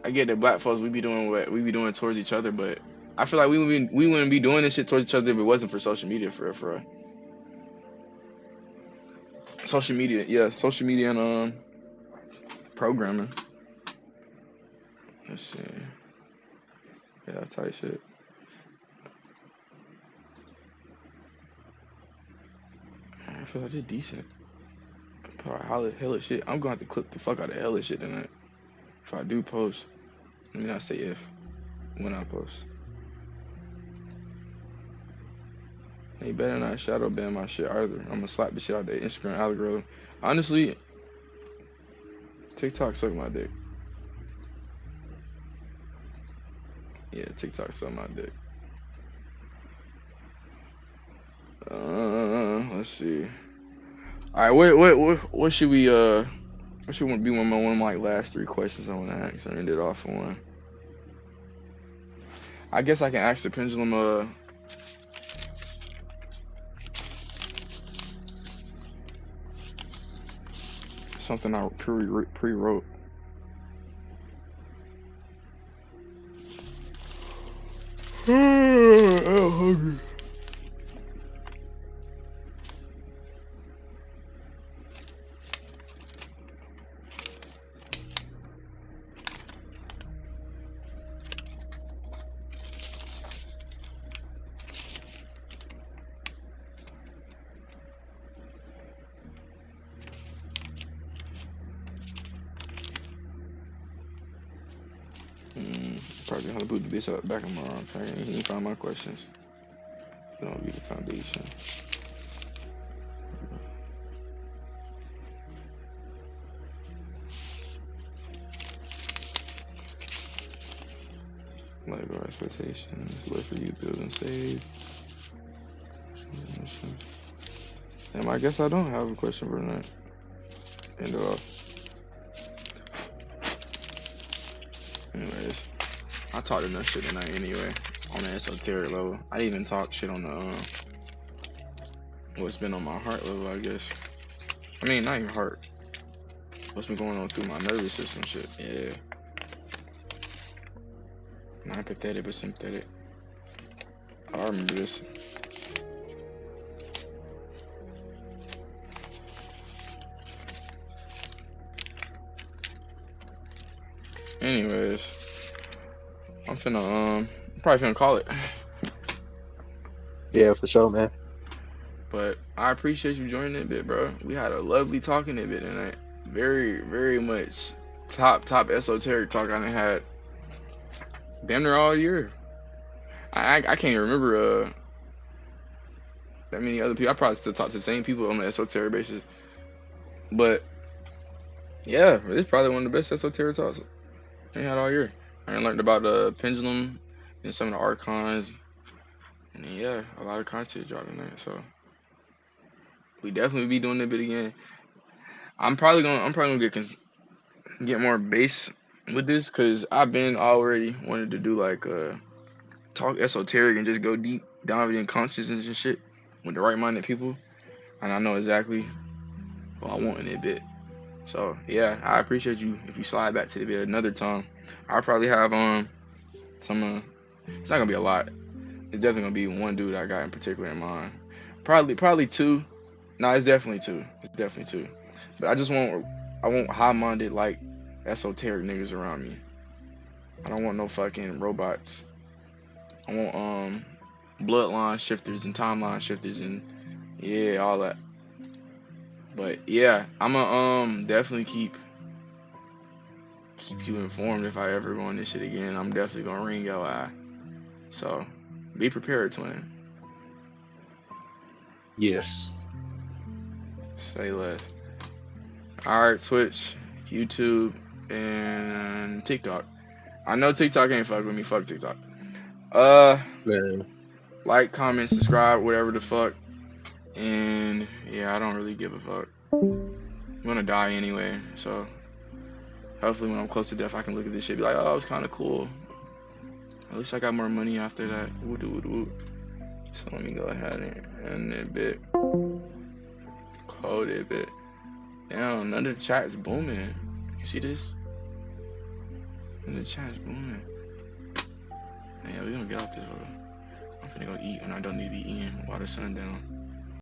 I get that black folks, we be doing what we be doing towards each other, but I feel like we wouldn't be doing this shit towards each other if it wasn't for social media, for real. Social media, yeah, social media and programming. Let's see. Yeah, tight shit. I feel like they're decent. Put out hella shit. I'm gonna have to clip the fuck out of hella shit tonight. If I do post. Let me not say if. When I post. They better not shadow ban my shit either. I'm gonna slap the shit out of the Instagram algorithm. Honestly, TikTok suck my dick. Yeah, TikTok suck my dick. Let's see. All right, what should we what should be one of my like last 3 questions I want to ask and end it off on? I guess I can ask the pendulum something I pre-wrote. I'm hungry. Probably gonna boot the bitch up back in my arm. He didn't find my questions. It don't be the foundation. Let go expectations. Live for you, build and save. I guess I don't have a question for tonight. End it off. Anyways, I talked enough shit tonight anyway on the esoteric level. I didn't even talk shit on the what's been on my heart level, I guess. I mean, not even heart. What's been going on through my nervous system shit. Yeah. Not pathetic, but sympathetic. I remember this. Anyways, I'm probably finna call it. Yeah, for sure, man. But I appreciate you joining that bit, bro. We had a lovely talking that bit tonight. Very, very much top esoteric talk I done had damn near all year. I can't even remember that many other people. I probably still talk to the same people on the esoteric basis. But yeah, it's probably one of the best esoteric talks I had all year. I learned about the pendulum and some of the archons, and then, yeah, a lot of content dropped in there. So we definitely be doing that bit again. I'm probably gonna get more base with this, cause I've been already wanted to do like talk esoteric and just go deep down in consciousness and shit with the right-minded people, and I know exactly what I want in that bit. So yeah, I appreciate you if you slide back to the bit another time. I'll probably have some it's not gonna be a lot. It's definitely gonna be one dude I got in particular in mind. Probably 2. No, it's definitely 2. It's definitely 2. But I want high-minded like esoteric niggas around me. I don't want no fucking robots. I want bloodline shifters and timeline shifters and yeah, all that. But yeah, I'ma definitely keep you informed if I ever go on this shit again. I'm definitely gonna ring your eye. So be prepared, twin. Yes. Say less. Alright, Twitch, YouTube, and TikTok. I know TikTok ain't fuck with me. Fuck TikTok. Man. Like, comment, subscribe, whatever the fuck. And yeah, I don't really give a fuck. I'm gonna die anyway, so hopefully when I'm close to death I can look at this shit and be like, oh, it was kinda cool. At least I got more money after that. So let me go ahead and end it bit. Close it bit. Damn, none of the chat is booming. You see this? None of the chat is booming. Yeah, we gonna get off this road. I'm finna go eat when I don't need to be eating while the sun down.